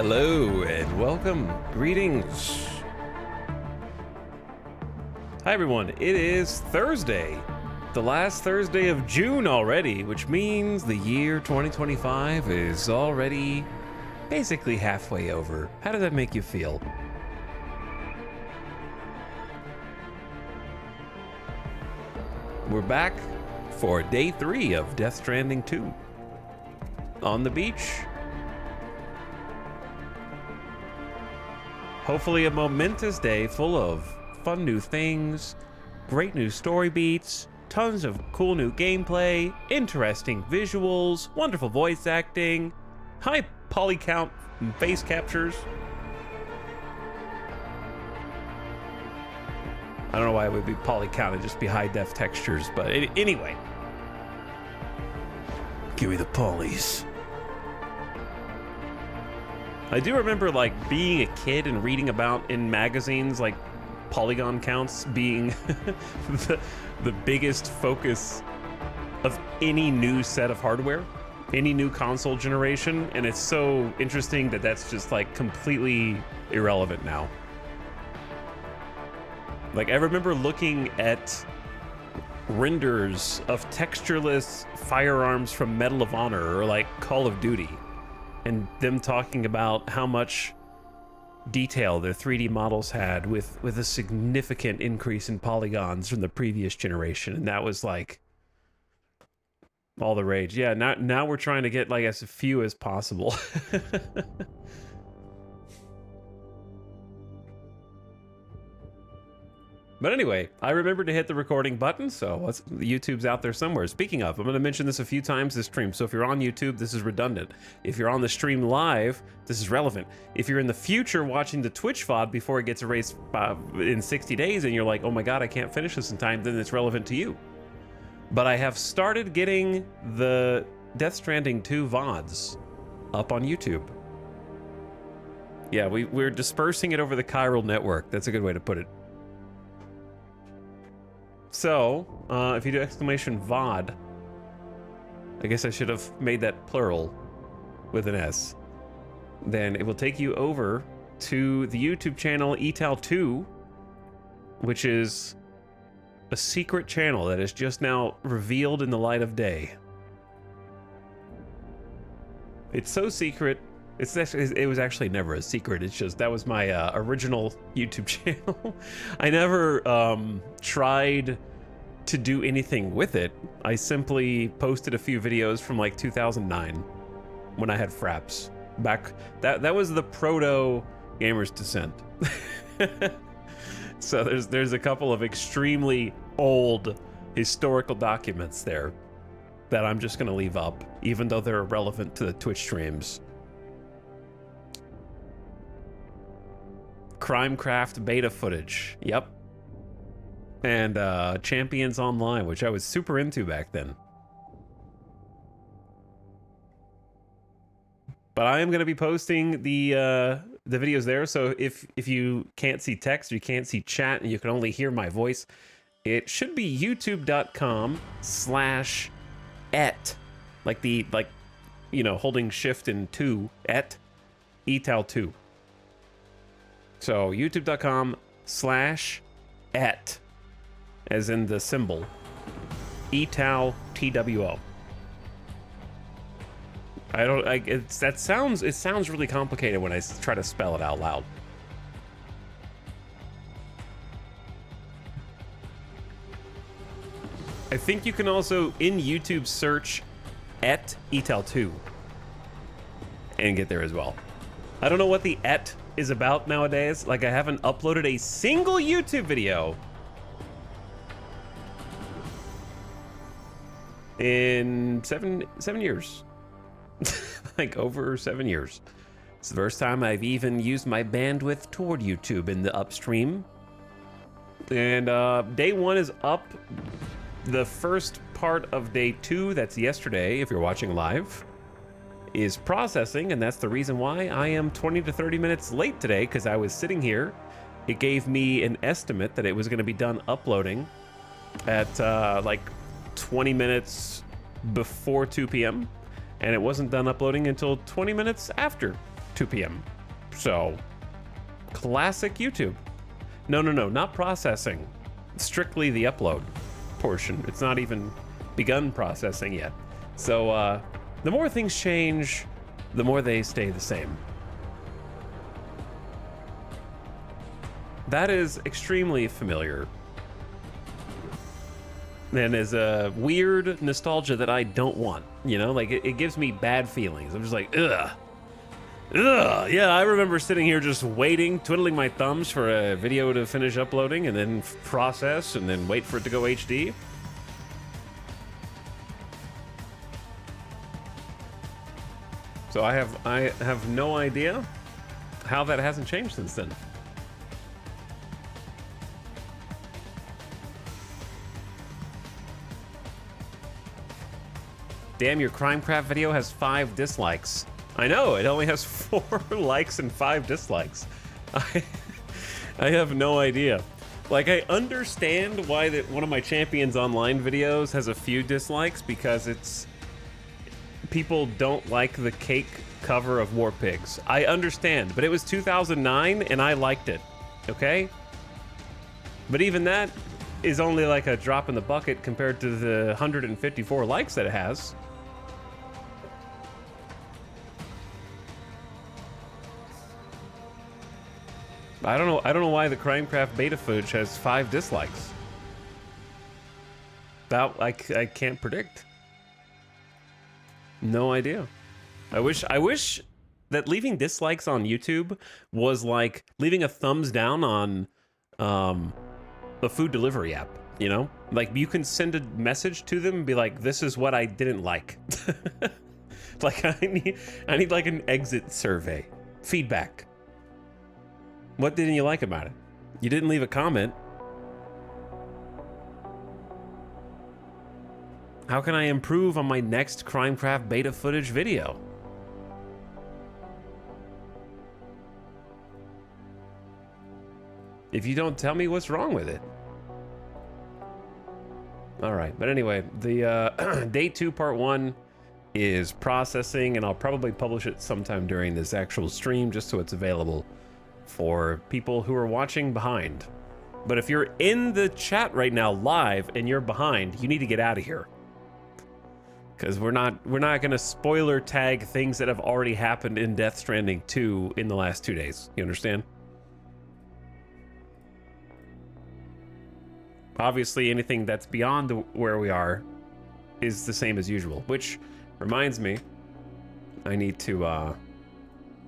Hello and welcome. Greetings. Hi everyone, it is Thursday, the last Thursday of June already, which means the year 2025 is already basically halfway over. How does that make you feel? We're back for day 3 of Death Stranding 2 on the beach. Hopefully a momentous day full of fun new things, great new story beats, tons of cool new gameplay, interesting visuals, wonderful voice acting, high poly count and face captures. I don't know why it would be poly count, it'd just be high def textures, but anyway. Give me the polys. I do remember like being a kid and reading about in magazines like polygon counts being the biggest focus of any new set of hardware, any new console generation, and it's so interesting that that's just like completely irrelevant now. Like I remember looking at renders of textureless firearms from Medal of Honor or like Call of Duty, and them talking about how much detail their 3D models had with a significant increase in polygons from the previous generation, and that was like all the rage. Yeah, now we're trying to get like as few as possible. But anyway, I remembered to hit the recording button, so YouTube's out there somewhere. Speaking of, I'm going to mention this a few times this stream, so if you're on YouTube, this is redundant. If you're on the stream live, this is relevant. If you're in the future watching the Twitch VOD before it gets erased in 60 days and you're like, oh my god, I can't finish this in time, then it's relevant to you. But I have started getting the Death Stranding 2 VODs up on YouTube. Yeah, we're dispersing it over the chiral network. That's a good way to put it. So, if you do exclamation VOD, I guess I should have made that plural with an S. Then it will take you over to the YouTube channel Etal 2, which is a secret channel that is just now revealed in the light of day. It's so secret. It was actually never a secret. It's just that was my original YouTube channel. I never tried to do anything with it. I simply posted a few videos from like 2009 when I had fraps. Back that was the proto Gamer's Descent. So there's a couple of extremely old historical documents there that I'm just gonna leave up, even though they're irrelevant to the Twitch streams. Crimecraft beta footage, yep. And Champions Online, which I was super into back then. But I am going to be posting the videos there, so if you can't see text, you can't see chat, and you can only hear my voice, it should be youtube.com/et, like you know, holding shift and 2 et etal 2. So youtube.com/et, as in the symbol, Etal TWO. It sounds really complicated when I try to spell it out loud. I think you can also in YouTube search et Etal 2 and get there as well. I don't know what the et is about nowadays. Like, I haven't uploaded a single YouTube video in seven years. Like over 7 years. It's the first time I've even used my bandwidth toward YouTube in the upstream. And day 1 is up. The first part of day 2, that's yesterday if you're watching live, is processing, and that's the reason why I am 20 to 30 minutes late today, because I was sitting here. It gave me an estimate that it was going to be done uploading at like 20 minutes before 2 p.m. and it wasn't done uploading until 20 minutes after 2 p.m. So, classic YouTube. No, not processing. Strictly the upload portion. It's not even begun processing yet. So, the more things change, the more they stay the same. That is extremely familiar. And is a weird nostalgia that I don't want, you know? Like, it gives me bad feelings. I'm just like, ugh. Ugh. Yeah, I remember sitting here just waiting, twiddling my thumbs for a video to finish uploading and then process and then wait for it to go HD. So I have no idea how that hasn't changed since then. Damn, your Crimecraft video has 5 dislikes. I know, it only has 4 likes and 5 dislikes. I have no idea. Like, I understand why one of my Champions Online videos has a few dislikes, because people don't like the cake cover of War Pigs. I understand, but it was 2009 and I liked it, okay? But even that is only like a drop in the bucket compared to the 154 likes that it has. I don't know why the Crimecraft beta footage has 5 dislikes. That I can't predict. No idea. I wish that leaving dislikes on YouTube was like leaving a thumbs down on a food delivery app, you know? Like, you can send a message to them and be like, this is what I didn't like. Like, I need like an exit survey. Feedback. What didn't you like about it? You didn't leave a comment. How can I improve on my next Crimecraft beta footage video? If you don't tell me what's wrong with it. All right, but anyway, the day 2 part 1 is processing, and I'll probably publish it sometime during this actual stream just so it's available for people who are watching behind. But if you're in the chat right now live and you're behind, you need to get out of here. Because we're not going to spoiler tag things that have already happened in Death Stranding 2 in the last 2 days. You understand? Obviously, anything that's beyond where we are is the same as usual. Which reminds me, I need to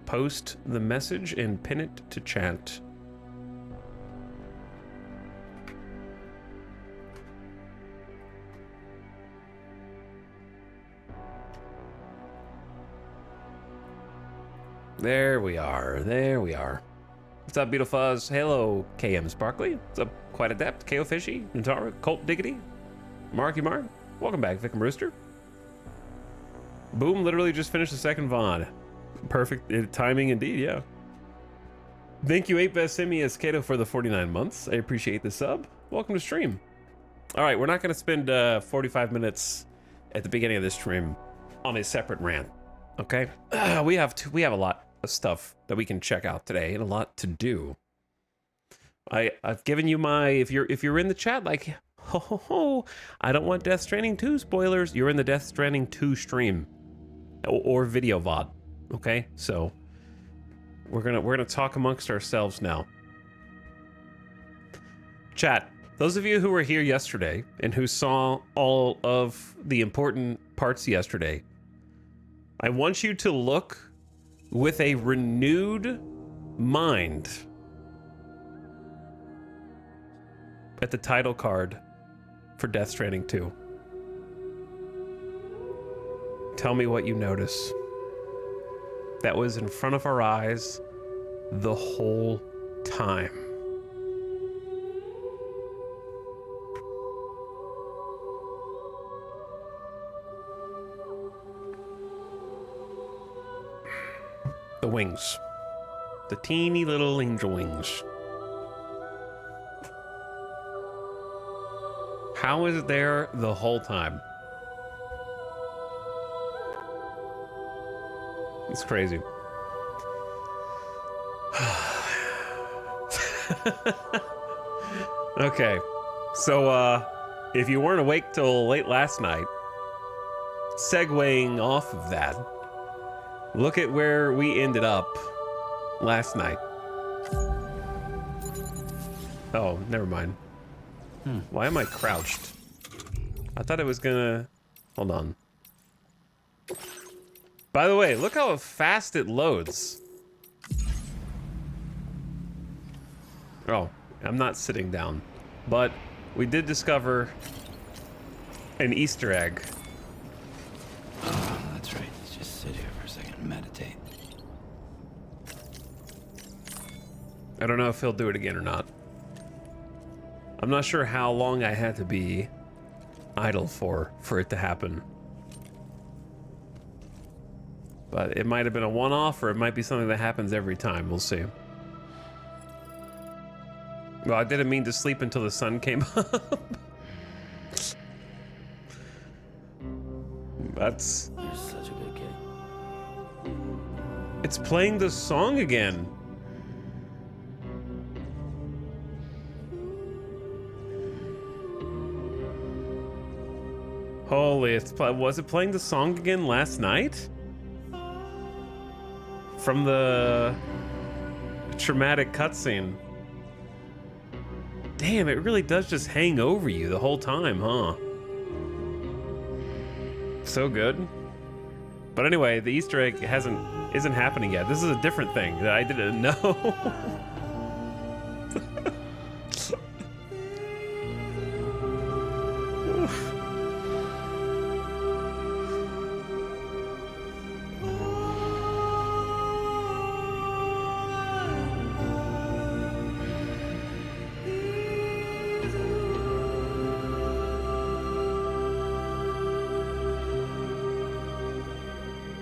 post the message and pin it to chat. There we are. There we are. What's up, Beetle Fuzz? Hello, KM Sparkly. What's up, Quite Adept? KO Fishy, Nantara, Colt Diggity, Marky Mark. Welcome back, Victim Rooster. Boom, literally just finished the second VOD. Perfect timing indeed, yeah. Thank you, 8best Simius Kato, for the 49 months. I appreciate the sub. Welcome to stream. All right, we're not going to spend 45 minutes at the beginning of this stream on a separate rant, okay? We have a lot of stuff that we can check out today and a lot to do. I've given you my, if you're in the chat, like, ho, I don't want Death Stranding 2 spoilers. You're in the Death Stranding 2 stream or video VOD. Okay, so we're gonna talk amongst ourselves now. Chat, those of you who were here yesterday and who saw all of the important parts yesterday, I want you to look with a renewed mind at the title card for Death Stranding 2. Tell me what you notice. That was in front of our eyes the whole time. The wings. The teeny little angel wings. How is it there the whole time? It's crazy. Okay, so if you weren't awake till late last night, segueing off of that, look at where we ended up last night. Oh, never mind. Why am I crouched? I thought it was gonna... Hold on. By the way, look how fast it loads. Oh, I'm not sitting down. But we did discover an Easter egg. Oh, that's right. Let's just sit here for a second and meditate. I don't know if he'll do it again or not. I'm not sure how long I had to be idle for it to happen. But it might have been a one-off, or it might be something that happens every time. We'll see. Well, I didn't mean to sleep until the sun came up. That's... You're such a good kid. It's playing the song again. Holy, was it playing the song again last night? From the traumatic cutscene. Damn, it really does just hang over you the whole time, huh? So good. But anyway, the Easter egg isn't happening yet. This is a different thing that I didn't know.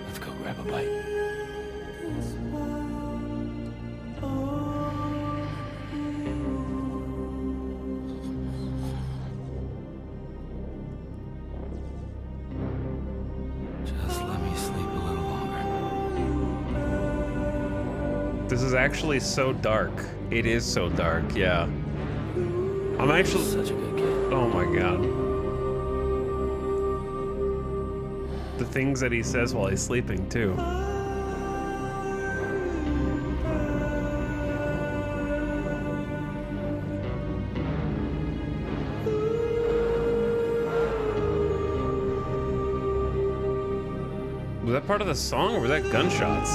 Let's go grab a bite. Just let me sleep a little longer. This is actually so dark. It is so dark, yeah. I'm actually... Such a good kid. Oh my god. The things that he says while he's sleeping, too. Was that part of the song, or were that gunshots?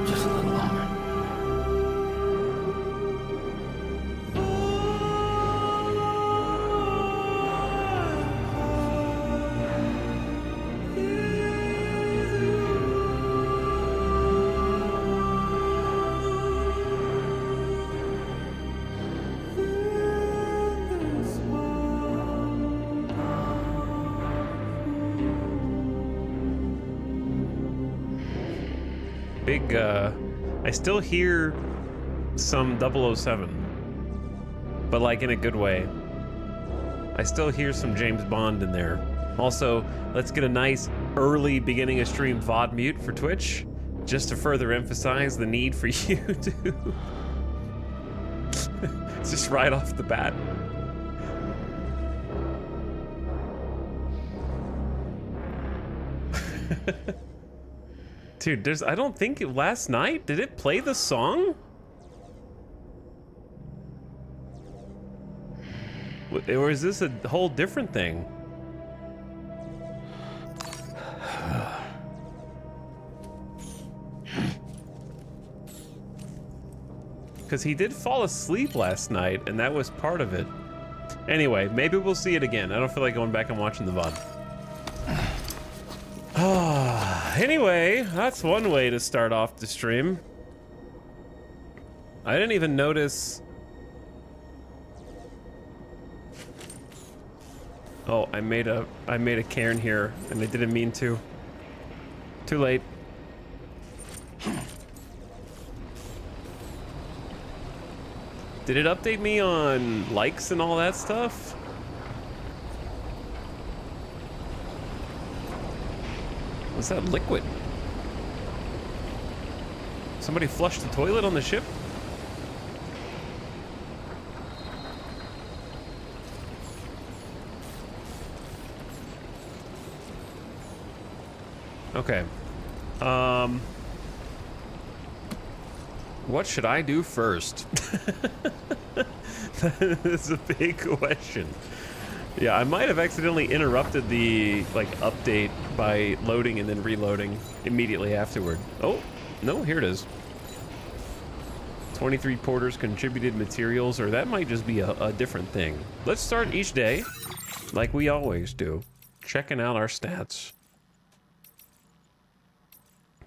Just a little longer. Big, I still hear some 007, but like in a good way. I still hear some James Bond in there. Also, let's get a nice early beginning of stream VOD mute for Twitch, just to further emphasize the need for you to... It's just right off the bat. Dude, I don't think last night, did it play the song? Or is this a whole different thing? Because he did fall asleep last night, and that was part of it. Anyway, maybe we'll see it again. I don't feel like going back and watching the VOD. Anyway, that's one way to start off the stream. I didn't even notice... Oh, I made a cairn here, and I didn't mean to. Too late. Did it update me on likes and all that stuff? What's that liquid? Somebody flushed the toilet on the ship? Okay. What should I do first? That's a big question. Yeah, I might have accidentally interrupted the, like, update by loading and then reloading immediately afterward. Oh, no, here it is. 23 porters contributed materials, or that might just be a different thing. Let's start each day, like we always do, checking out our stats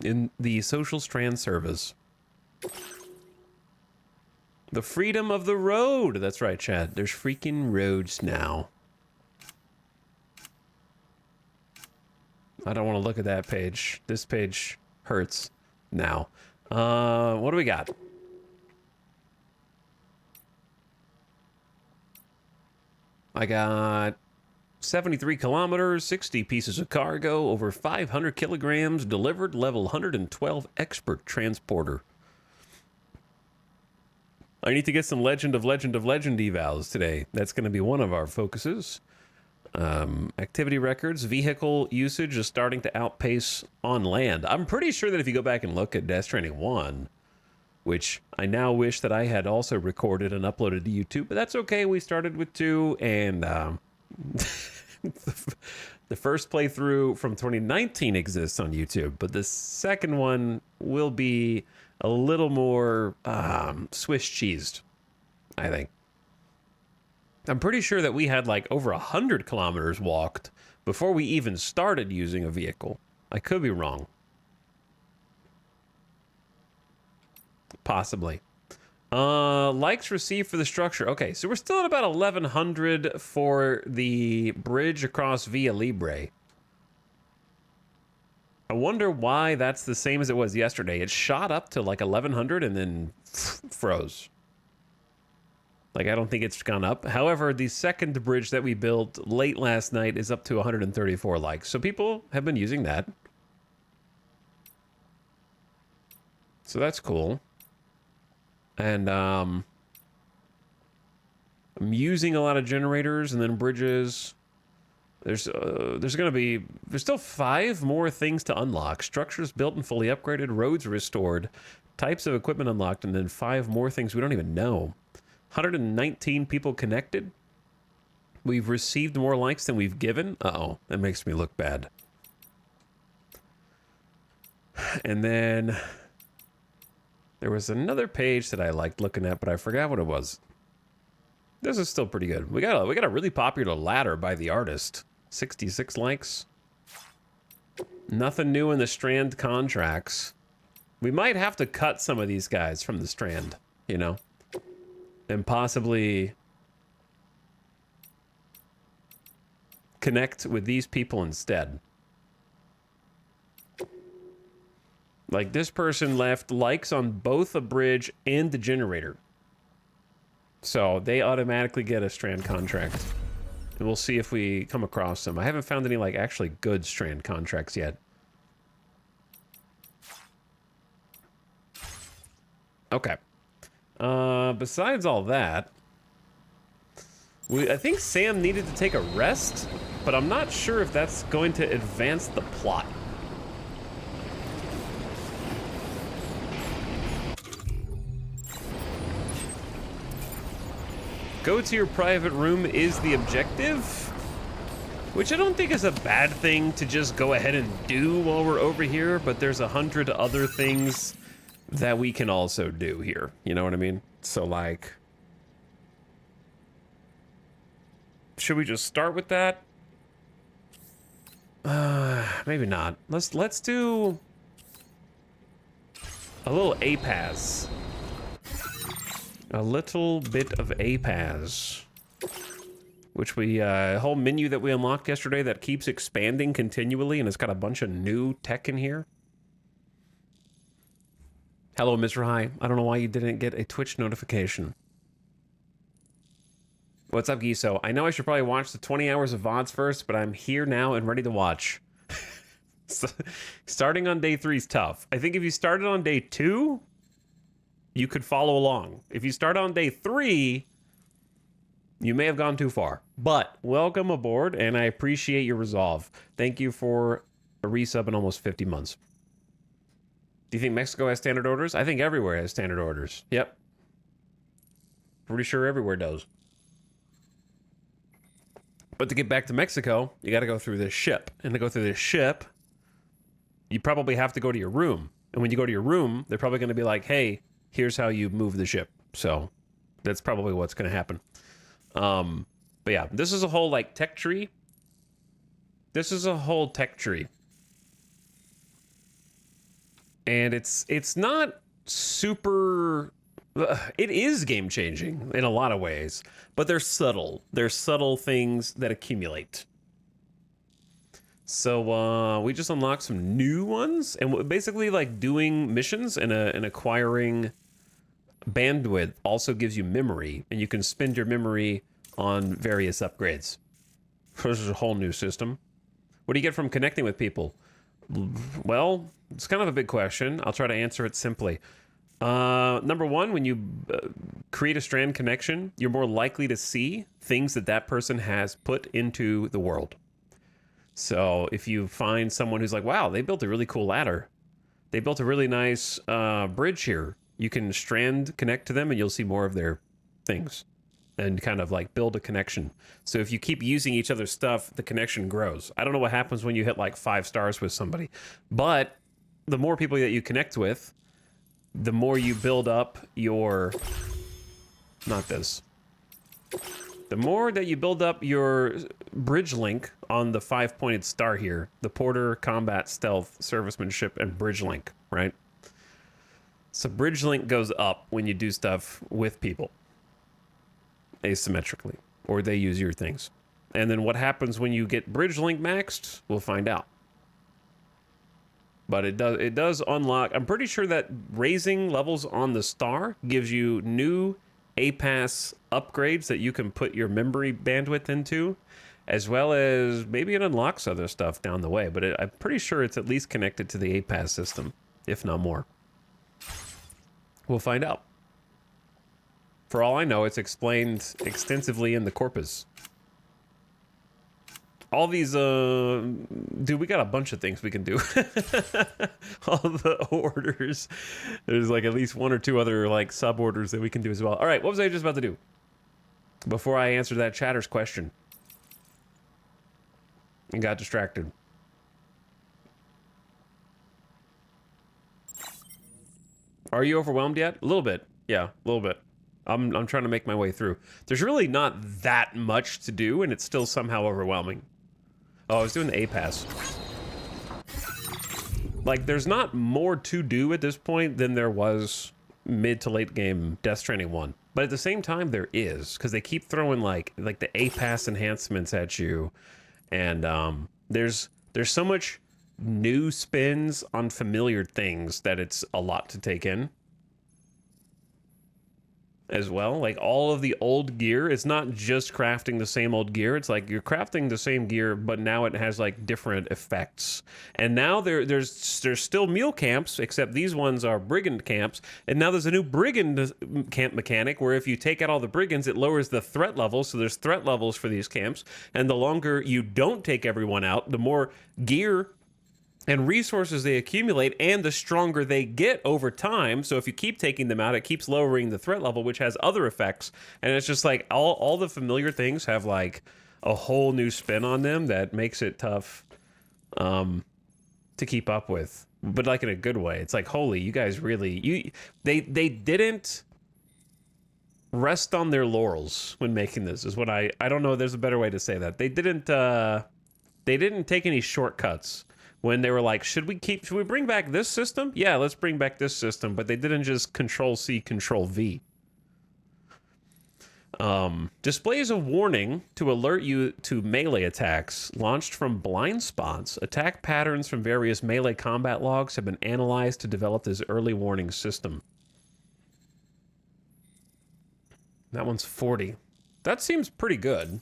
in the Social Strand service. The freedom of the road. That's right, Chad. There's freaking roads now. I don't want to look at that page. This page hurts now. What do we got? I got 73 kilometers, 60 pieces of cargo, over 500 kilograms, delivered, level 112 expert transporter. I need to get some Legend of Legend evals today. That's going to be one of our focuses. Activity records, vehicle usage is starting to outpace on land. I'm pretty sure that if you go back and look at Death Stranding 1, which I now wish that I had also recorded and uploaded to YouTube, but that's okay. We started with 2, and the first playthrough from 2019 exists on YouTube, but the second one will be a little more Swiss cheesed, I think. I'm pretty sure that we had like over 100 kilometers walked before we even started using a vehicle. I could be wrong. Possibly. Likes received for the structure. Okay, so we're still at about 1,100 for the bridge across Via Libre. I wonder why that's the same as it was yesterday. It shot up to like 1,100 and then froze. Like, I don't think it's gone up. However, the second bridge that we built late last night is up to 134 likes. So people have been using that. So that's cool. And I'm using a lot of generators and then bridges. There's still 5 more things to unlock. Structures built and fully upgraded, roads restored, types of equipment unlocked, and then 5 more things we don't even know. 119 people connected. We've received more likes than we've given. Uh-oh, that makes me look bad. And then there was another page that I liked looking at, but I forgot what it was. This is still pretty good. We got a really popular ladder by the artist. 66 likes. Nothing new in the Strand contracts. We might have to cut some of these guys from the Strand, you know? And possibly connect with these people instead. Like, this person left likes on both the bridge and the generator. So they automatically get a Strand contract. And we'll see if we come across them. I haven't found any, like, actually good Strand contracts yet. Okay. Besides all that, I think Sam needed to take a rest, but I'm not sure if that's going to advance the plot. Go to your private room is the objective, which I don't think is a bad thing to just go ahead and do while we're over here, but there's 100 other things that we can also do here. You know what I mean? So, like, should we just start with that? Maybe not. Let's do a little APAS. A little bit of APAS, which we, a whole menu that we unlocked yesterday that keeps expanding continually, and it's got a bunch of new tech in here. Hello, Mr. High. I don't know why you didn't get a Twitch notification. What's up, Giso? I know I should probably watch the 20 hours of VODs first, but I'm here now and ready to watch. So, starting on day 3 is tough. I think if you started on day 2, you could follow along. If you start on day 3, you may have gone too far. But welcome aboard, and I appreciate your resolve. Thank you for a resub in almost 50 months. Do you think Mexico has standard orders? I think everywhere has standard orders. Yep. Pretty sure everywhere does. But to get back to Mexico, you got to go through this ship. And to go through this ship, you probably have to go to your room. And when you go to your room, they're probably going to be like, hey, here's how you move the ship. So that's probably what's going to happen. But yeah, this is a whole like tech tree. This is a whole tech tree. And it's not super, it is game changing in a lot of ways, but they're subtle. They're subtle things that accumulate. So we just unlocked some new ones, and basically like doing missions and acquiring bandwidth also gives you memory, and you can spend your memory on various upgrades. This is a whole new system. What do you get from connecting with people? Well, it's kind of a big question. I'll try to answer it simply. Number one, when you create a strand connection, you're more likely to see things that that person has put into the world. So if you find someone who's like, wow, they built a really cool ladder. They built a really nice bridge here. You can strand connect to them and you'll see more of their things and kind of like build a connection. So if you keep using each other's stuff, the connection grows. I don't know what happens when you hit like 5 stars with somebody, but the more people that you connect with, the more you build up your, not this. The more that you build up your bridge link on the 5-pointed star here, the porter, combat, stealth, servicemanship, and bridge link, right? So bridge link goes up when you do stuff with people asymmetrically, or they use your things. And then what happens when you get bridge link maxed, we'll find out. But it does unlock, I'm pretty sure that raising levels on the star gives you new APAS upgrades that you can put your memory bandwidth into, as well as maybe it unlocks other stuff down the way, but I'm pretty sure it's at least connected to the APAS system, if not more. We'll find out. For all I know, it's explained extensively in the corpus. All these, dude, we got a bunch of things we can do. All the orders. There's like at least 1 or 2 other like sub orders that we can do as well. All right, what was I just about to do? Before I answered that chatter's question. And got distracted. Are you overwhelmed yet? A little bit. Yeah, a little bit. I'm trying to make my way through. There's really not that much to do, and it's still somehow overwhelming. Oh, I was doing the A-Pass. Like, there's not more to do at this point than there was mid to late game Death Stranding 1. But at the same time, there is, because they keep throwing, like the A-Pass enhancements at you. And there's so much new spins on familiar things that it's a lot to take in. As well, like all of the old gear, it's not just crafting the same old gear. It's like you're crafting the same gear, but now it has like different effects. And now there's still mule camps, except these ones are brigand camps. And now there's a new brigand camp mechanic where if you take out all the brigands, it lowers the threat level. So there's threat levels for these camps. And the longer you don't take everyone out, the more gear and resources they accumulate, and the stronger they get over time. So if you keep taking them out, it keeps lowering the threat level, which has other effects. And it's just like all the familiar things have like a whole new spin on them that makes it tough to keep up with, but like in a good way. It's like, holy, you guys really, they didn't rest on their laurels when making this, is what I don't know, there's a better way to say that. They didn't take any shortcuts. When they were like, should we bring back this system? Yeah, let's bring back this system. But they didn't just Control-C, Control-V. Displays a warning to alert you to melee attacks launched from blind spots. Attack patterns from various melee combat logs have been analyzed to develop this early warning system. That one's 40. That seems pretty good.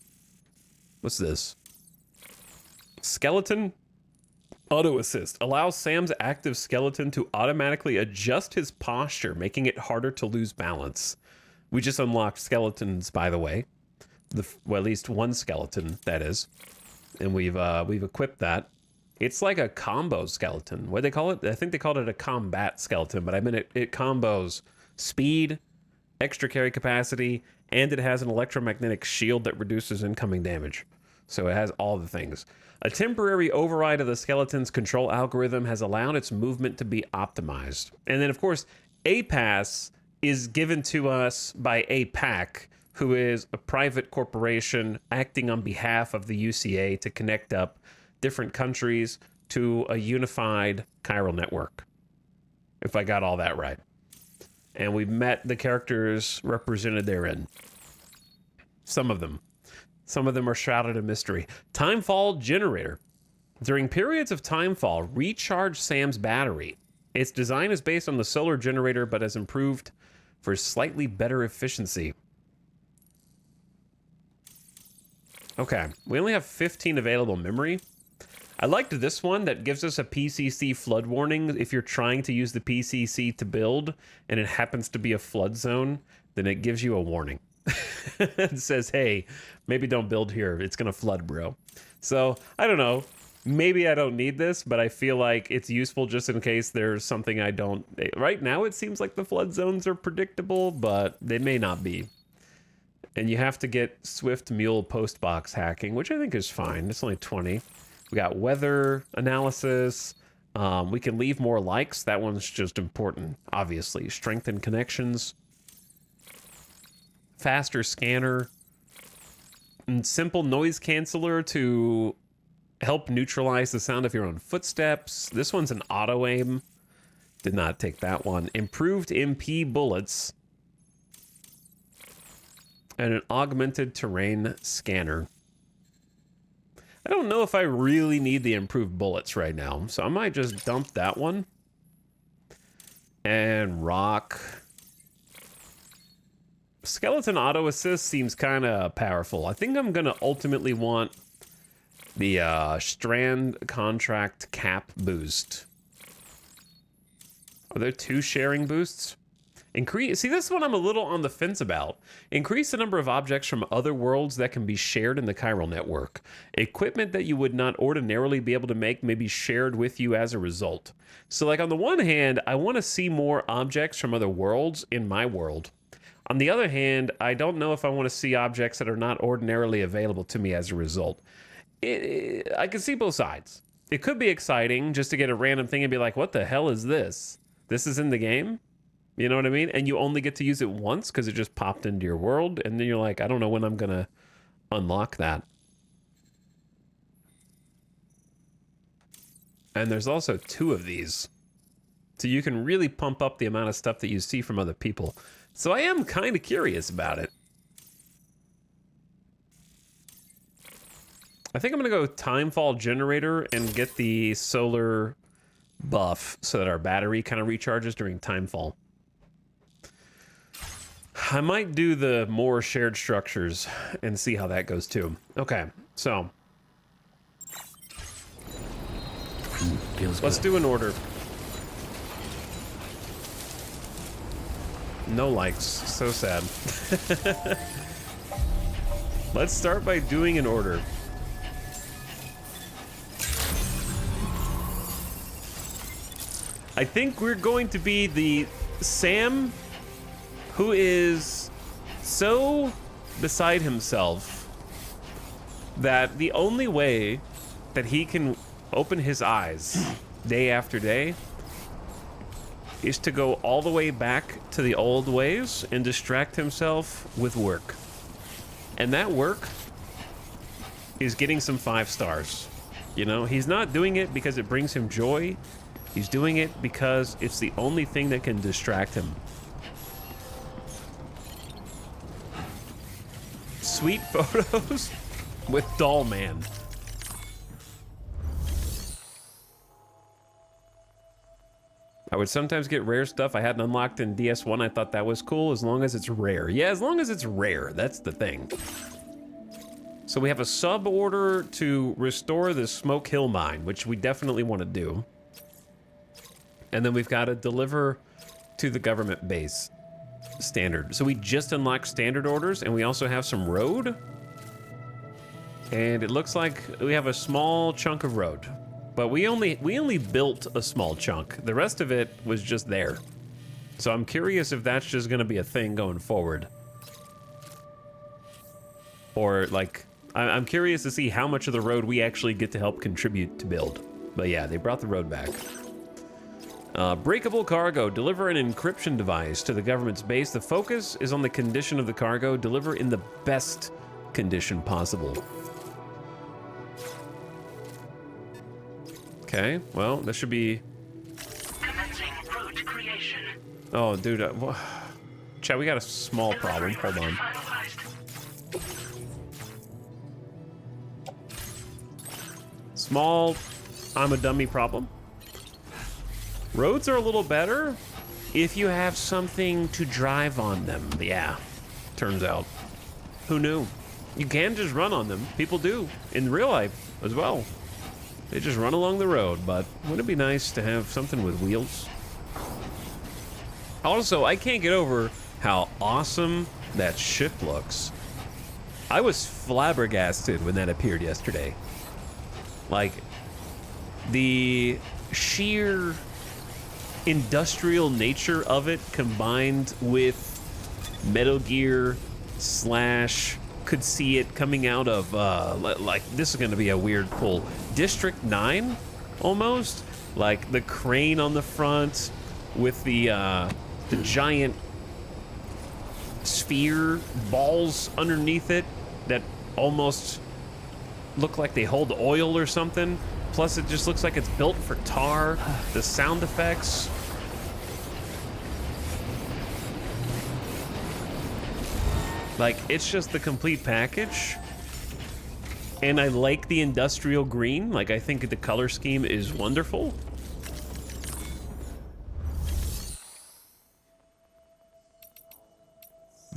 What's this? Skeleton? Auto assist allows Sam's active skeleton to automatically adjust his posture, making it harder to lose balance. We just unlocked skeletons, by the way. Well, at least one skeleton, that is. And we've equipped that. It's like a combo skeleton. What do they call it? I think they called it a combat skeleton, but I mean it combos speed, extra carry capacity, and it has an electromagnetic shield that reduces incoming damage. So it has all the things. A temporary override of the skeleton's control algorithm has allowed its movement to be optimized. And then, of course, APAS is given to us by APAC, who is a private corporation acting on behalf of the UCA to connect up different countries to a unified chiral network, if I got all that right. And we've met the characters represented therein. Some of them. Some of them are shrouded in mystery. Timefall generator. During periods of timefall, recharge Sam's battery. Its design is based on the solar generator, but has improved for slightly better efficiency. Okay, we only have 15 available memory. I liked this one that gives us a PCC flood warning. If you're trying to use the PCC to build and it happens to be a flood zone, then it gives you a warning. It says, hey, maybe don't build here. It's going to flood, bro. So, I don't know. Maybe I don't need this, but I feel like it's useful just in case there's something I don't... Right now, it seems like the flood zones are predictable, but they may not be. And you have to get Swift Mule postbox hacking, which I think is fine. It's only 20. We got weather analysis. We can leave more likes. That one's just important, obviously. Strengthen connections. Faster scanner. And simple noise canceller to help neutralize the sound of your own footsteps. This one's an auto aim. Did not take that one. Improved MP bullets. And an augmented terrain scanner. I don't know if I really need the improved bullets right now, so I might just dump that one. And rock. Skeleton auto assist seems kind of powerful. I think I'm going to ultimately want the strand contract cap boost. Are there 2 sharing boosts? See, this one I'm a little on the fence about. Increase the number of objects from other worlds that can be shared in the chiral network. Equipment that you would not ordinarily be able to make may be shared with you as a result. So, like, on the one hand, I want to see more objects from other worlds in my world. On the other hand, I don't know if I want to see objects that are not ordinarily available to me as a result. I can see both sides. It could be exciting just to get a random thing and be like, what the hell is this? This is in the game? You know what I mean? And you only get to use it once because it just popped into your world. And then you're like, I don't know when I'm going to unlock that. And there's also 2 of these. So you can really pump up the amount of stuff that you see from other people. So I am kind of curious about it. I think I'm going to go Timefall Generator and get the solar buff so that our battery kind of recharges during Timefall. I might do the more shared structures and see how that goes too. Okay, so let's do an order. No likes, so sad. Let's start by doing an order. I think we're going to be the Sam who is so beside himself that the only way that he can open his eyes day after day is to go all the way back to the old ways and distract himself with work. And that work is getting some 5 stars. You know, he's not doing it because it brings him joy. He's doing it because it's the only thing that can distract him. Sweet photos with Doll Man. I would sometimes get rare stuff I hadn't unlocked in DS1. I thought that was cool as long as it's rare. Yeah, as long as it's rare. That's the thing. So we have a sub order to restore the Smoke Hill mine, which we definitely want to do. And then we've got to deliver to the government base standard. So we just unlocked standard orders, and we also have some road. And it looks like we have a small chunk of road, but we only built a small chunk. The rest of it was just there. So I'm curious if that's just going to be a thing going forward. Or like, I'm curious to see how much of the road we actually get to help contribute to build. But yeah, they brought the road back. Breakable cargo. Deliver an encryption device to the government's base. The focus is on the condition of the cargo. Deliver in the best condition possible. Okay, well, that should be... Commencing route creation. Oh, dude, Chad, we got a small problem. Hold on. Small, I'm a dummy problem. Roads are a little better if you have something to drive on them. Yeah, turns out. Who knew? You can just run on them. People do in real life as well. They just run along the road, but wouldn't it be nice to have something with wheels? Also, I can't get over how awesome that ship looks. I was flabbergasted when that appeared yesterday. Like, the sheer industrial nature of it combined with Metal Gear / could see it coming out of, like, this is gonna be a weird pull. District 9, almost? Like, the crane on the front with the giant sphere balls underneath it that almost look like they hold oil or something. Plus, it just looks like it's built for tar. The sound effects. Like, it's just the complete package. And I like the industrial green. Like, I think the color scheme is wonderful.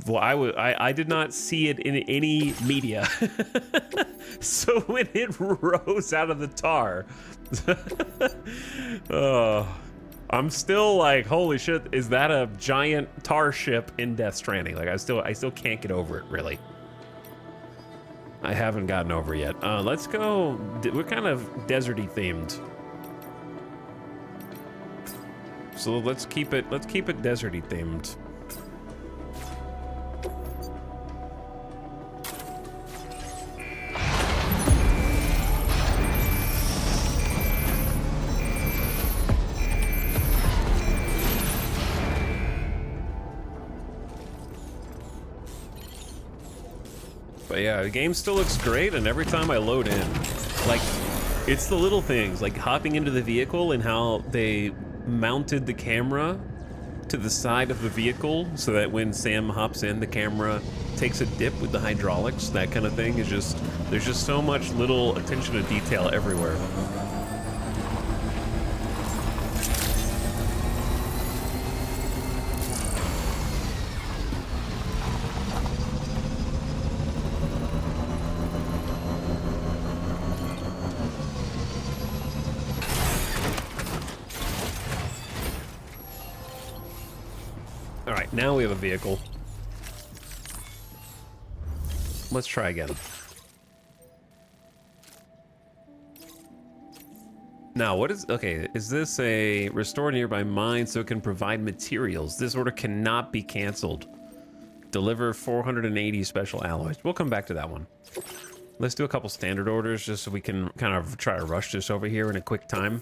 Well, I did not see it in any media. So when it rose out of the tar, I'm still like, holy shit, is that a giant tar ship in Death Stranding? Like, I still can't get over it, really. I haven't gotten over yet. Let's go. We're kind of deserty themed. So let's keep it deserty themed. But yeah, the game still looks great, and every time I load in, like, it's the little things, like hopping into the vehicle and how they mounted the camera to the side of the vehicle so that when Sam hops in, the camera takes a dip with the hydraulics. That kind of thing is just, there's just so much little attention to detail everywhere. Now we have a vehicle. Let's try again. Now, what is... Okay, is this a restore nearby mine so it can provide materials? This order cannot be canceled. Deliver 480 special alloys. We'll come back to that one. Let's do a couple standard orders just so we can kind of try to rush this over here in a quick time.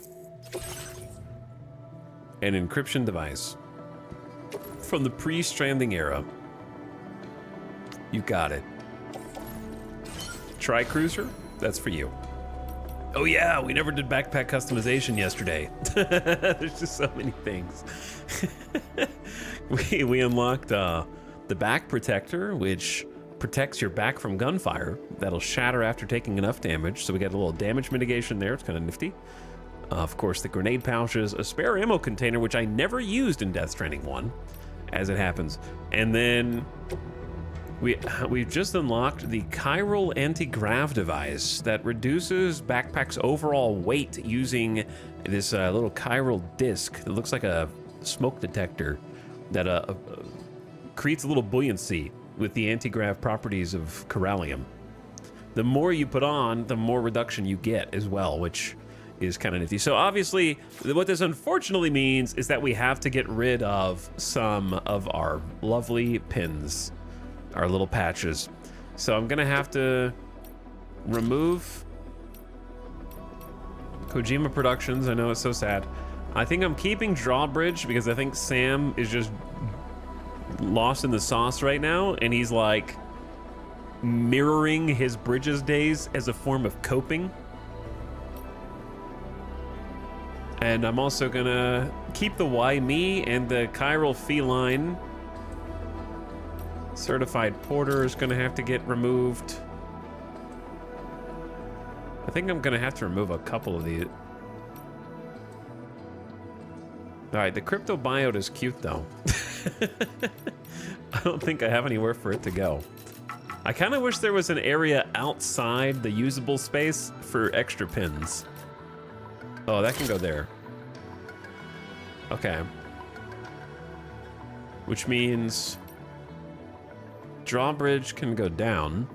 An encryption device. From the pre-Stranding era. You got it. Tri-Cruiser? That's for you. Oh yeah, we never did backpack customization yesterday. There's just so many things. we unlocked the back protector, which protects your back from gunfire. That'll shatter after taking enough damage, so we got a little damage mitigation there. It's kind of nifty. Of course, the grenade pouches, a spare ammo container, which I never used in Death Stranding 1. As it happens. And then We've just unlocked the chiral anti-grav device that reduces backpack's overall weight using this little chiral disc that looks like a smoke detector that creates a little buoyancy with the anti-grav properties of chiralium. The more you put on, the more reduction you get as well, which is kind of nifty. So obviously, what this unfortunately means is that we have to get rid of some of our lovely pins, our little patches. So I'm gonna have to remove Kojima Productions. I know it's so sad. I think I'm keeping Drawbridge because I think Sam is just lost in the sauce right now, and he's like mirroring his Bridges days as a form of coping. And I'm also gonna keep the Why Me and the Chiral Feline. Certified Porter is gonna have to get removed. I think I'm gonna have to remove a couple of these. All right, the Crypto Biota is cute though. I don't think I have anywhere for it to go. I kind of wish there was an area outside the usable space for extra pins. Oh, that can go there. Okay. Which means Drawbridge can go down.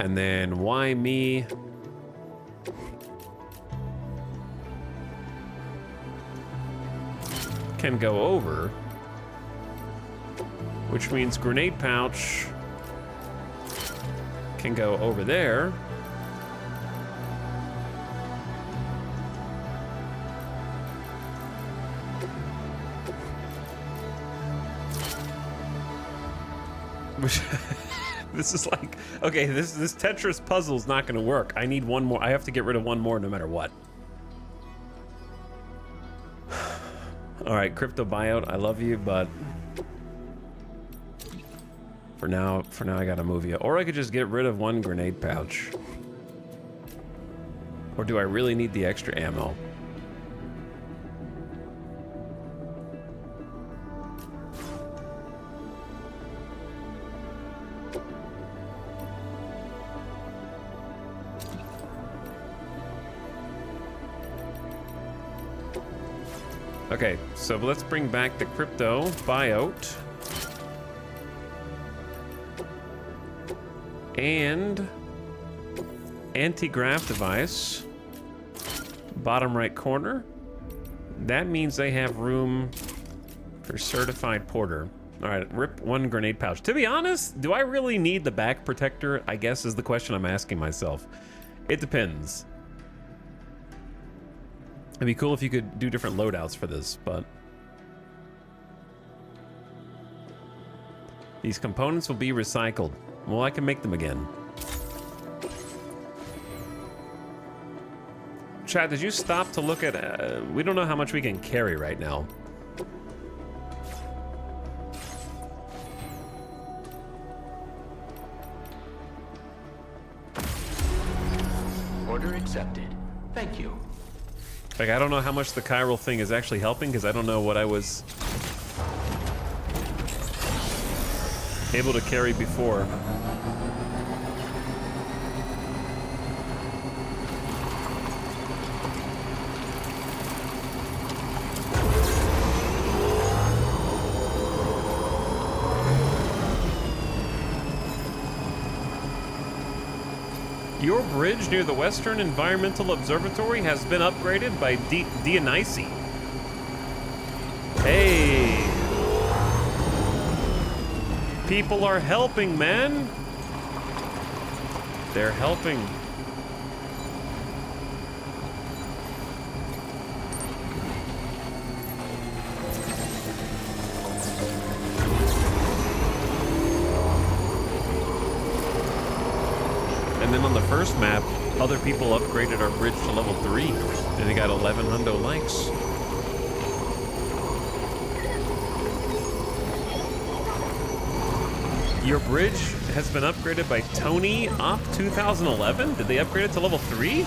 And then Why Me? Can go over. Which means Grenade Pouch can go over there. This is like, okay, this Tetris puzzle's not gonna work. I need one more. I have to get rid of one more no matter what. All right, Crypto Biota, I love you, but for now I gotta move you. Or I could just get rid of one Grenade Pouch. Or do I really need the extra ammo? Okay, so let's bring back the Crypto Biota. And anti-grav device. Bottom right corner. That means they have room for Certified Porter. All right, rip one Grenade Pouch. To be honest, do I really need the back protector? I guess is the question I'm asking myself. It depends. It'd be cool if you could do different loadouts for this, but these components will be recycled. Well, I can make them again. Chat, did you stop to look at... we don't know how much we can carry right now. Order accepted. Thank you. Like, I don't know how much the chiral thing is actually helping because I don't know what I was able to carry before. Your bridge near the Western Environmental Observatory has been upgraded by Dionysi. Hey! People are helping, man! They're helping. And then on the first map, other people upgraded our bridge to level 3, and they got 11 hundo likes. Your bridge has been upgraded by Tony Op 2011? Did they upgrade it to level 3?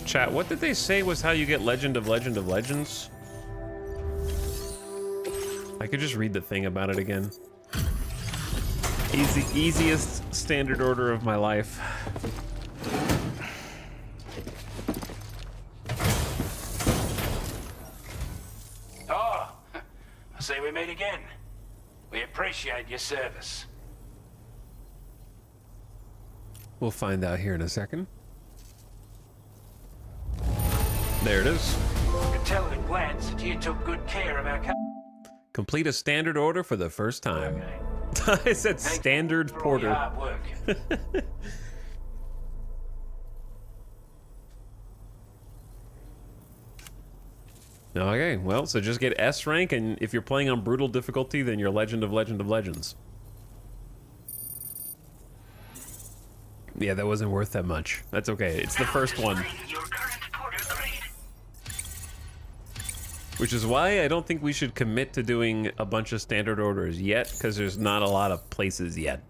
Chat, what did they say was how you get Legend of Legends? I could just read the thing about it again. Easiest standard order of my life. Oh, I see we meet again. We appreciate your service. We'll find out here in a second. There it is. I could tell at a glance that you took good care of our Complete a standard order for the first time. I said standard for all your porter. hard work. Okay, well, so just get S rank, and if you're playing on brutal difficulty, then you're Legend of Legends. Yeah, that wasn't worth that much. That's okay. It's the first one. Your current porter grade. Which is why I don't think we should commit to doing a bunch of standard orders yet, because there's not a lot of places yet.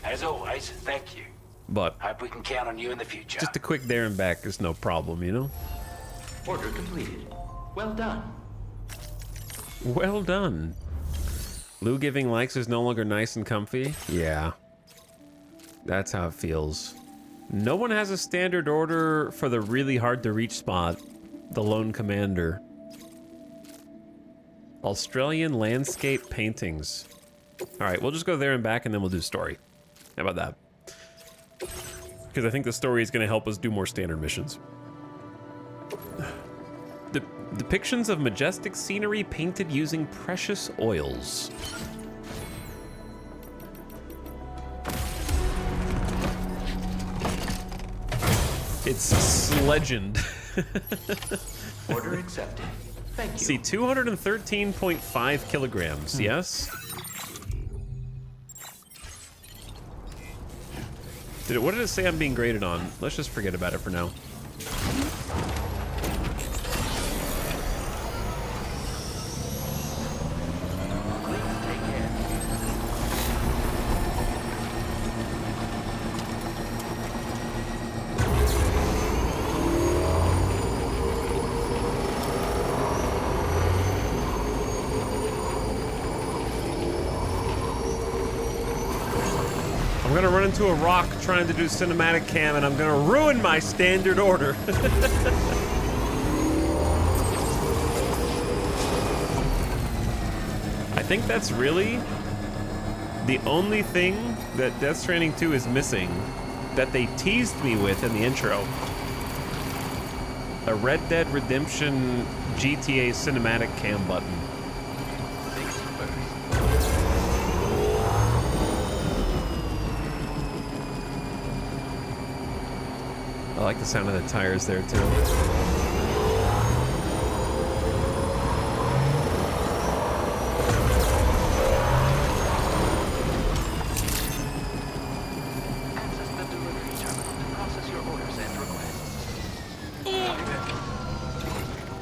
As always, thank you. But Hope we can count on you in the future. just a quick there and back is no problem, you know? Order completed. Well done. Well done. Lou giving likes is no longer nice and comfy? Yeah. That's how it feels. No one has a standard order for the really hard to reach spot. The Lone Commander. Australian landscape paintings. Alright, we'll just go there and back and then we'll do story. How about that? Because I think the story is going to help us do more standard missions. Depictions of majestic scenery painted using precious oils. It's legend. Order accepted. Thank you. See, 213.5 kilograms, yes? What did it say I'm being graded on? Let's just forget about it for now. Please take care. I'm gonna run into a rock trying to do cinematic cam, and I'm gonna ruin my standard order. I think that's really the only thing that Death Stranding 2 is missing that they teased me with in the intro. A Red Dead Redemption GTA cinematic cam button. Things first. I like the sound of the tires there too. Access the delivery terminal to process your orders and requests.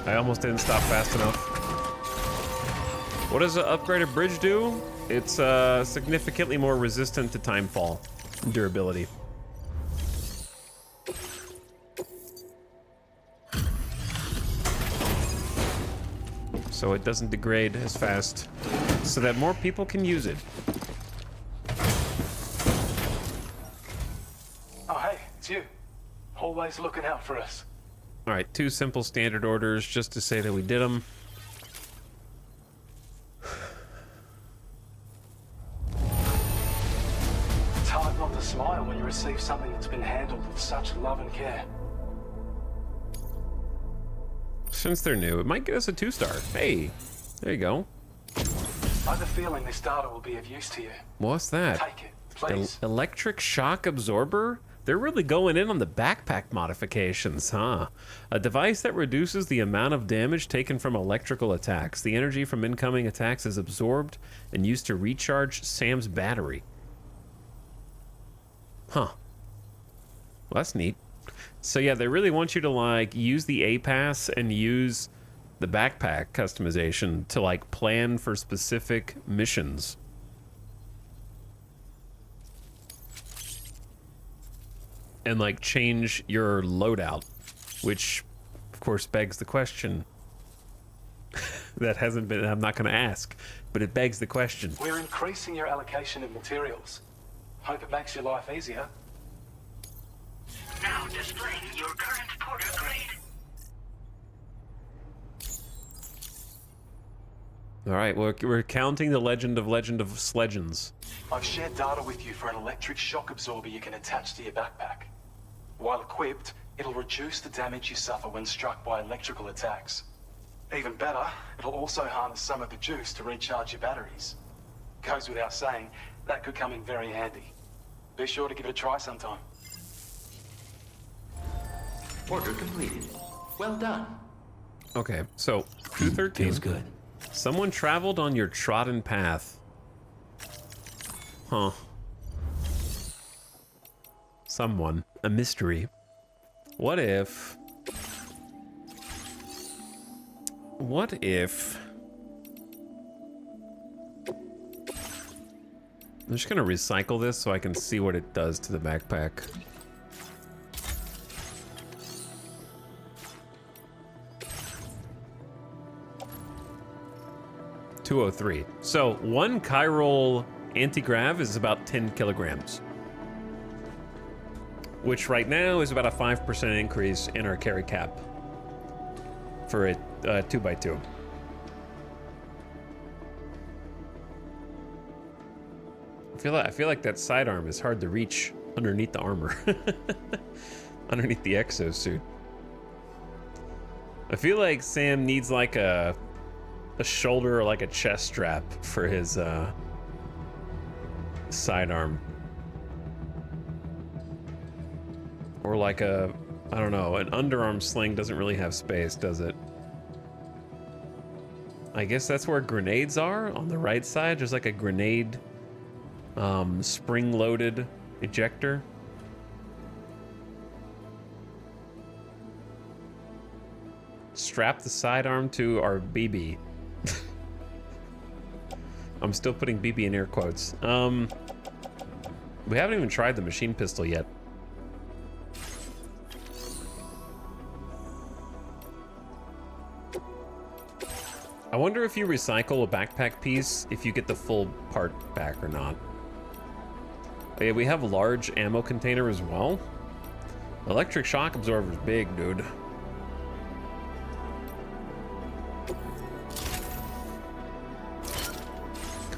I almost didn't stop fast enough. What does an upgraded bridge do? It's significantly more resistant to timefall and durability. So it doesn't degrade as fast, so that more people can use it. Oh, hey, it's you. Always looking out for us. All right, 2 simple standard orders just to say that we did them. It's hard not to smile when you receive something that's been handled with such love and care. Since they're new, it might get us a 2-star. Hey, there you go. I have a feeling this data will be of use to you. What's that? Take it, please. Electric shock absorber? They're really going in on the backpack modifications, huh? A device that reduces the amount of damage taken from electrical attacks. The energy from incoming attacks is absorbed and used to recharge Sam's battery. Huh. Well, that's neat. So yeah, they really want you to like use the A-Pass and use the backpack customization to like plan for specific missions. And like change your loadout Which, of course, begs the question that hasn't been, I'm not going to ask, but it begs the question. We're increasing your allocation of materials. Hope it makes your life easier. Now displaying your current porter grade. All right, we're counting the Legend of Sledgens. I've shared data with you for an electric shock absorber you can attach to your backpack. While equipped, it'll reduce the damage you suffer when struck by electrical attacks. Even better, it'll also harness some of the juice to recharge your batteries. Goes without saying, that could come in very handy. Be sure to give it a try sometime. Order completed. Well done. Okay, so 213. Feels good. Someone traveled on your trodden path. Huh. Someone. A mystery. What if... What if... I'm just gonna recycle this so I can see what it does to the backpack. .203. So one chiral anti-grav is about 10 kilograms, which right now is about a 5% increase in our carry cap for a 2x2. I feel like that sidearm is hard to reach underneath the armor, underneath the exosuit. I feel like Sam needs like a shoulder or like a chest strap for his sidearm, or like a, I don't know, an underarm sling doesn't really have space, does it? I guess that's where grenades are, on the right side. There's like a grenade spring-loaded ejector. Strap the sidearm to our BB. I'm still putting BB in air quotes. We haven't even tried the machine pistol yet. I wonder if you recycle a backpack piece, if you get the full part back or not. Oh yeah, we have a large ammo container as well. Electric shock absorber's big, dude.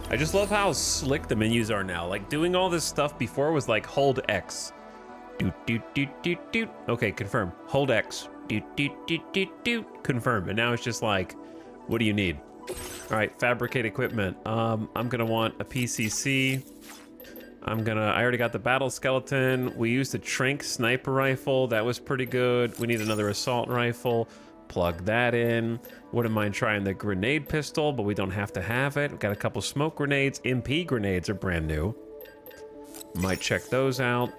I just love how slick the menus are now. Like, doing all this stuff before was like, hold X. Doot, doot, doot, doot, doot. Okay, confirm. Hold X. Doot, doot, doot, doot, doot. Confirm. And now it's just like, what do you need? All right, fabricate equipment. I'm gonna want a PCC. I already got the battle skeleton. We used a Trank sniper rifle. That was pretty good. We need another assault rifle. Plug that in. Wouldn't mind trying the grenade pistol, but we don't have to have it. We've got a couple smoke grenades. MP grenades are brand new. Might check those out.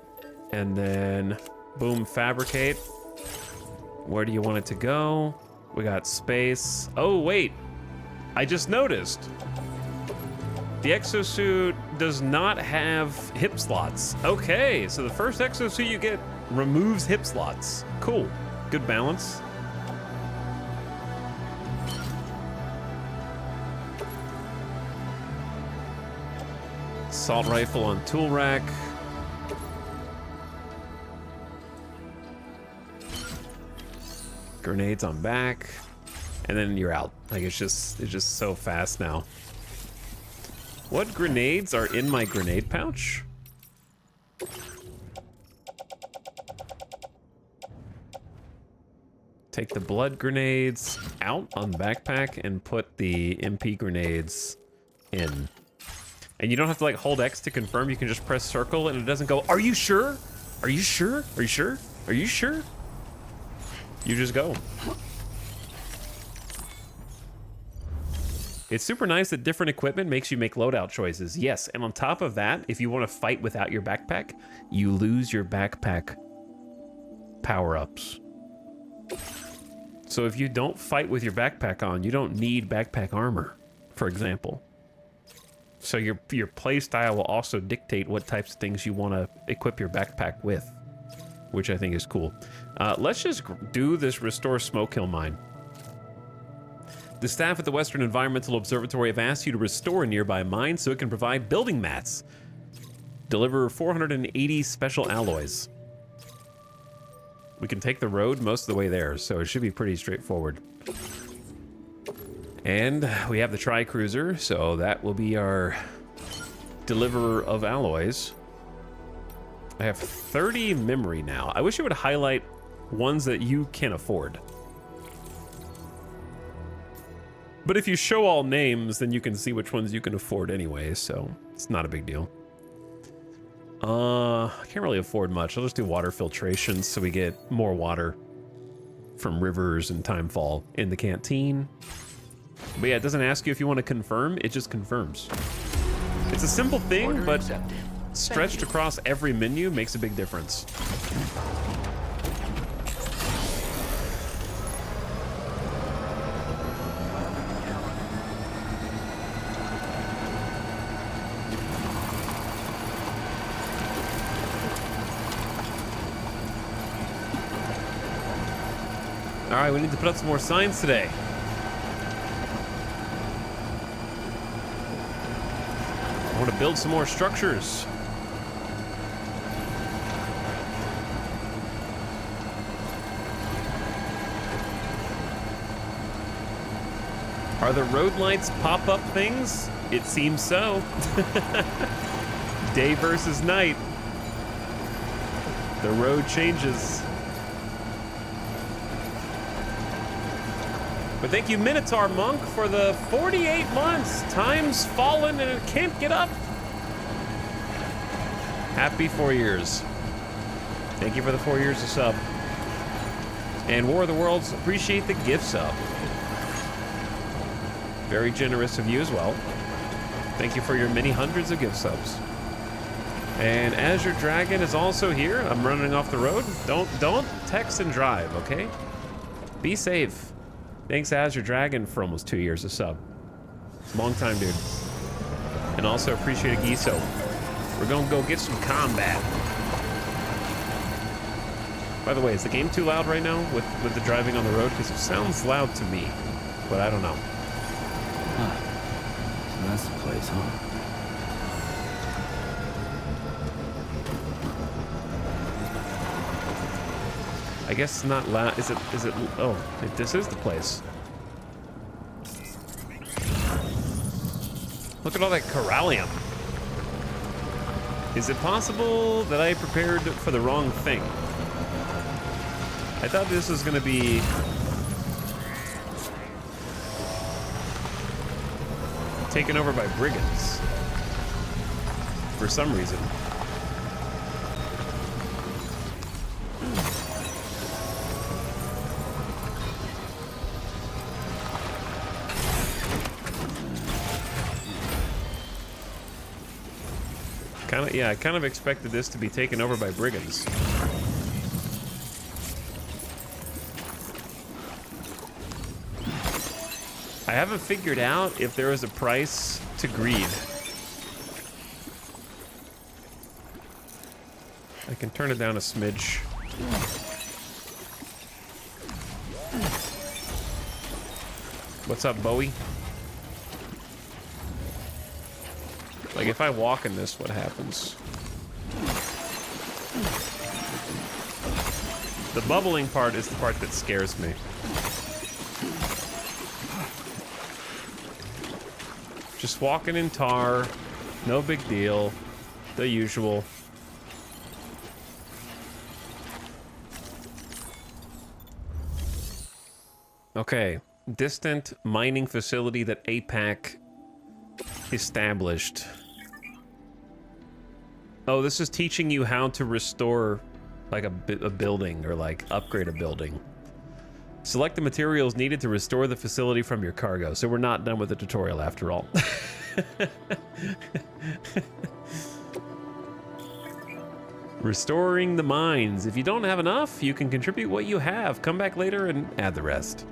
And then, boom, fabricate. Where do you want it to go? We got space. Oh, wait. I just noticed. The exosuit does not have hip slots. Okay, so the first exosuit you get removes hip slots. Cool. Good balance. Assault rifle on tool rack. Grenades on back. And then you're out. Like, it's just so fast now. What grenades are in my grenade pouch? Take the blood grenades out on the backpack and put the MP grenades in. And you don't have to like hold X to confirm. You can just press circle and it doesn't go, are you sure? Are you sure? Are you sure? Are you sure? You just go. It's super nice that different equipment makes you make loadout choices. Yes, and on top of that, if you want to fight without your backpack, you lose your backpack power-ups. So if you don't fight with your backpack on, you don't need backpack armor, for example. So your play style will also dictate what types of things you want to equip your backpack with. which I think is cool. Let's just do this restore smoke hill mine. The staff at the Western Environmental Observatory have asked you to restore a nearby mine so it can provide building mats. Deliver 480 special alloys. We can take the road most of the way there, so it should be pretty straightforward. And we have the Tri-Cruiser, so that will be our deliverer of alloys. I have 30 memory now. I wish it would highlight ones that you can afford. But if you show all names, then you can see which ones you can afford anyway, so it's not a big deal. I can't really afford much. I'll just do water filtration so we get more water from rivers and timefall in the canteen. But yeah, it doesn't ask you if you want to confirm, it just confirms. It's a simple thing, Order but accepted. stretched across every menu makes a big difference. All right, we need to put up some more signs today. I want to build some more structures. Are the road lights pop-up things? It seems so. Day versus night. The road changes. But thank you, Minotaur Monk, for the 48 months. Time's fallen and it can't get up. Happy 4 years. Thank you for the 4 years of sub. And War of the Worlds, appreciate the gift sub. Very generous of you as well. Thank you for your many hundreds of gift subs. And Azure Dragon is also here. I'm running off the road. Don't text and drive, okay? Be safe. Thanks, Azure Dragon, for almost 2 years of sub. Long time, dude. And also appreciate Giso. We're gonna go get some combat. By the way, is the game too loud right now with the driving on the road? Because it sounds loud to me, but I don't know. Huh. So that's the place, huh? I guess it's not loud. Is it? Oh, this is the place. Look at all that corallium. Is it possible that I prepared for the wrong thing? I thought this was going to be taken over by brigands for some reason. Yeah, I kind of expected this to be taken over by brigands. I haven't figured out if there is a price to greed. I can turn it down a smidge. What's up, Bowie? Like, if I walk in this, what happens? The bubbling part is the part that scares me. Just walking in tar, no big deal, the usual. Okay, distant mining facility that APAC established. Oh, this is teaching you how to restore like a building or like upgrade a building. Select the materials needed to restore the facility from your cargo. So we're not done with the tutorial after all. Restoring the mines. If you don't have enough, you can contribute what you have. Come back later and add the rest.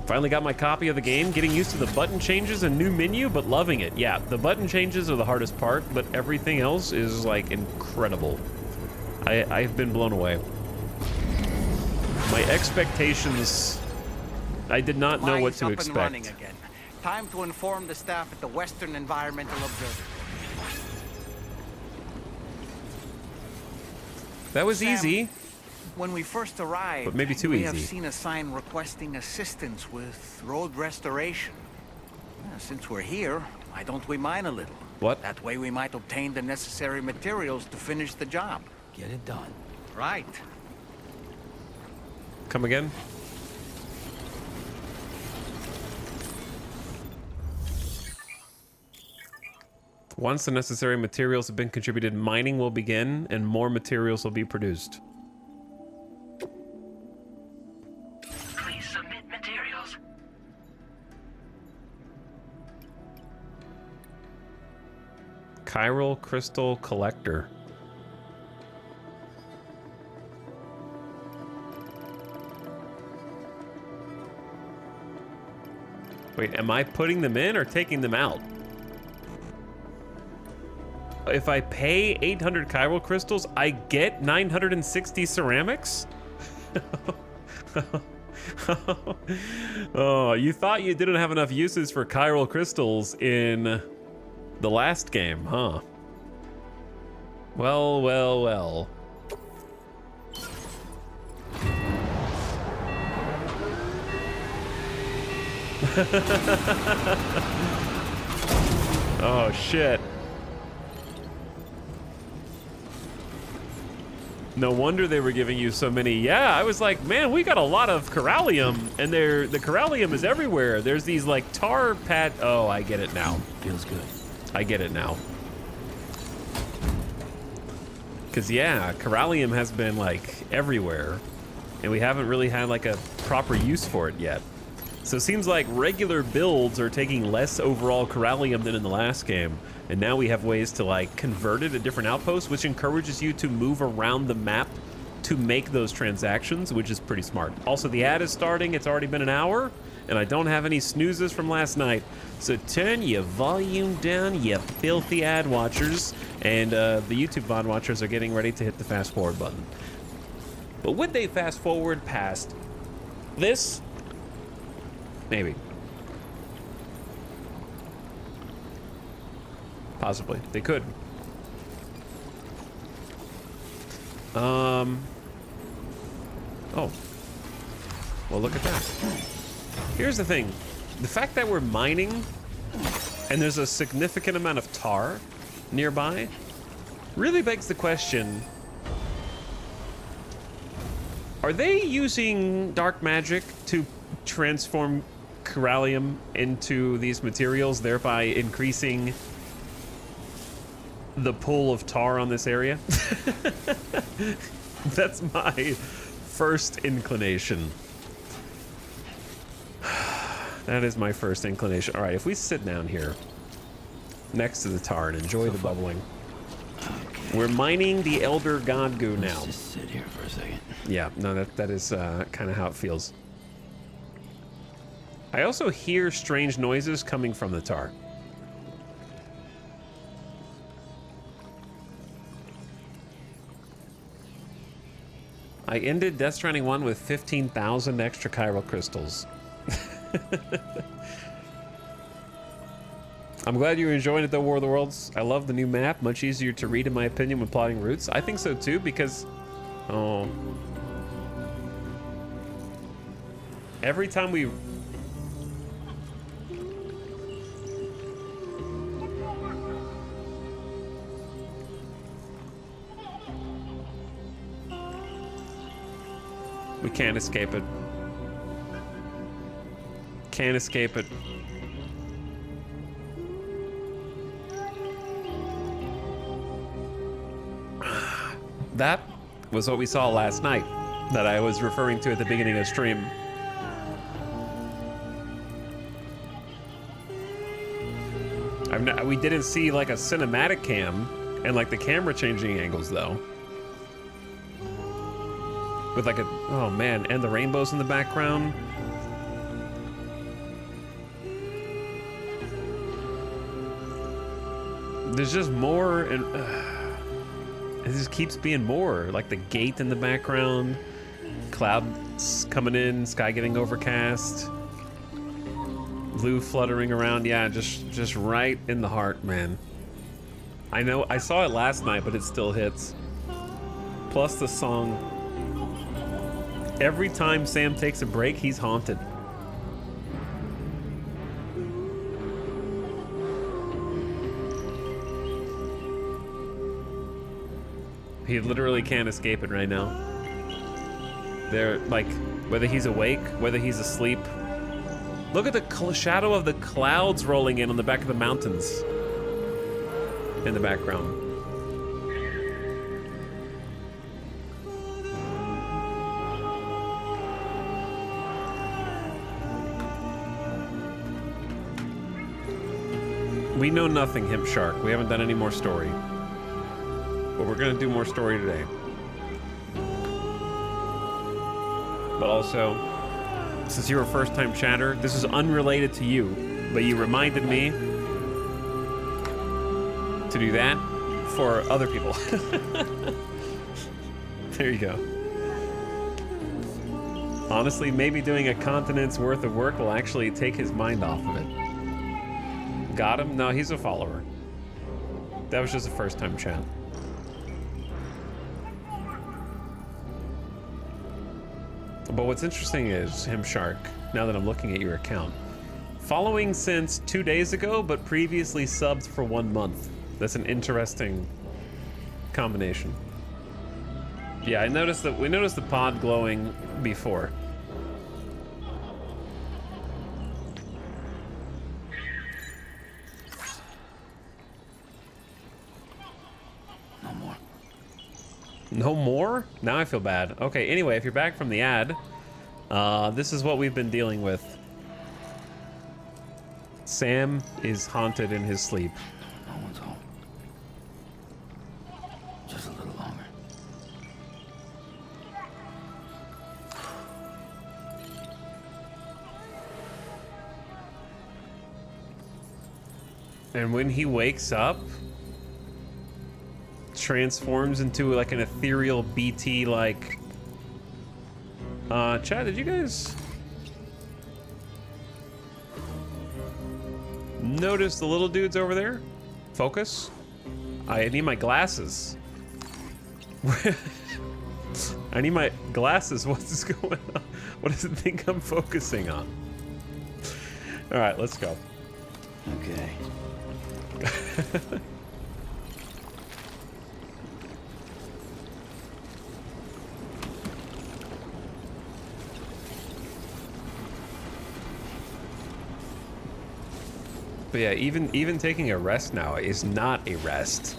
Finally got my copy of the game, getting used to the button changes and new menu, but loving it. Yeah, the button changes are the hardest part, but everything else is like incredible. I've been blown away. My expectations, I did not know what to Mine's up and running expect. again. Time to inform the staff at the Western Environmental Observatory. That was Sam, easy. When we first arrived, But maybe too we easy. have seen a sign requesting assistance with road restoration. Since we're here, why don't we mine a little? What? That way we might obtain the necessary materials to finish the job. Get it done. Right. Come again? Once the necessary materials have been contributed, mining will begin and more materials will be produced. Please submit materials. Chiral crystal collector. Wait, am I putting them in or taking them out? If I pay 800 chiral crystals, I get 960 ceramics? Oh, you thought you didn't have enough uses for chiral crystals in the last game, huh? Well, well, well. Oh, shit. No wonder they were giving you so many. Yeah, I was like, man, we got a lot of corallium, and the corallium is everywhere. There's these like tar pat. Oh, I get it now. Feels good. I get it now. Cause yeah, corallium has been like everywhere, and we haven't really had like a proper use for it yet. So it seems like regular builds are taking less overall corallium than in the last game. And now we have ways to like convert it at different outposts, which encourages you to move around the map to make those transactions, which is pretty smart. Also, the ad is starting. It's already been an hour, and I don't have any snoozes from last night. So turn your volume down, you filthy ad watchers. And the YouTube VOD watchers are getting ready to hit the fast forward button. But would they fast forward past this? Maybe. Possibly. They could. Oh. Well, look at that. Here's the thing. The fact that we're mining and there's a significant amount of tar nearby really begs the question, are they using dark magic to transform corallium into these materials, thereby increasing the pool of tar on this area? That's my first inclination. That is my first inclination. All right, if we sit down here next to the tar and enjoy the bubbling. Okay. We're mining the Elder God Goo now. Let's just sit here for a second. Yeah, no, that is kind of how it feels. I also hear strange noises coming from the tar. I ended Death Stranding 1 with 15,000 extra chiral crystals. I'm glad you're enjoying it though, War of the Worlds. I love the new map. Much easier to read in my opinion when plotting routes. I think so too because... Oh... Every time we... We can't escape it. Can't escape it. That was what we saw last night that I was referring to at the beginning of stream. We didn't see like a cinematic cam and like the camera changing angles though. With like a, oh man, and the rainbows in the background. There's just more, and it just keeps being more. Like the gate in the background, clouds coming in, sky getting overcast, blue fluttering around. Yeah, just right in the heart, man. I know, I saw it last night, but it still hits. Plus the song. Every time Sam takes a break, he's haunted. He literally can't escape it right now. They're like, whether he's awake, whether he's asleep. Look at the shadow of the clouds rolling in on the back of the mountains in the background. We know nothing, Hemp Shark. We haven't done any more story. But we're gonna do more story today. But also, since you're a first-time chatter, this is unrelated to you, but you reminded me to do that for other people. There you go. Honestly, maybe doing a continent's worth of work will actually take his mind off of it. Got him? No, he's a follower. That was just a first-time chat. But what's interesting is, Him Shark, now that I'm looking at your account, following since 2 days ago, but previously subbed for 1 month. That's an interesting combination. Yeah, I noticed that we noticed the pod glowing before. No more. No more? Now I feel bad. Okay, anyway, if you're back from the ad, this is what we've been dealing with. Sam is haunted in his sleep. No one's home. Just a little longer. And when he wakes up, transforms into like an ethereal BT like Chad, did you guys notice the little dudes over there? Focus. I need my glasses. I need my glasses. What's going on? What does it think I'm focusing on? All right, let's go. Okay. But yeah, even taking a rest now is not a rest.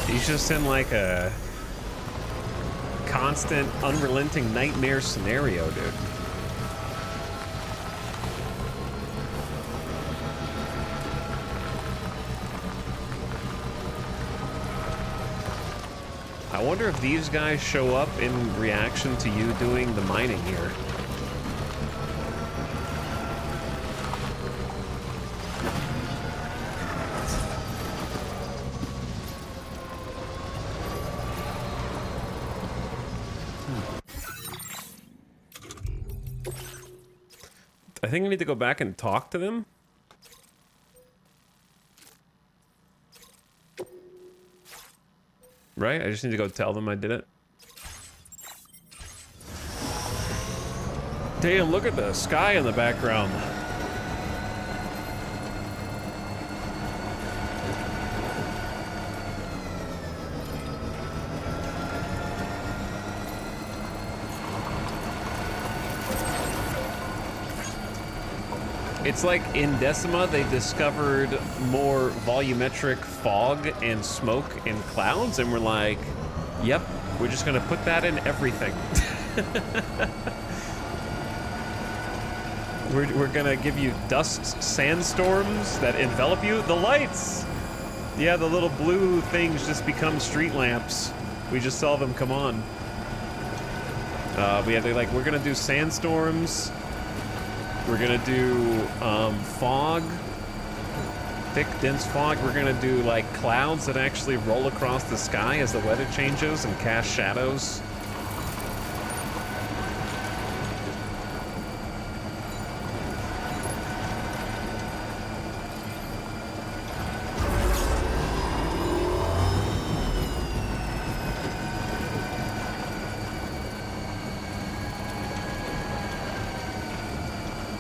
He's just in like a constant, unrelenting nightmare scenario, dude. I wonder if these guys show up in reaction to you doing the mining here. I think I need to go back and talk to them. Right? I just need to go tell them I did it. Damn, look at the sky in the background. It's like in Decima, they discovered more volumetric fog and smoke and clouds, and we're like, yep, we're just gonna put that in everything. we're gonna give you dust sandstorms that envelop you. The lights! Yeah, the little blue things just become street lamps. We just saw them come on. They're like, we're gonna do sandstorms. We're gonna do fog, thick, dense fog. We're gonna do like clouds that actually roll across the sky as the weather changes and cast shadows.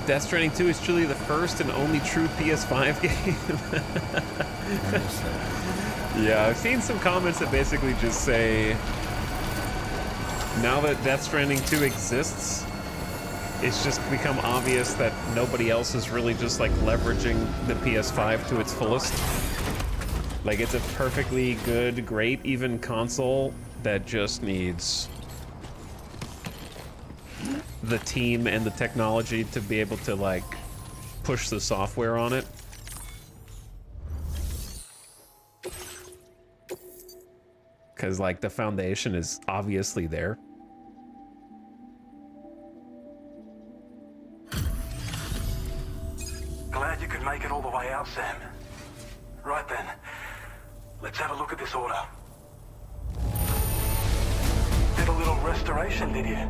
Death Stranding 2 is truly the first and only true PS5 game. Yeah, I've seen some comments that basically just say, now that Death Stranding 2 exists, it's just become obvious that nobody else is really just like leveraging the PS5 to its fullest. Like, it's a perfectly good, great, even console that just needs the team and the technology to be able to like push the software on it. Because like the foundation is obviously there. Glad you could make it all the way out, Sam. Right then, let's have a look at this order. Did a little restoration, did you?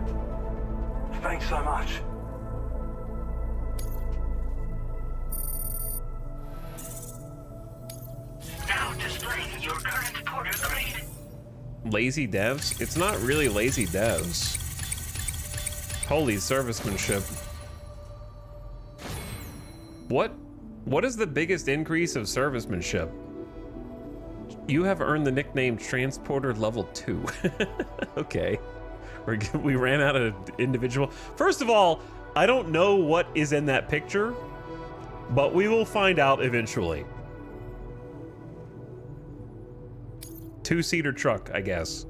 Thanks so much. Now displaying your current porter grade. Lazy devs? It's not really lazy devs. Holy servicemanship. What is the biggest increase of servicemanship? You have earned the nickname Transporter Level 2. Okay. We ran out of individual. First of all, I don't know what is in that picture, but we will find out eventually. Two-seater truck, I guess.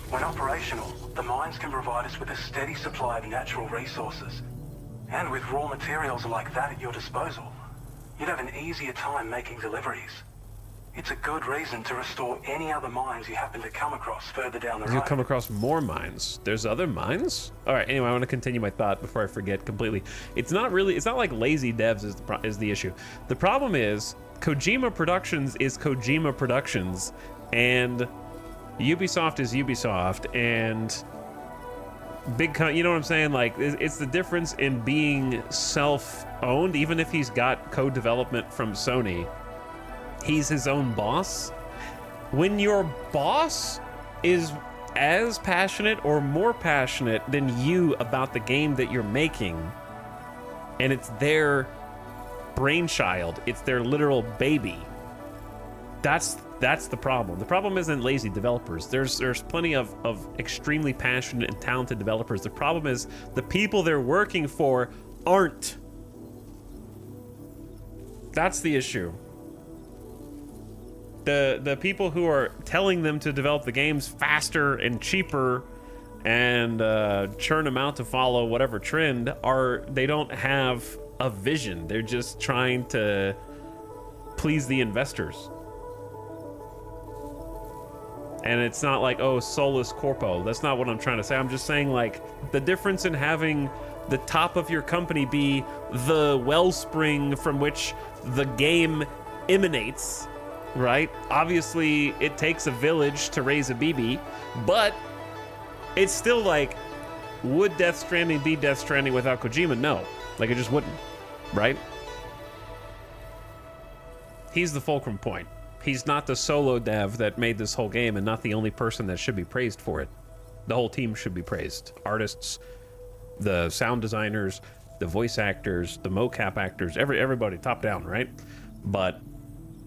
When operational, the mines can provide us with a steady supply of natural resources. And with raw materials like that at your disposal, you'd have an easier time making deliveries. It's a good reason to restore any other mines you happen to come across further down the road. You come across more mines. There's other mines? All right, anyway, I want to continue my thought before I forget completely. It's not like lazy devs is the issue. The problem is Kojima Productions is Kojima Productions, and Ubisoft is Ubisoft, and you know what I'm saying? Like, it's the difference in being self-owned, even if he's got co-development from Sony. He's his own boss. When your boss is as passionate or more passionate than you about the game that you're making, and it's their brainchild, it's their literal baby, that's the problem. The problem isn't lazy developers. There's plenty of extremely passionate and talented developers. The problem is the people they're working for aren't. That's the issue. The people who are telling them to develop the games faster and cheaper and churn them out to follow whatever trend they don't have a vision. They're just trying to please the investors. And it's not like, oh, solus corpo. That's not what I'm trying to say. I'm just saying, like, the difference in having the top of your company be the wellspring from which the game emanates, right? Obviously, it takes a village to raise a BB, but it's still like, would Death Stranding be Death Stranding without Kojima? No. Like, it just wouldn't, right? He's the fulcrum point. He's not the solo dev that made this whole game and not the only person that should be praised for it. The whole team should be praised. Artists, the sound designers, the voice actors, the mocap actors, everybody top down, right? But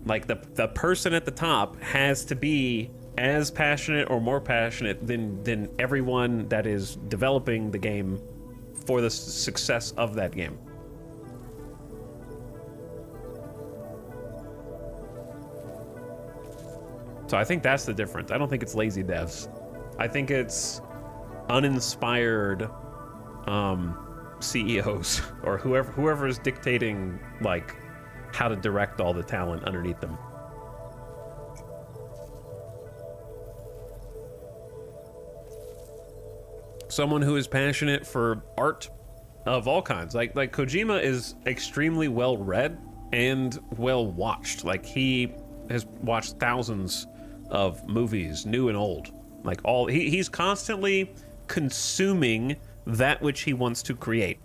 like the person at the top has to be as passionate or more passionate than everyone that is developing the game for the success of that game. So I think that's the difference. I don't think it's lazy devs. I think it's uninspired CEOs or whoever is dictating like how to direct all the talent underneath them. someone who is passionate for art of all kinds. Like Kojima is extremely well read and well watched. Like he has watched thousands of movies, new and old. Like he's constantly consuming that which he wants to create.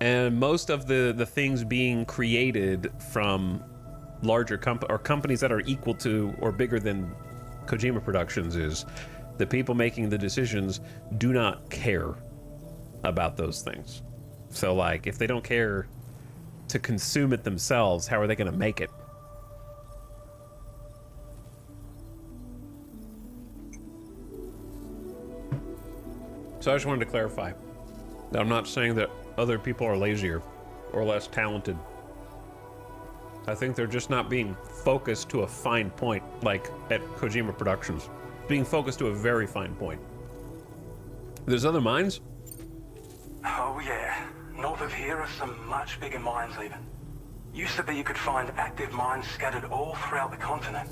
And most of the things being created from larger companies that are equal to or bigger than Kojima Productions is the people making the decisions do not care about those things. So like if they don't care to consume it themselves, how are they going to make it? So I just wanted to clarify that I'm not saying that other people are lazier or less talented. I think they're just not being focused to a fine point, like at Kojima Productions. Being focused to a very fine point. There's other mines? Oh yeah. North of here are some much bigger mines even. Used to be you could find active mines scattered all throughout the continent.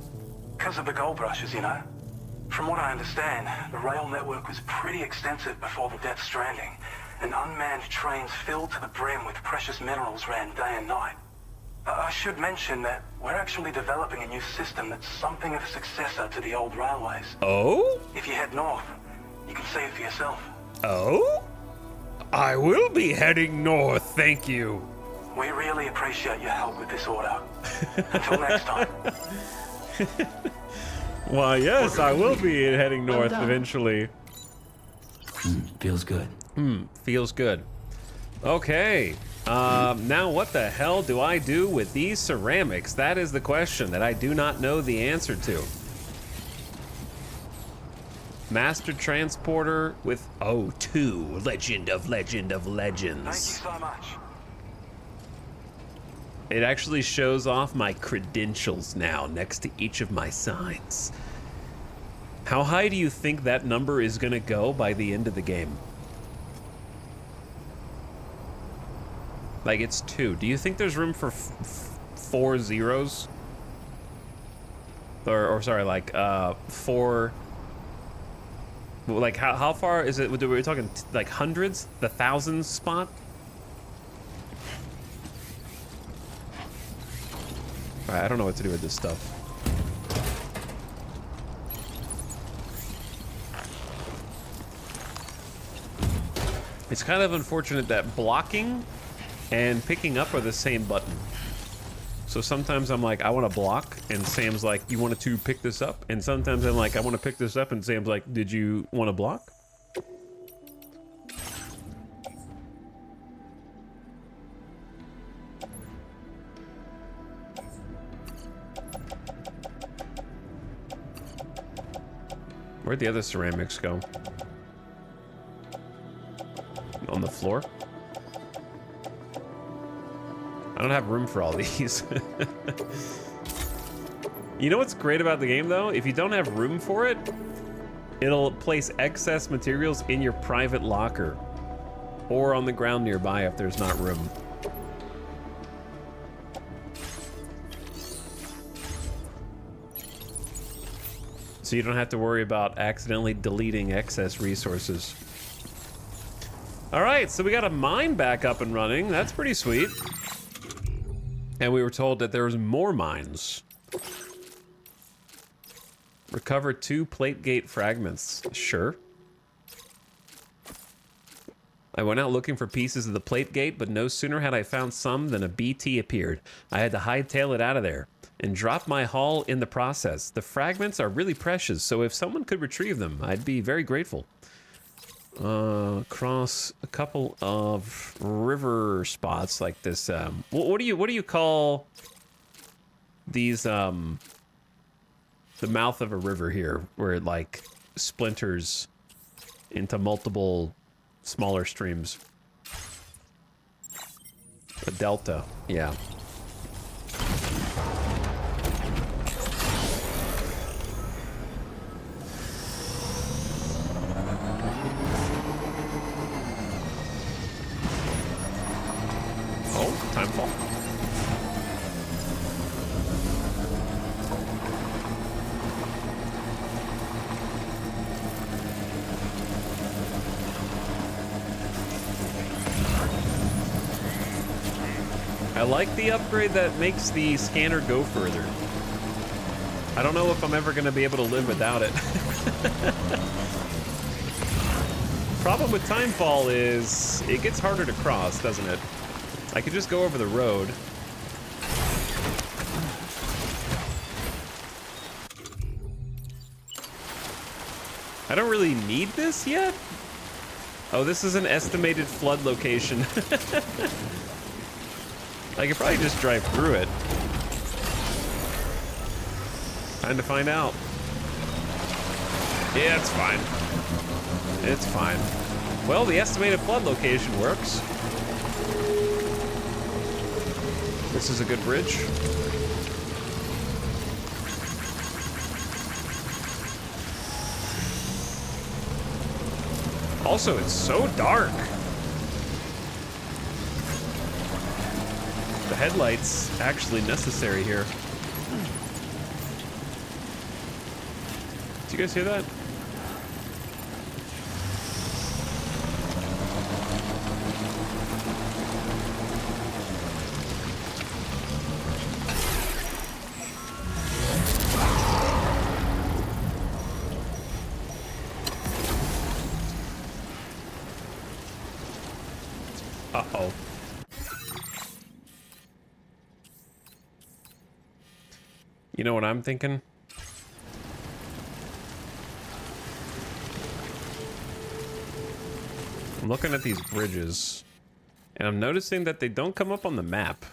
Because of the gold rushes, you know. From what I understand, the rail network was pretty extensive before the Death Stranding, and unmanned trains filled to the brim with precious minerals ran day and night. I should mention that we're actually developing a new system that's something of a successor to the old railways. Oh? If you head north, you can see it for yourself. Oh? I will be heading north, thank you. We really appreciate your help with this order. Until next time. Why, yes, I will be heading north eventually. Feels good. Feels good. Okay. Now what the hell do I do with these ceramics? That is the question that I do not know the answer to. Master transporter with 2 Legend of Thank you Legends. so much. It actually shows off my credentials now next to each of my signs. How high do you think that number is gonna go by the end of the game? Like it's 2. Do you think there's room for 4 zeros? Or sorry, like 4. Like how far is it? We're talking like hundreds, the thousands spot. All right, I don't know what to do with this stuff. It's kind of unfortunate that blocking and picking up are the same button. So sometimes I'm like, I want to block, and Sam's like, you wanted to pick this up? And sometimes I'm like, I want to pick this up, and Sam's like, did you want to block? Where'd the other ceramics go? On the floor? I don't have room for all these. You know what's great about the game though? If you don't have room for it, it'll place excess materials in your private locker or on the ground nearby if there's not room. So you don't have to worry about accidentally deleting excess resources. All right, so we got a mine back up and running. That's pretty sweet. And we were told that there was more mines. Recover 2 plate gate fragments. Sure. I went out looking for pieces of the plate gate, but no sooner had I found some than a BT appeared. I had to hightail it out of there and drop my haul in the process. The fragments are really precious, so if someone could retrieve them, I'd be very grateful. Across a couple of river spots like this. What do you call these? The mouth of a river here, where it like splinters into multiple smaller streams. A delta, yeah. Timefall. like the upgrade that makes the scanner go further. I don't know if I'm ever gonna be able to live without it. Problem with Timefall is it gets harder to cross, doesn't it? I could just go over the road. I don't really need this yet. Oh, this is an estimated flood location. I could probably just drive through it. Time to find out. Yeah, it's fine. It's fine. Well, the estimated flood location works. This is a good bridge. Also, it's so dark. The headlights actually necessary here. Did you guys hear that? Uh-oh. You know what I'm thinking? I'm looking at these bridges, and I'm noticing that they don't come up on the map.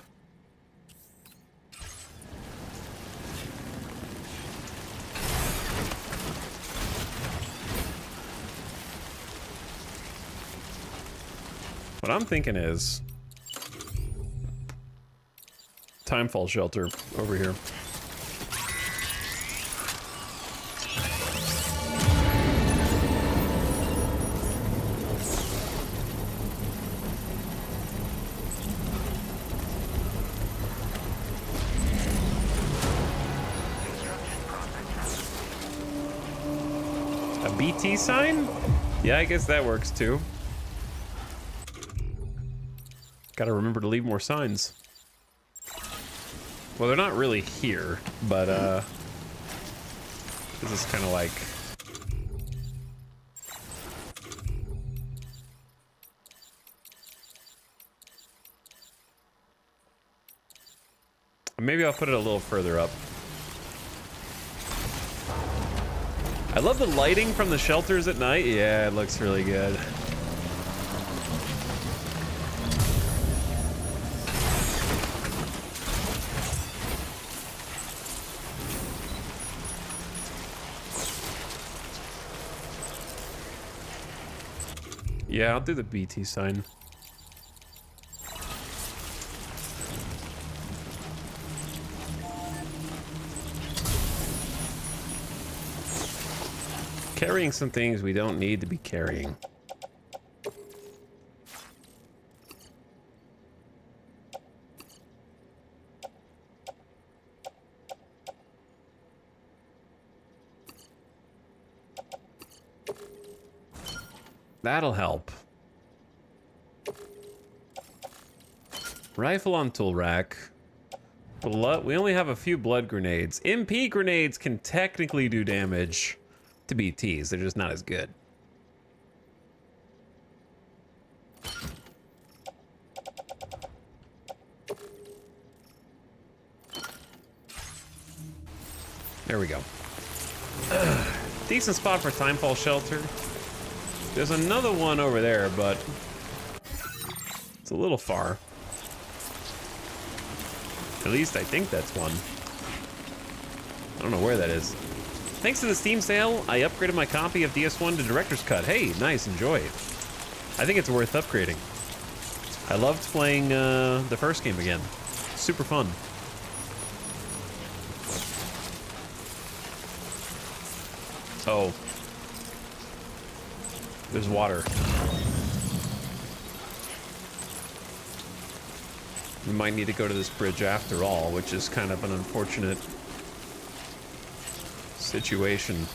What I'm thinking is Timefall shelter over here. A BT sign? Yeah, I guess that works too. Gotta remember to leave more signs. Well, they're not really here, but this is kind of like... Maybe I'll put it a little further up. I love the lighting from the shelters at night. Yeah, it looks really good. Yeah, I'll do the BT sign. Carrying some things we don't need to be carrying. That'll help. Rifle on tool rack. We only have a few blood grenades. MP grenades can technically do damage to BTs. They're just not as good. There we go. Decent spot for Timefall shelter. There's another one over there, but it's a little far. At least I think that's one. I don't know where that is. Thanks to the Steam sale, I upgraded my copy of DS1 to Director's Cut. Hey, nice, enjoy. I think it's worth upgrading. I loved playing the first game again. Super fun. Oh. There's water. We might need to go to this bridge after all, which is kind of an unfortunate situation.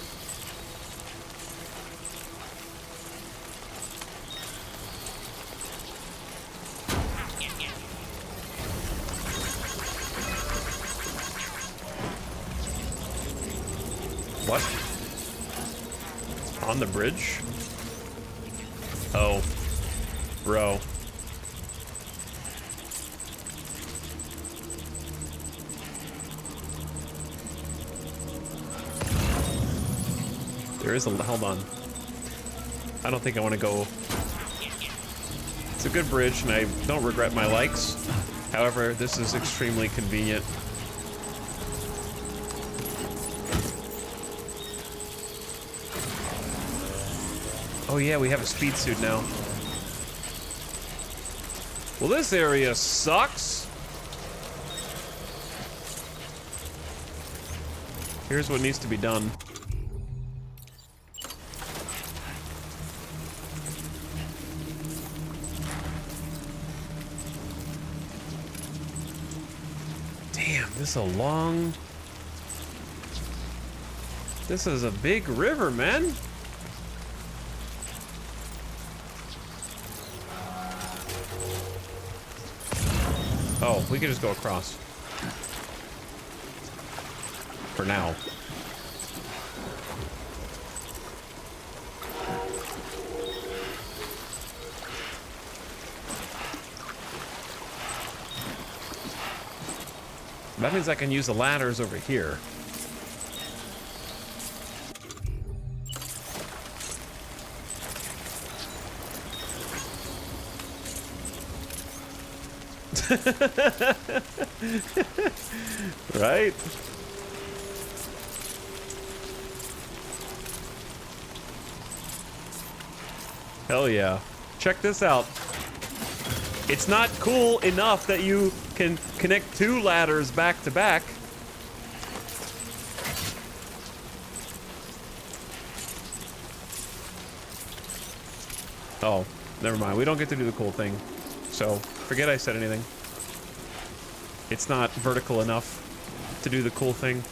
What? On the bridge? Oh. Bro. There is a... Hold on. I don't think I want to go... It's a good bridge, and I don't regret my likes. However, this is extremely convenient. Oh yeah, we have a speed suit now. Well, this area sucks. Here's what needs to be done. Damn, this is a long... This is a big river, man. Oh, we can just go across. For now. That means I can use the ladders over here. Right? Hell yeah. Check this out. It's not cool enough that you can connect two ladders back to back. Oh, never mind. We don't get to do the cool thing. So, forget I said anything. It's not vertical enough to do the cool thing.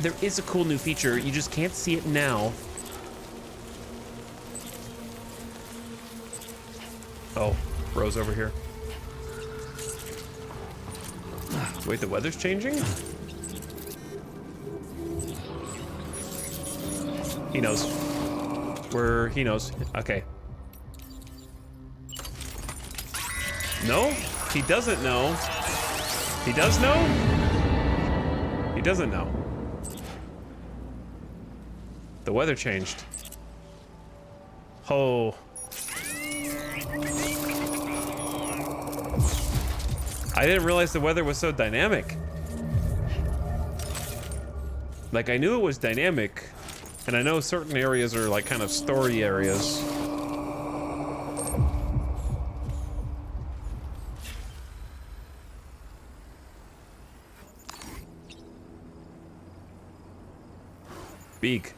There is a cool new feature, you just can't see it now. Oh, Rose over here. Wait, the weather's changing? He knows. He knows. Okay. No? He doesn't know. He does know? He doesn't know. The weather changed. Oh. I didn't realize the weather was so dynamic. Like, I knew it was dynamic, and I know certain areas are like kind of story areas. Beak.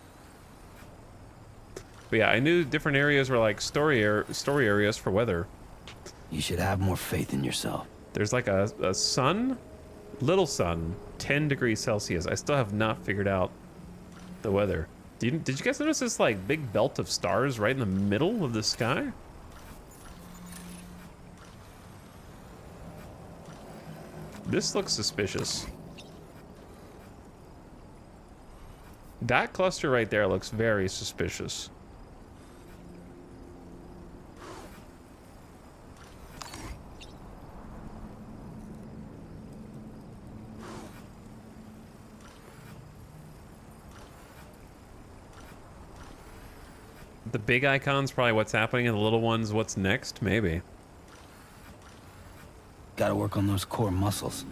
But yeah, I knew different areas were like story areas for weather. You should have more faith in yourself. There's like a sun, little sun, 10 degrees Celsius. I still have not figured out the weather. Did you guys notice this like big belt of stars right in the middle of the sky? This looks suspicious. That cluster right there looks very suspicious. The big icon's probably what's happening, and the little one's what's next, maybe. Gotta work on those core muscles.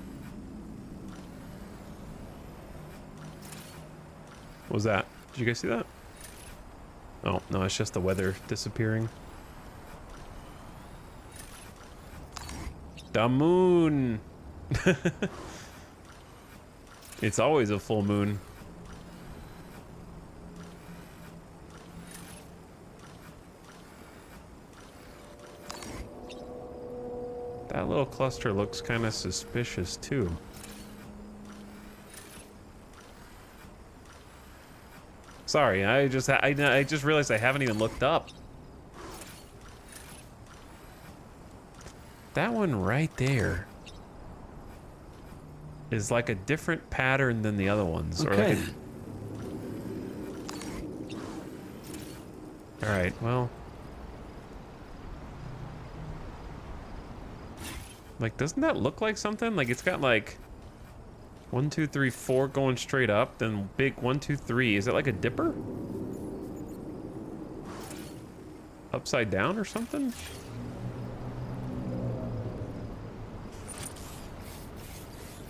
What was that? Did you guys see that? Oh, no, it's just the weather disappearing. The moon! It's always a full moon. That little cluster looks kind of suspicious too. Sorry, I just realized I haven't even looked up. That one right there is like a different pattern than the other ones. Okay. Or like all right, well. Like, doesn't that look like something? Like, it's got like 1, 2, 3, 4 going straight up, then big 1, 2, 3. Is it like a dipper? Upside down or something?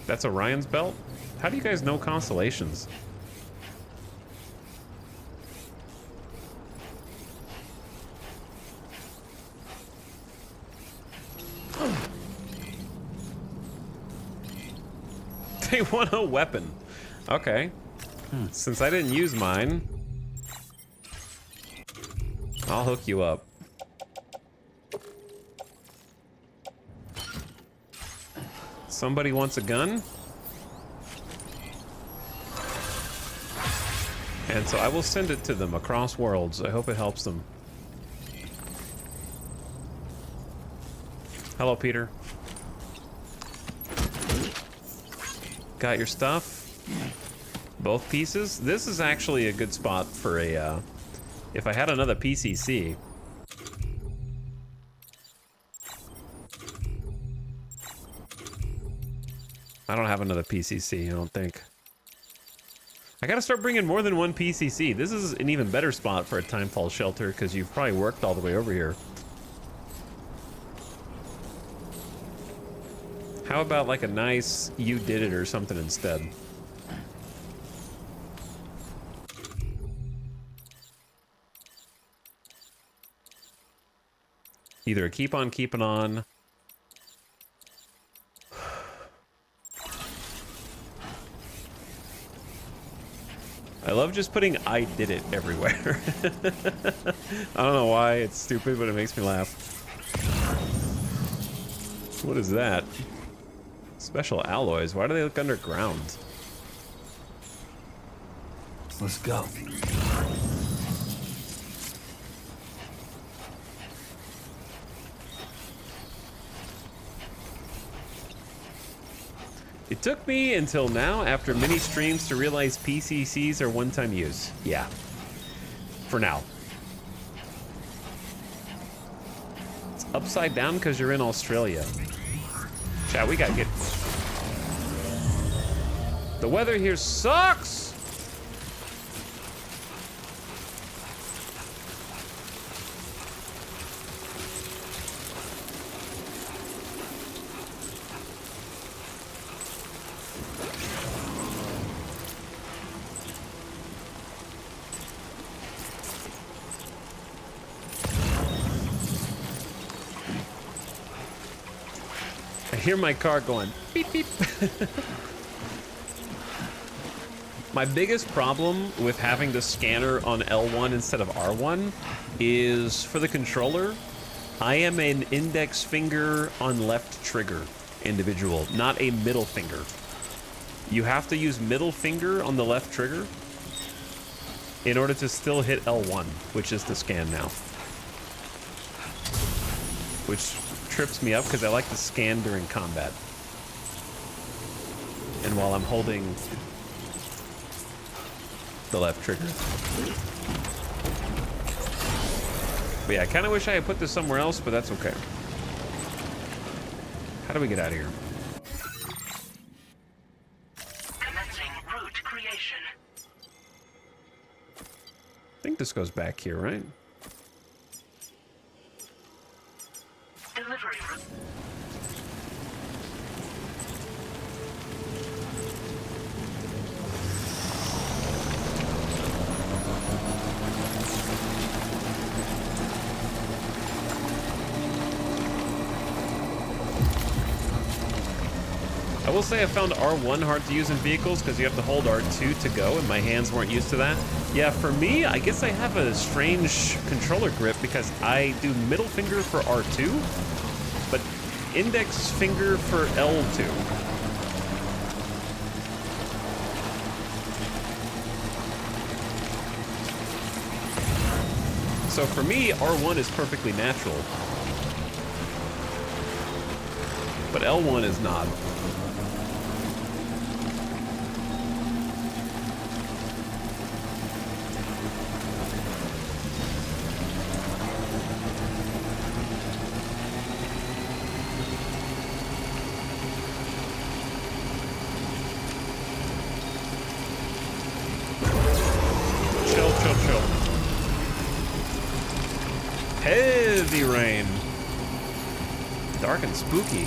That's Orion's belt? How do you guys know constellations? They want a weapon. Okay. Since I didn't use mine, I'll hook you up. Somebody wants a gun? And so I will send it to them across worlds. I hope it helps them. Hello, Peter. Got your stuff? Both pieces? This is actually a good spot for a, if I had another PCC. I don't have another PCC, I don't think. I gotta start bringing more than one PCC. This is an even better spot for a Timefall shelter because you've probably worked all the way over here. How about like a nice you did it or something instead? Either a keep on keeping on. I love just putting I did it everywhere. I don't know why, it's stupid, but it makes me laugh. What is that? Special alloys, why do they look underground? Let's go. It took me until now, after many streams, to realize PCCs are one-time use. Yeah. For now. It's upside down because you're in Australia. Chat, we gotta get... The weather here sucks! I hear my car going beep beep. My biggest problem with having the scanner on L1 instead of R1 is for the controller. I am an index finger on left trigger individual, not a middle finger. You have to use middle finger on the left trigger in order to still hit L1, which is the scan now. Which trips me up because I like to scan during combat. And while I'm holding the left trigger. But yeah, I kind of wish I had put this somewhere else, but that's okay. How do we get out of here? Commencing route creation. I think this goes back here, right? Delivery route. I will say I found R1 hard to use in vehicles because you have to hold R2 to go, and my hands weren't used to that. Yeah, for me, I guess I have a strange controller grip because I do middle finger for R2, but index finger for L2. So for me, R1 is perfectly natural. but L1 is not. Chill. Heavy rain. Dark and spooky.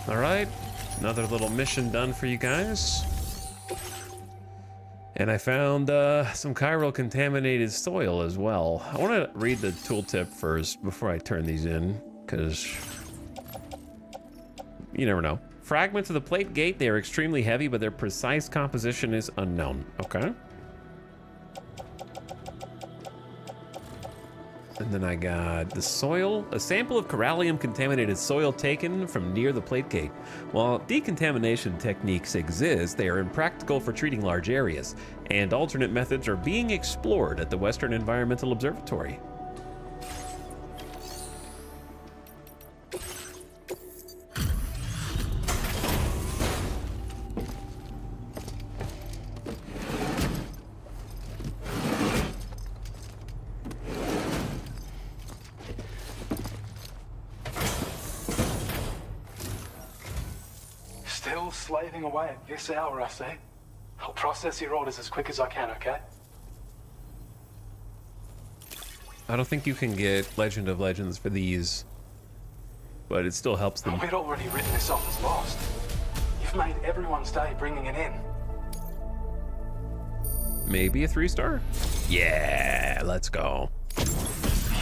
All right, another little mission done for you guys. And I found some chiral contaminated soil as well. I want to read the tooltip first before I turn these in, because you never know. Fragments of the plate gate, they are extremely heavy, but their precise composition is unknown. Okay. And then I got the soil, a sample of corallium contaminated soil taken from near the plate gate. While decontamination techniques exist, they are impractical for treating large areas, and alternate methods are being explored at the Western Environmental Observatory. Still slaving away at this hour, I say. I'll process your orders as quick as I can, okay? I don't think you can get Legend of Legends for these, but it still helps them. We'd already written this off as lost. You've made everyone's day bringing it in. Maybe a 3-star? Yeah, let's go.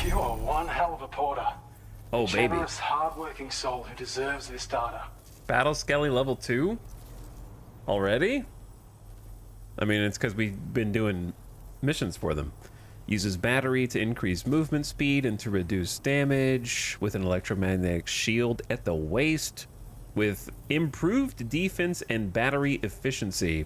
You are one hell of a porter. Oh, a baby. generous, hard-working soul who deserves this data. Battle Skelly level 2? Already? I mean, it's because we've been doing missions for them. Uses battery to increase movement speed and to reduce damage with an electromagnetic shield at the waist with improved defense and battery efficiency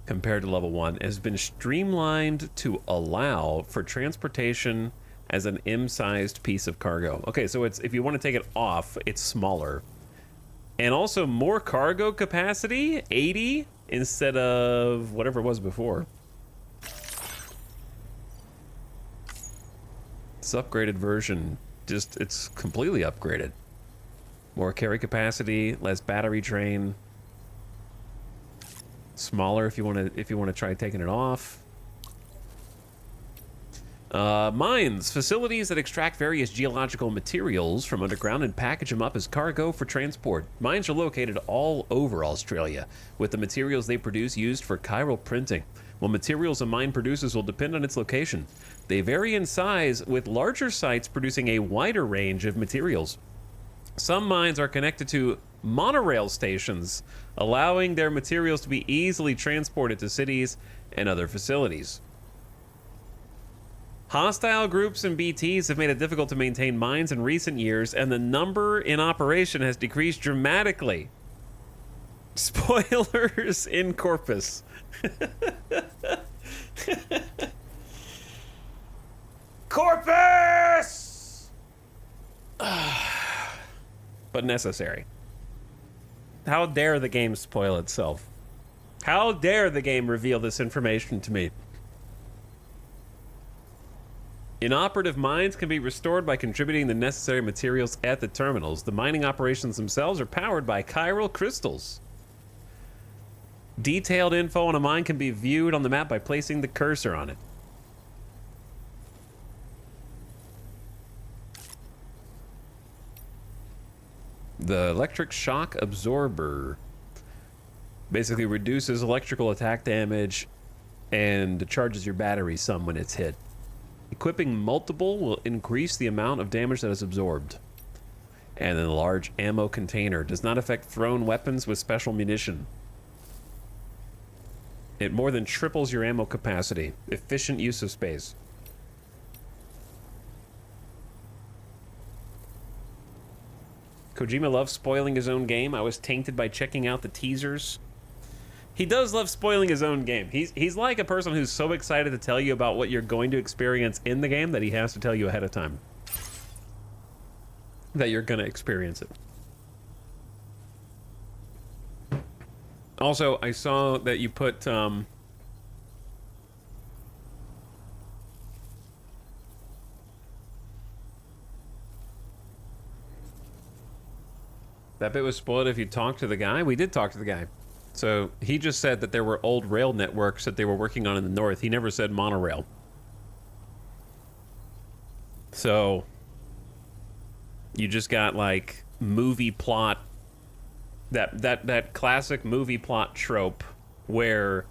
compared to level 1. Has been streamlined to allow for transportation as an M-sized piece of cargo. Okay, so it's, if you want to take it off, it's smaller. And also more cargo capacity, 80 instead of whatever it was before. This upgraded version, just, it's completely upgraded. More carry capacity, less battery drain. Smaller if you want to try taking it off. Mines, facilities that extract various geological materials from underground and package them up as cargo for transport. Mines are located all over Australia, with the materials they produce used for chiral printing. What materials a mine produces will depend on its location. They vary in size, with larger sites producing a wider range of materials. Some mines are connected to monorail stations, allowing their materials to be easily transported to cities and other facilities. Hostile groups and BTs have made it difficult to maintain mines in recent years, and the number in operation has decreased dramatically. Spoilers in Corpus. Corpus! But necessary. How dare the game spoil itself? How dare the game reveal this information to me? Inoperative mines can be restored by contributing the necessary materials at the terminals. The mining operations themselves are powered by chiral crystals. Detailed info on a mine can be viewed on the map by placing the cursor on it. The electric shock absorber basically reduces electrical attack damage and charges your battery some when it's hit. Equipping multiple will increase the amount of damage that is absorbed. And then the large ammo container does not affect thrown weapons with special munition. It more than triples your ammo capacity. Efficient use of space. Kojima loves spoiling his own game. I was tainted by checking out the teasers He does love spoiling his own game. He's like a person who's so excited to tell you about what you're going to experience in the game that he has to tell you ahead of time that you're going to experience it. Also, I saw that you put that bit was spoiled if you talked to the guy. We did talk to the guy. So he just said that there were old rail networks that they were working on in the north. He never said monorail. So you just got like movie plot, that classic movie plot trope where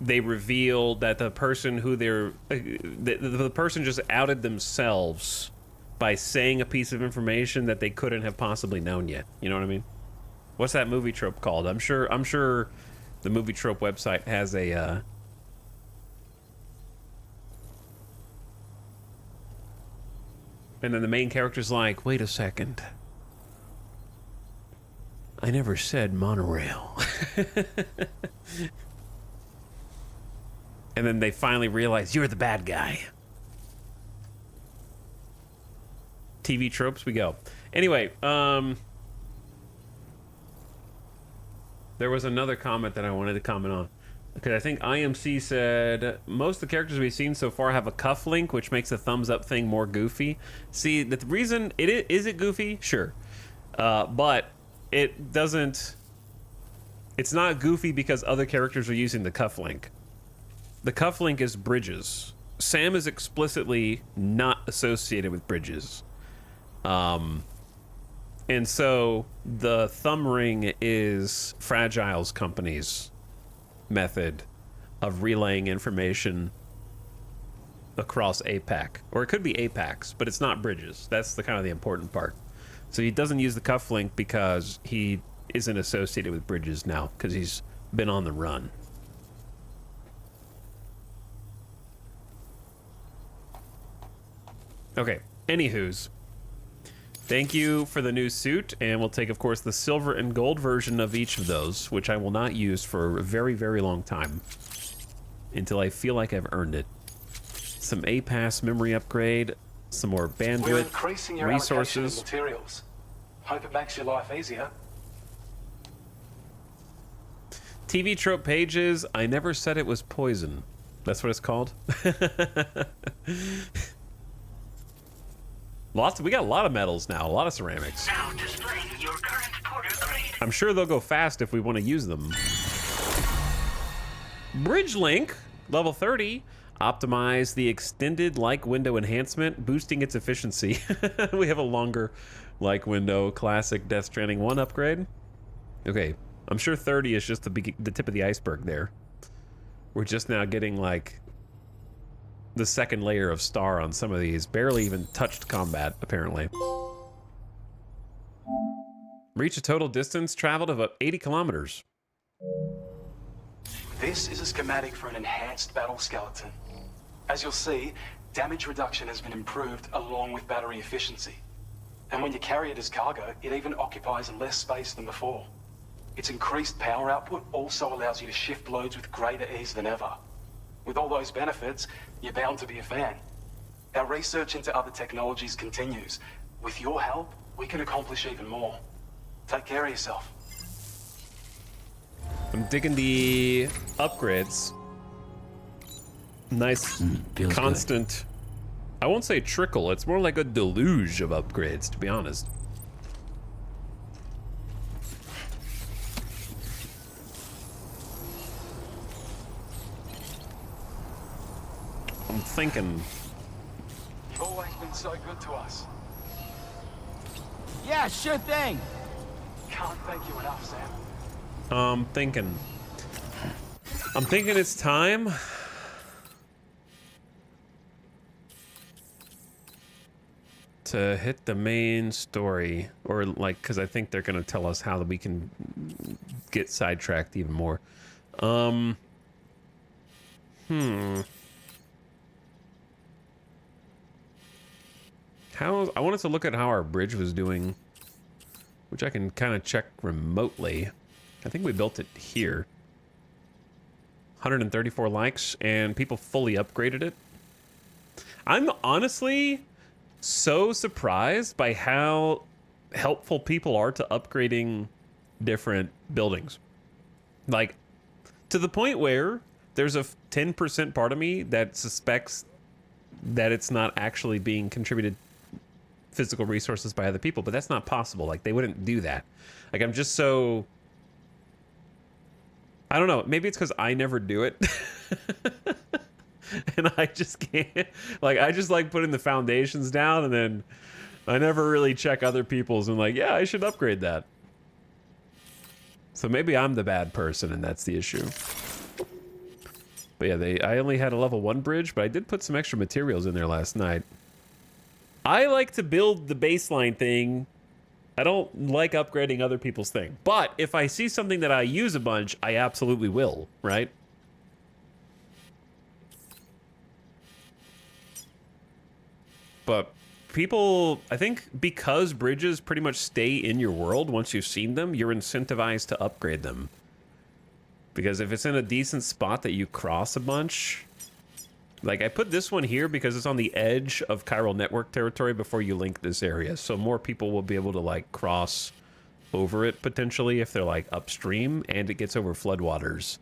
they reveal that the person who the person just outed themselves by saying a piece of information that they couldn't have possibly known yet. You know what I mean? What's that movie trope called? I'm sure the movie trope website has a and then the main character's like, wait a second. I never said monorail. And then they finally realize you're the bad guy. TV tropes we go. Anyway, there was another comment that I wanted to comment on. Because I think IMC said, most of the characters we've seen so far have a cuff link, which makes the thumbs up thing more goofy. See, the reason, is it goofy? Sure. But it doesn't, it's not goofy because other characters are using the cuff link. The cuff link is Bridges. Sam is explicitly not associated with Bridges. And so the thumb ring is Fragile's company's method of relaying information across APAC. Or it could be APACs, but it's not Bridges. That's the kind of the important part. So he doesn't use the cuff link because he isn't associated with Bridges now, because he's been on the run. Okay, anywho's. Thank you for the new suit, and we'll take, of course, the silver and gold version of each of those, which I will not use for a very, very long time until I feel like I've earned it. Some A-Pass memory upgrade, some more bandwidth, We're increasing your allocation of resources. materials. Hope it makes your life easier. TV trope pages, I never said it was poison. That's what it's called? We got a lot of metals now, a lot of ceramics. Now displaying your current porter grade. I'm sure they'll go fast if we want to use them. Bridge link, level 30. Optimize the extended like window enhancement, boosting its efficiency. We have a longer like window, classic Death Stranding 1 upgrade. Okay, I'm sure 30 is just the tip of the iceberg there. We're just now getting like the second layer of star on some of these. Barely even touched combat, apparently. Reach a total distance traveled of 80 kilometers. This is a schematic for an enhanced battle skeleton. As you'll see, damage reduction has been improved along with battery efficiency. And when you carry it as cargo, it even occupies less space than before. Its increased power output also allows you to shift loads with greater ease than ever. With all those benefits, you're bound to be a fan. Our research into other technologies continues. With your help, we can accomplish even more. Take care of yourself. I'm digging the upgrades. Nice, feels constant. I won't say trickle. It's more like a deluge of upgrades, to be honest. I'm thinking. You've always been so good to us. Yeah, sure thing. Can't thank you enough, Sam. I'm thinking it's time. To hit the main story, or like, because I think they're gonna tell us how we can get sidetracked even more. I wanted to look at how our bridge was doing which I can kind of check remotely. I think we built it here. 134 likes, and people fully upgraded it. I'm honestly so surprised by how helpful people are to upgrading different buildings. Like, to the point where there's a 10% part of me that suspects that it's not actually being contributed physical resources by other people, but that's not possible. Like, they wouldn't do that. Like, I'm just so... I don't know. Maybe it's because I never do it. And I just can't. Like, I just like putting the foundations down, and then I never really check other people's and like, yeah, I should upgrade that. So maybe I'm the bad person, and that's the issue. But yeah, I only had a level 1 bridge, but I did put some extra materials in there last night. I like to build the baseline thing. I don't like upgrading other people's thing. But if I see something that I use a bunch, I absolutely will, right? But people, I think because bridges pretty much stay in your world once you've seen them, you're incentivized to upgrade them. Because if it's in a decent spot that you cross a bunch... Like, I put this one here because it's on the edge of chiral network territory before you link this area. So more people will be able to, like, cross over it, potentially, if they're, like, upstream, and it gets over floodwaters.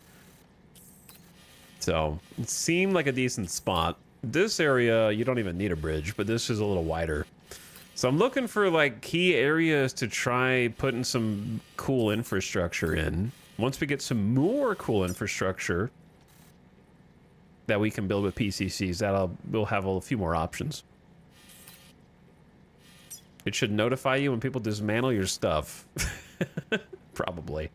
So, it seemed like a decent spot. This area, you don't even need a bridge, but this is a little wider. So I'm looking for, like, key areas to try putting some cool infrastructure in. Once we get some more cool infrastructure that we can build with PCCs, we'll have a few more options. It should notify you when people dismantle your stuff. Probably.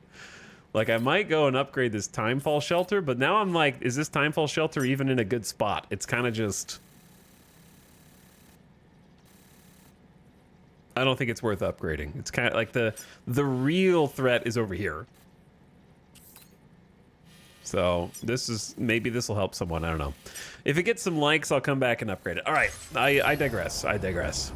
Like, I might go and upgrade this timefall shelter, but now I'm like, is this timefall shelter even in a good spot? It's kind of just... I don't think it's worth upgrading. It's kind of like the real threat is over here. So maybe this will help someone. I don't know. If it gets some likes, I'll come back and upgrade it. All right, I digress. I digress.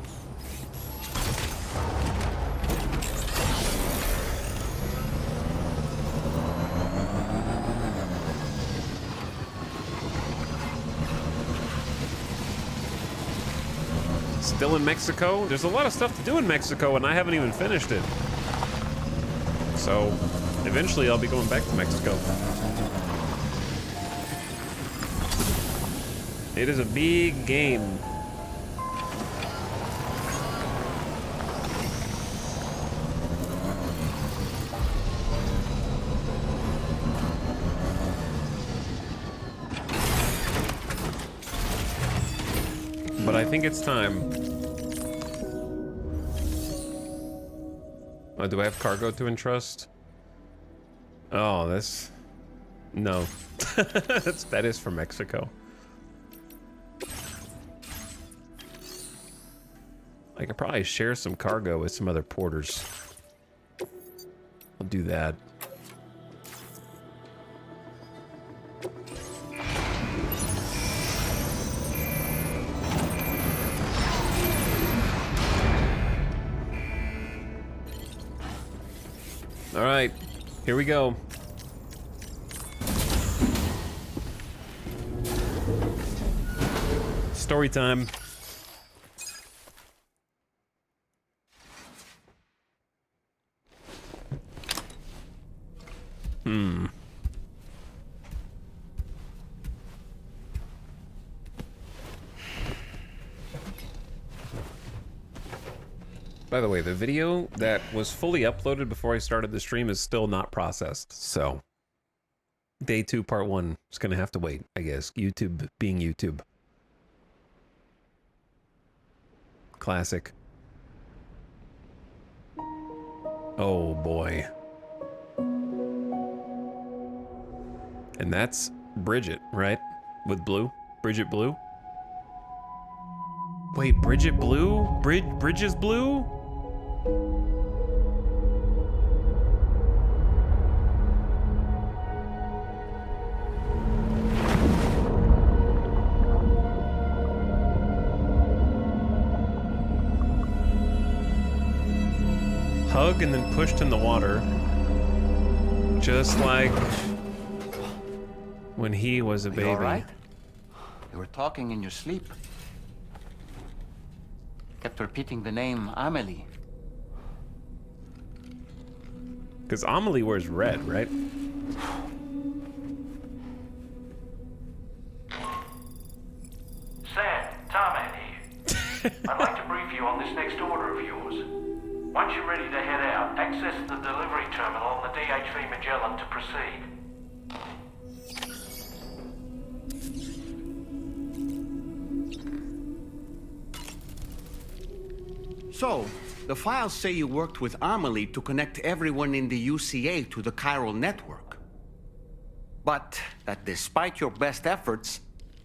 Still in Mexico? There's a lot of stuff to do in Mexico, and I haven't even finished it. So eventually I'll be going back to Mexico. It is a big game. But I think it's time. Oh, do I have cargo to entrust? Oh, this... No. That is from Mexico. I could probably share some cargo with some other porters. I'll do that. All right, here we go. Story time. By the way, the video that was fully uploaded before I started the stream is still not processed, so day 2, part 1 is gonna have to wait, I guess. YouTube being YouTube. Classic. Oh boy. And that's Bridget, right? With Blue? Bridget Blue? Wait, Bridget Blue? Bridges Blue? Hugged and then pushed in the water. Just like when he was a baby. You all right? You were talking in your sleep. Kept repeating the name Amelie. Because Amelie wears red, right? Sam, Tarman here. I'd like to brief you on this next order of yours. Once you're ready to head out, access the delivery terminal on the DHV Magellan to proceed. So, the files say you worked with Amelie to connect everyone in the UCA to the chiral network. But that despite your best efforts,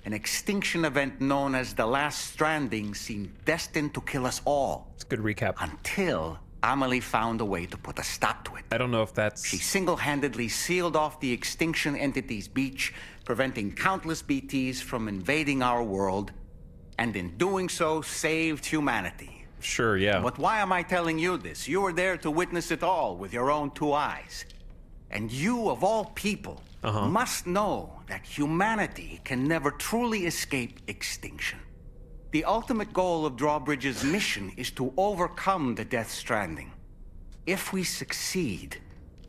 an extinction event known as the Last Stranding seemed destined to kill us all. It's a good recap. Until Amelie found a way to put a stop to it. I don't know if that's... She single-handedly sealed off the extinction entity's beach, preventing countless BTs from invading our world, and in doing so, saved humanity. Sure, yeah. But why am I telling you this? You were there to witness it all with your own 2 eyes. And you, of all people, must know that humanity can never truly escape extinction. The ultimate goal of Drawbridge's mission is to overcome the Death Stranding. If we succeed,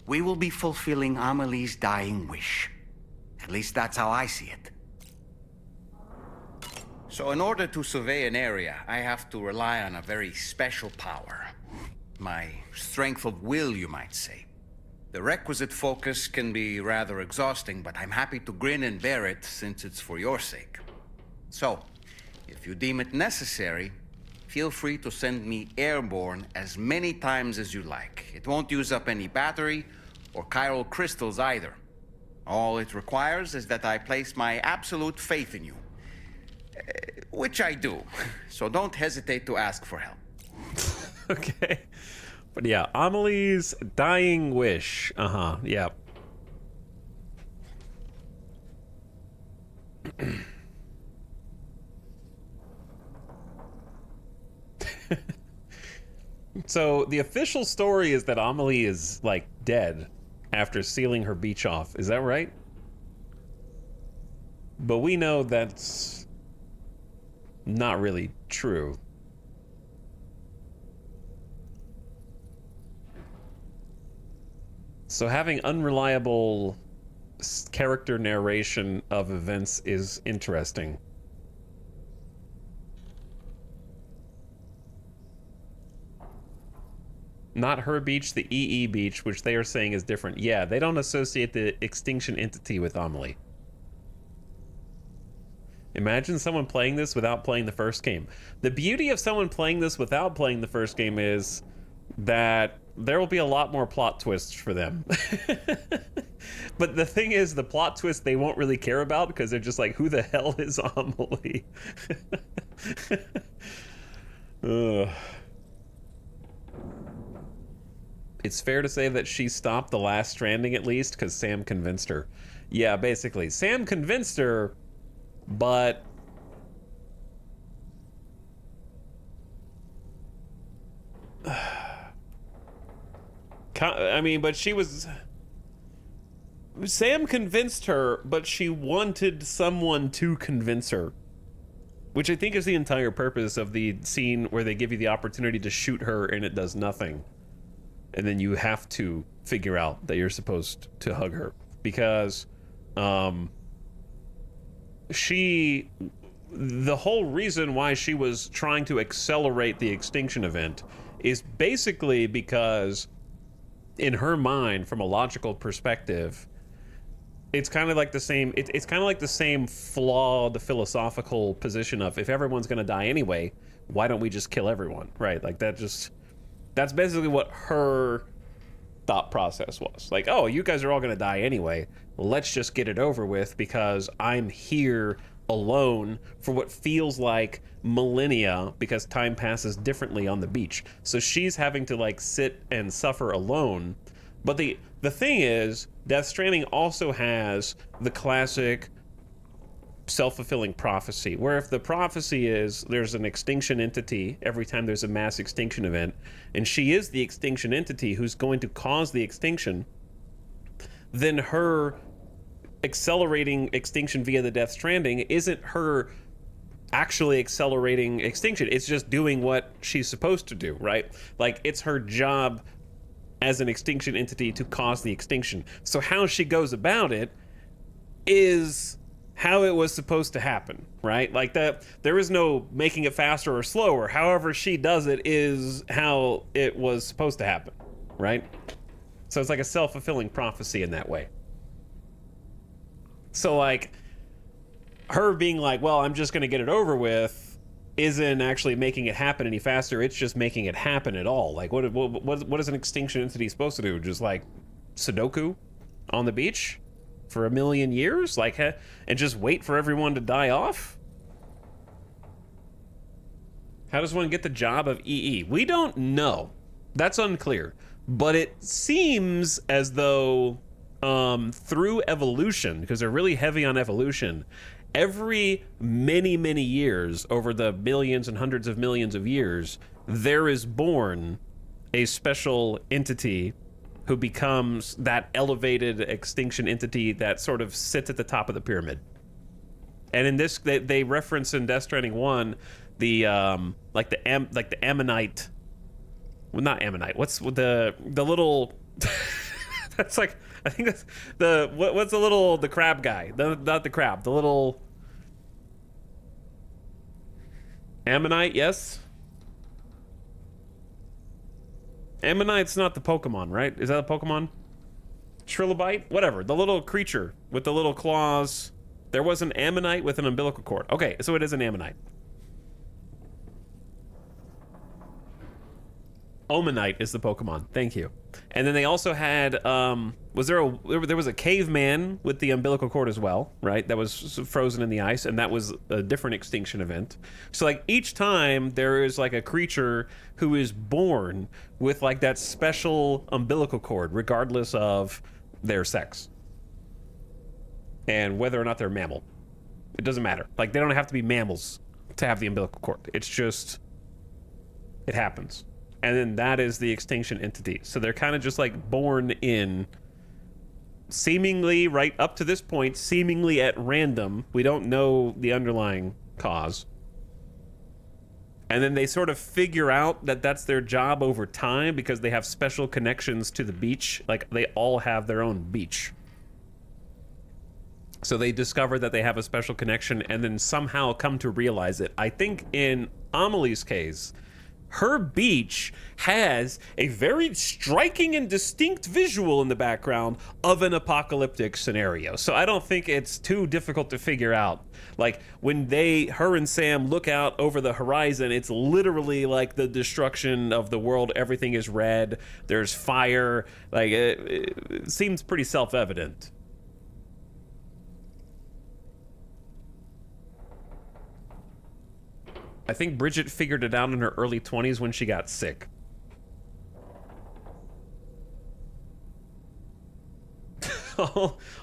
we will be fulfilling Amelie's dying wish. At least that's how I see it. So in order to survey an area, I have to rely on a very special power. My strength of will, you might say. The requisite focus can be rather exhausting, but I'm happy to grin and bear it since it's for your sake. So, if you deem it necessary, feel free to send me airborne as many times as you like. It won't use up any battery or chiral crystals either. All it requires is that I place my absolute faith in you. Which I do, so don't hesitate to ask for help. Okay. But yeah, Amelie's dying wish. Yeah. So the official story is that Amelie is, like, dead after sealing her beach off. Is that right? But we know that's not really true. So having unreliable character narration of events is interesting. Not her beach, the EE beach, which they are saying is different. Yeah, they don't associate the extinction entity with Amelie. Imagine someone playing this without playing the first game. The beauty of someone playing this without playing the first game is that there will be a lot more plot twists for them. But the thing is, the plot twist they won't really care about because they're just like, who the hell is Amelie? Ugh. It's fair to say that she stopped the Last Stranding at least because Sam convinced her. Yeah, basically. Sam convinced her, but I mean, but she was... Sam convinced her, but she wanted someone to convince her. Which I think is the entire purpose of the scene where they give you the opportunity to shoot her and it does nothing. And then you have to figure out that you're supposed to hug her. Because the whole reason why she was trying to accelerate the extinction event is basically because in her mind, from a logical perspective, it's kind of like the same it's kind of like the same flawed philosophical position of, if everyone's going to die anyway, why don't we just kill everyone, right? Like that's basically what her thought process was. Like, oh, you guys are all going to die anyway, let's just get it over with because I'm here alone for what feels like millennia because time passes differently on the beach. So she's having to like sit and suffer alone. But the thing is, Death Stranding also has the classic self-fulfilling prophecy, where if the prophecy is there's an extinction entity every time there's a mass extinction event, and she is the extinction entity who's going to cause the extinction, then her accelerating extinction via the Death Stranding isn't her actually accelerating extinction. It's just doing what she's supposed to do, right? Like, it's her job as an extinction entity to cause the extinction. So how she goes about it is how it was supposed to happen, right? Like, that there is no making it faster or slower. However she does it is how it was supposed to happen, right? So it's like a self-fulfilling prophecy in that way. So, like, her being like, well, I'm just going to get it over with, isn't actually making it happen any faster. It's just making it happen at all. Like, what is an extinction entity supposed to do? Just, like, Sudoku on the beach for 1 million years? Like, and just wait for everyone to die off? How does one get the job of EE? We don't know. That's unclear. But it seems as though through evolution, because they're really heavy on evolution, every many years, over the millions and hundreds of millions of years, there is born a special entity who becomes that elevated extinction entity that sort of sits at the top of the pyramid. And in this, they reference in Death Stranding 1 the like the ammonite. Well, not ammonite. What's the little? That's like, I think that's the what's the crab guy? Not the crab. The little ammonite. Yes. Ammonite's not the Pokemon, right? Is that a Pokemon? Trilobite? Whatever. The little creature with the little claws. There was an ammonite with an umbilical cord. Okay, so it is an ammonite. Omanite is the Pokemon. Thank you. And then they also had, there was a caveman with the umbilical cord as well, right? That was frozen in the ice, and that was a different extinction event. So, like, each time there is, like, a creature who is born with, like, that special umbilical cord, regardless of their sex and whether or not they're a mammal. It doesn't matter. Like, they don't have to be mammals to have the umbilical cord. It's just, it happens. And then that is the extinction entity. So they're kind of just like born in, seemingly, right up to this point, seemingly at random. We don't know the underlying cause. And then they sort of figure out that that's their job over time because they have special connections to the beach. Like, they all have their own beach. So they discover that they have a special connection and then somehow come to realize it. I think in Amelie's case, her beach has a very striking and distinct visual in the background of an apocalyptic scenario. So I don't think it's too difficult to figure out. Like, when her and Sam look out over the horizon, it's literally like the destruction of the world. Everything is red. There's fire. Like, it seems pretty self-evident. I think Bridget figured it out in her early 20s when she got sick.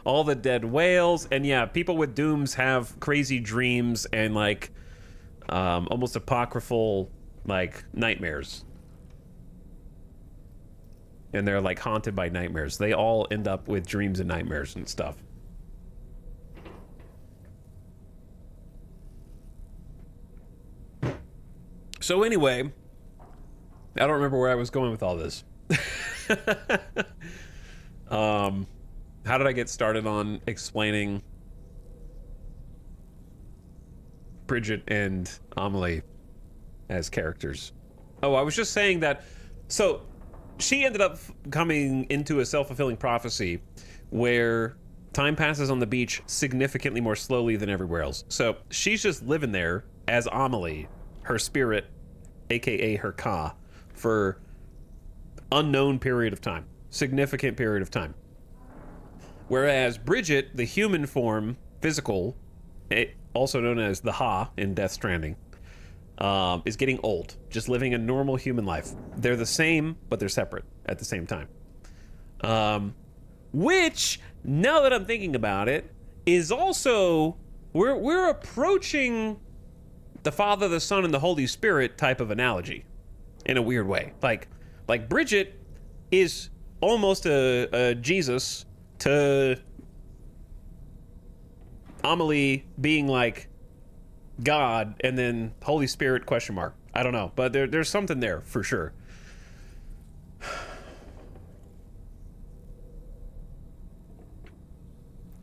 all the dead whales, and yeah, people with dooms have crazy dreams and like almost apocryphal like nightmares. And they're like haunted by nightmares. They all end up with dreams and nightmares and stuff. So anyway, I don't remember where I was going with all this. How did I get started on explaining Bridget and Amelie as characters? Oh, I was just saying that, so she ended up coming into a self-fulfilling prophecy where time passes on the beach significantly more slowly than everywhere else. So she's just living there as Amelie, her spirit, aka her Ka, for unknown period of time, significant period of time. Whereas Bridget, the human form, physical, also known as the Ha in Death Stranding, is getting old, just living a normal human life. They're the same, but they're separate at the same time. Which, now that I'm thinking about it, is also we're approaching the Father, the Son, and the Holy Spirit type of analogy in a weird way. Like Bridget is almost a Jesus to Amelie being like God, and then Holy Spirit question mark. I don't know, but there's something there for sure.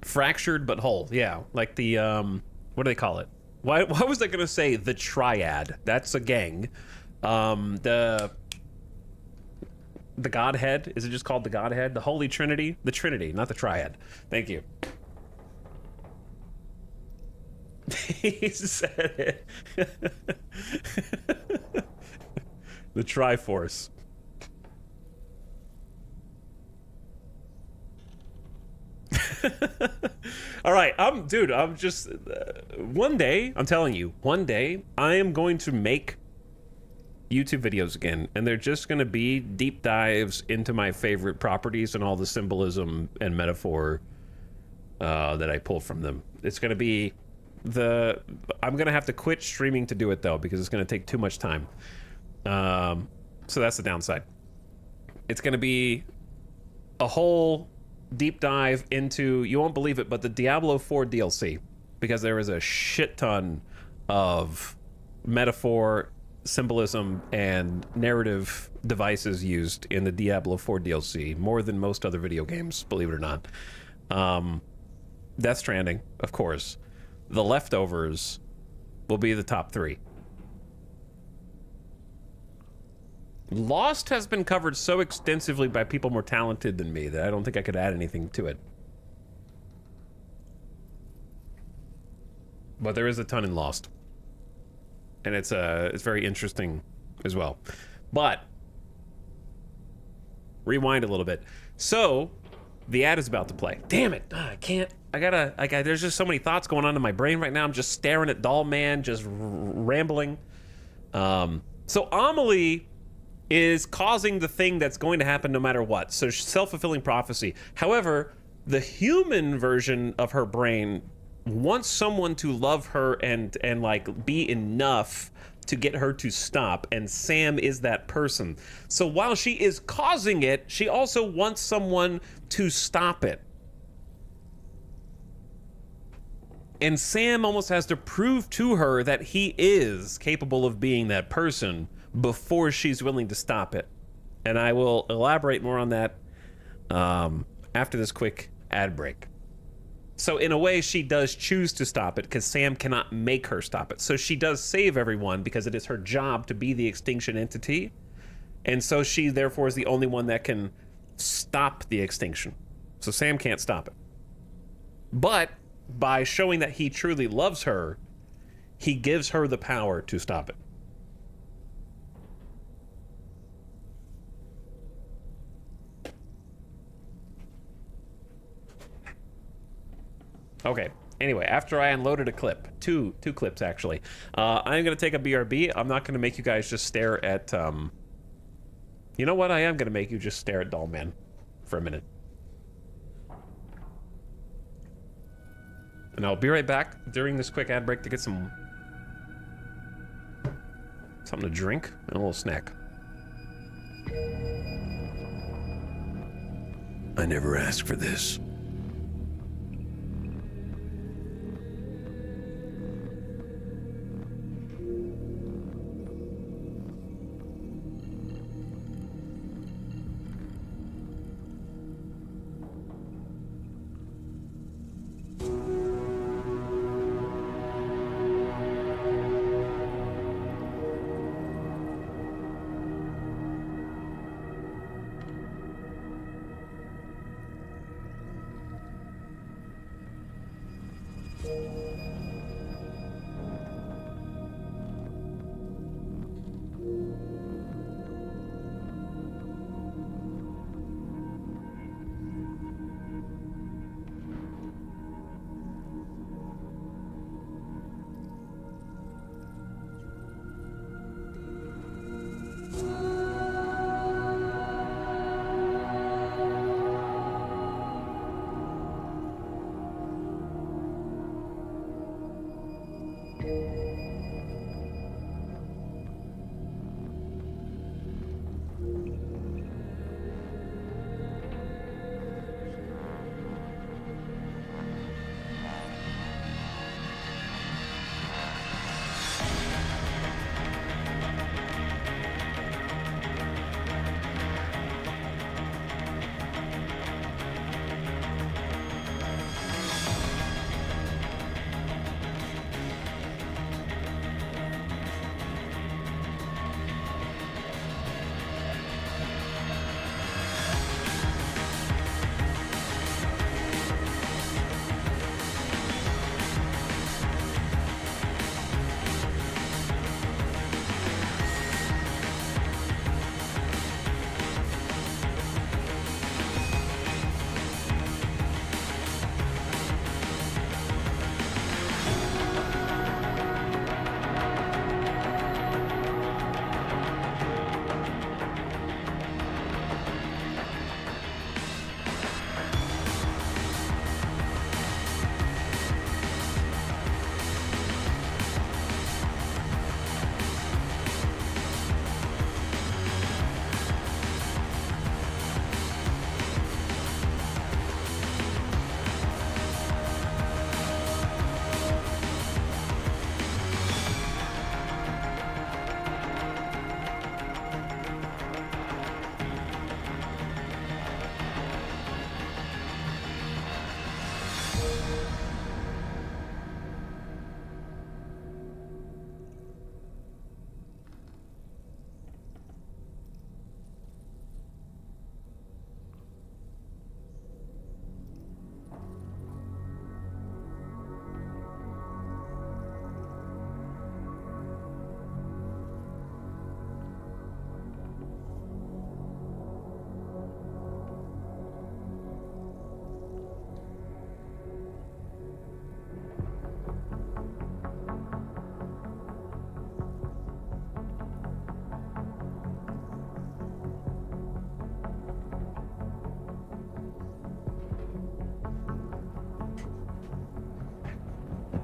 Fractured but whole. Yeah, like the what do they call it? Why was I gonna say the triad? That's a gang. The Godhead, is it just called the Godhead? The Holy Trinity? The Trinity, not the triad. Thank you. He said it. The Triforce. All right, I'm just one day, I'm telling you, one day I am going to make YouTube videos again, and they're just going to be deep dives into my favorite properties and all the symbolism and metaphor that I pull from them. It's going to be I'm going to have to quit streaming to do it though, because it's going to take too much time. So that's the downside. It's going to be a whole deep dive into, you won't believe it, but the Diablo 4 DLC, because there is a shit ton of metaphor, symbolism, and narrative devices used in the Diablo 4 DLC, more than most other video games, believe it or not. Death Stranding, of course. The Leftovers will be the top 3. Lost has been covered so extensively by people more talented than me that I don't think I could add anything to it. But there is a ton in Lost. And it's very interesting as well. But rewind a little bit. So the ad is about to play. Damn it! I can't. There's just so many thoughts going on in my brain right now. I'm just staring at Doll Man, just rambling. So Amelie is causing the thing that's going to happen no matter what. So self-fulfilling prophecy. However, the human version of her brain wants someone to love her and like be enough to get her to stop, and Sam is that person. So while she is causing it, she also wants someone to stop it. And Sam almost has to prove to her that he is capable of being that person before she's willing to stop it. And I will elaborate more on that after this quick ad break. So in a way, she does choose to stop it because Sam cannot make her stop it. So she does save everyone because it is her job to be the extinction entity. And so she therefore is the only one that can stop the extinction. So Sam can't stop it. But by showing that he truly loves her, he gives her the power to stop it. Okay, anyway, after I unloaded a clip, two clips actually, I'm going to take a BRB. I'm not going to make you guys just stare at, you know what? I am going to make you just stare at Doll Man for a minute. And I'll be right back during this quick ad break to get something to drink and a little snack. I never asked for this.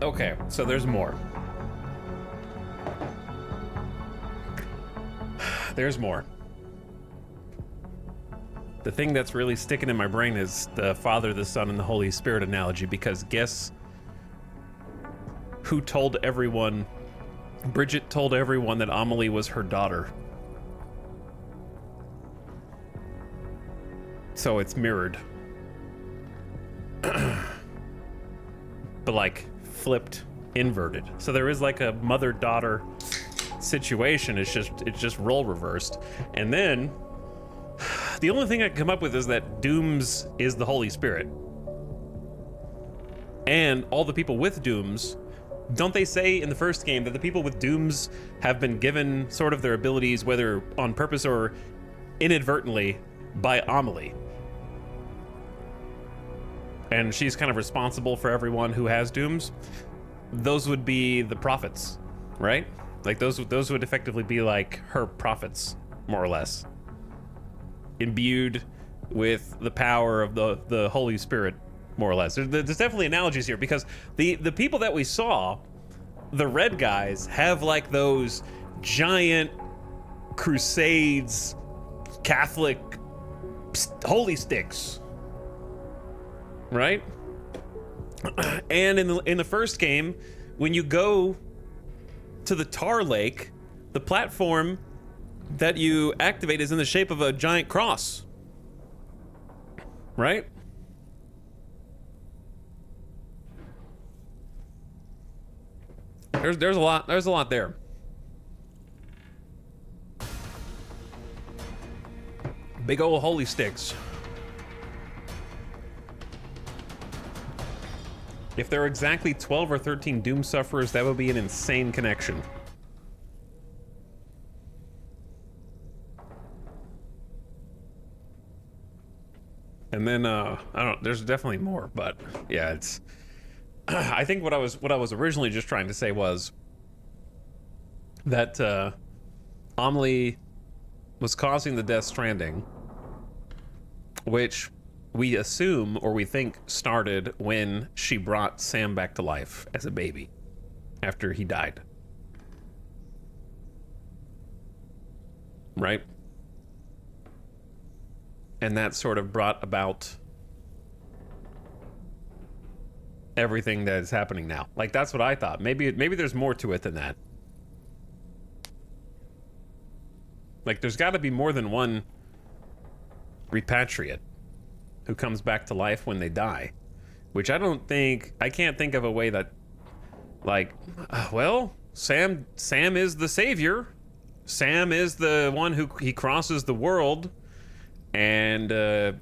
Okay, so there's more. There's more. The thing that's really sticking in my brain is the Father, the Son, and the Holy Spirit analogy, because guess who told everyone? Bridget told everyone that Amelie was her daughter. So it's mirrored. But like flipped, inverted. So there is like a mother-daughter situation. It's just role reversed. And then the only thing I can come up with is that Dooms is the Holy Spirit. And all the people with Dooms, don't they say in the first game that the people with Dooms have been given sort of their abilities, whether on purpose or inadvertently, by Amelie? And she's kind of responsible for everyone who has Dooms. Those would be the prophets, right? Like those would effectively be like her prophets, more or less. Imbued with the power of the Holy Spirit, more or less. There's definitely analogies here, because the people that we saw, the red guys, have like those giant crusades, Catholic holy sticks, right? And in the first game, when you go to the Tar Lake, the platform that you activate is in the shape of a giant cross, right? There's a lot there. Big old holy sticks. If there are exactly 12 or 13 Doom sufferers, that would be an insane connection. And then I don't. There's definitely more, but yeah, it's. I think what I was originally just trying to say was that Amelie was causing the Death Stranding, which we assume or we think started when she brought Sam back to life as a baby after he died. Right? And that sort of brought about everything that is happening now. Like, that's what I thought. Maybe there's more to it than that. Like, there's got to be more than one repatriate who comes back to life when they die, which I can't think of a way that, like, well, Sam is the savior. Sam is the one who he crosses the world and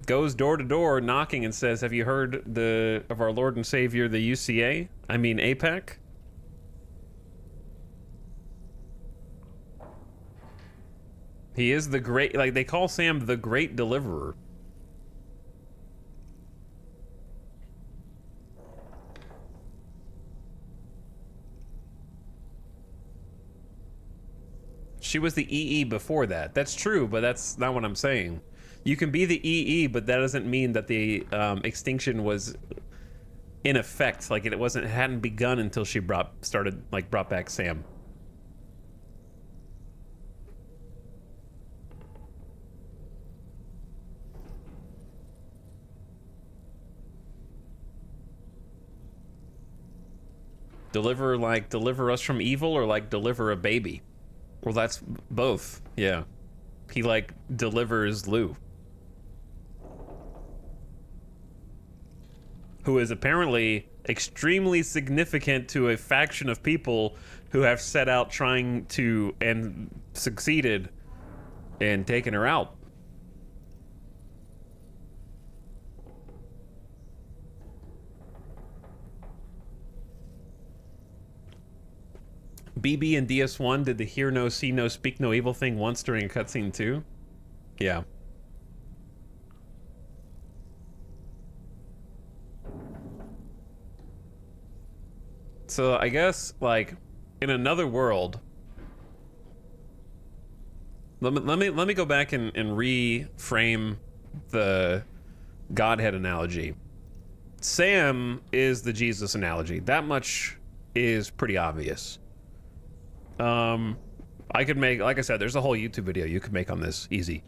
goes door to door knocking and says, "Have you heard of our Lord and Savior, the UCA? I mean APAC?" He is the great, like they call Sam the Great Deliverer. She was the EE before that. That's true, but that's not what I'm saying. You can be the EE, but that doesn't mean that the extinction was in effect. Like it hadn't begun until she brought back Sam. Deliver us from evil, or like deliver a baby? Well, that's both. Yeah. He like delivers Lou, who is apparently extremely significant to a faction of people who have set out trying to and succeeded in taking her out. BB and DS1 did the hear no, see no, speak no evil thing once during a cutscene too. Yeah. So I guess, like, in another world, let me go back and reframe the Godhead analogy. Sam is the Jesus analogy. That much is pretty obvious. I could make, like I said, there's a whole YouTube video you could make on this, easy.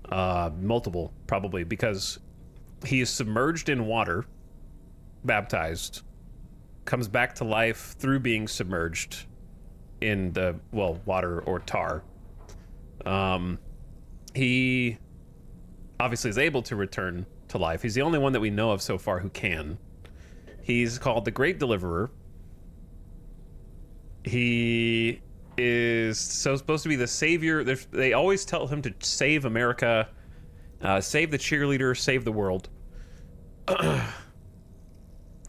Multiple, probably, because he is submerged in water, baptized, comes back to life through being submerged in the, well, water or tar. He obviously is able to return to life. He's the only one that we know of so far who can. He's called the Great Deliverer. He is supposed to be the savior. They always tell him to save America, save the cheerleader, save the world.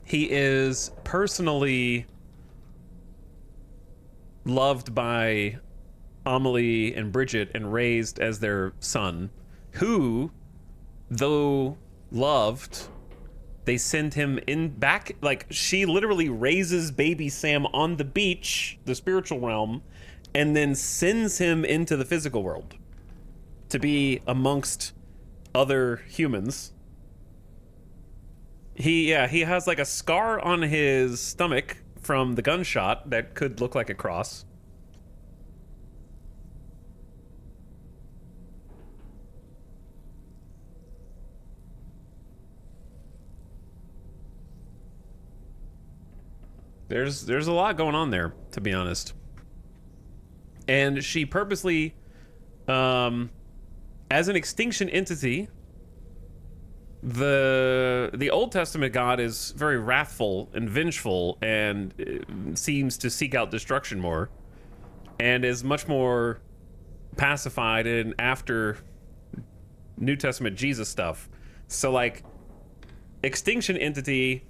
He is personally loved by Amelie and Bridget and raised as their son, who, though loved, they send him in back, like, she literally raises baby Sam on the beach, the spiritual realm, and then sends him into the physical world to be amongst other humans. He has like a scar on his stomach from the gunshot that could look like a cross. There's a lot going on there, to be honest. And she purposely, as an extinction entity, the Old Testament God is very wrathful and vengeful and seems to seek out destruction more, and is much more pacified in after New Testament Jesus stuff. So, like, extinction entity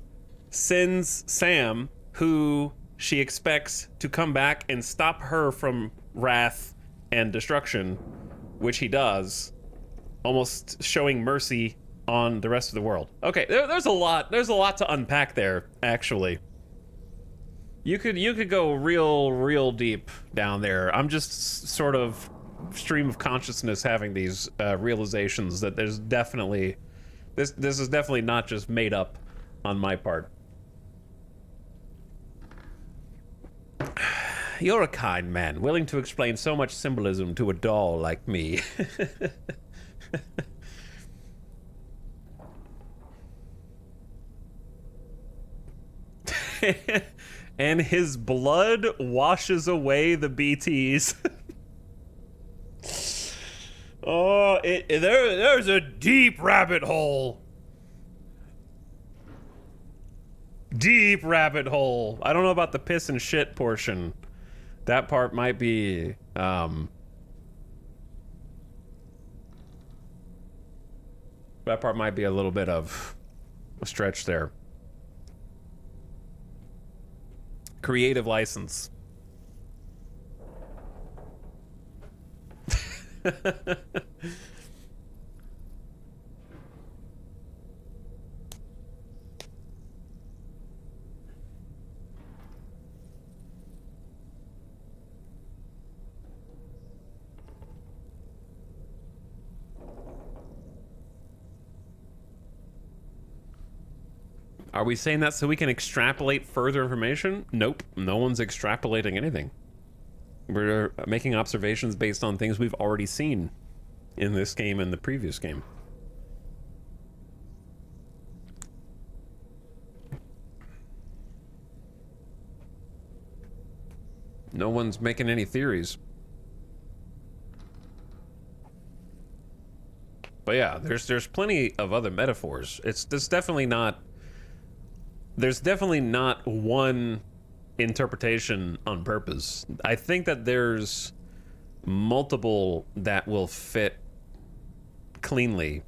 sends Sam, who she expects to come back and stop her from wrath and destruction, which he does, almost showing mercy on the rest of the world. Okay, there's a lot to unpack there, actually. You could go real deep down there. I'm just sort of stream of consciousness having these realizations that there's definitely this is definitely not just made up on my part. You're a kind man, willing to explain so much symbolism to a doll like me. And his blood washes away the BTs. Oh, there's a deep rabbit hole. Deep rabbit hole. I don't know about the piss and shit portion. That part might be, that part might be a little bit of a stretch there. Creative license. Are we saying that so we can extrapolate further information? Nope. No one's extrapolating anything. We're making observations based on things we've already seen in this game and the previous game. No one's making any theories. But yeah, there's plenty of other metaphors. There's definitely not one interpretation on purpose. I think that there's multiple that will fit cleanly,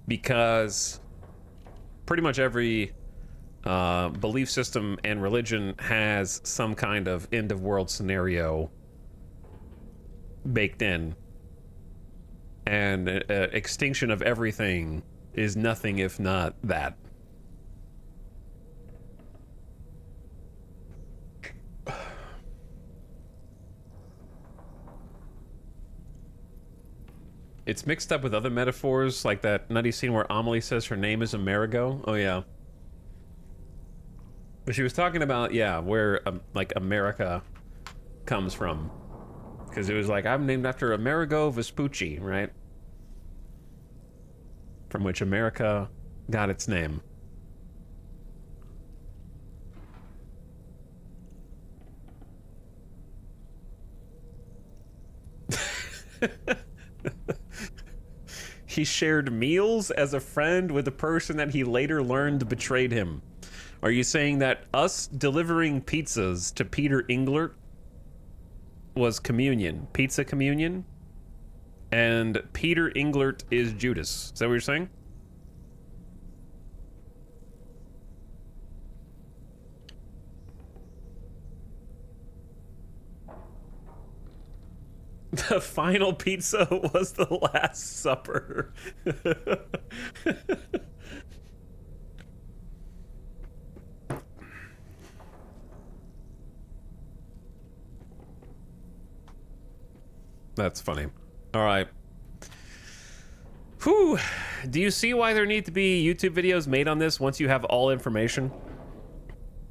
because pretty much every belief system and religion has some kind of end of world scenario baked in, and extinction of everything is nothing if not that. It's mixed up with other metaphors, like that nutty scene where Amelie says her name is Amerigo. Oh yeah. But she was talking about, yeah, where like America comes from, because it was like, I'm named after Amerigo Vespucci, right? From which America got its name. He shared meals as a friend with a person that he later learned betrayed him. Are you saying that us delivering pizzas to Peter Englert was communion? Pizza communion? And Peter Englert is Judas. Is that what you're saying? The final pizza was the Last Supper. That's funny. All right. Whew. Do you see why there need to be YouTube videos made on this once you have all information?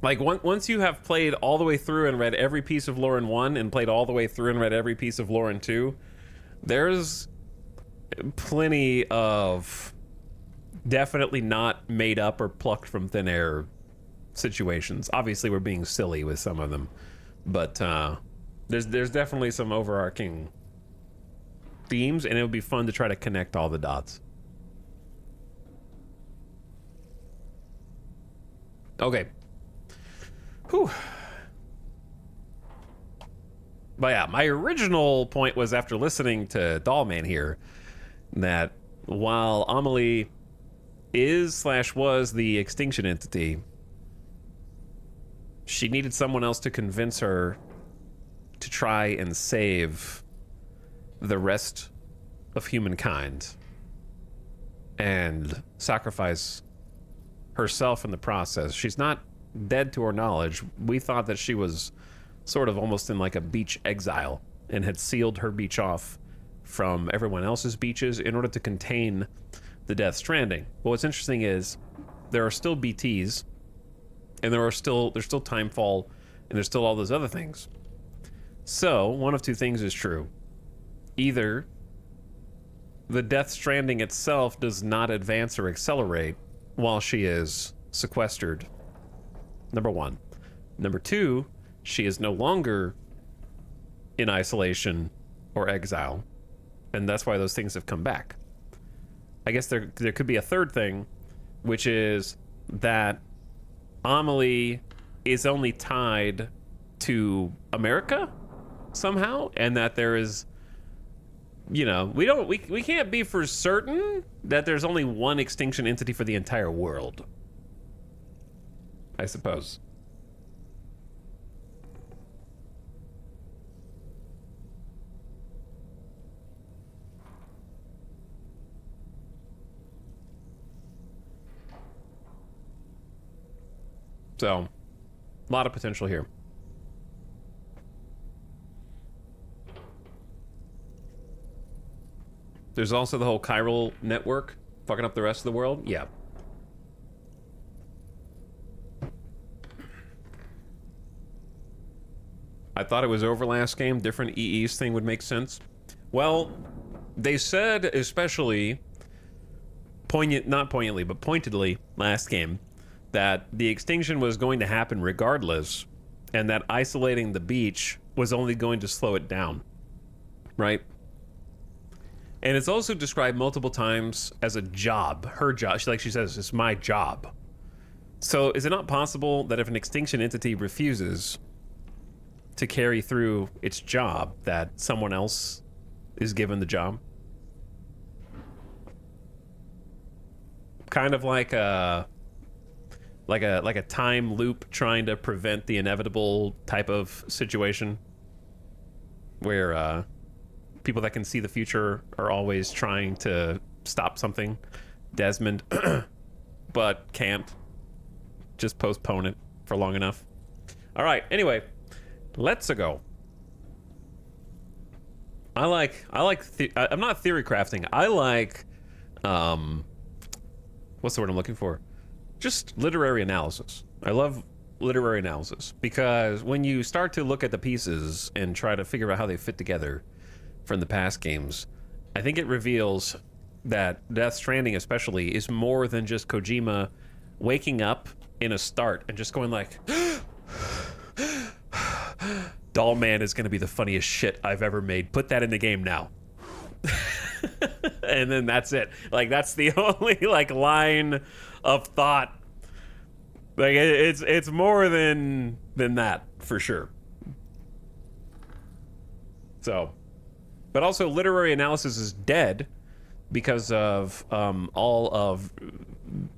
Like, once you have played all the way through and read every piece of lore in 1 and played all the way through and read every piece of lore in 2, there's plenty of definitely not made up or plucked from thin air situations. Obviously, we're being silly with some of them, but there's definitely some overarching themes, and it would be fun to try to connect all the dots. Okay. Whew. But yeah, my original point was, after listening to Dollman here, that while Amelie is/was the extinction entity, she needed someone else to convince her to try and save the rest of humankind and sacrifice herself in the process. She's not dead to our knowledge. We thought that she was sort of almost in like a beach exile and had sealed her beach off from everyone else's beaches in order to contain the Death Stranding. But what's interesting is there are still BTs, and there's still Timefall, and there's still all those other things. So one of two things is true. Either the Death Stranding itself does not advance or accelerate while she is sequestered. Number one. Number two, she is no longer in isolation or exile, and that's why those things have come back. I guess there could be a third thing, which is that Amelie is only tied to America somehow, and that there is, you know, we can't be for certain that there's only one extinction entity for the entire world, I suppose. So, a lot of potential here. There's also the whole chiral network fucking up the rest of the world. Yeah. I thought it was over last game. Different EE's thing would make sense. Well, they said, especially not poignantly, but pointedly last game, that the extinction was going to happen regardless, and that isolating the beach was only going to slow it down, right? And it's also described multiple times as a job, her job. She says, it's my job. So is it not possible that if an extinction entity refuses to carry through its job, that someone else is given the job? Kind of like a time loop trying to prevent the inevitable type of situation where people that can see the future are always trying to stop something. Desmond, but can't. Just postpone it for long enough. All right, anyway, let's go. I'm not theory crafting. I like, what's the word I'm looking for? Just literary analysis. I love literary analysis, because when you start to look at the pieces and try to figure out how they fit together from the past games, I think it reveals that Death Stranding especially is more than just Kojima waking up in a start and just going like, Doll Man is going to be the funniest shit I've ever made. Put that in the game now. And then that's it. Like, that's the only like line of thought. Like, it's more than that for sure. So, but also literary analysis is dead because of all of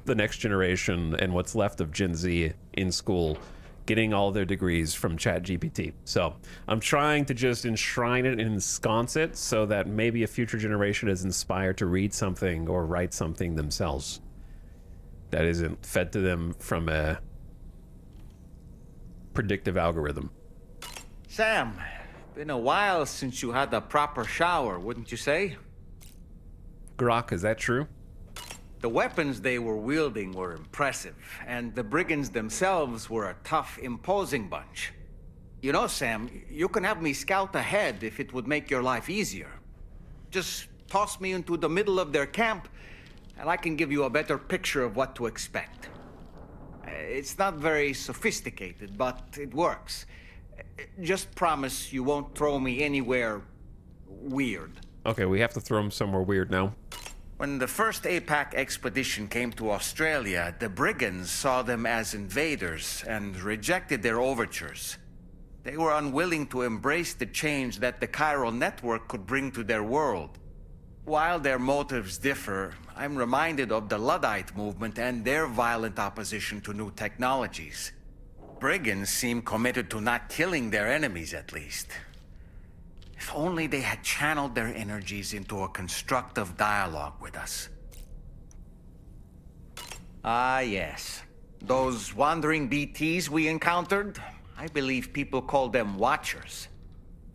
the next generation and what's left of Gen Z in school getting all their degrees from ChatGPT. So I'm trying to just enshrine it and ensconce it so that maybe a future generation is inspired to read something or write something themselves that isn't fed to them from a predictive algorithm. Sam, been a while since you had a proper shower, wouldn't you say? Grok, is that true? The weapons they were wielding were impressive, and the brigands themselves were a tough, imposing bunch. You know, Sam, you can have me scout ahead if it would make your life easier. Just toss me into the middle of their camp, and I can give you a better picture of what to expect. It's not very sophisticated, but it works. Just promise you won't throw me anywhere weird. Okay, we have to throw them somewhere weird now. When the first APAC expedition came to Australia, the brigands saw them as invaders and rejected their overtures. They were unwilling to embrace the change that the chiral network could bring to their world. While their motives differ, I'm reminded of the Luddite movement and their violent opposition to new technologies. Brigands seem committed to not killing their enemies, at least. If only they had channeled their energies into a constructive dialogue with us. Ah, yes. Those wandering BTs we encountered, I believe people call them Watchers.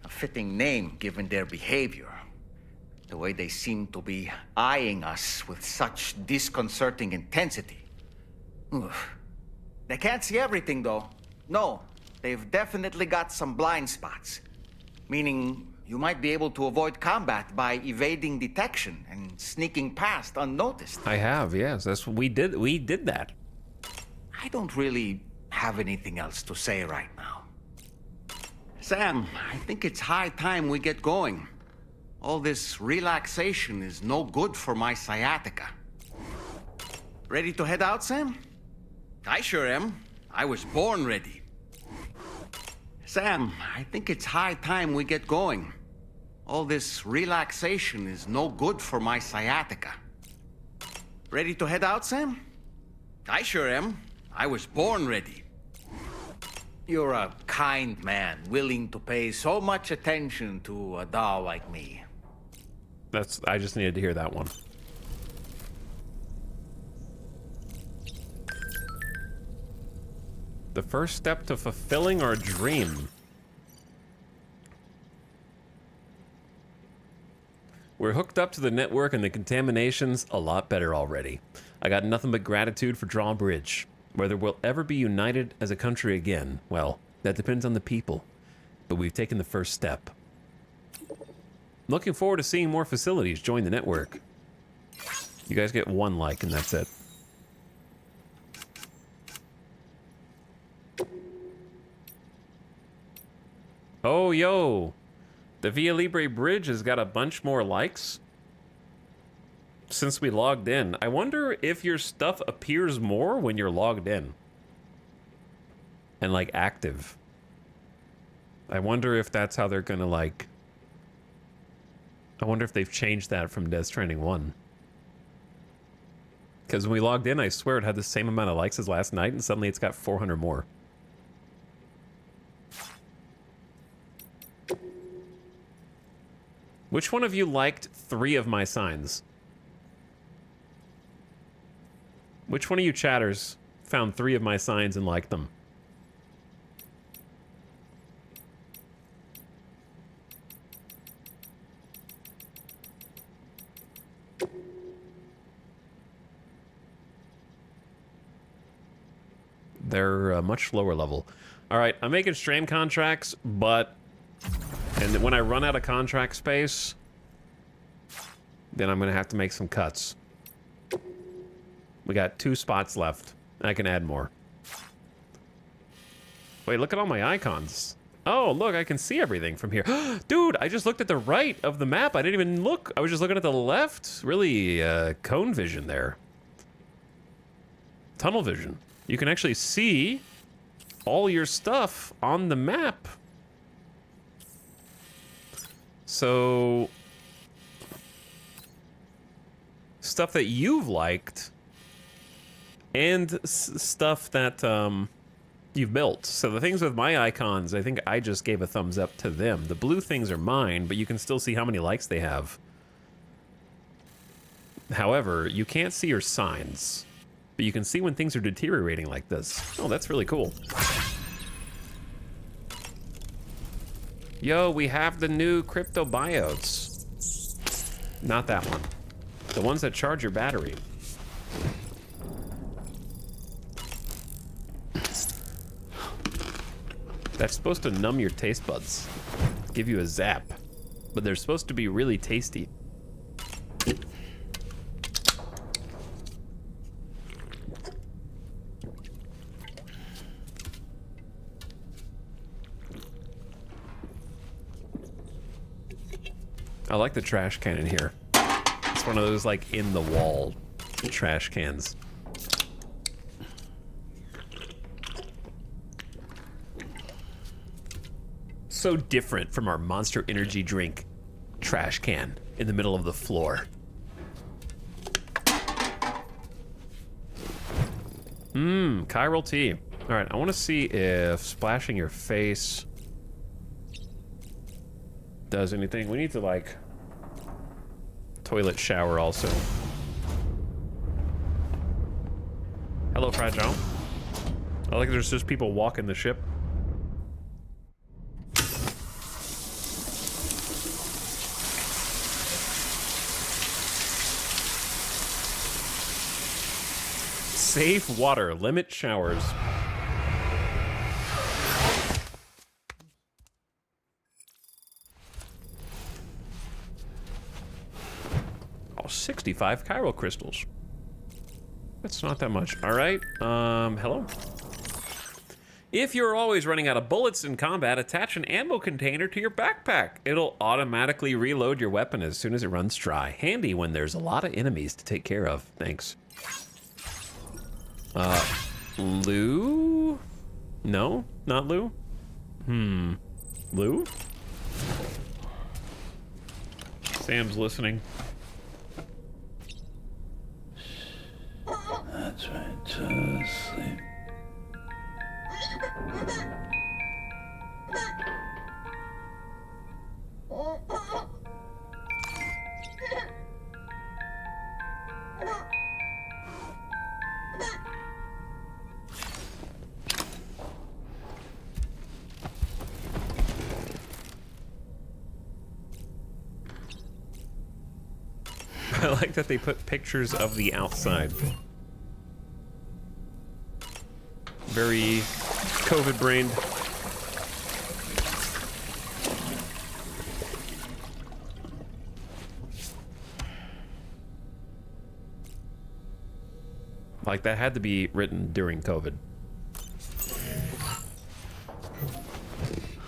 A fitting name given their behavior. The way they seem to be eyeing us with such disconcerting intensity. Oof. They can't see everything, though. No, they've definitely got some blind spots. Meaning, you might be able to avoid combat by evading detection and sneaking past unnoticed. I have, yes. That's what we did. We did that. I don't really have anything else to say right now. Sam, I think it's high time we get going. All this relaxation is no good for my sciatica. Ready to head out, Sam? I sure am. I was born ready. Sam, I think it's high time we get going. All this relaxation is no good for my sciatica. Ready to head out, Sam? I sure am. I was born ready. You're a kind man, willing to pay so much attention to a doll like me. I just needed to hear that one. The first step to fulfilling our dream. We're hooked up to the network and the contamination's a lot better already. I got nothing but gratitude for Drawbridge. Whether we'll ever be united as a country again, well, that depends on the people. But we've taken the first step. Looking forward to seeing more facilities join the network. You guys get one like and that's it. Oh, yo. The Via Libre Bridge has got a bunch more likes since we logged in. I wonder if your stuff appears more when you're logged in and like active. I wonder if that's how they're gonna like. I wonder if they've changed that from Death Stranding 1. Because when we logged in, I swear it had the same amount of likes as last night, and suddenly it's got 400 more. Which one of you liked 3 of my signs? Which one of you chatters found 3 of my signs and liked them? They're much lower level. All right, I'm making strand contracts, but... And when I run out of contract space, then I'm going to have to make some cuts. We got 2 spots left. I can add more. Wait, look at all my icons. Oh, look, I can see everything from here. Dude, I just looked at the right of the map. I didn't even look. I was just looking at the left. Really, cone vision there. Tunnel vision. You can actually see all your stuff on the map. So, stuff that you've liked and stuff that you've built. So the things with my icons, I think I just gave a thumbs up to them. The blue things are mine, but you can still see how many likes they have. However, you can't see your signs, but you can see when things are deteriorating like this. Oh, that's really cool. Yo, we have the new crypto biotes. Not that one. The ones that charge your battery. That's supposed to numb your taste buds. Give you a zap. But they're supposed to be really tasty. I like the trash can in here. It's one of those like in the wall trash cans. So different from our Monster Energy drink trash can in the middle of the floor. Chiral tea. All right, I want to see if splashing your face does anything. We need to like toilet shower also. Hello, Fragile. I like there's just people walking the ship. Safe water, limit showers. Oh, 65 chiral crystals. That's not that much. All right, hello. If you're always running out of bullets in combat, attach an ammo container to your backpack. It'll automatically reload your weapon as soon as it runs dry. Handy when there's a lot of enemies to take care of. Thanks. Lou? No, not Lou. Lou? Sam's listening. That's right, to sleep. I like that they put pictures of the outside. Very COVID-brained. Like, that had to be written during COVID.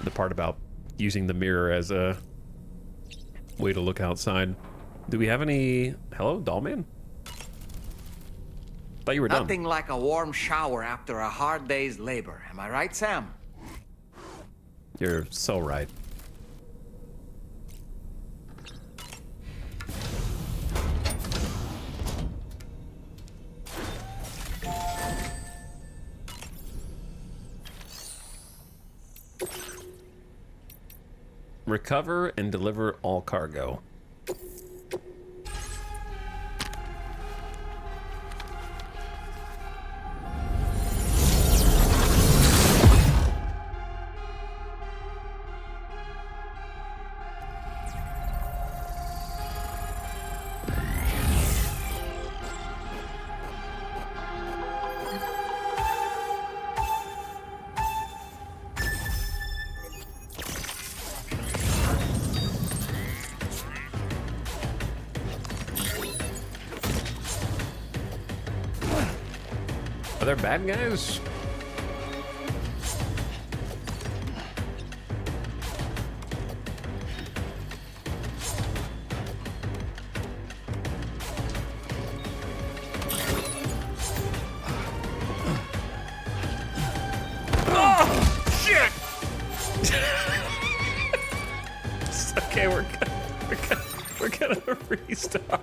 The part about using the mirror as a way to look outside. Do we have any... Hello, Dollman? Thought you were done. Nothing like a warm shower after a hard day's labor. Am I right, Sam? You're so right. Recover and deliver all cargo. other bad guys? Okay, we're gonna restart.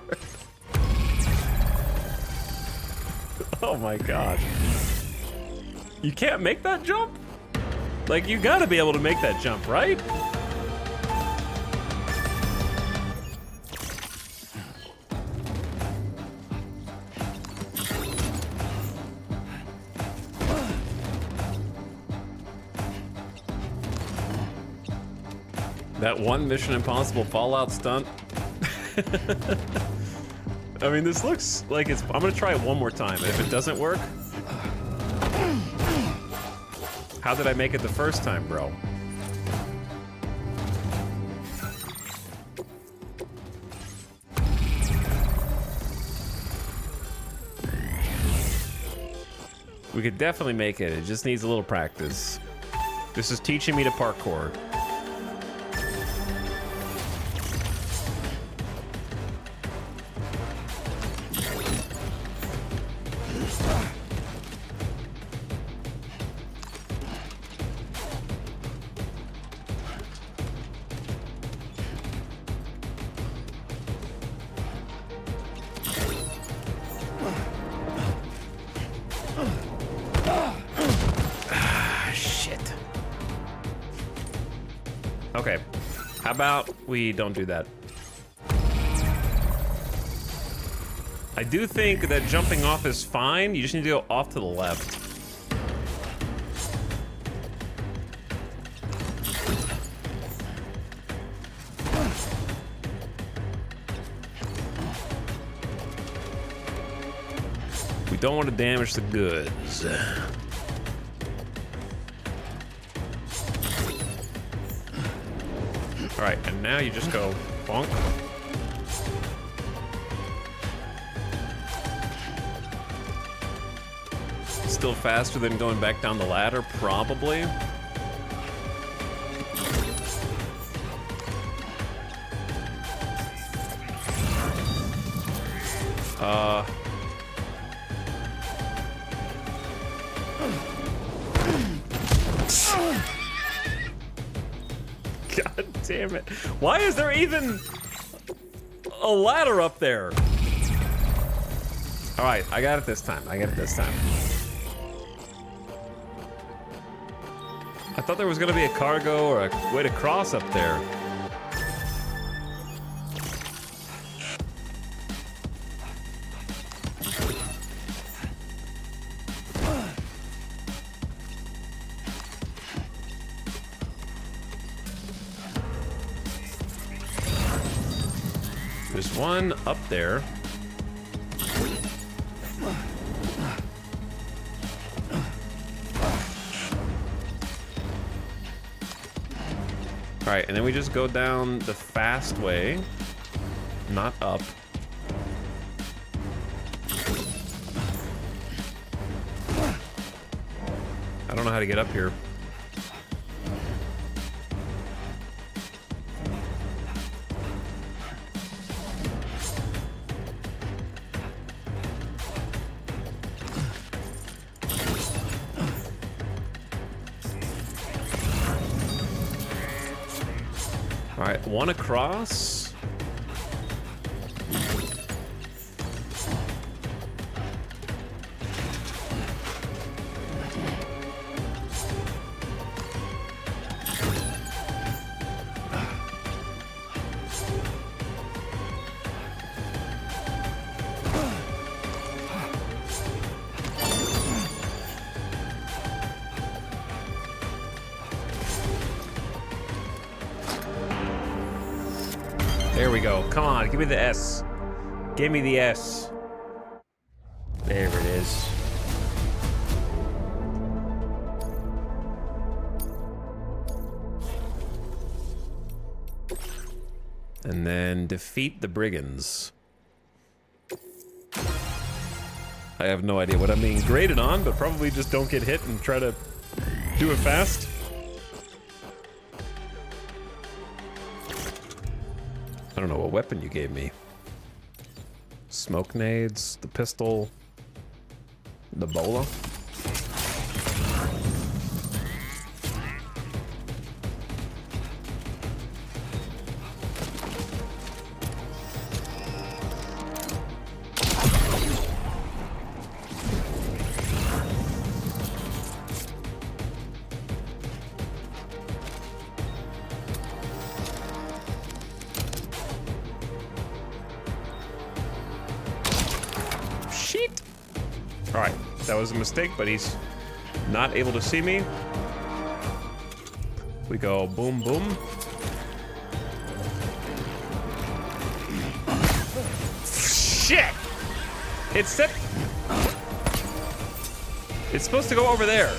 Oh my god. You can't make that jump? Like, you gotta be able to make that jump, right? That one Mission Impossible Fallout stunt. I mean, this looks like it's... I'm gonna try it one more time. If it doesn't work... How did I make it the first time, bro? We could definitely make it. It just needs a little practice. This is teaching me to parkour. Okay, how about we don't do that? I do think that jumping off is fine. You just need to go off to the left. We don't want to damage the goods. All right, and now you just go bonk. Still faster than going back down the ladder, probably. God damn it. Why is there even a ladder up there? All right, I got it this time. I thought there was gonna be a cargo or a way to cross up there. There's one up there. All right, and then we just go down the fast way, not up. I don't know how to get up here. All right, one across. There we go. Come on, give me the S. Give me the S. There it is. And then defeat the brigands. I have no idea what I'm being graded on, but probably just don't get hit and try to do it fast. I don't know what weapon you gave me. Smoke nades, the pistol, the bola. Alright, that was a mistake, but he's not able to see me. We go boom, boom. Shit! It's supposed to go over there.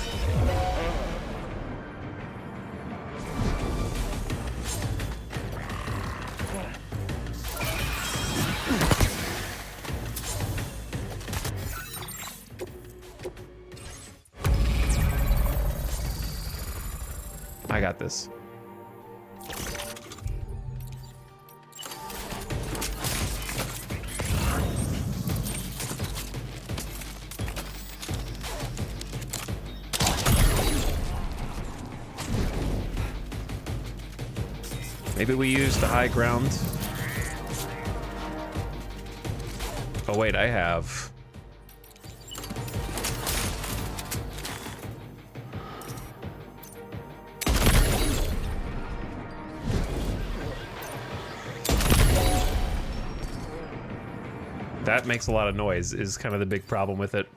I got this. Maybe we use the high ground. Oh wait, I have. That makes a lot of noise, is kind of the big problem with it.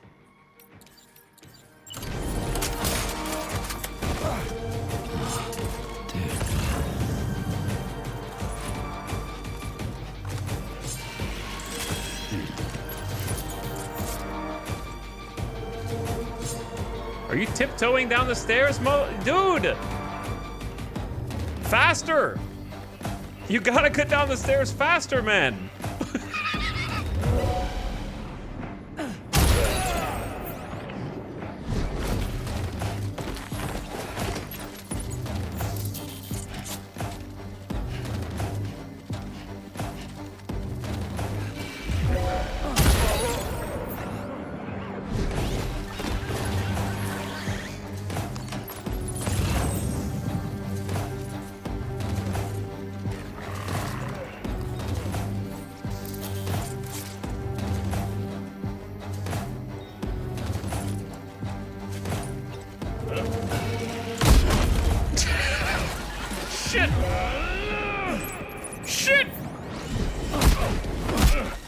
Are you tiptoeing down the stairs, dude? Faster! You gotta cut down the stairs faster, man!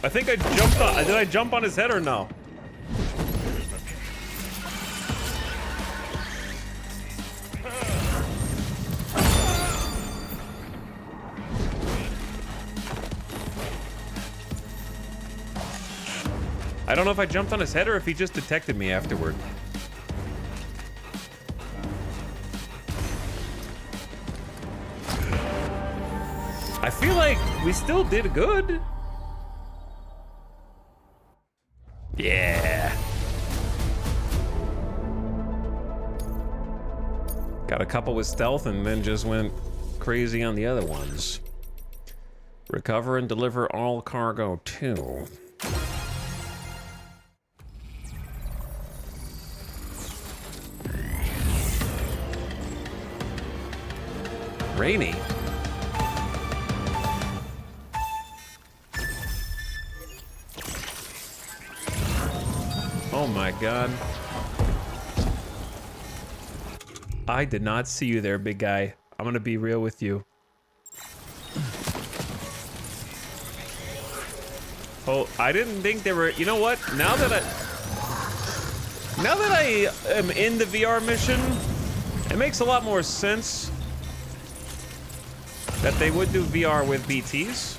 I think I jumped on. Did I jump on his head or no? I don't know if I jumped on his head or if he just detected me afterward. I feel like we still did good. Yeah. Got a couple with stealth and then just went crazy on the other ones. Recover and deliver all cargo too. Rainy. Oh my god. I did not see you there, big guy. I'm gonna be real with you. Oh, I didn't think they were. You know what? Now that I am in the VR mission, it makes a lot more sense that they would do VR with BTs.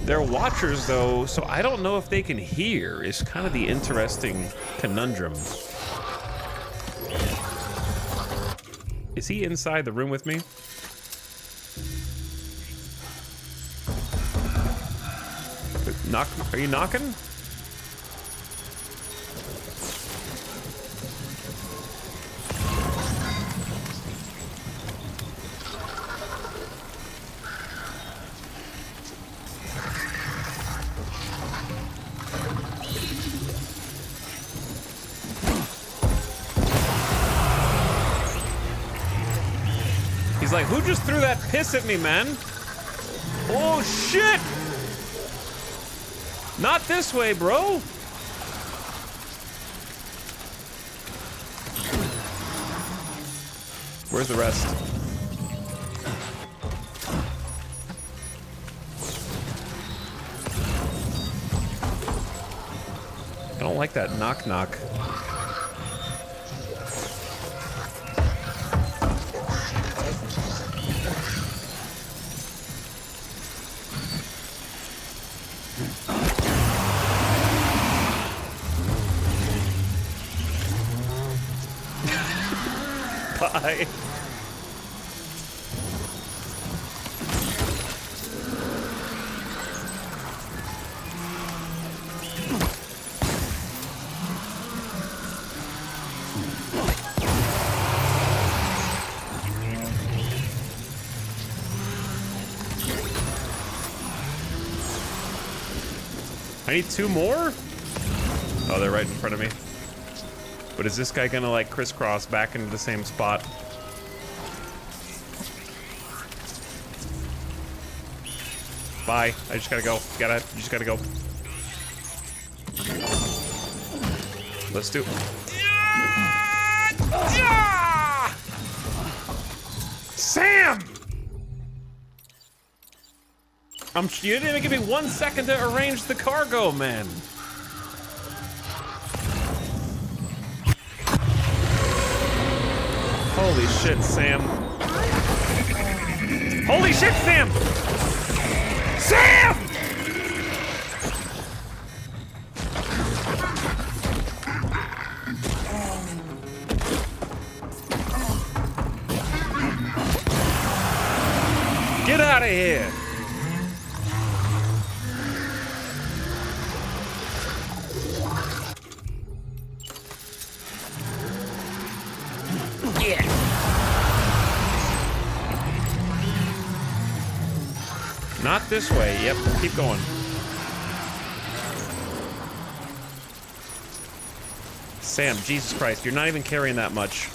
They're watchers though, so I don't know if they can hear. Is kind of the interesting conundrum. Is he inside the room with me? Knock? Are you knocking? like, who just threw that piss at me, man? Oh, shit! Not this way, bro! Where's the rest? I don't like that knock-knock. Bye. I need 2 more? Oh, they're right in front of me. But is this guy gonna like crisscross back into the same spot? Bye. I just gotta go. Just gotta go. Let's do. Sam! You didn't even give me 1 second to arrange the cargo, man. Holy shit, Sam. Holy shit, Sam! Sam! Get out of here! Not this way. Yep, keep going. Sam, Jesus Christ, you're not even carrying that much.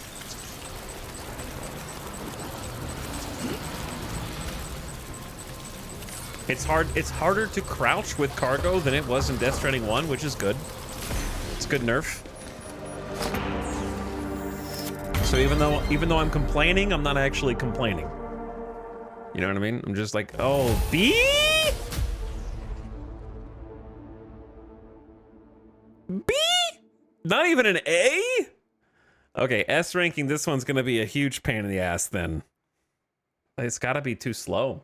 It's harder to crouch with cargo than it was in Death Stranding 1, which is good. It's a good nerf. So even though I'm complaining, I'm not actually complaining. You know what I mean? I'm just like, oh, B? B? Not even an A? Okay, S ranking, this one's gonna be a huge pain in the ass then. It's gotta be too slow.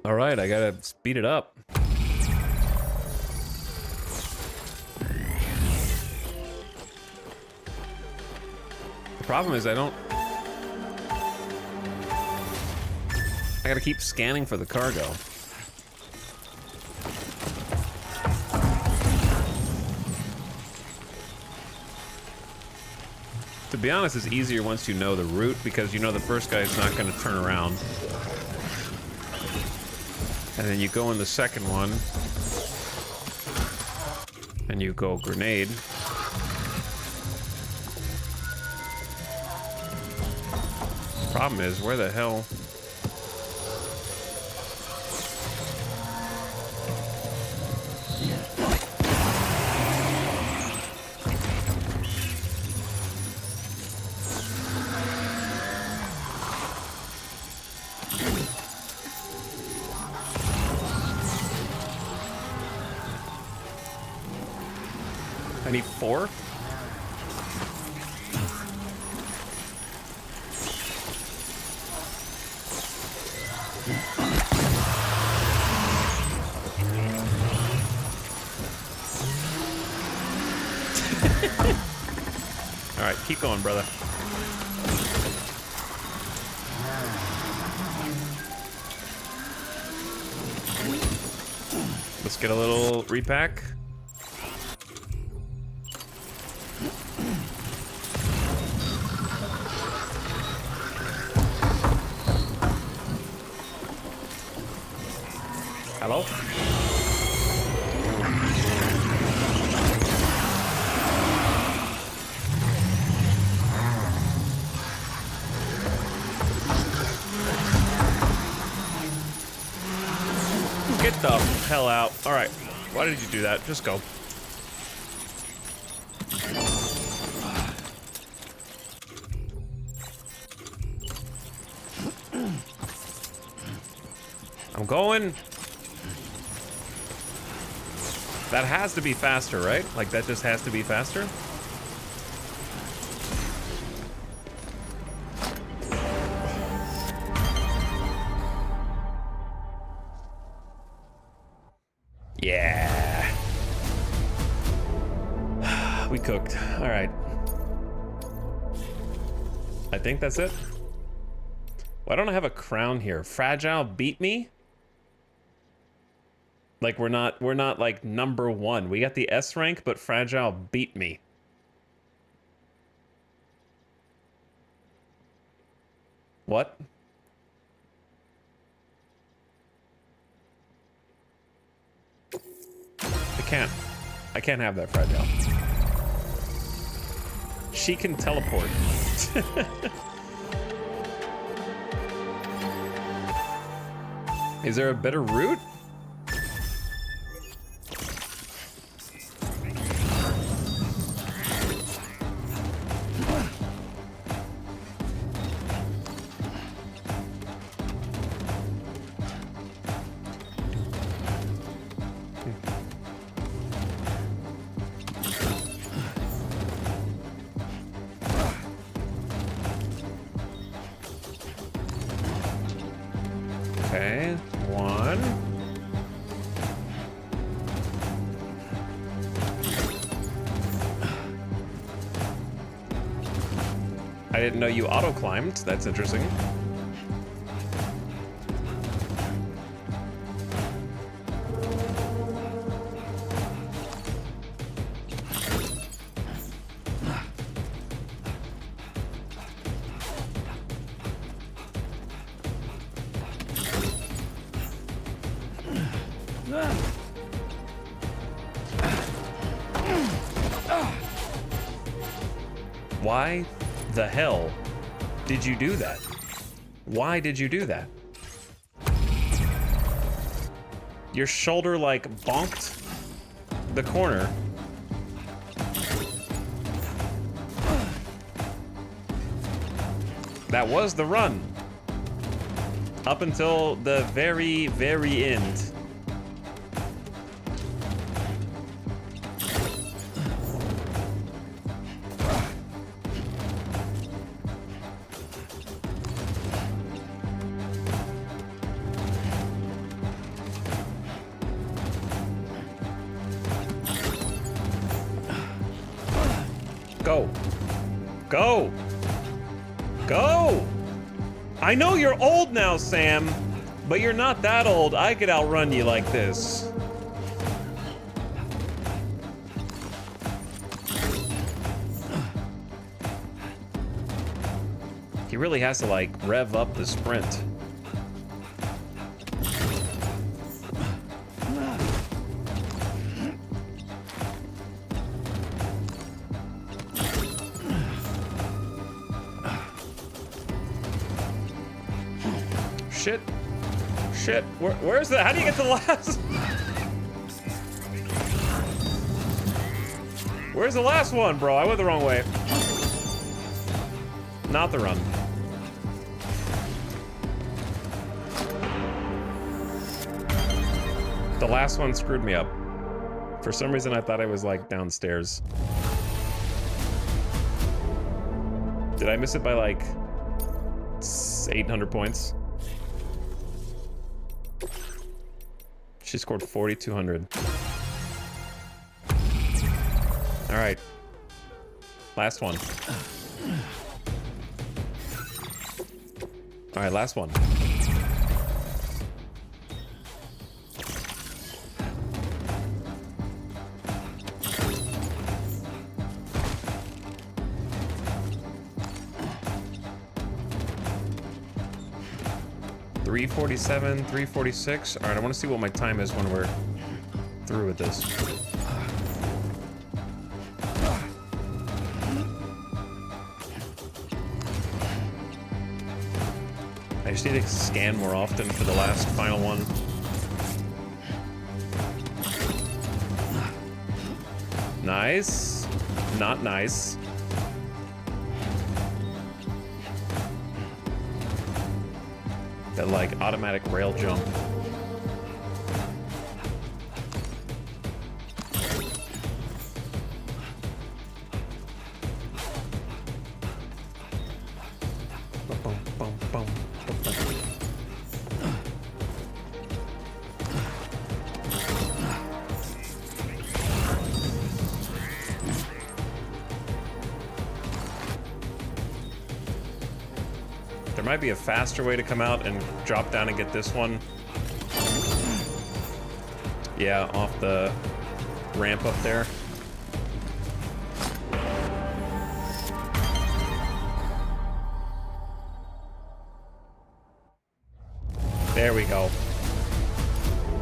All right, I gotta speed it up. The problem is I gotta keep scanning for the cargo. To be honest, it's easier once you know the route because you know the first guy's not gonna turn around. And then you go in the second one and you go grenade. Problem is, where the hell? I need 4? All right, keep going, brother. Let's get a little repack. Hello? Get the hell out. All right. Why did you do that? Just go. I'm going. That has to be faster, right? Like, that just has to be faster? Yeah. We cooked. All right. I think that's it. Why don't I have a crown here? Fragile beat me? Like, we're not like number 1. We got the S rank, but Fragile beat me. What? I can't have that, Fragile. She can teleport. Is there a better route? Okay, 1. I didn't know you auto-climbed. That's interesting. Why the hell did you do that? Why did you do that? Your shoulder like bonked the corner. That was the run. Up until the very, very end. Go. Go. Go. I know you're old now, Sam, but you're not that old. I could outrun you like this. He really has to, like, rev up the sprint. Shit. Shit. Where's the... How do you get to the last... Where's the last one, bro? I went the wrong way. Not the run. The last one screwed me up. For some reason, I thought I was, like, downstairs. Did I miss it by, like, 800 points? She scored 4,200. All right. Last one. All right, last one. $347, 346. All right, I want to see what my time is when we're through with this. I just need to scan more often for the last final one. Nice. Not nice. That like automatic rail jump. Bum, bum, bum, bum, bum. There might be a faster way to come out and drop down and get this one. Yeah, off the ramp up there. There we go.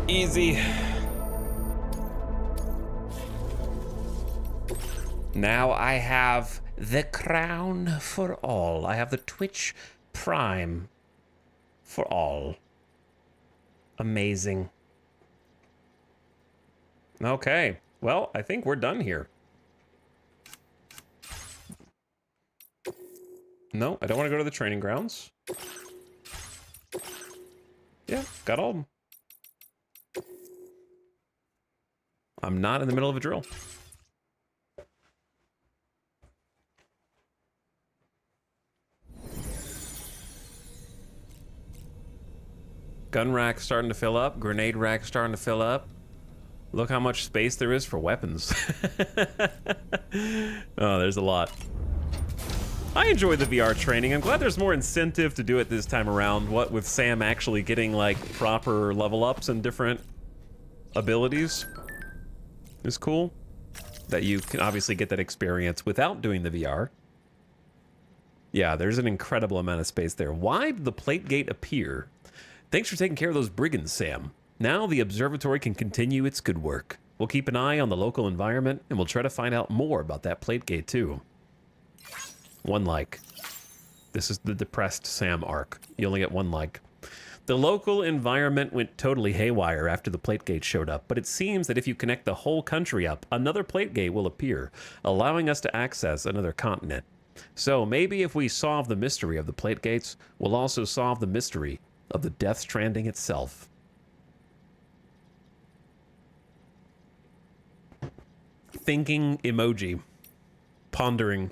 Easy. Now I have the crown for all. I have the Twitch Prime for all. Amazing. Okay. Well, I think we're done here. No, I don't want to go to the training grounds. Yeah, got all of them. I'm not in the middle of a drill. Gun rack starting to fill up. Grenade rack starting to fill up. Look how much space there is for weapons. Oh, there's a lot. I enjoy the VR training. I'm glad there's more incentive to do it this time around. What with Sam actually getting like proper level ups and different abilities is cool. That you can obviously get that experience without doing the VR. Yeah, there's an incredible amount of space there. Why did the plate gate appear? Thanks for taking care of those brigands, Sam. Now the observatory can continue its good work. We'll keep an eye on the local environment, and we'll try to find out more about that plate gate, too. One like. This is the depressed Sam arc. You only get one like. The local environment went totally haywire after the plate gate showed up, but it seems that if you connect the whole country up, another plate gate will appear, allowing us to access another continent. So maybe if we solve the mystery of the plate gates, we'll also solve the mystery of the Death Stranding itself. Thinking emoji. Pondering.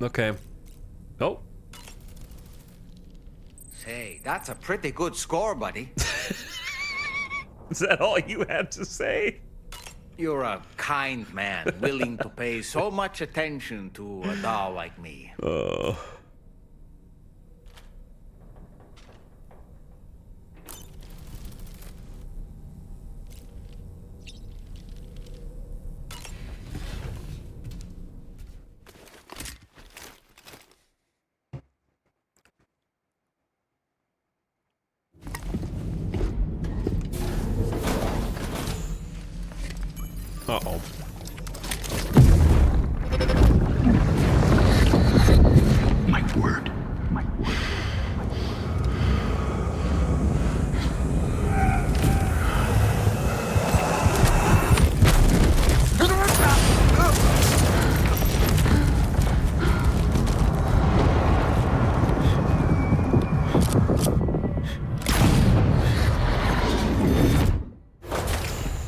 Okay. Oh. Say, that's a pretty good score, buddy. Is that all you had to say? You're a kind man, willing to pay so much attention to a doll like me. Oh. Uh-oh. My word. My word.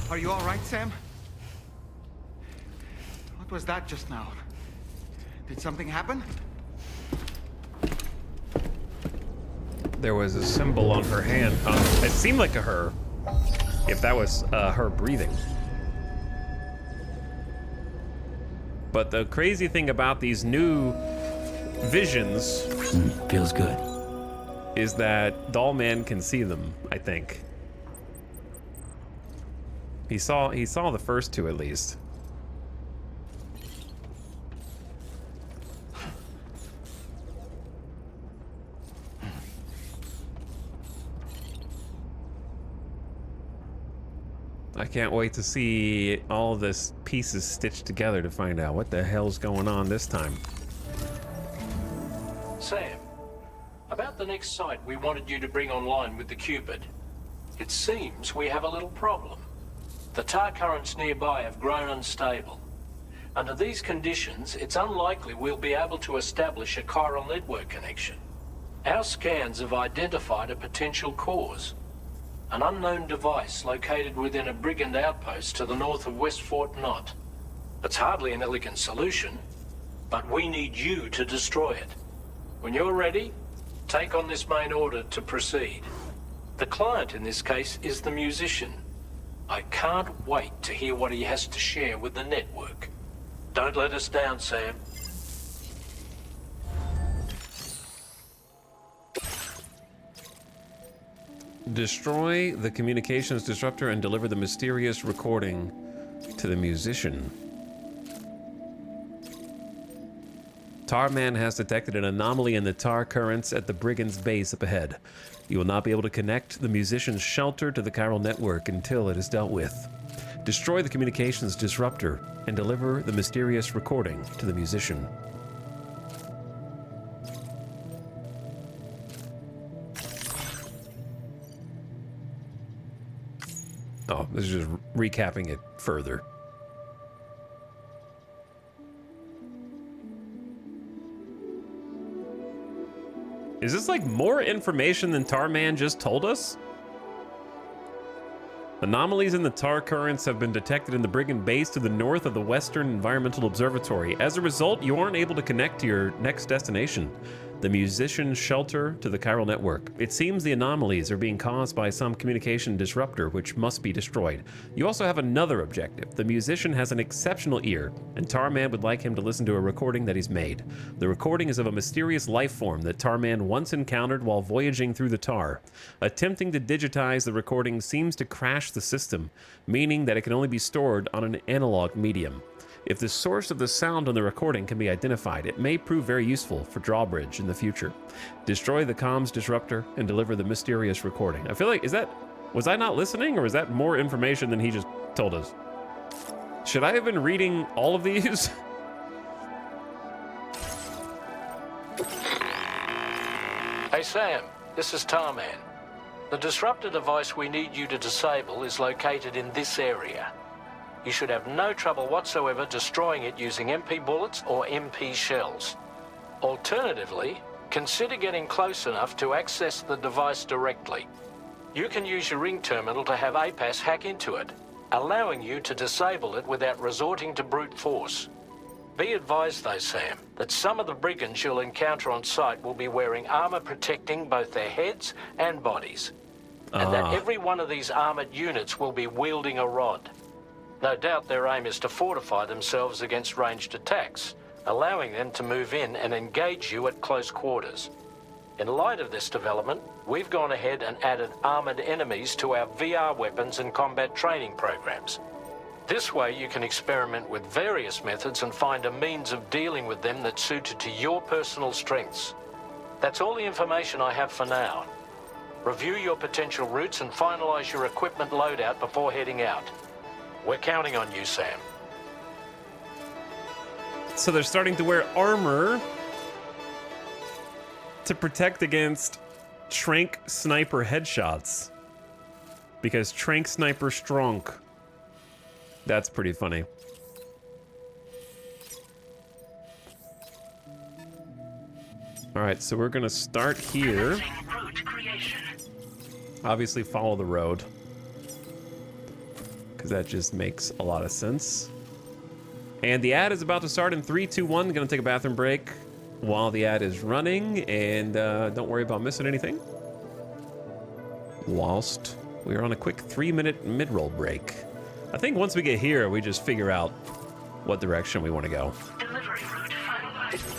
Are you all right, Sam? What was that just now? Did something happen? There was a symbol on her hand. It seemed like a her. If that was her breathing. But the crazy thing about these new visions Feels good. is that Dollman can see them, I think. He saw the first two at least. I can't wait to see all this pieces stitched together to find out what the hell's going on this time. Sam, about the next site we wanted you to bring online with the Cupid. It seems we have a little problem. The tar currents nearby have grown unstable. Under these conditions, it's unlikely we'll be able to establish a chiral network connection. Our scans have identified a potential cause. An unknown device located within a brigand outpost to the north of West Fort Knott. It's hardly an elegant solution, but we need you to destroy it. When you're ready, take on this main order to proceed. The client in this case is the musician. I can't wait to hear what he has to share with the network. Don't let us down, Sam. Destroy the communications disruptor and deliver the mysterious recording to the musician. Tarman has detected an anomaly in the tar currents at the brigand's base up ahead. You will not be able to connect the musician's shelter to the chiral network until it is dealt with. Destroy the communications disruptor and deliver the mysterious recording to the musician. Oh, this is just recapping it further. Is this like more information than Tarman just told us? Anomalies in the tar currents have been detected in the brigand base to the north of the Western Environmental Observatory. As a result, you aren't able to connect to your next destination, the musician's shelter to the chiral network. It seems the anomalies are being caused by some communication disruptor, which must be destroyed. You also have another objective. The musician has an exceptional ear, and Tarman would like him to listen to a recording that he's made. The recording is of a mysterious life form that Tarman once encountered while voyaging through the tar. Attempting to digitize the recording seems to crash the system, meaning that it can only be stored on an analog medium. If the source of the sound on the recording can be identified, it may prove very useful for drawbridge in the future. Destroy the comms disruptor and deliver the mysterious recording. I feel like, was I not listening, or is that more information than he just told us? Should I have been reading all of these? Hey Sam, this is Tarman. The disruptor device we need you to disable is located in this area. You should have no trouble whatsoever destroying it using MP bullets or MP shells. Alternatively, consider getting close enough to access the device directly. You can use your ring terminal to have APAS hack into it, allowing you to disable it without resorting to brute force. Be advised though, Sam, that some of the brigands you'll encounter on site will be wearing armor protecting both their heads and bodies. And that every one of these armored units will be wielding a rod. No doubt their aim is to fortify themselves against ranged attacks, allowing them to move in and engage you at close quarters. In light of this development, we've gone ahead and added armored enemies to our VR weapons and combat training programs. This way you can experiment with various methods and find a means of dealing with them that's suited to your personal strengths. That's all the information I have for now. Review your potential routes and finalize your equipment loadout before heading out. We're counting on you, Sam. So they're starting to wear armor to protect against Trank Sniper headshots. Because Trank Sniper strong. That's pretty funny. Alright, so we're gonna start here. Obviously follow the road, because that just makes a lot of sense. And the ad is about to start in 3, 2, 1. Gonna take a bathroom break while the ad is running, and don't worry about missing anything. Whilst we are on a quick 3-minute mid-roll break. I think once we get here, we just figure out what direction we want to go. Delivery route finalized.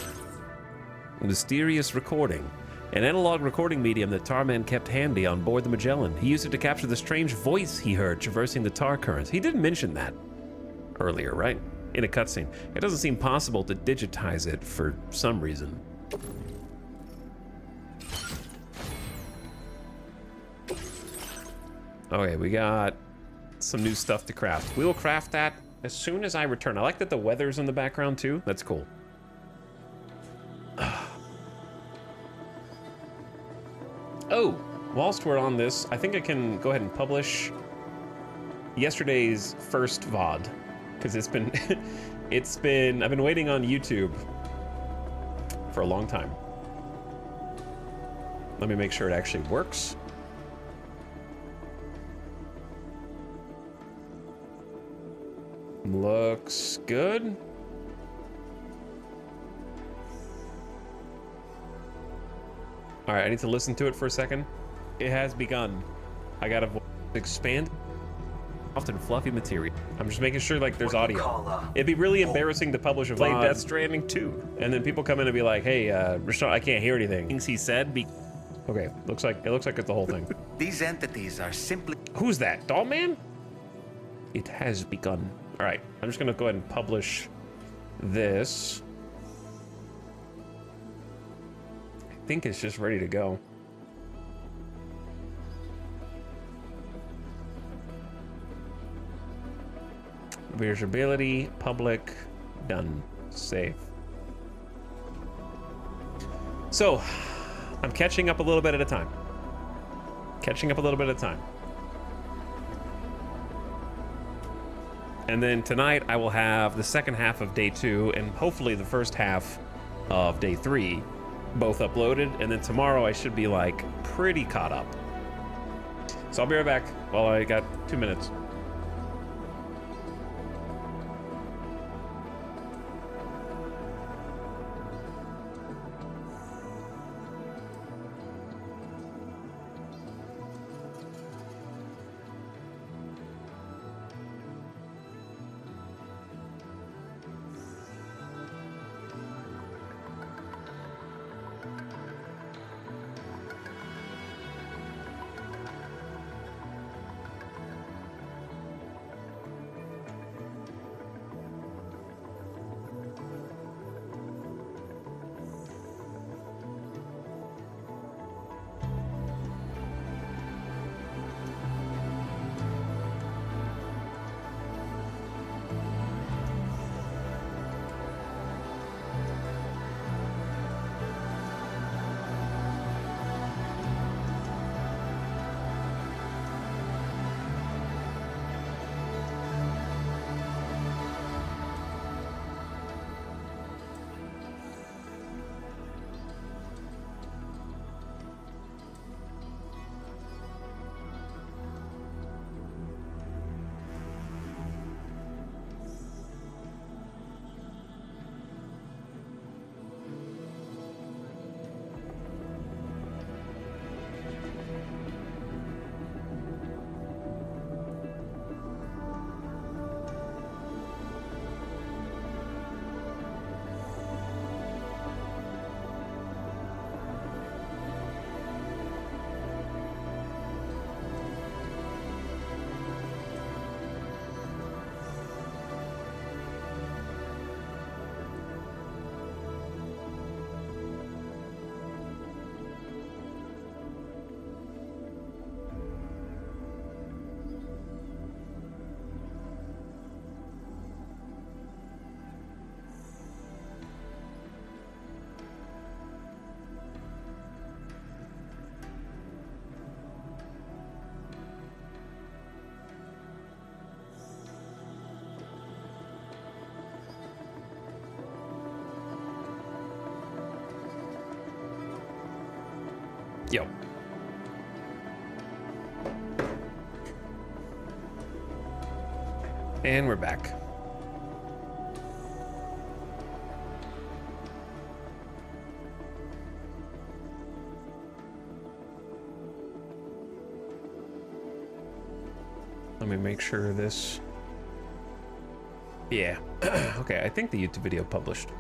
Mysterious recording. An analog recording medium that Tarman kept handy on board the Magellan. He used it to capture the strange voice he heard traversing the tar currents. He did mention that earlier, right? In a cutscene. It doesn't seem possible to digitize it for some reason. Okay, we got some new stuff to craft. We will craft that as soon as I return. I like that the weather's in the background too. That's cool. whilst we're on this, I think I can go ahead and publish yesterday's first VOD, because it's been, I've been waiting on YouTube for a long time. Let me make sure it actually works. Looks good. All right, I need to listen to it for a second. It has begun. I gotta expand often fluffy material. I'm just making sure like there's audio. It'd be really embarrassing to publish a play Death Stranding 2, and then people come in and be like, "Hey, Rashawn, I can't hear anything." Things he said. Okay, it looks like it's the whole thing. These entities are simply... Who's that? Doll Man? It has begun. All right, I'm just gonna go ahead and publish this. I think it's just ready to go. Visibility, public, done, save. So, I'm catching up a little bit at a time. And then tonight I will have the second half of day 2 and hopefully the first half of day 3 both uploaded. And then tomorrow I should be like pretty caught up. So I'll be right back. Well, I got 2 minutes. Yo. And we're back. Let me make sure this... Yeah. Okay, I think the YouTube video published.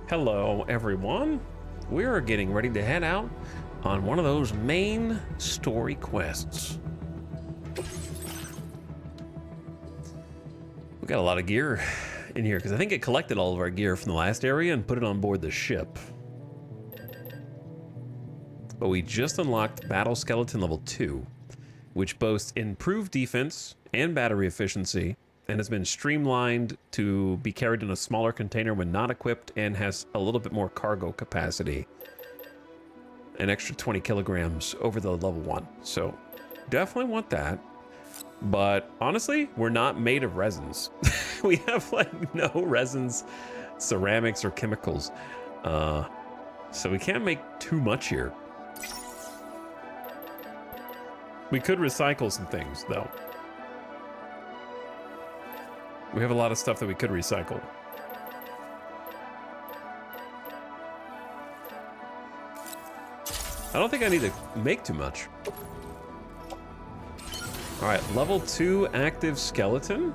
Hello, everyone. We're getting ready to head out on one of those main story quests. We got a lot of gear in here because I think it collected all of our gear from the last area and put it on board the ship. But we just unlocked Battle Skeleton Level 2, which boasts improved defense and battery efficiency and has been streamlined to be carried in a smaller container when not equipped and has a little bit more cargo capacity. an extra 20 kilograms over the level 1. So definitely want that. But honestly, we're not made of resins. We have like no resins, ceramics, or chemicals. So we can't make too much here. We could recycle some things though. We have a lot of stuff that we could recycle. I don't think I need to make too much. All right, level 2 active skeleton.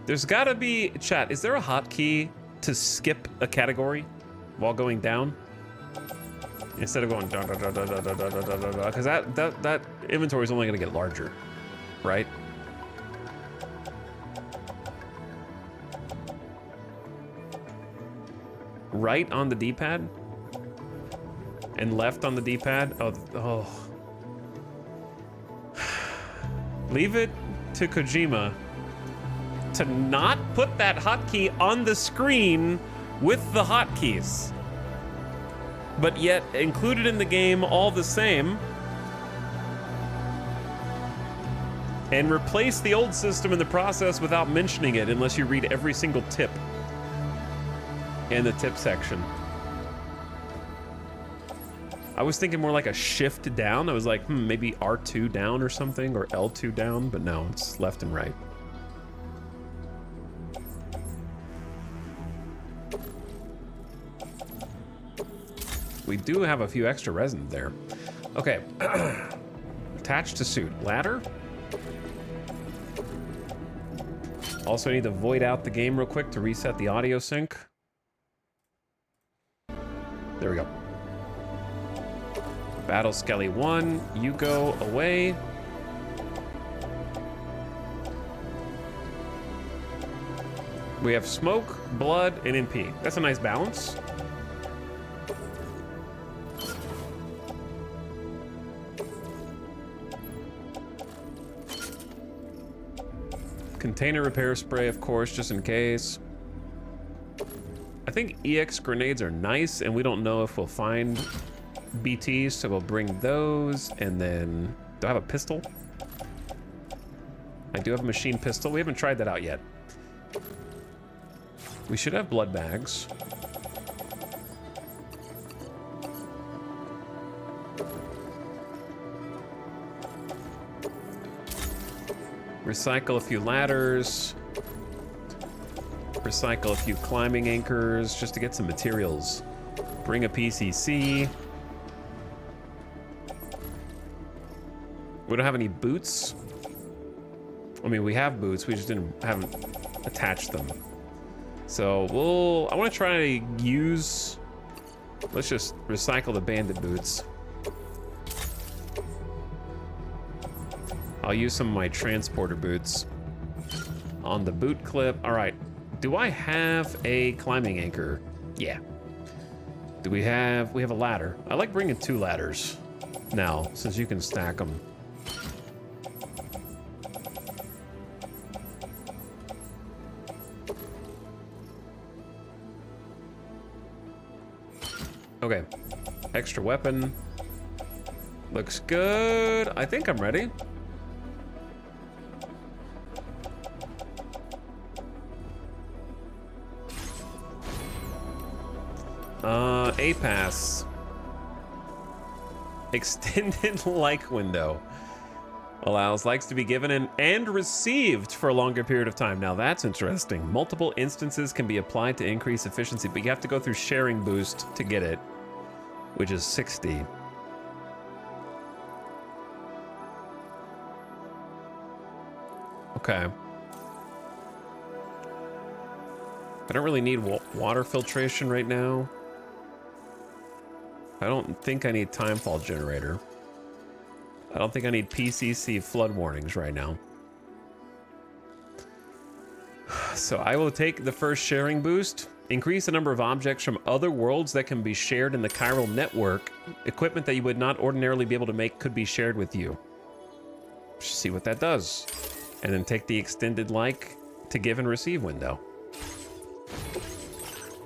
There's gotta be, chat, is there a hotkey to skip a category while going down? Instead of going da da da da da da da da da da, because that inventory is only gonna get larger, right? Right on the D-pad and left on the D-pad. Oh. Leave it to Kojima to not put that hotkey on the screen with the hotkeys, but yet included in the game all the same, and replace the old system in the process without mentioning it unless you read every single tip in the tip section. I was thinking more like a shift down. I was like, maybe R2 down or something, or L2 down, but no, it's left and right. We do have a few extra resin there. Okay. Attached to suit. Ladder. Also need to void out the game real quick to reset the audio sync. There we go. Battle Skelly 1, you go away. We have smoke, blood, and NP. That's a nice balance. Container repair spray, of course, just in case. I think EX grenades are nice, and we don't know if we'll find BTs, so we'll bring those. And then, do I have a pistol? I do have a machine pistol. We haven't tried that out yet. We should have blood bags. Recycle a few ladders. Recycle a few climbing anchors just to get some materials. Bring a PCC. We don't have any boots. I mean, we have boots, we just haven't attached them. So I want to try to use, let's just recycle the bandit boots. I'll use some of my transporter boots on the boot clip. All right, do I have a climbing anchor? Yeah. Do we have a ladder? I like bringing 2 ladders now, since you can stack them. Okay, extra weapon. Looks good. I think I'm ready. A-pass. Extended like window. Allows likes to be given and received for a longer period of time. Now that's interesting. Multiple instances can be applied to increase efficiency, but you have to go through sharing boost to get it, which is 60. Okay. I don't really need water filtration right now. I don't think I need timefall generator. I don't think I need PCC flood warnings right now. So I will take the first sharing boost. Increase the number of objects from other worlds that can be shared in the chiral network. Equipment that you would not ordinarily be able to make could be shared with you. See what that does. And then take the extended like to give and receive window.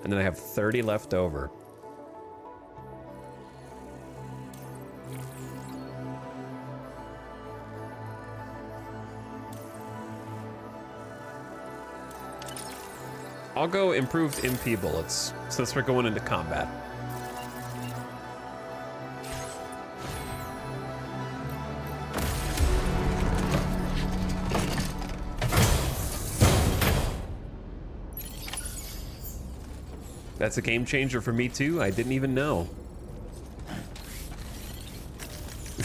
And then I have 30 left over. I'll go improved MP bullets since we're going into combat. That's a game changer for me too. I didn't even know.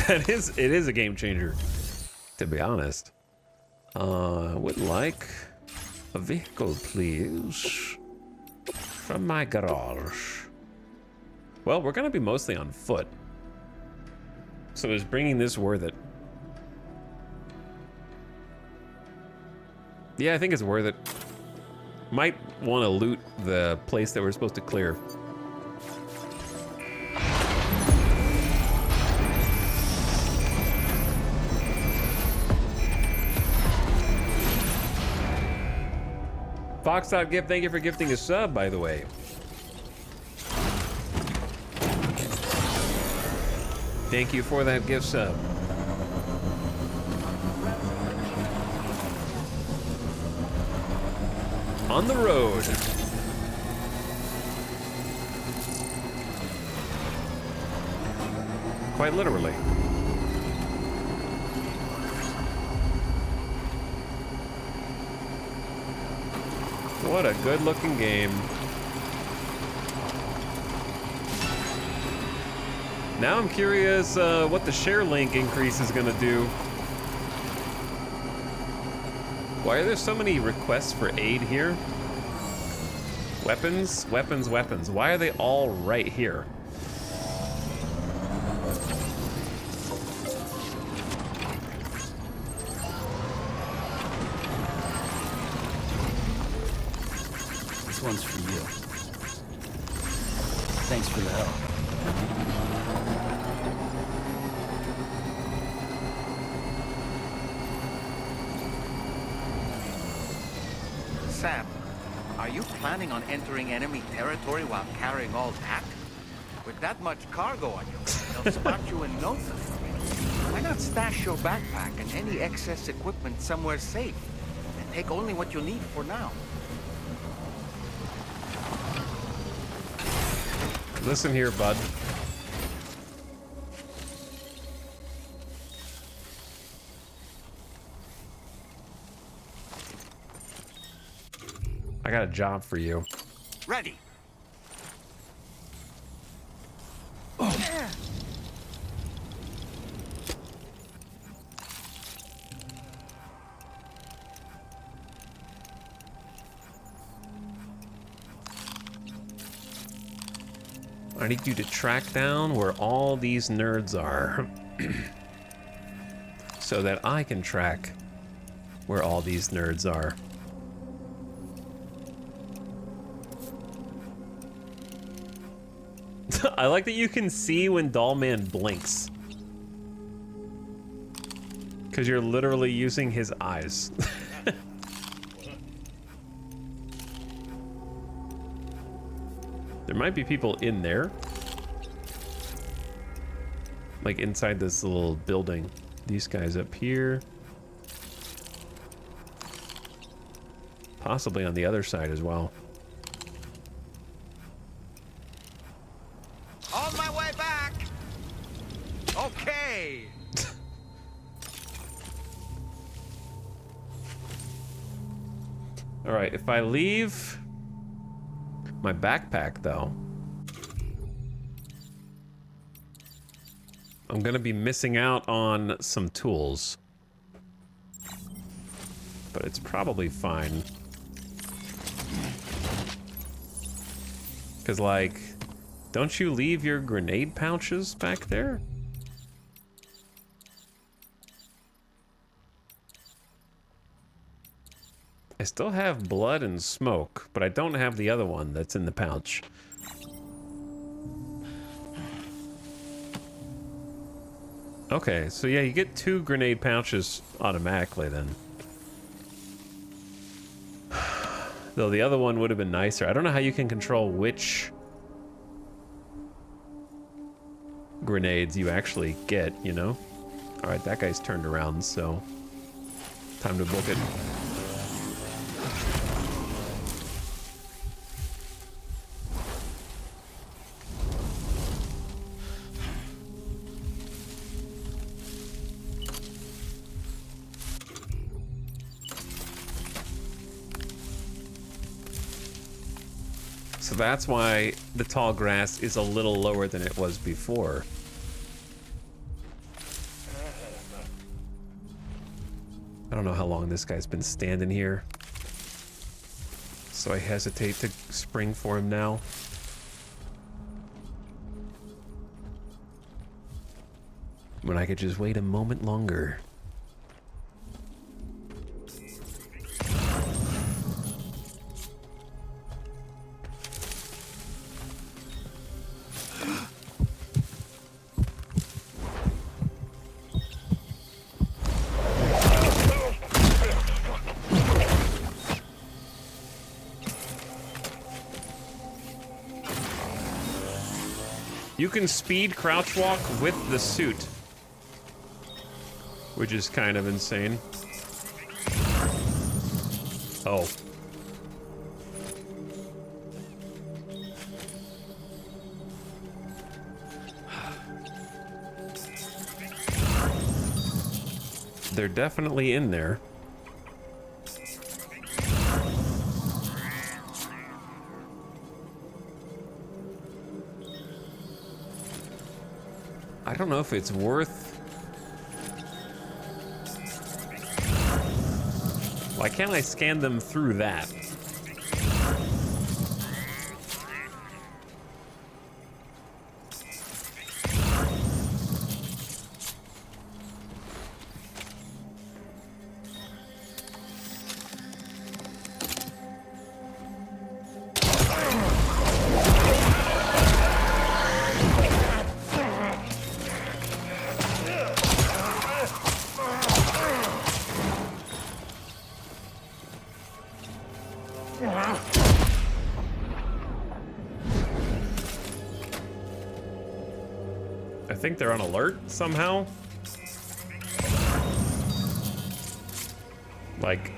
It is a game changer, to be honest. I would like a vehicle, please, from my garage. Well, we're gonna be mostly on foot. So is bringing this worth it? Yeah, I think it's worth it. Might want to loot the place that we're supposed to clear. Fox.gift, thank you for gifting a sub, by the way. Thank you for that gift sub. On the road. Quite literally. What a good looking game. Now I'm curious what the share link increase is gonna do. Why are there so many requests for aid here? Weapons, weapons, weapons. Why are they all right here? This one's for you. Thanks for the help. Sam, are you planning on entering enemy territory while carrying all that? With that much cargo on you, they'll spot you in no time. Why not stash your backpack and any excess equipment somewhere safe and take only what you need for now? Listen here, bud. I got a job for you. Ready. I need you to track down where all these nerds are so that I can track where all these nerds are. I like that you can see when Dollman blinks. Because you're literally using his eyes. There might be people in there. Like inside this little building. These guys up here. Possibly on the other side as well. On my way back. Okay. All right, if I leave my backpack though, I'm gonna be missing out on some tools. But it's probably fine. Cause like, don't you leave your grenade pouches back there? I still have blood and smoke, but I don't have the other one that's in the pouch. Okay, so yeah, you get 2 grenade pouches automatically then. Though the other one would have been nicer. I don't know how you can control which grenades you actually get, you know? Alright, that guy's turned around, so time to book it. So that's why the tall grass is a little lower than it was before. I don't know how long this guy's been standing here, so I hesitate to spring for him now. When I could just wait a moment longer. You can speed crouch walk with the suit, which is kind of insane. Oh. They're definitely in there. I don't know if it's worth... Why can't I scan them through that? I think they're on alert somehow. Like,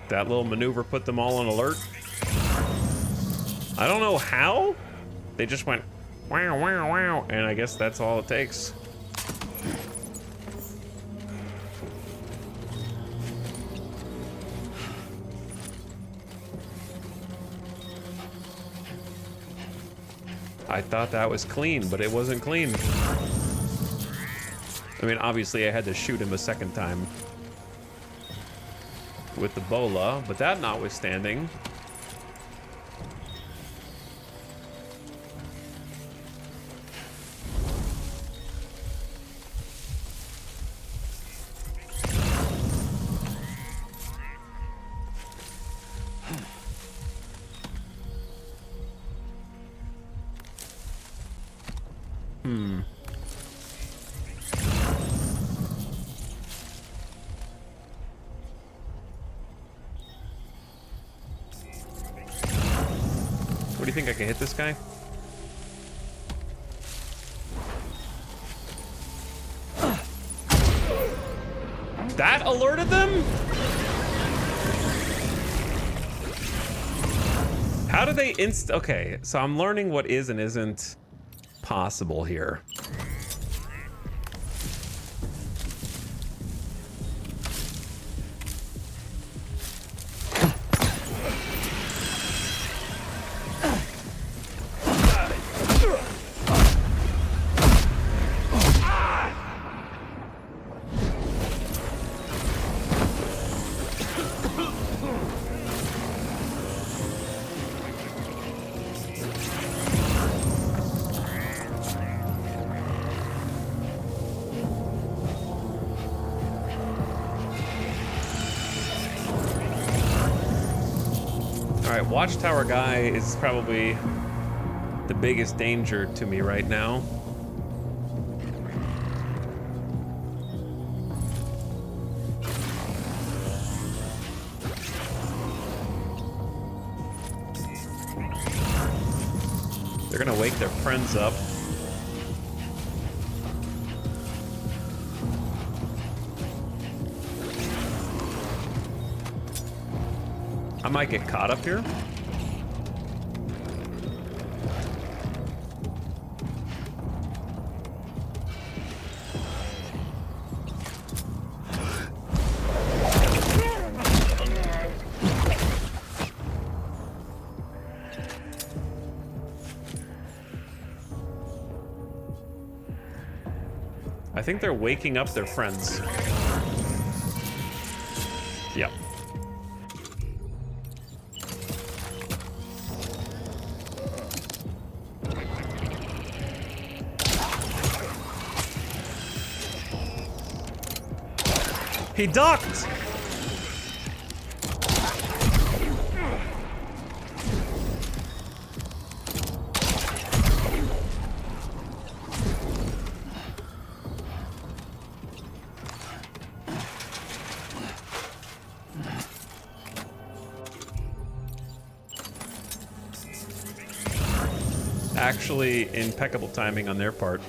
that little maneuver put them all on alert. I don't know how. They just went wow, wow, wow, and I guess that's all it takes. I thought that was clean, but it wasn't clean. I mean, obviously I had to shoot him a second time with the bola, but that notwithstanding. What do you think? I can hit this guy? That alerted them? How do they okay, so I'm learning what is and isn't possible here. Watchtower guy is probably the biggest danger to me right now. wake their friends up. I might get caught up here. I think they're waking up their friends. Yep. He ducked! Actually, impeccable timing on their part.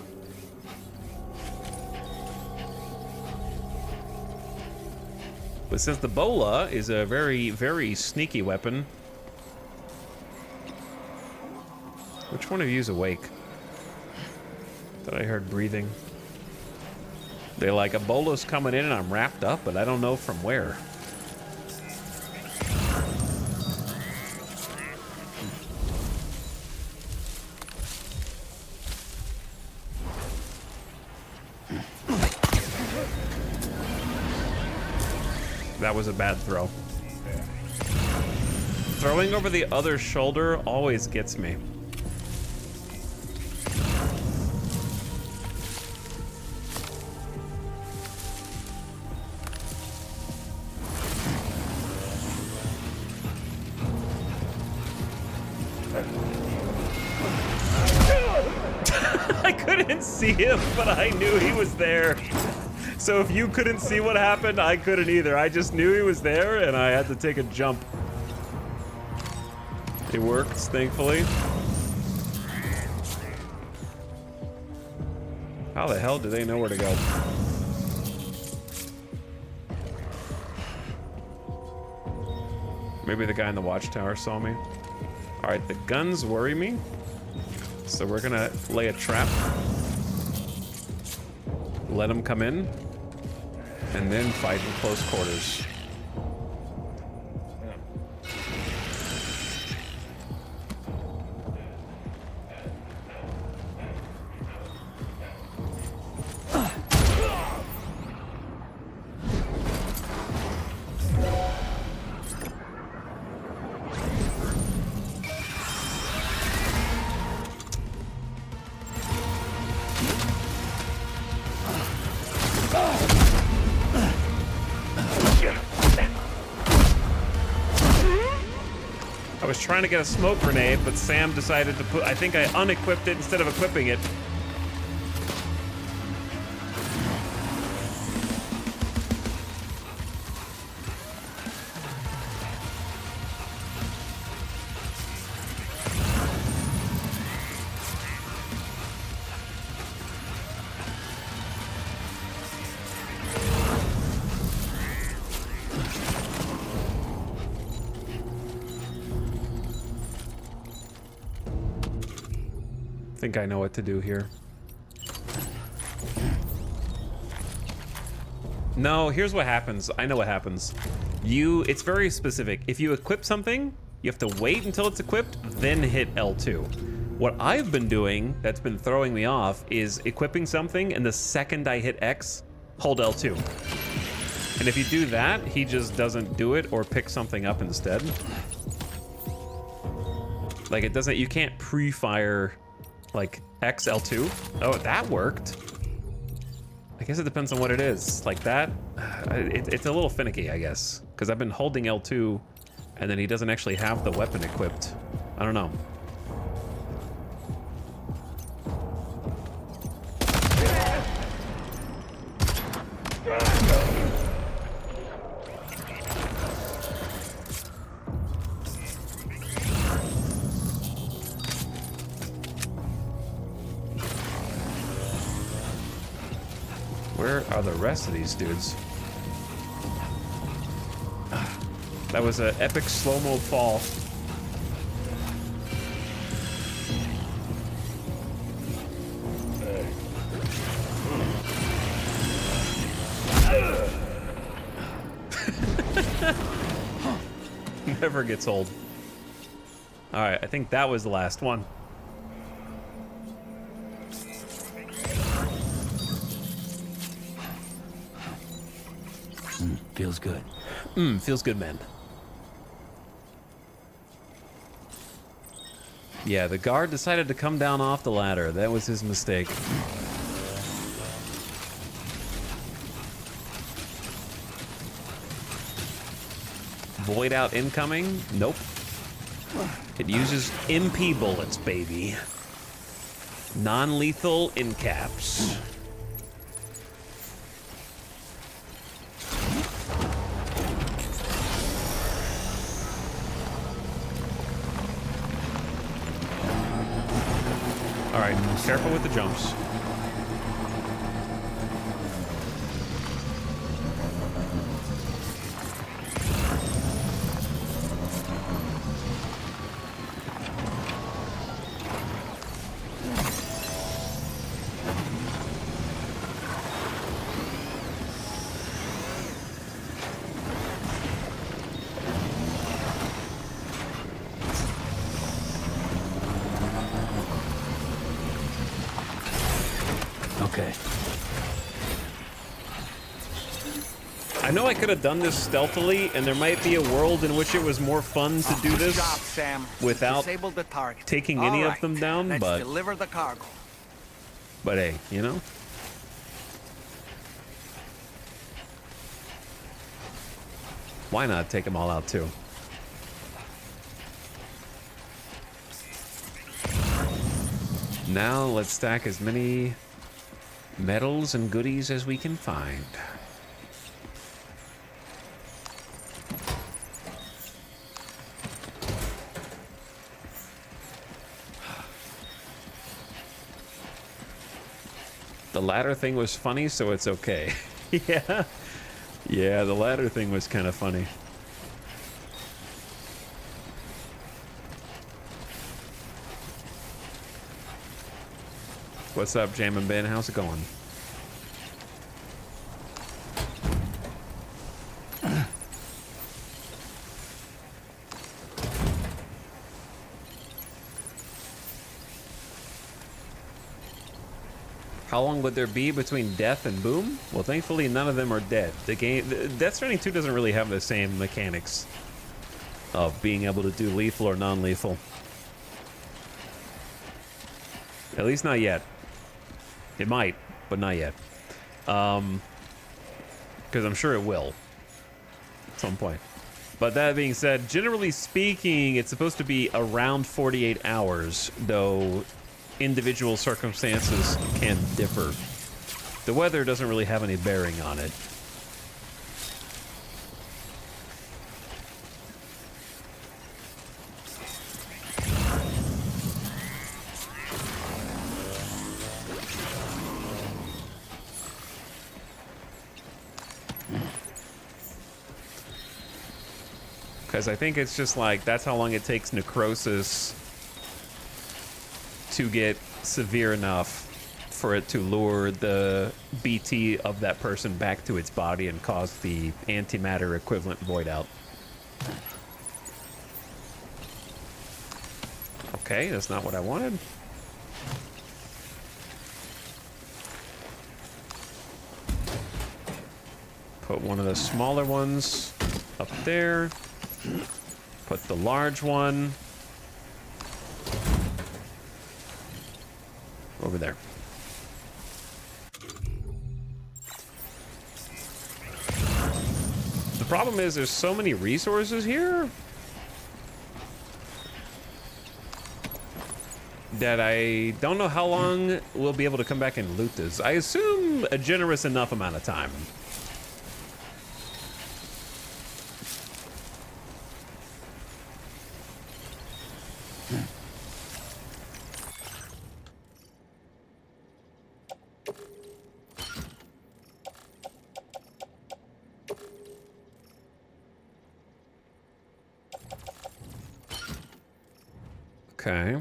But since the bola is a very, very sneaky weapon, which one of you is awake? Thought I heard breathing. They're like, Ebola's coming in and I'm wrapped up, but I don't know from where. That was a bad throw. Throwing over the other shoulder always gets me. I couldn't see him, but I knew he was there. So if you couldn't see what happened, I couldn't either. I just knew he was there, and I had to take a jump. It worked, thankfully. How the hell do they know where to go? Maybe the guy in the watchtower saw me. All right, the guns worry me. So we're gonna lay a trap. Let them come in. And then fight in close quarters. I was trying to get a smoke grenade, but Sam decided to put, I think I unequipped it instead of equipping it. I think I know what to do here. No, here's what happens. I know what happens. It's very specific. If you equip something, you have to wait until it's equipped, then hit L2. What I've been doing that's been throwing me off is equipping something, and the second I hit X, hold L2. And if you do that, he just doesn't do it or pick something up instead. Like it doesn't, you can't pre-fire like XL2. Oh, that worked. I guess it depends on what it is. Like that, it's a little finicky, I guess. Because I've been holding L2 and then he doesn't actually have the weapon equipped. I don't know. Where are the rest of these dudes? That was an epic slow-mo fall. Never gets old. All right, I think that was the last one. Feels good. Feels good, man. Yeah, the guard decided to come down off the ladder. That was his mistake. Void out incoming? Nope. It uses MP bullets, baby. Non-lethal in caps. All right, careful with the jumps. Okay. I know I could have done this stealthily, and there might be a world in which it was more fun to do this without taking any of them down, Let's but deliver the cargo. hey, you know? Why not take them all out too? Now let's stack as many medals and goodies as we can find. The ladder thing was funny, so it's okay. Yeah. Yeah, the ladder thing was kind of funny. What's up, Jammin' Ben? How's it going? How long would there be between death and boom? Well, thankfully, none of them are dead. The game, Death Stranding 2 doesn't really have the same mechanics of being able to do lethal or non-lethal. At least not yet. It might, but not yet. Because I'm sure it will at some point. But that being said, generally speaking, it's supposed to be around 48 hours, though individual circumstances can differ. The weather doesn't really have any bearing on it. Because I think it's just like, that's how long it takes necrosis to get severe enough for it to lure the BT of that person back to its body and cause the antimatter equivalent void out. Okay, that's not what I wanted. Put one of the smaller ones up there. Put the large one over there. The problem is there's so many resources here that I don't know how long we'll be able to come back and loot this. I assume a generous enough amount of time. Okay.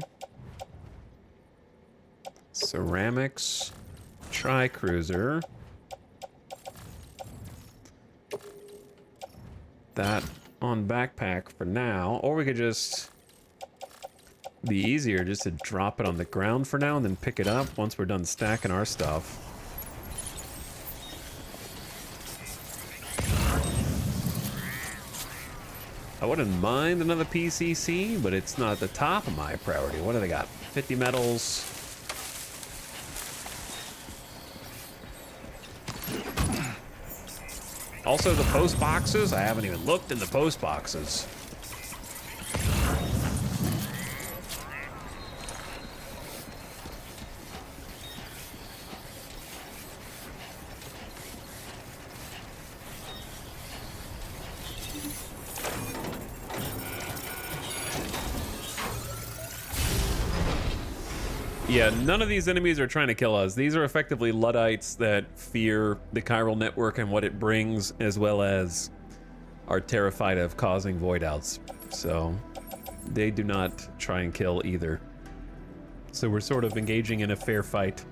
Ceramics. Tri-cruiser. That on backpack for now. Or we could just... be easier just to drop it on the ground for now and then pick it up once we're done stacking our stuff. I wouldn't mind another PCC, but it's not at the top of my priority. What do they got? 50 metals. Also, the post boxes. I haven't even looked in the post boxes. Yeah, none of these enemies are trying to kill us. These are effectively Luddites that fear the chiral network and what it brings, as well as are terrified of causing void outs. So they do not try and kill either. So we're sort of engaging in a fair fight.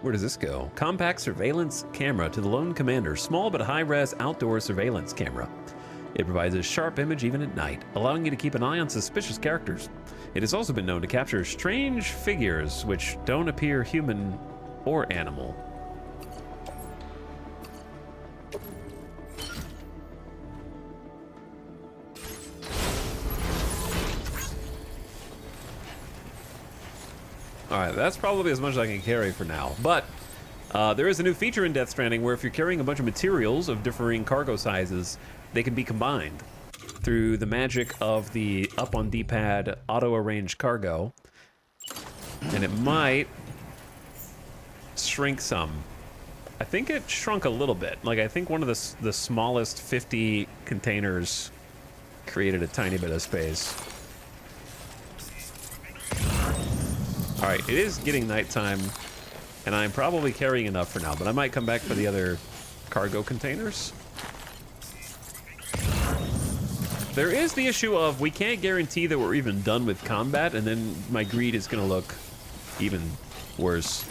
Where does this go? Compact surveillance camera to the lone commander. Small but high-res outdoor surveillance camera. It provides a sharp image even at night, allowing you to keep an eye on suspicious characters. It has also been known to capture strange figures which don't appear human or animal. Alright, that's probably as much as I can carry for now, but there is a new feature in Death Stranding where if you're carrying a bunch of materials of differing cargo sizes, they can be combined through the magic of the up on D-pad auto-arrange cargo, and it might shrink some. I think it shrunk a little bit. Like, I think one of the smallest 50 containers created a tiny bit of space. All right, it is getting nighttime, and I'm probably carrying enough for now, but I might come back for the other cargo containers. There is the issue of we can't guarantee that we're even done with combat, and then my greed is going to look even worse.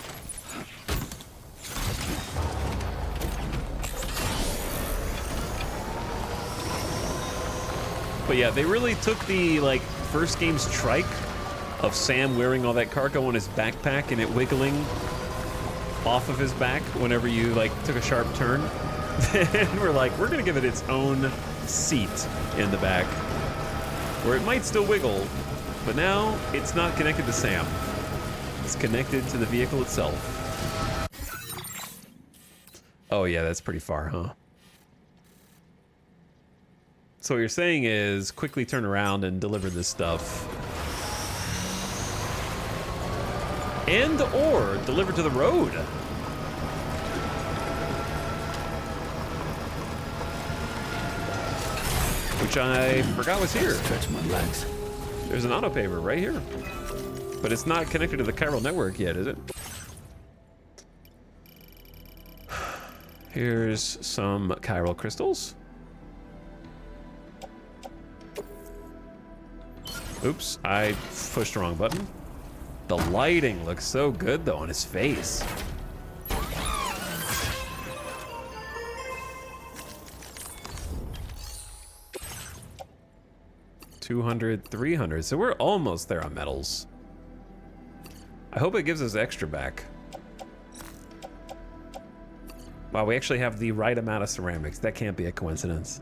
But yeah, they really took the, like, first game's trike of Sam wearing all that cargo on his backpack and it wiggling off of his back whenever you, like, took a sharp turn. And we're like, we're going to give it its own seat in the back where it might still wiggle, but now it's not connected to Sam. It's connected to the vehicle itself. Oh yeah, that's pretty far, huh? So what you're saying is quickly turn around and deliver this stuff. And or deliver to the road. Which I forgot was here. Stretch my legs. There's an autopaver right here. But it's not connected to the chiral network yet, is it? Here's some chiral crystals. Oops, I pushed the wrong button. The lighting looks so good though on his face. 200, 300. So we're almost there on metals. I hope it gives us extra back. Wow, we actually have the right amount of ceramics. That can't be a coincidence.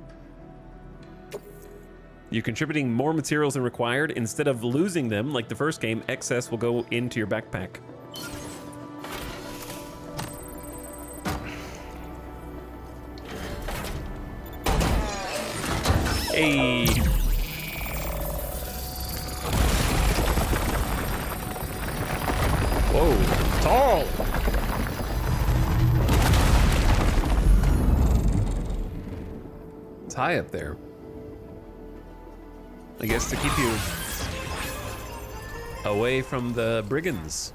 You're contributing more materials than required. Instead of losing them, like the first game, excess will go into your backpack. Hey! Whoa, tall! It's high up there. I guess to keep you away from the brigands.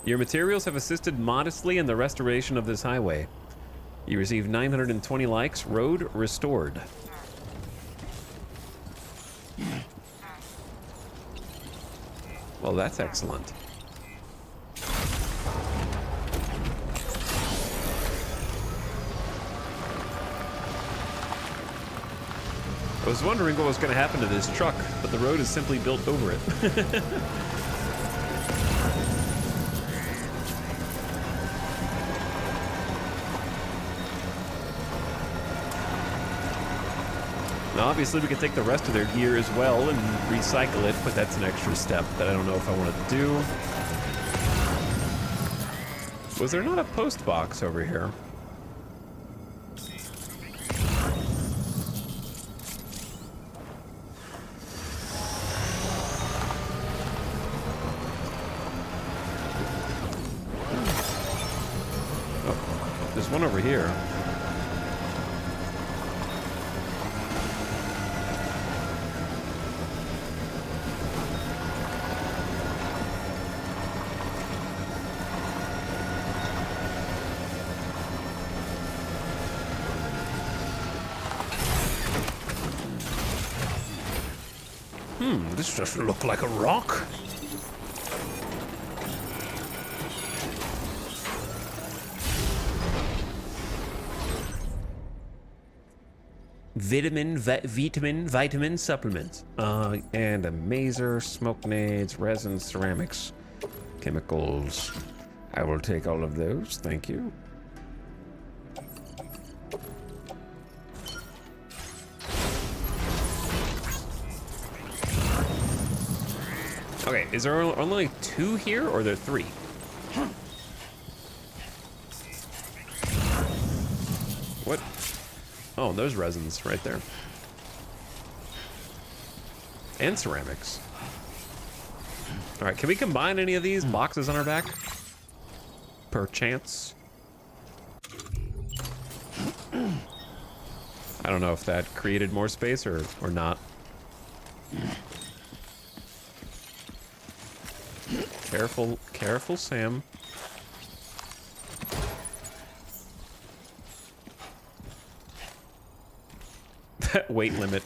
Your materials have assisted modestly in the restoration of this highway. You received 920 likes. Road restored. Well, that's excellent. I was wondering what was going to happen to this truck, but the road is simply built over it. Now, obviously, we could take the rest of their gear as well and recycle it, but that's an extra step that I don't know if I want to do. Was there not a post box over here? Oh, there's one over here. This doesn't look like a rock. Vitamin supplements. And a mazer, smoke nades, resins, ceramics, chemicals. I will take all of those, thank you. Okay, is there only 2 here, or are there 3? What? Oh, those resins right there. And ceramics. All right, can we combine any of these boxes on our back? Perchance. I don't know if that created more space or not. Careful, careful, Sam. That weight limit.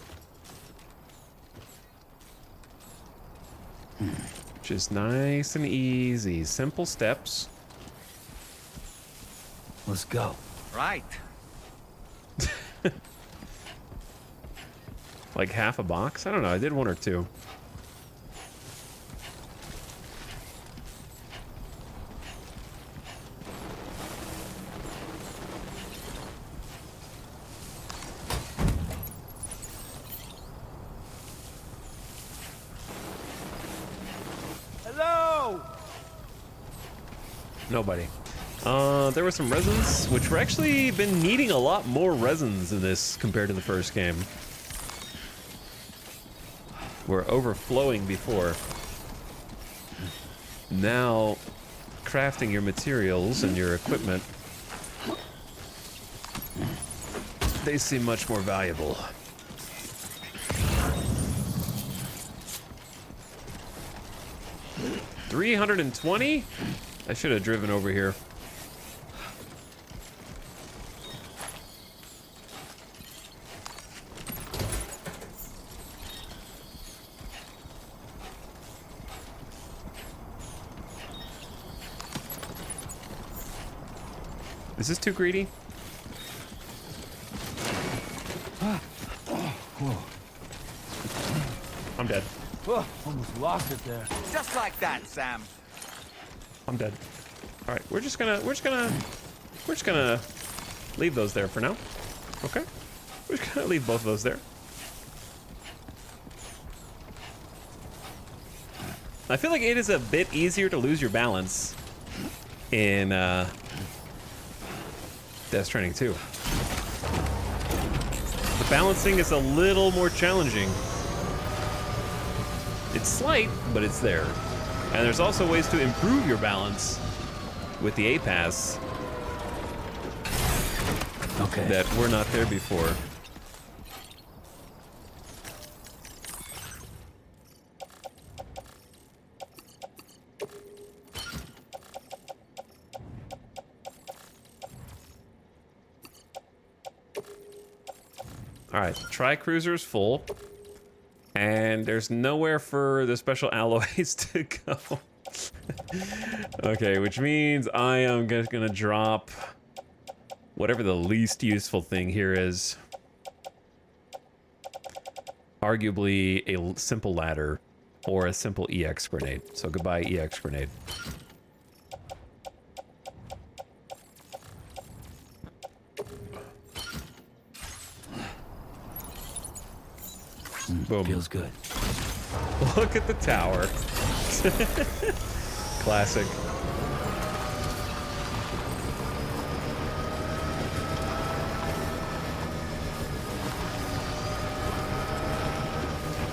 Just nice and easy. Simple steps. Let's go. Right. Like half a box? I don't know. I did 1 or 2. Nobody. There were some resins, which we're actually been needing a lot more resins in this compared to the first game. We're overflowing before. Now, crafting your materials and your equipment, they seem much more valuable. $320? I should have driven over here. Is this too greedy? I'm dead. Oh, almost lost it there. Just like that, Sam. I'm dead. All right, we're just gonna leave those there for now. Okay, we're just gonna leave both of those there. I feel like it is a bit easier to lose your balance in Death Stranding 2. The balancing is a little more challenging. It's slight, but it's there. And there's also ways to improve your balance with the A-Pass. Okay. That were not there before. All right, Tri-Cruiser's full. And there's nowhere for the special alloys to go. Okay, which means I am just gonna drop whatever the least useful thing here is. Arguably a simple ladder or a simple EX grenade. So goodbye, EX grenade. Boom. Feels good. Look at the tower. Classic.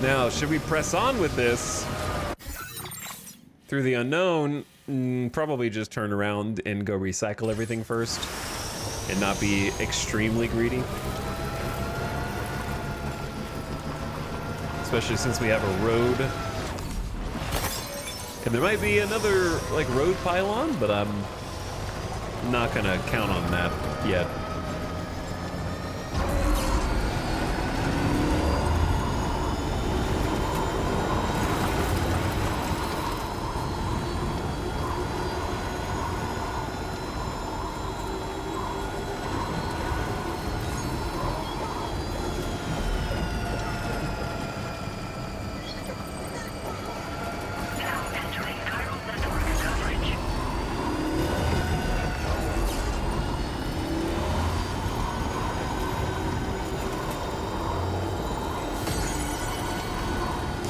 Now, should we press on with this through the unknown? Probably just turn around and go recycle everything first and not be extremely greedy. Especially since we have a road. And there might be another, like, road pylon, but I'm not gonna count on that yet.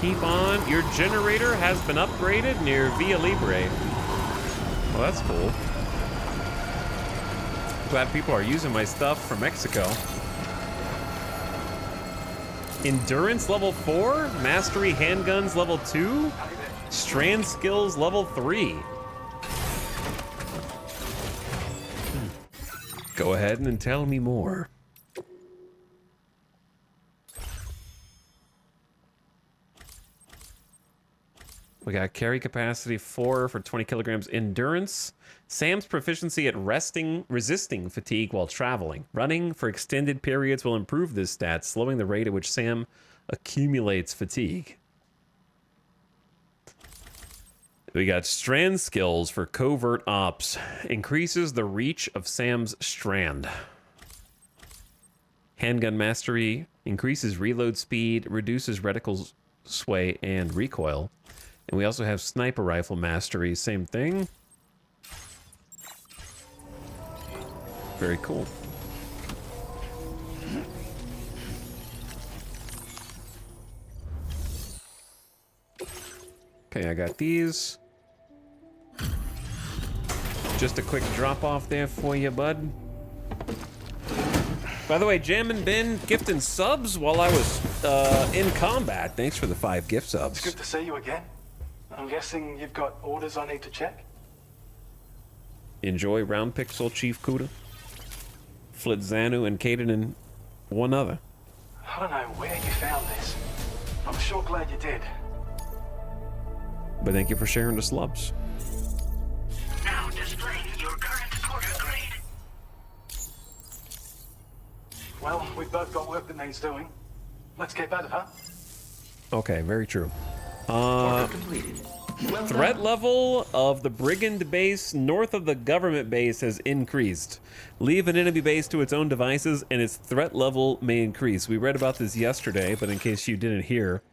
Keep on. Your generator has been upgraded near Via Libre. Well, that's cool. Glad people are using my stuff from Mexico. Endurance level 4? Mastery handguns level 2? Strand skills level 3. Go ahead and tell me more. We got carry capacity 4 for 20 kilograms. Endurance. Sam's proficiency at resisting fatigue while traveling. Running for extended periods will improve this stat, slowing the rate at which Sam accumulates fatigue. We got strand skills for covert ops. Increases the reach of Sam's strand. Handgun mastery. Increases reload speed. Reduces reticle sway and recoil. And we also have sniper rifle mastery, same thing. Very cool. Okay, I got these. Just a quick drop off there for you, bud. By the way, Jammin' Ben gifting subs while I was in combat. Thanks for the 5 gift subs. It's good to see you again. I'm guessing you've got orders I need to check? Enjoy Round Pixel, Chief Kuda, Flitzanu, and Kaden, and one other. I don't know where you found this. I'm sure glad you did. But thank you for sharing the slubs. Now displaying your current porter grade. Well, we've both got work that needs doing. Let's get at it, huh? Okay, very true. Completed. Well Threat done. level of the brigand base north of the government base has increased. Leave an enemy base to its own devices and its threat level may increase. We read about this yesterday, but in case you didn't hear,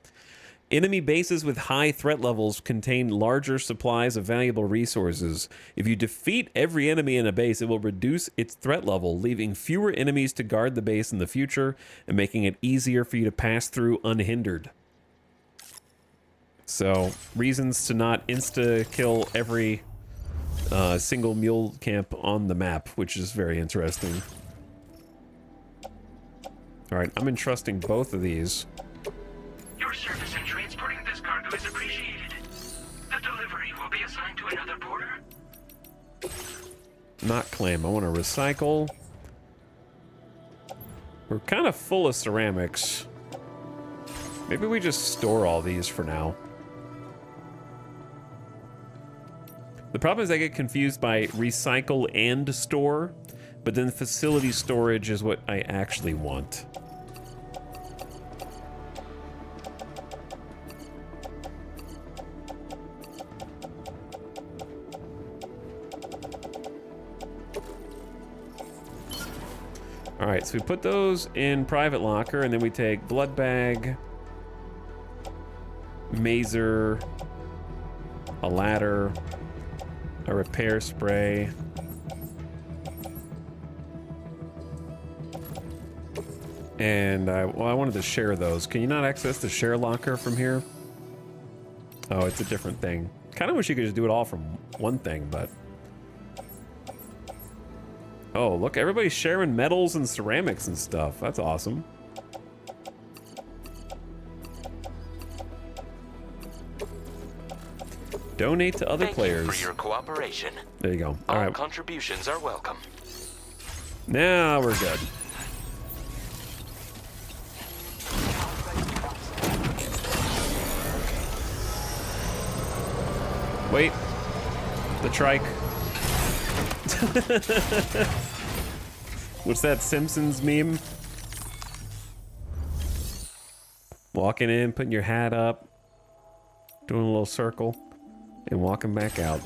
enemy bases with high threat levels contain larger supplies of valuable resources. If you defeat every enemy in a base, it will reduce its threat level, leaving fewer enemies to guard the base in the future and making it easier for you to pass through unhindered. So, reasons to not insta-kill every single mule camp on the map, which is very interesting. Alright, I'm entrusting both of these. Your service in transporting this cargo is appreciated. The delivery will be assigned to another porter. Not claim. I want to recycle. We're kind of full of ceramics. Maybe we just store all these for now. The problem is I get confused by recycle and store, but then facility storage is what I actually want. All right, so we put those in private locker, and then we take blood bag, mazer, a ladder, a repair spray, and I wanted to share those. Can you not access the share locker from here? Oh, it's a different thing. Kind of wish you could just do it all from one thing, but... Oh, look, everybody's sharing metals and ceramics and stuff. That's awesome. Donate to other players. Thank you for your cooperation. There you go. All All right. contributions are welcome. Now we're good. Wait. The trike. What's that Simpsons meme? Walking in, putting your hat up, doing a little circle, and walking back out.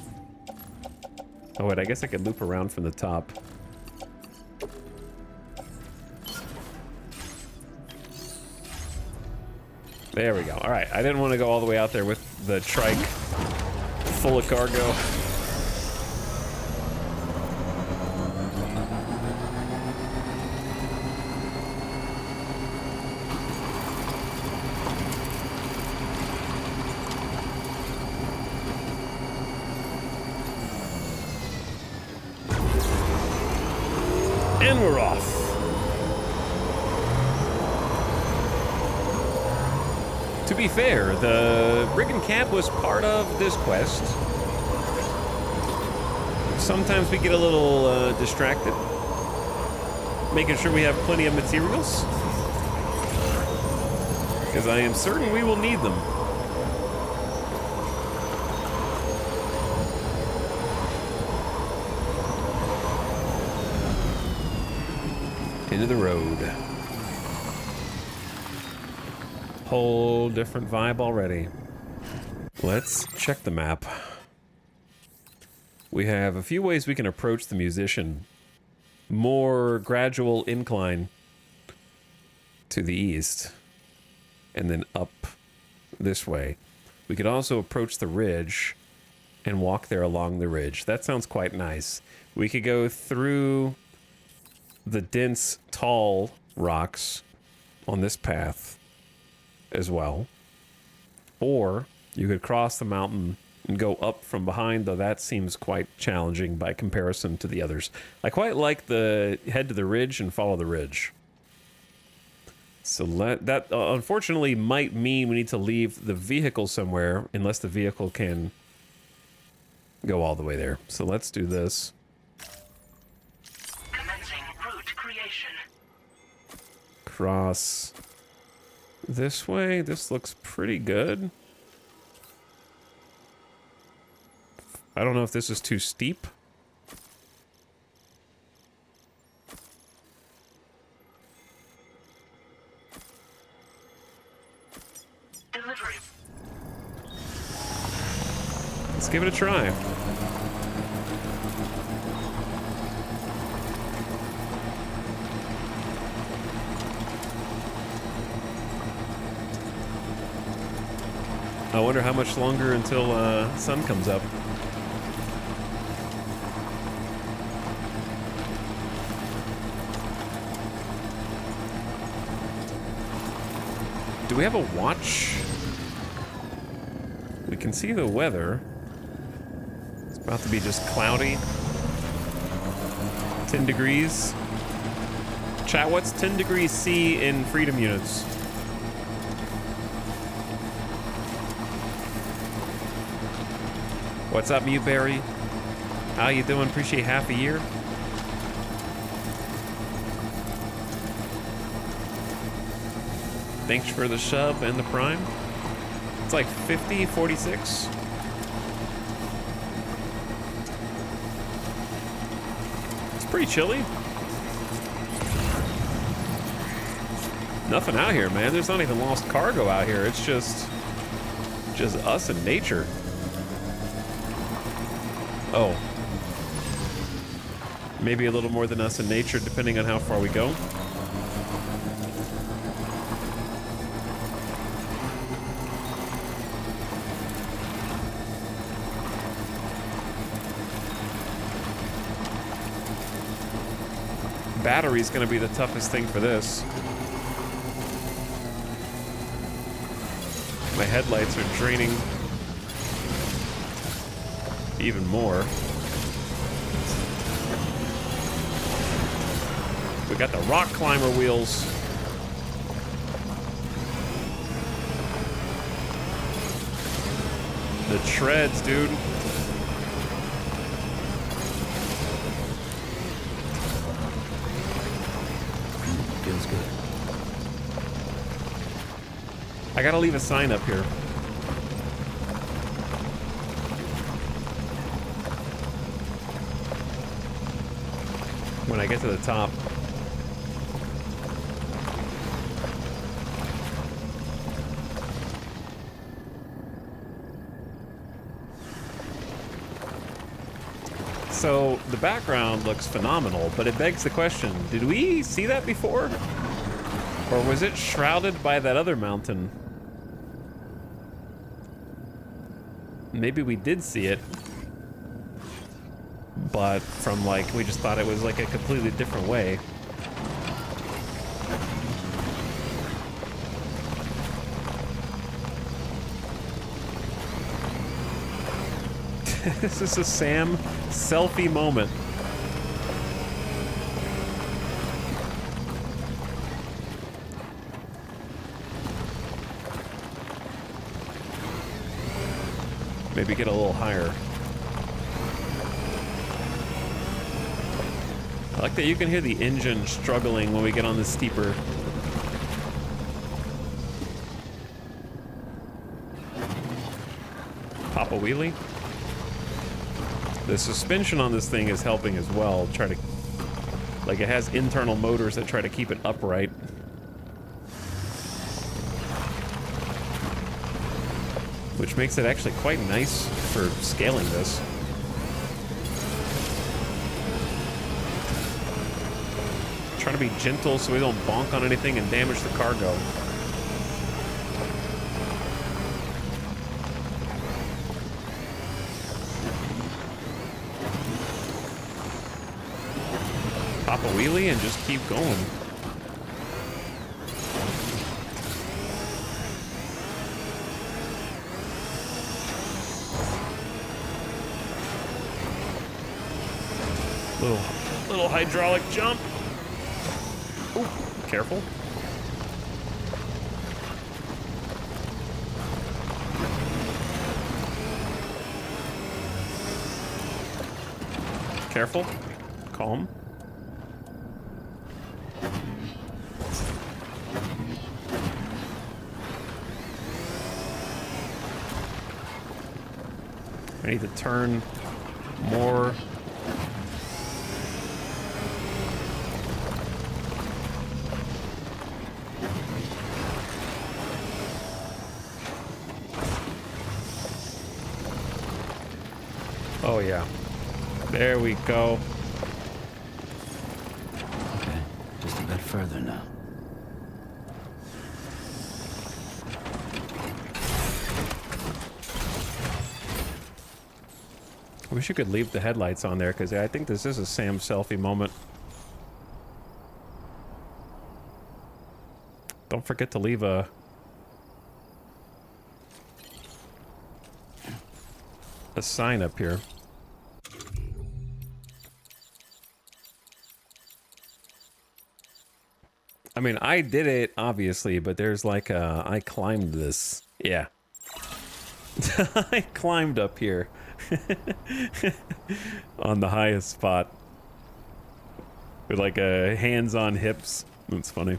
Oh wait, I guess I could loop around from the top. There we go. All right, I didn't want to go all the way out there with the trike full of cargo. And we're off. To be fair, the Brigand Camp was part of this quest. Sometimes we get a little distracted, making sure we have plenty of materials, because I am certain we will need them. Into the road. Whole different vibe already. Let's check the map. We have a few ways we can approach the musician. More gradual incline to the east, and then up this way. We could also approach the ridge and walk there along the ridge. That sounds quite nice. We could go through the dense, tall rocks on this path as well. Or you could cross the mountain and go up from behind, though that seems quite challenging by comparison to the others. I quite like the head to the ridge and follow the ridge. So that unfortunately might mean we need to leave the vehicle somewhere, unless the vehicle can go all the way there. So let's do this. Commencing route creation. Cross this way. This looks pretty good. I don't know if this is too steep. Delivery. Let's give it a try. I wonder how much longer until sun comes up. Do we have a watch? We can see the weather. It's about to be just cloudy. 10 degrees. Chat, what's 10 degrees C in freedom units? What's up, Mewberry? How you doing? Appreciate half a year. Thanks for the sub and the prime. It's like 50, 46. It's pretty chilly. Nothing out here, man. There's not even lost cargo out here. It's just us and nature. Oh. Maybe a little more than us in nature, depending on how far we go. Battery's gonna be the toughest thing for this. My headlights are draining even more. We got the rock climber wheels. The treads, dude. Feels good. I gotta leave a sign up here. When I get to the top. So the background looks phenomenal, but it begs the question, did we see that before? Or was it shrouded by that other mountain? Maybe we did see it, but from like, we just thought it was like a completely different way. This is a Sam selfie moment. Maybe get a little higher. I like that you can hear the engine struggling when we get on the steeper. Pop a wheelie. The suspension on this thing is helping as well. Try to, like, it has internal motors that try to keep it upright. Which makes it actually quite nice for scaling this. Trying to be gentle so we don't bonk on anything and damage the cargo. Pop a wheelie and just keep going. Little hydraulic jump. Ooh, careful. Careful. Calm. I need to turn more. Oh yeah. There we go. Okay, just a bit further now. I wish you could leave the headlights on there, because I think this is a Sam selfie moment. Don't forget to leave a sign up here. I mean, I did it, obviously, but there's like a, I climbed this. Yeah. I climbed up here. On the highest spot. With like a hands on hips. That's funny.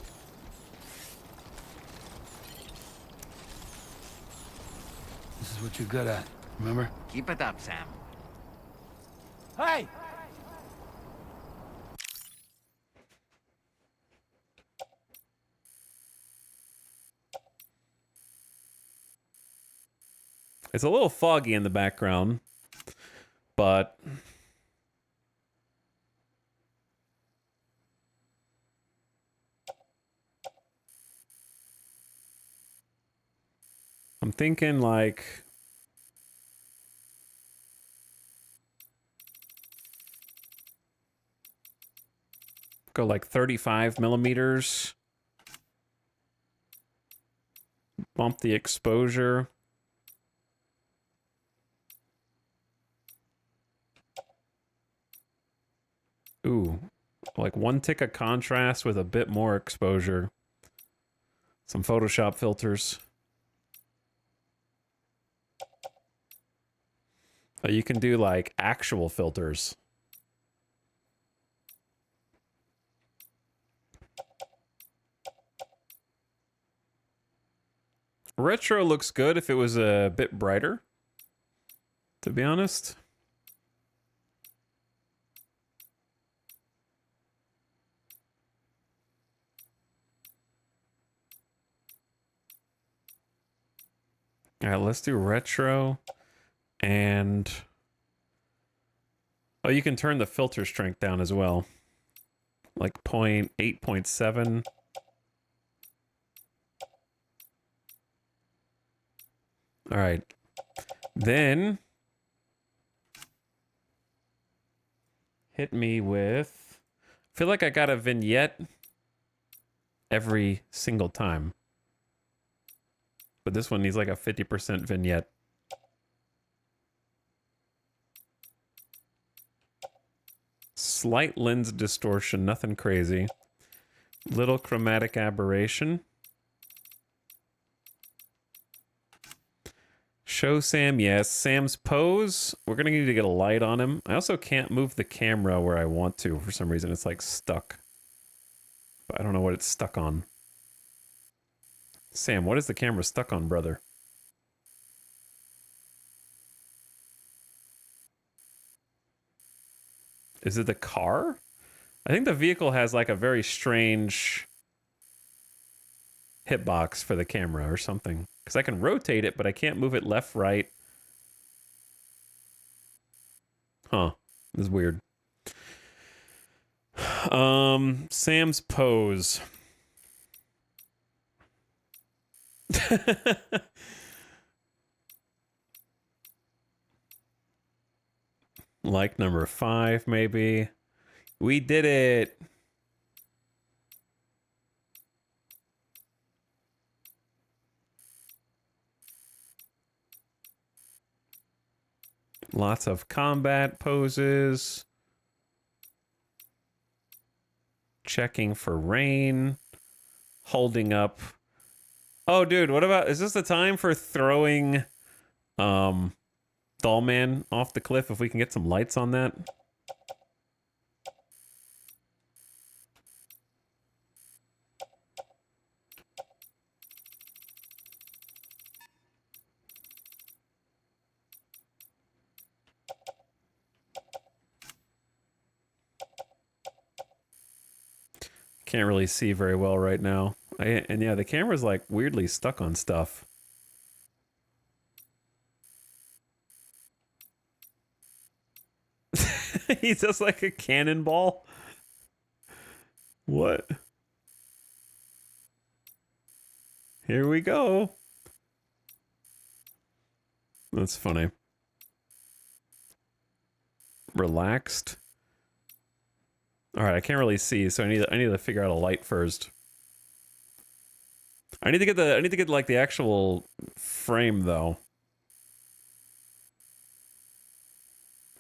This is what you're good at, remember? Keep it up, Sam. Hey! It's a little foggy in the background, but I'm thinking like go like 35 millimeters. Bump the exposure. Ooh, like 1 tick of contrast with a bit more exposure. Some Photoshop filters. You can do like actual filters. Retro looks good if it was a bit brighter, to be honest. All right, let's do retro. And oh, you can turn the filter strength down as well. Like 0.8, 0.7. All right. Then hit me with, I feel like I got a vignette every single time. But this one needs like a 50% vignette. Slight lens distortion, nothing crazy. Little chromatic aberration. Show Sam, yes. Sam's pose, we're gonna need to get a light on him. I also can't move the camera where I want to. For some reason, it's like stuck. But I don't know what it's stuck on. Sam, what is the camera stuck on, brother? Is it the car? I think the vehicle has like a very strange hitbox for the camera or something. Because I can rotate it, but I can't move it left, right. Huh. This is weird. Sam's pose. Like number 5, maybe. We did it. Lots of combat poses. Checking for rain. Holding up. Oh, dude, what about... Is this the time for throwing... Dollman off the cliff, if we can get some lights on that? Can't really see very well right now. And yeah, the camera's like weirdly stuck on stuff. He's just like a cannonball. What? Here we go. That's funny. Relaxed. All right, I can't really see, so I need to figure out a light first. I need to get like the actual frame though.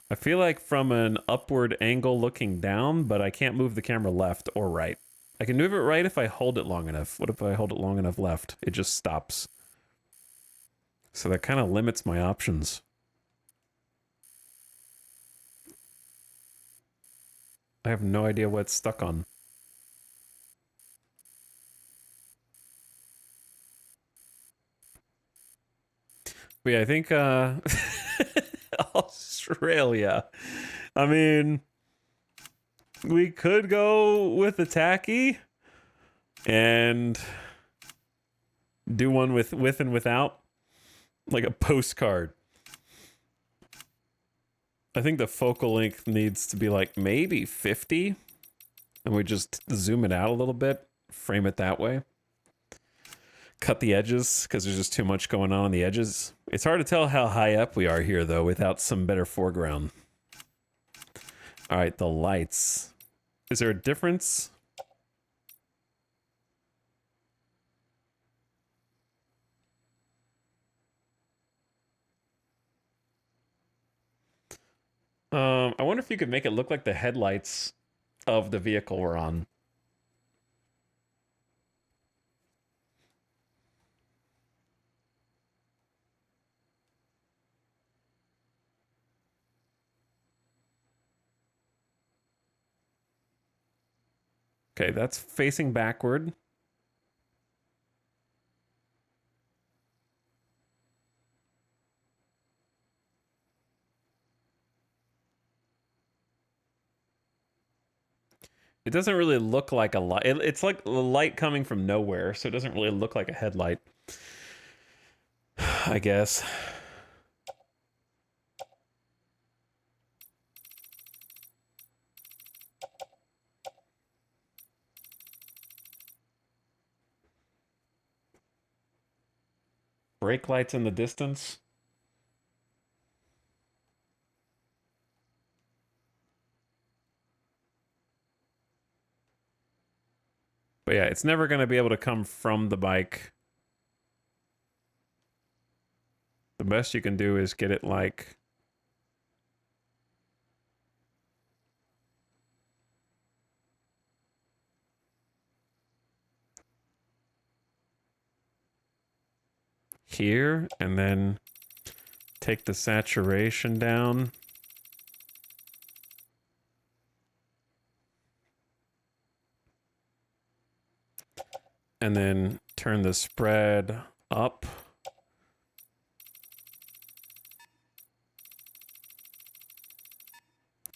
I feel like from an upward angle looking down, but I can't move the camera left or right. I can move it right if I hold it long enough. What if I hold it long enough left? It just stops. So that kind of limits my options. I have no idea what it's stuck on. But yeah, I think Australia. I mean, we could go with the tacky and do one with and without, like a postcard. I think the focal length needs to be like maybe 50, and we just zoom it out a little bit, frame it that way. cut the edges because there's just too much going on the edges. It's hard to tell how high up we are here, though, without some better foreground. All right, the lights. Is there a difference? I wonder if you could make it look like the headlights of the vehicle we're on. Okay, that's facing backward. It doesn't really look like a light. It's like a light coming from nowhere, so it doesn't really look like a headlight, I guess. Brake lights in the distance. But yeah, it's never going to be able to come from the bike. The best you can do is get it like... here, and then take the saturation down. And then turn the spread up.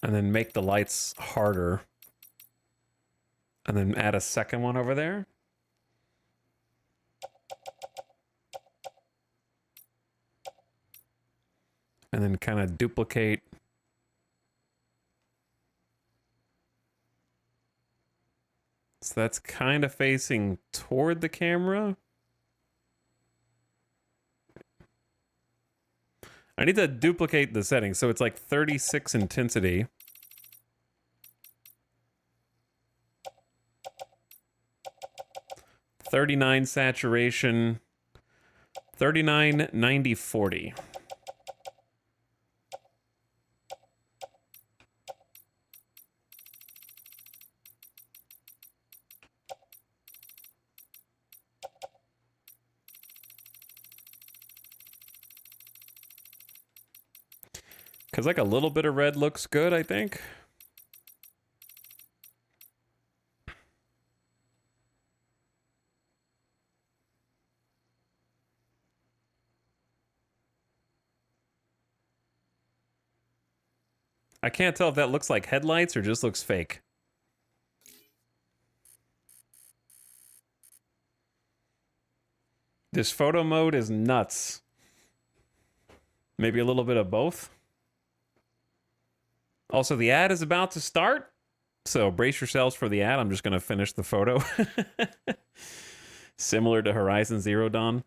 And then make the lights harder. And then add a second one over there. And then kind of duplicate. So that's kind of facing toward the camera. I need to duplicate the settings. So it's like 36 intensity. $39 saturation. 39, 90, 40. Because like a little bit of red looks good, I think. I can't tell if that looks like headlights or just looks fake. This photo mode is nuts. Maybe a little bit of both. Also, the ad is about to start, so brace yourselves for the ad. I'm just going to finish the photo. Similar to Horizon Zero Dawn.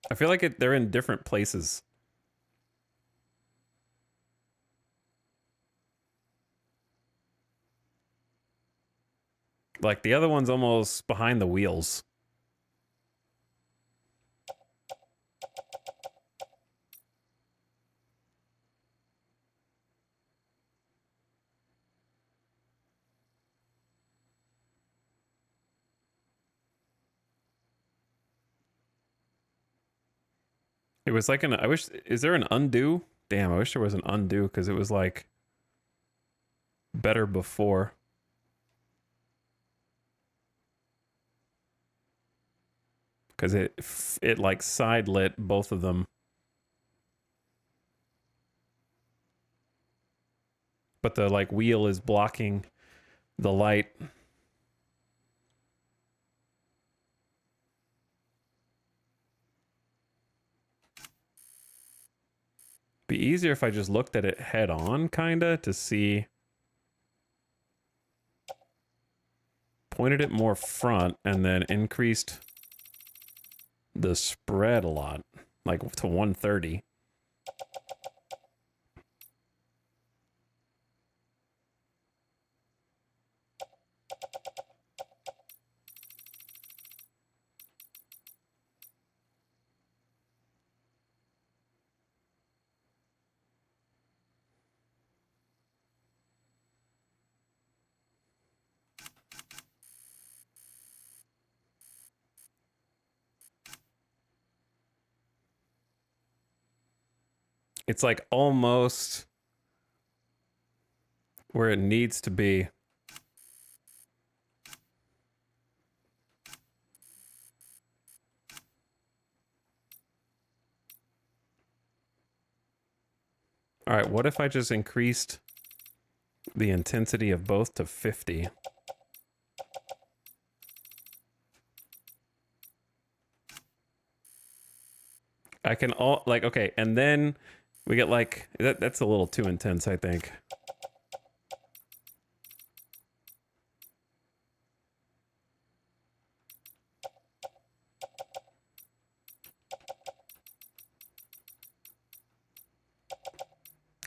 I feel like they're in different places. Like the other one's almost behind the wheels. It was like I wish, is there an undo? Damn, I wish there was an undo because it was like better before. because it like side lit both of them. But the like wheel is blocking the light. Be easier if I just looked at it head on, kinda, to see. Pointed it more front and then increased the spread a lot, like to 130. It's like almost where it needs to be. All right, what if I just increased the intensity of both to 50? I can all like, okay, and then we get like, that's a little too intense, I think.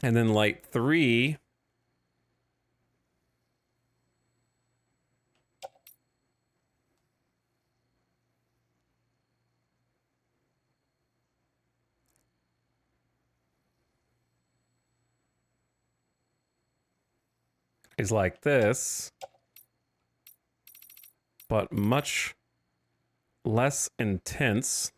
And then light 3. Is like this, but much less intense.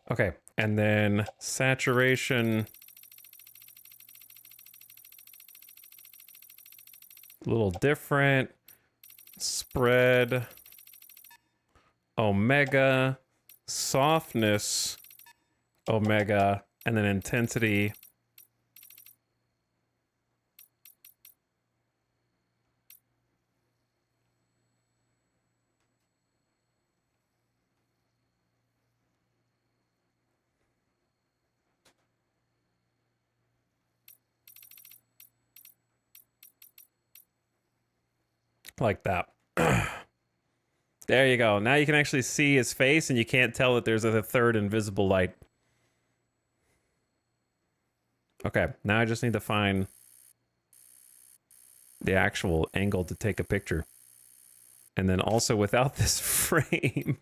Okay, and then saturation, a little different. Spread, omega, softness, omega, and then intensity. Like that. There you go. Now you can actually see his face and you can't tell that there's a third invisible light. Okay, now I just need to find the actual angle to take a picture. And then also without this frame.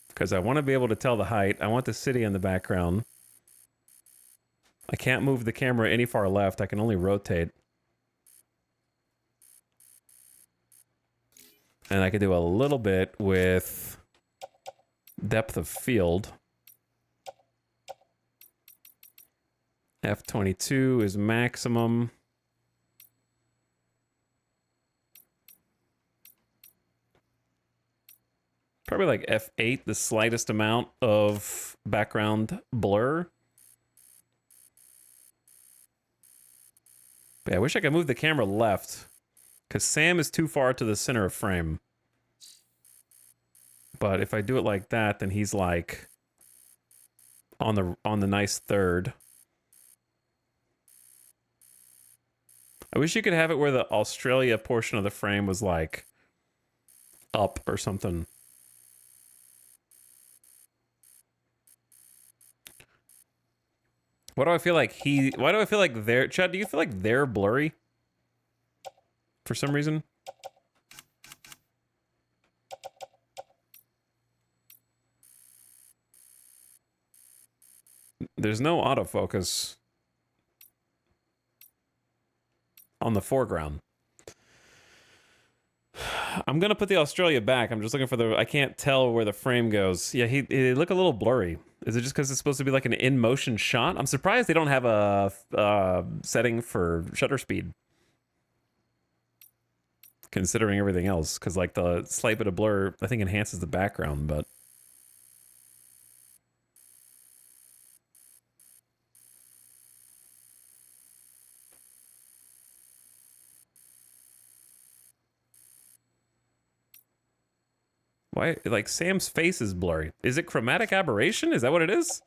Because I want to be able to tell the height. I want the city in the background. I can't move the camera any far left. I can only rotate. And I could do a little bit with depth of field. F22 is maximum. Probably like F8, the slightest amount of background blur. But yeah, I wish I could move the camera left, because Sam is too far to the center of frame. But if I do it like that, then he's like on the nice third. I wish you could have it where the Australia portion of the frame was like up or something. Why do I feel like they're, Chad, do you feel like they're blurry? For some reason? There's no autofocus on the foreground. I'm gonna put the Australia back. I'm just looking for the. I can't tell where the frame goes. Yeah, they look a little blurry. Is it just because it's supposed to be like an in motion shot? I'm surprised they don't have a setting for shutter speed, considering everything else. Because like the slight bit of blur, I think enhances the background, but. Why, like, Sam's face is blurry. Is it chromatic aberration? Is that what it is?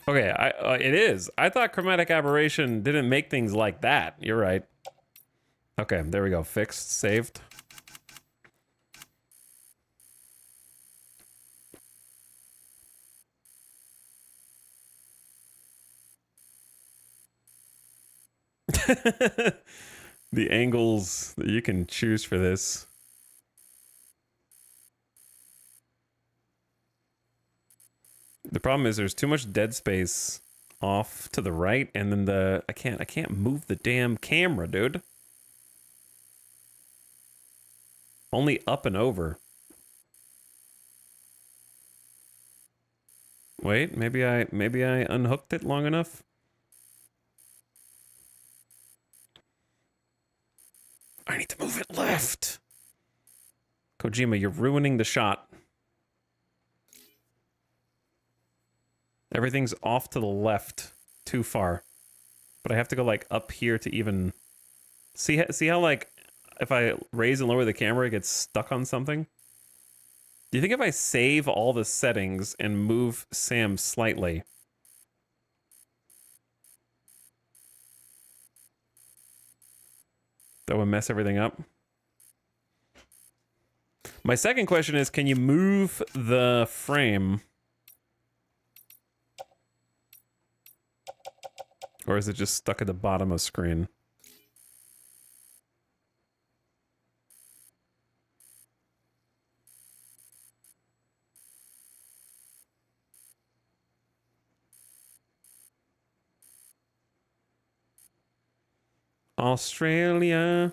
Okay, it is. I thought chromatic aberration didn't make things like that. You're right. Okay, there we go. Fixed, saved. The angles that you can choose for this. The problem is there's too much dead space off to the right, and then I can't move the damn camera, dude. Only up and over. Wait, maybe I unhooked it long enough. I need to move it left. Kojima, you're ruining the shot. Everything's off to the left too far. But I have to go like up here to even see how like if I raise and lower the camera it gets stuck on something? Do you think if I save all the settings and move Sam slightly that would mess everything up? My second question is, can you move the frame? Or is it just stuck at the bottom of screen? Australia.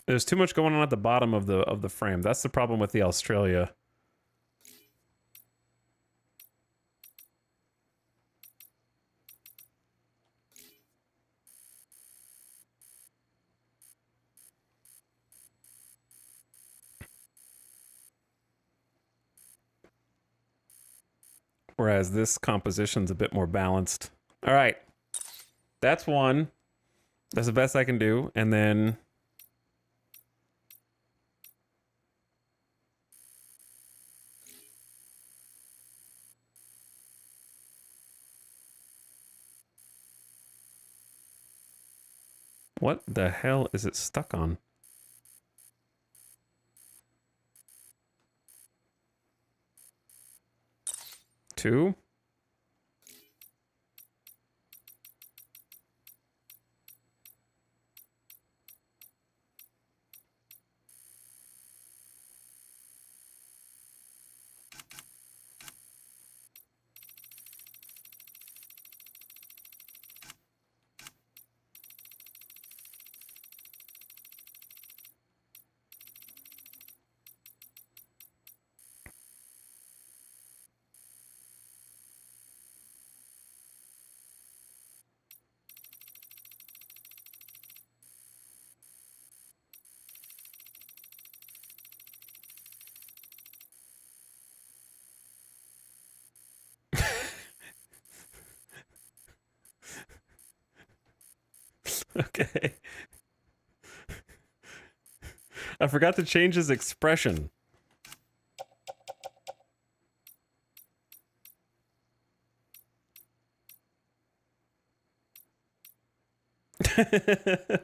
There's too much going on at the bottom of the frame. That's the problem with the Australia. Whereas this composition's a bit more balanced. All right. That's one. That's the best I can do. And then... what the hell is it stuck on? Two? Okay. I forgot to change his expression.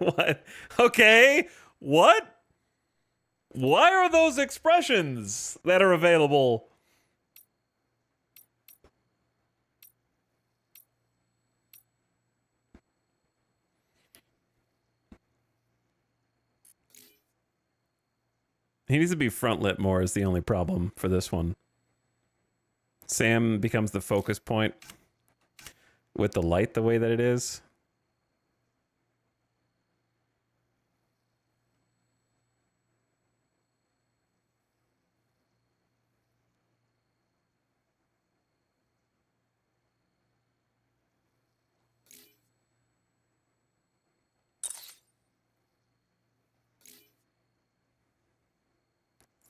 What? Okay. What? Why are those expressions that are available? He needs to be front lit more is the only problem for this one. Sam becomes the focus point with the light the way that it is.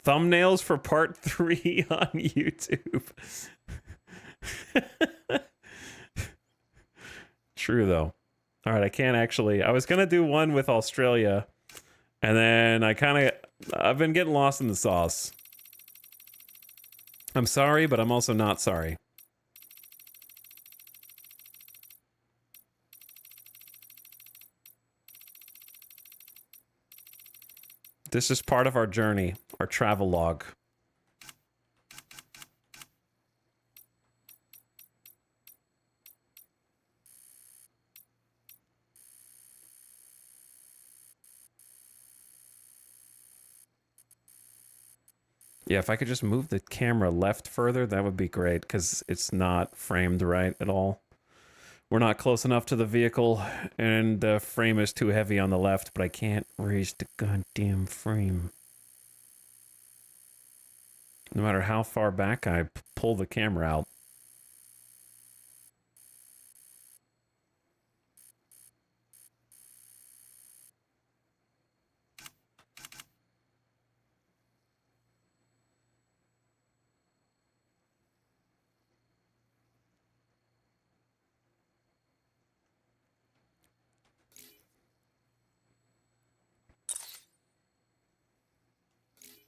Thumbnails for part 3 on YouTube. True, though. All right, I can't actually... I was going to do one with Australia, and then I've been getting lost in the sauce. I'm sorry, but I'm also not sorry. This is part of our journey, our travel log. Yeah, if I could just move the camera left further, that would be great, because it's not framed right at all. We're not close enough to the vehicle, and the frame is too heavy on the left, but I can't raise the goddamn frame. No matter how far back I pull the camera out.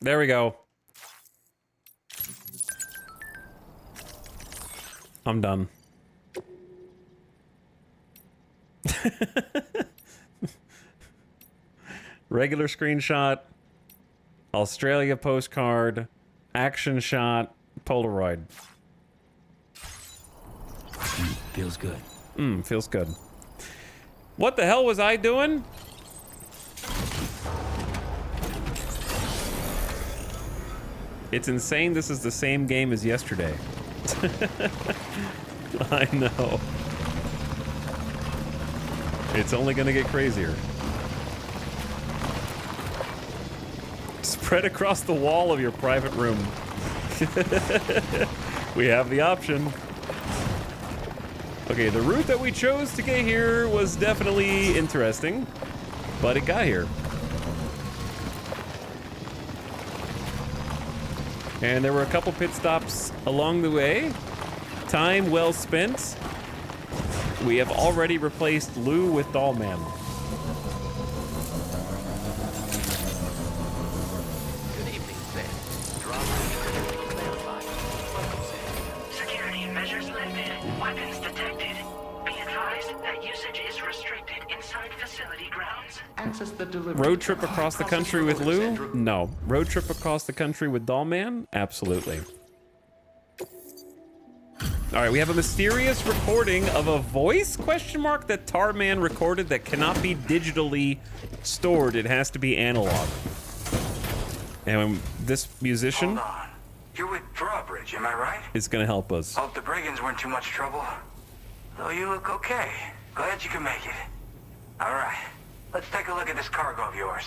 There we go. I'm done. Regular screenshot, Australia postcard, action shot, Polaroid. Feels good. Feels good. What the hell was I doing? It's insane this is the same game as yesterday. I know. It's only gonna get crazier. Spread across the wall of your private room. We have the option. Okay, the route that we chose to get here was definitely interesting, but it got here. And there were a couple pit stops along the way. Time well spent. We have already replaced Lou with Dollman. Good evening, Sam. Drop clarified. Welcome, Sam. Security measures lifted. Weapons detected. Be advised that usage is restricted inside facility grounds. Access the delivery. Road trip across the country with Lou? No. Road trip across the country with Dollman? Absolutely. All right, we have a mysterious recording of a voice question mark that Tarman recorded that cannot be digitally stored. It has to be analog. And this musician Hold on. You're with Drawbridge, am I right? is going to help us. Hope the brigands weren't too much trouble. Though you look okay. Glad you can make it. All right. Let's take a look at this cargo of yours.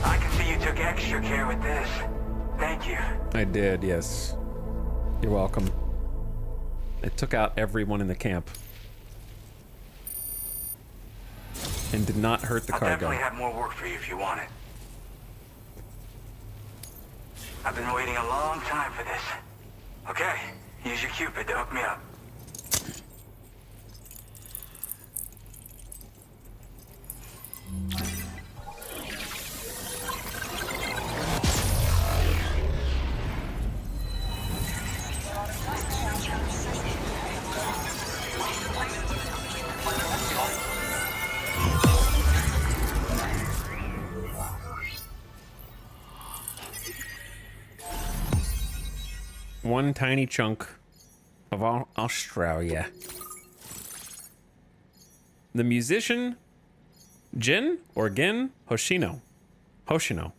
I can see you took extra care with this. Thank you. I did, yes. You're welcome. It took out everyone in the camp. And did not hurt the I'll cargo. definitely have more work for you if you want it. I've been waiting a long time for this. Okay, use your Cupid to hook me up. One tiny chunk of Australia. The musician Jin or Gin Hoshino. Hoshino.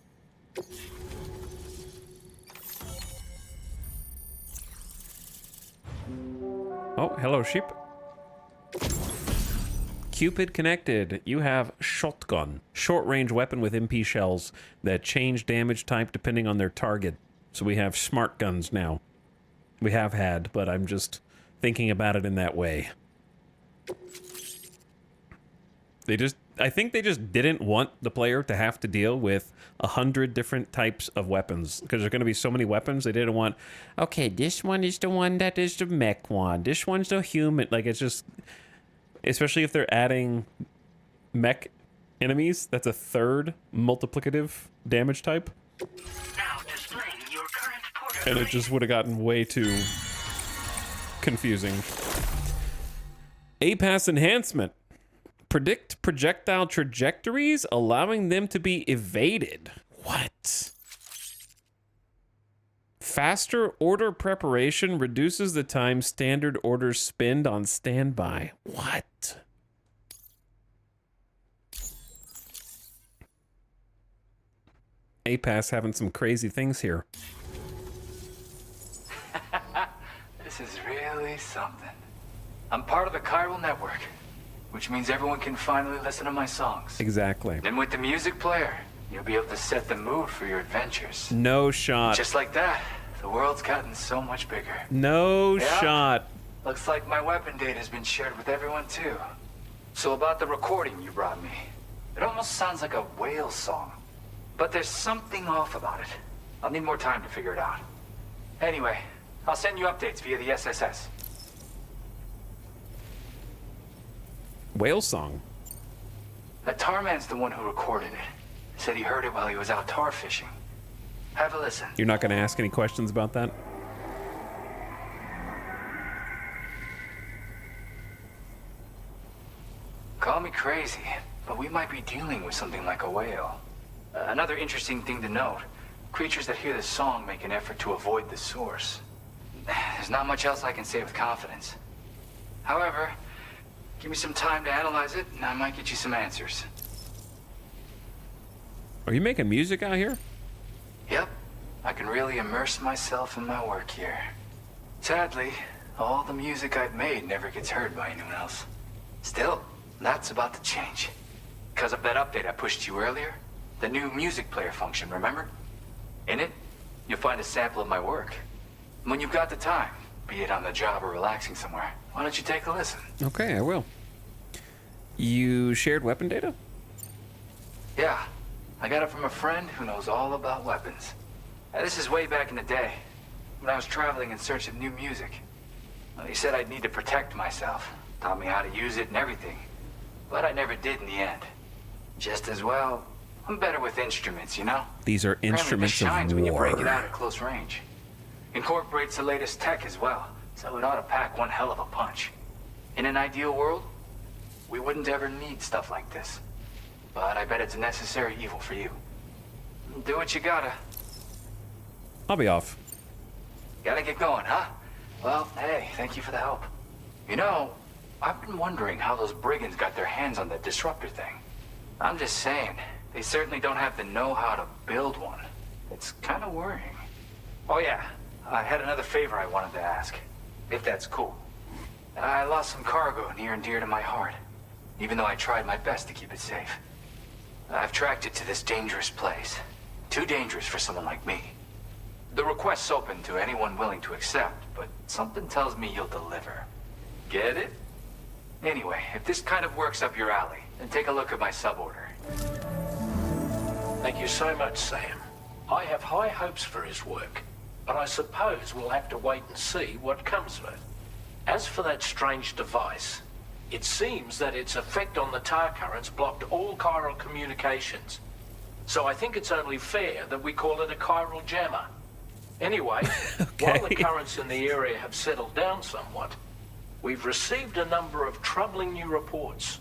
Oh, hello, sheep. Cupid connected. You have shotgun. Short-range weapon with MP shells that change damage type depending on their target. So we have smart guns now. We have had, but I'm just thinking about it in that way. I think they just didn't want the player to have to deal with 100 different types of weapons, because there's going to be so many weapons. They didn't want, okay, this one is the one that is the mech one. This one's the human. Like, it's just, especially if they're adding mech enemies, that's a third multiplicative damage type. Now displaying your current port. And it just would have gotten way too confusing. A-Pass enhancement. Predict projectile trajectories, allowing them to be evaded. What? Faster order preparation reduces the time standard orders spend on standby. What? A-Pass having some crazy things here. This is really something. I'm part of the chiral network, which means everyone can finally listen to my songs. Exactly. And with the music player, you'll be able to set the mood for your adventures. No shot. Just like that, the world's gotten so much bigger. No Yeah. shot. Looks like my weapon data has been shared with everyone too. So about the recording you brought me, it almost sounds like a whale song. But there's something off about it. I'll need more time to figure it out. Anyway, I'll send you updates via the SSS. Whale song. That tar man's the one who recorded it. Said he heard it while he was out tar fishing. Have a listen. You're not going to ask any questions about that? Call me crazy, but we might be dealing with something like a whale. Another interesting thing to note, creatures that hear this song make an effort to avoid the source. There's not much else I can say with confidence. However, give me some time to analyze it, and I might get you some answers. Are you making music out here? Yep, I can really immerse myself in my work here. Sadly, all the music I've made never gets heard by anyone else. Still, that's about to change. Because of that update I pushed you earlier, the new music player function, remember? In it, you'll find a sample of my work. When you've got the time, be it on the job or relaxing somewhere, why don't you take a listen? Okay, I will. You shared weapon data? Yeah, I got it from a friend who knows all about weapons. This is way back in the day, when I was traveling in search of new music. Well, he said I'd need to protect myself, taught me how to use it and everything. But I never did in the end. Just as well, I'm better with instruments, you know? These are Apparently instruments this shines of when you break it war. out at close range. Incorporates the latest tech as well, so it ought to pack one hell of a punch. In an ideal world, we wouldn't ever need stuff like this. But I bet it's a necessary evil for you. Do what you gotta. I'll be off. Gotta get going, huh? Well, hey, thank you for the help. You know, I've been wondering how those brigands got their hands on that disruptor thing. I'm just saying, they certainly don't have the know-how to build one. It's kind of worrying. Oh yeah, I had another favor I wanted to ask, if that's cool. I lost some cargo near and dear to my heart, even though I tried my best to keep it safe. I've tracked it to this dangerous place. Too dangerous for someone like me. The request's open to anyone willing to accept, but something tells me you'll deliver. Get it? Anyway, if this kind of works up your alley, then take a look at my suborder. Thank you so much, Sam. I have high hopes for his work, but I suppose we'll have to wait and see what comes of it. As for that strange device, it seems that its effect on the tar currents blocked all chiral communications. So I think it's only fair that we call it a chiral jammer. Anyway, while the currents in the area have settled down somewhat, we've received a number of troubling new reports.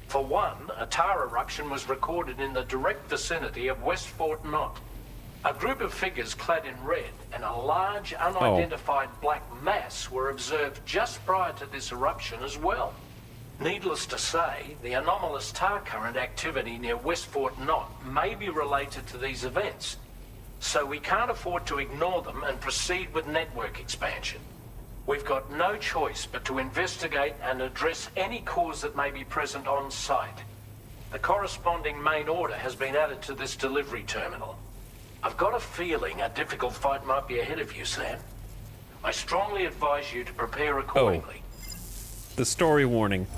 For one, a tar eruption was recorded in the direct vicinity of West Fort Knot. A group of figures clad in red and a large unidentified black mass were observed just prior to this eruption as well. Needless to say, the anomalous tar current activity near West Fort Knot may be related to these events, so we can't afford to ignore them and proceed with network expansion. We've got no choice but to investigate and address any cause that may be present on site. The corresponding main order has been added to this delivery terminal. I've got a feeling a difficult fight might be ahead of you, Sam. I strongly advise you to prepare accordingly. The story warning.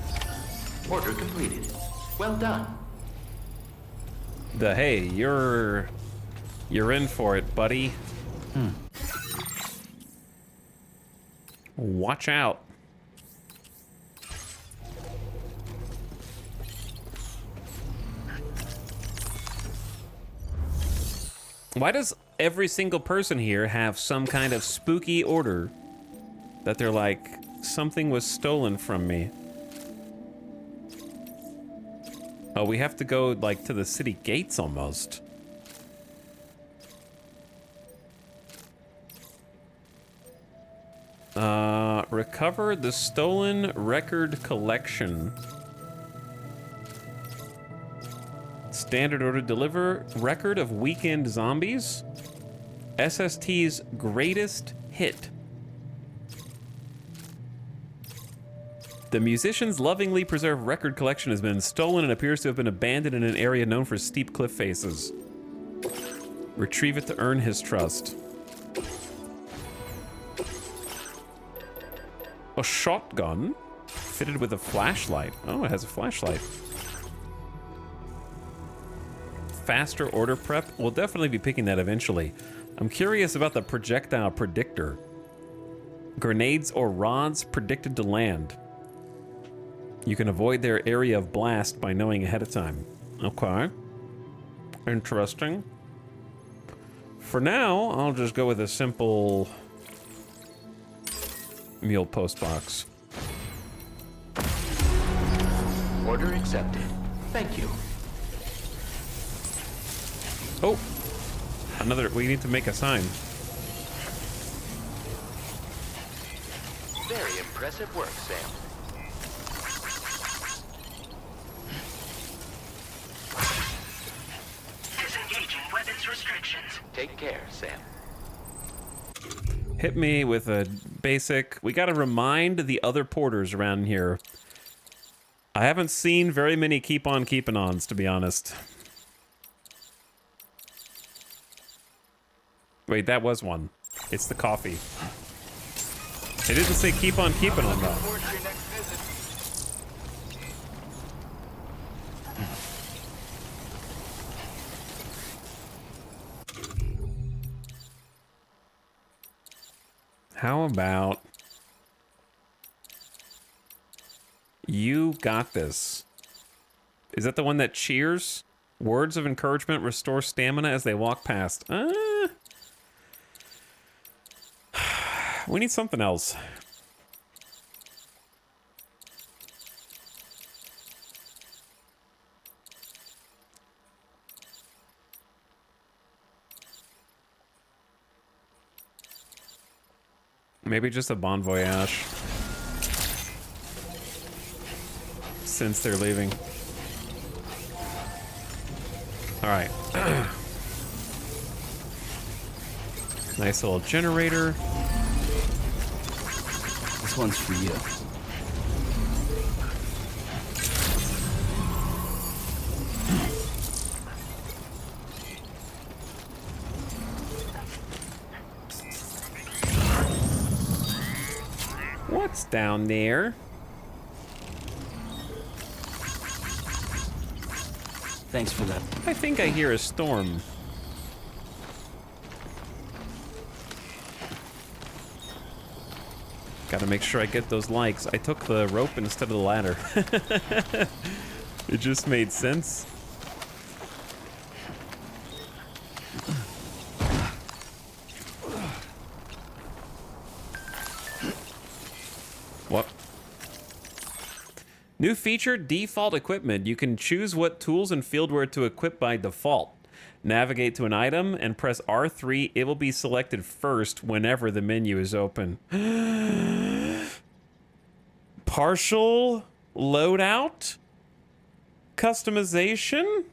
Order completed. Well done. Hey, you're in for it, buddy. Watch out. Why does every single person here have some kind of spooky order that they're like, something was stolen from me? Oh, we have to go like to the city gates almost. Recover the stolen record collection. Standard order, deliver record of weekend zombies. SST's greatest hit. The musician's lovingly preserved record collection has been stolen and appears to have been abandoned in an area known for steep cliff faces. Retrieve it to earn his trust. A shotgun fitted with a flashlight. Oh, it has a flashlight. Faster order prep. We'll definitely be picking that eventually. I'm curious about the projectile predictor. Grenades or rods predicted to land. You can avoid their area of blast by knowing ahead of time. Okay. Interesting. For now, I'll just go with a simple meal post box. Order accepted. Thank you. Oh, another. We need to make a sign. Very impressive work, Sam. Disengaging weapons restrictions. Take care, Sam. Hit me with a basic. We gotta remind the other porters around here. I haven't seen very many keep on keeping ons, to be honest. Wait, that was one. It's the coffee. It didn't say keep on keeping on though. How about you got this? Is that the one that cheers? Words of encouragement restore stamina as they walk past. We need something else. Maybe just a bon voyage. Since they're leaving. All right. Nice little generator. This one's for you. What's down there? Thanks for that. I think I hear a storm. Gotta make sure I get those likes. I took the rope instead of the ladder. It just made sense. What? New feature, default equipment. You can choose what tools and fieldware to equip by default. Navigate to an item and press R3. It will be selected first whenever the menu is open. Partial Loadout? Customization?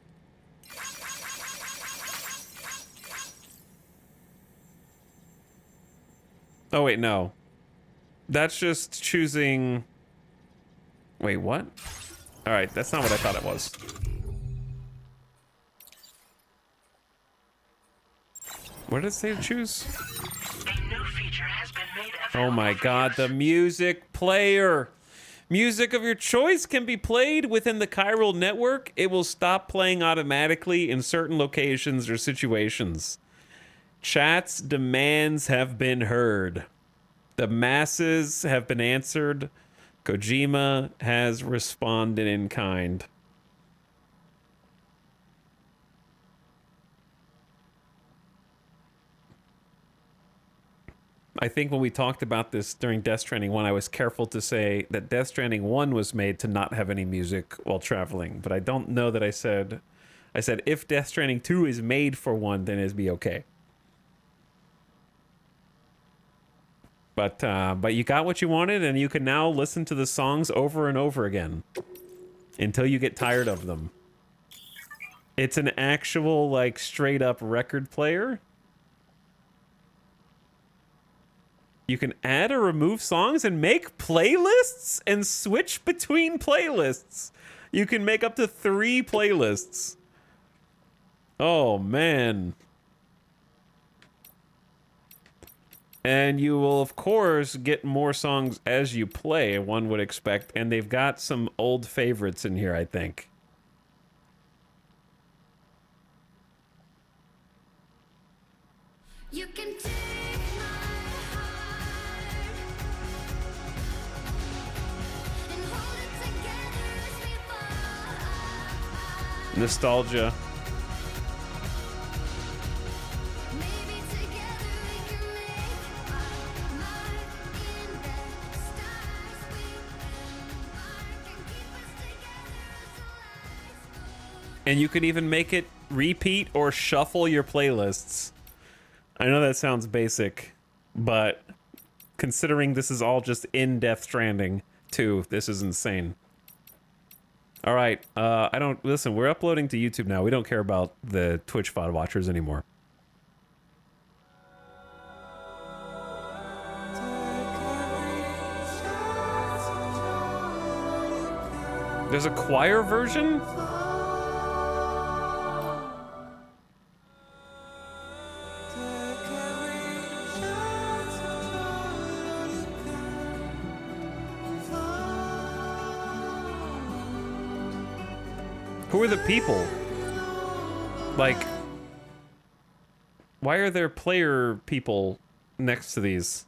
Oh, wait, no. That's just choosing... Wait, what? Alright, that's not what I thought it was. What did it say to choose? A new feature has been made Oh my available for god, the use. music player! Music of your choice can be played within the Chiral network. It will stop playing automatically in certain locations or situations. Chat's demands have been heard. The masses have been answered. Kojima has responded in kind. I think when we talked about this during Death Stranding 1, I was careful to say that Death Stranding 1 was made to not have any music while traveling. But I don't know that I said if Death Stranding 2 is made for one, then it'd be okay. But you got what you wanted, and you can now listen to the songs over and over again until you get tired of them. It's an actual, like, straight-up record player. You can add or remove songs and make playlists and switch between playlists. You can make up to 3 playlists. Oh, man. And you will, of course, get more songs as you play, one would expect. And they've got some old favorites in here, I think. You can take my heart and hold it together as we fall apart. Nostalgia. Maybe together we can make a mark in the stars. We embark and keep us together as the lights go. And you can even make it repeat or shuffle your playlists. I know that sounds basic, but considering this is all just in Death Stranding 2, this is insane. All right, listen, we're uploading to YouTube now. We don't care about the Twitch VOD watchers anymore. There's a choir version? Who are the people? Like, why are there player people next to these?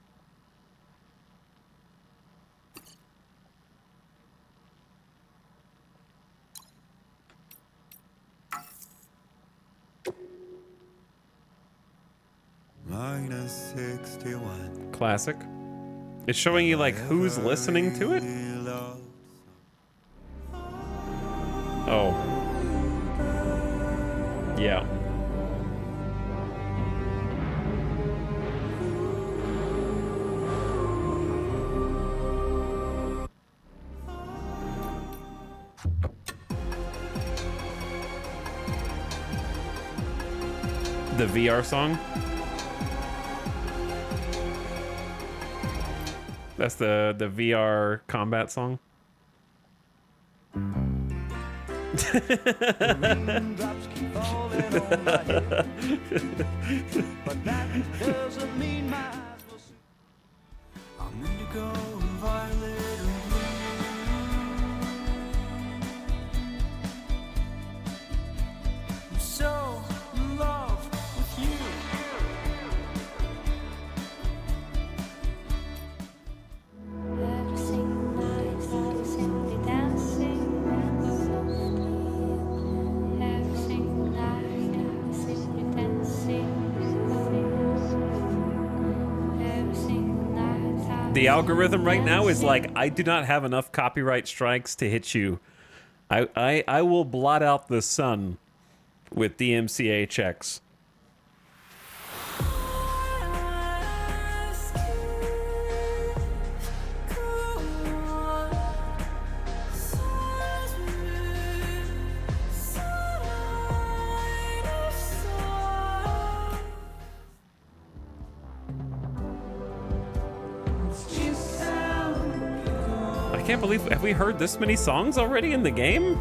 -61. Classic. It's showing you, like, who's listening to it? Oh. Yeah. The VR song? That's the VR combat song? Raindrops keep falling on my head, but that doesn't mean my eyes will see. I'm indigo and violet and blue. I'm so in love with you. Every single night, simply dancing. Every single night, simply dancing. Every single night. The algorithm right now is like, I do not have enough copyright strikes to hit you. I will blot out the sun with DMCA checks. can't believe, have we heard this many songs already in the game?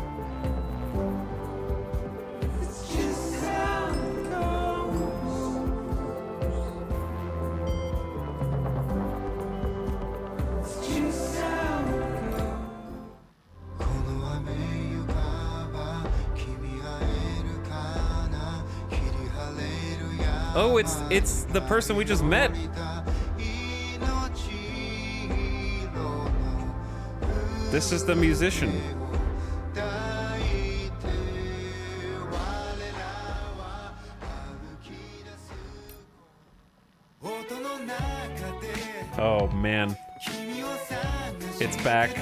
Oh, it's the person we just met. This is the musician. Oh man. It's back.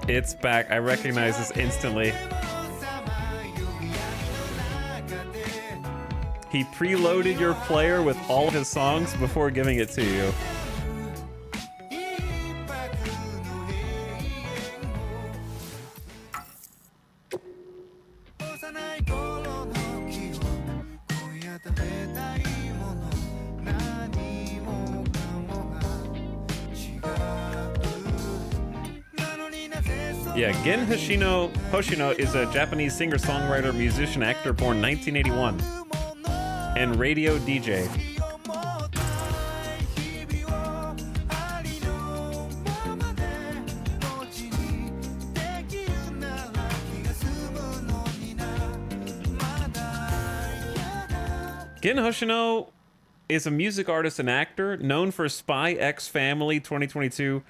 It's back. I recognize this instantly. He preloaded your player with all of his songs before giving it to you. Yeah, Gen Hoshino is a Japanese singer-songwriter, musician, actor born 1981, and radio DJ. Gen Hoshino is a music artist and actor known for Spy X Family 2022,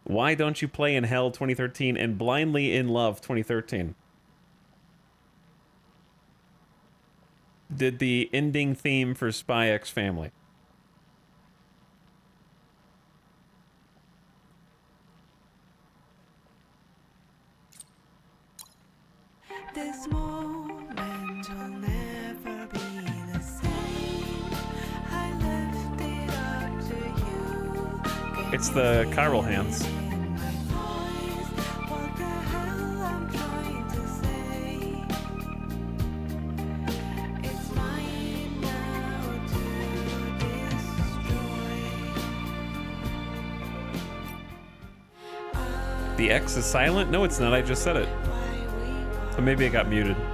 Why Don't You Play in Hell 2013, and Blindly in Love 2013. Did the ending theme for Spy X Family. This moment will never be the same. I left it up to you. It's the chiral hands. In my voice, what the hell I'm trying to say. It's mine now to destroy. The X is silent? No, it's not. I just said it. Or maybe it got muted. I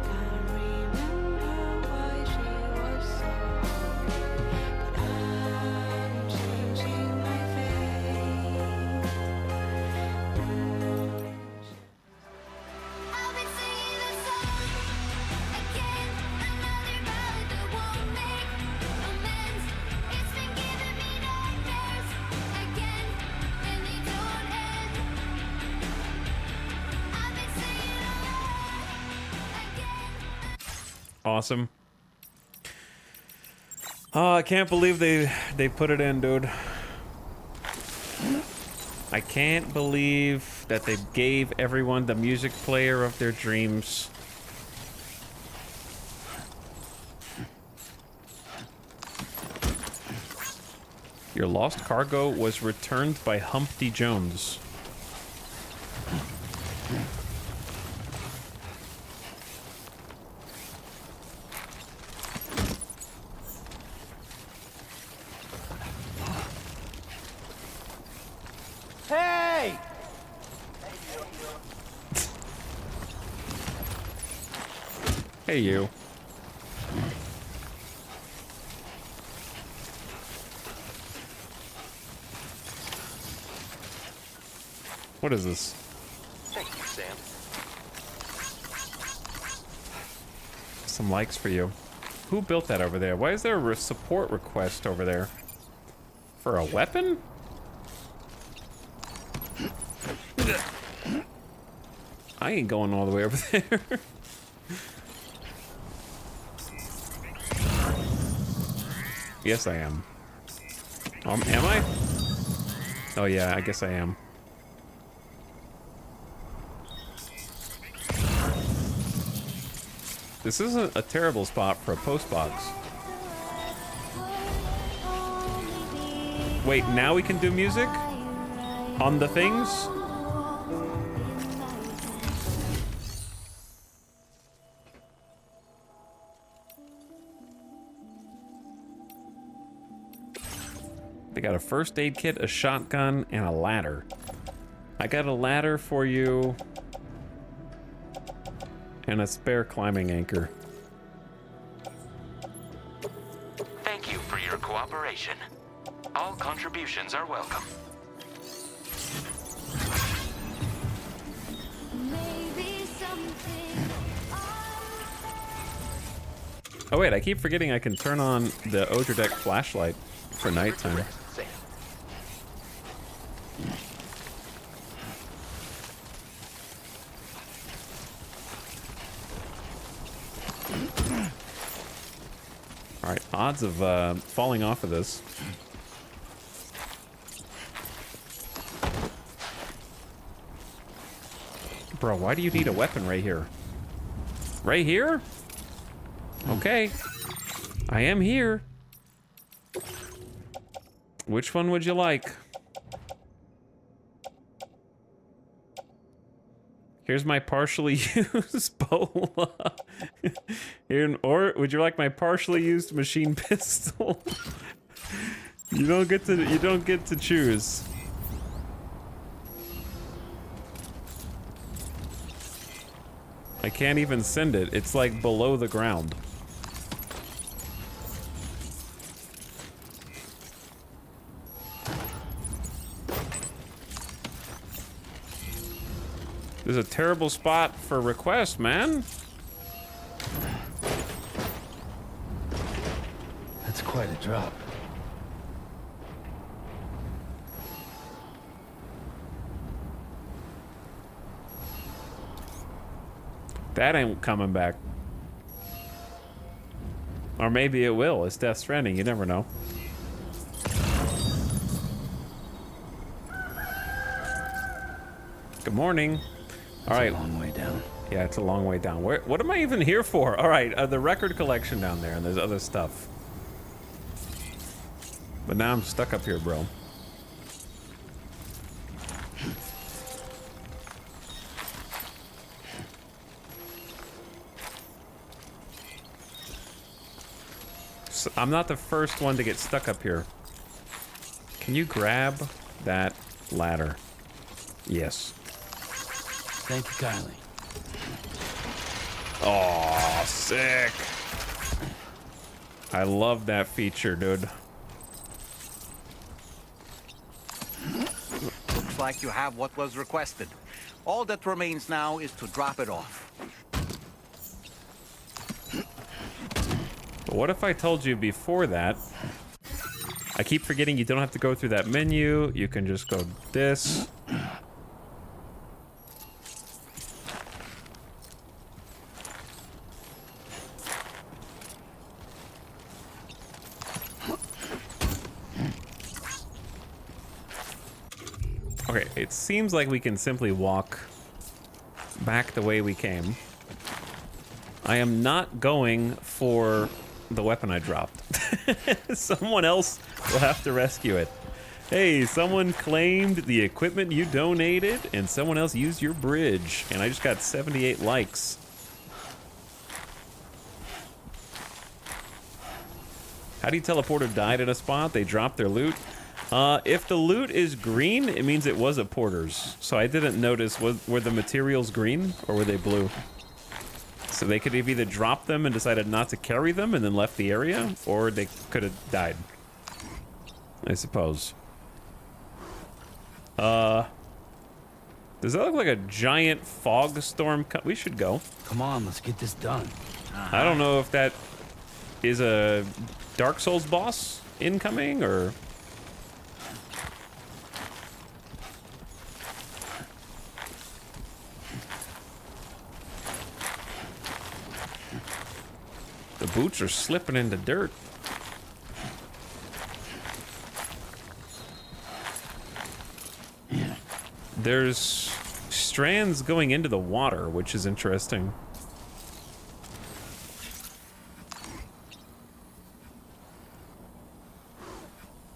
can't remember why she was so, but I'm changing my fate. I've been singing a song again, another ballad that won't make amends. It's been giving me nightmares again, and they don't end. I've been singing again. Awesome. Oh, I can't believe they put it in, dude. I can't believe that they gave everyone the music player of their dreams. Your lost cargo was returned by Humpty Jones. Hey! Hey, you. What is this? Thank you, Sam. Some likes for you. Who built that over there? Why is there a support request over there? For a weapon? I ain't going all the way over there. Yes, I am. Am I? Oh yeah, I guess I am. This isn't a terrible spot for a post box. Wait, now we can do music? On the things? They got a first aid kit, a shotgun, and a ladder. I got a ladder for you. And a spare climbing anchor. Thank you for your cooperation. All contributions are welcome. Maybe something. Oh wait, I keep forgetting I can turn on the Odra Deck flashlight for nighttime. Sam. Alright, odds of falling off of this. Bro, why do you need a weapon right here? Right here? Okay. I am here. Which one would you like? Here's my partially used bola. Here, or would you like my partially used machine pistol? You don't get to choose. I can't even send it. It's like below the ground. This is a terrible spot for requests, man. That's quite a drop. That ain't coming back. Or maybe it will. It's Death Stranding. You never know. Good morning. All right. It's a long way down. Yeah, it's a long way down. What am I even here for? All right, the record collection down there, and there's other stuff. But now I'm stuck up here, bro. So I'm not the first one to get stuck up here. Can you grab that ladder? Yes. Thank you kindly. Oh, sick. I love that feature, dude. Looks like you have what was requested. All that remains now is to drop it off. But what if I told you before that? I keep forgetting you don't have to go through that menu. You can just go this. Okay, it seems like we can simply walk back the way we came. I am not going for the weapon I dropped. Someone else will have to rescue it. Hey, someone claimed the equipment you donated, and someone else used your bridge, and I just got 78 likes. How do you tell a porter died at a spot? They dropped their loot. If the loot is green, it means it was a porter's. So I didn't notice, were the materials green or were they blue? So they could have either dropped them and decided not to carry them and then left the area, or they could have died, I suppose. Does that look like a giant fog storm? We should go. Come on, let's get this done. I don't know if that is a Dark Souls boss incoming or... The boots are slipping into dirt. There's strands going into the water, which is interesting.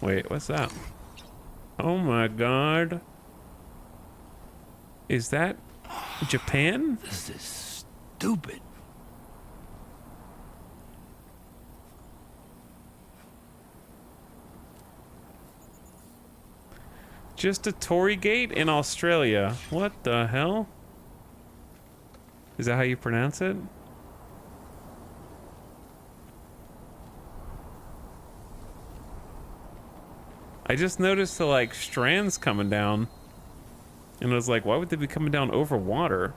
Wait, what's that? Oh my god. Is that Japan? This is stupid. Just a Tory gate in Australia. What the hell? Is that how you pronounce it? I just noticed the like strands coming down. And I was like, why would they be coming down over water?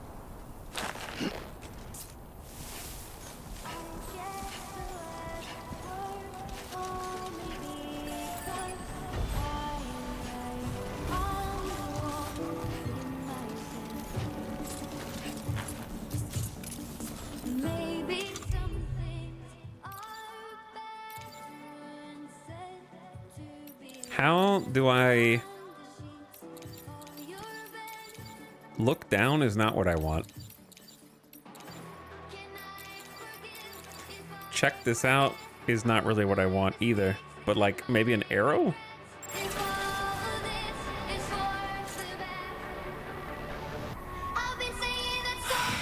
Maybe some things are better said to be How do I... Look down is not what I want. Check this out is not really what I want either. But like maybe an arrow? if all this is worth the best. I'll be singing that song.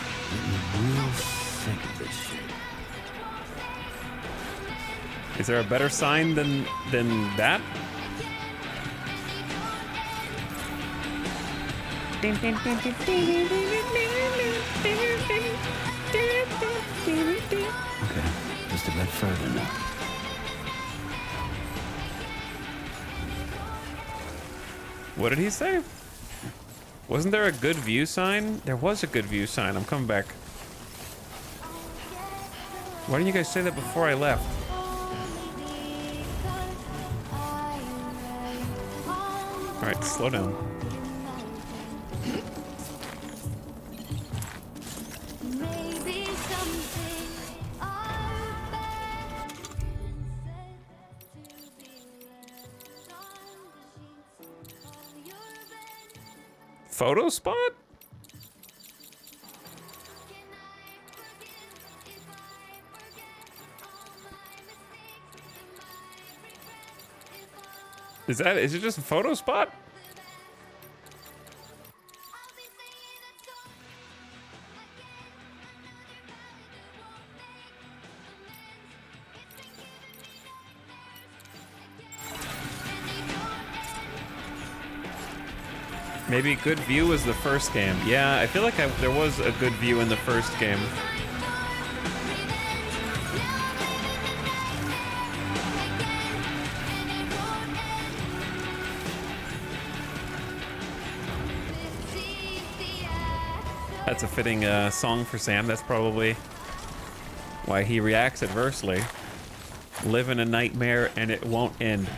Real sick of this shit. Is there a better sign than that? Okay, just a bit further now. What did he say? Wasn't there a good view sign? There was a good view sign. I'm coming back. Why didn't you guys say that before I left? Alright, slow down. Maybe something are better said to be left on the sheets of your bed. Photo spot? Can I forgive if I forget all my mistakes and my regrets? If all Is it just a photo spot? I'll be singing that song again, another valley that won't make amends. It's been giving me nightmares again and again. Maybe good view was the first game. Yeah, I feel like there was a good view in the first game. That's a fitting song for Sam. That's probably why he reacts adversely. Live in a nightmare and it won't end.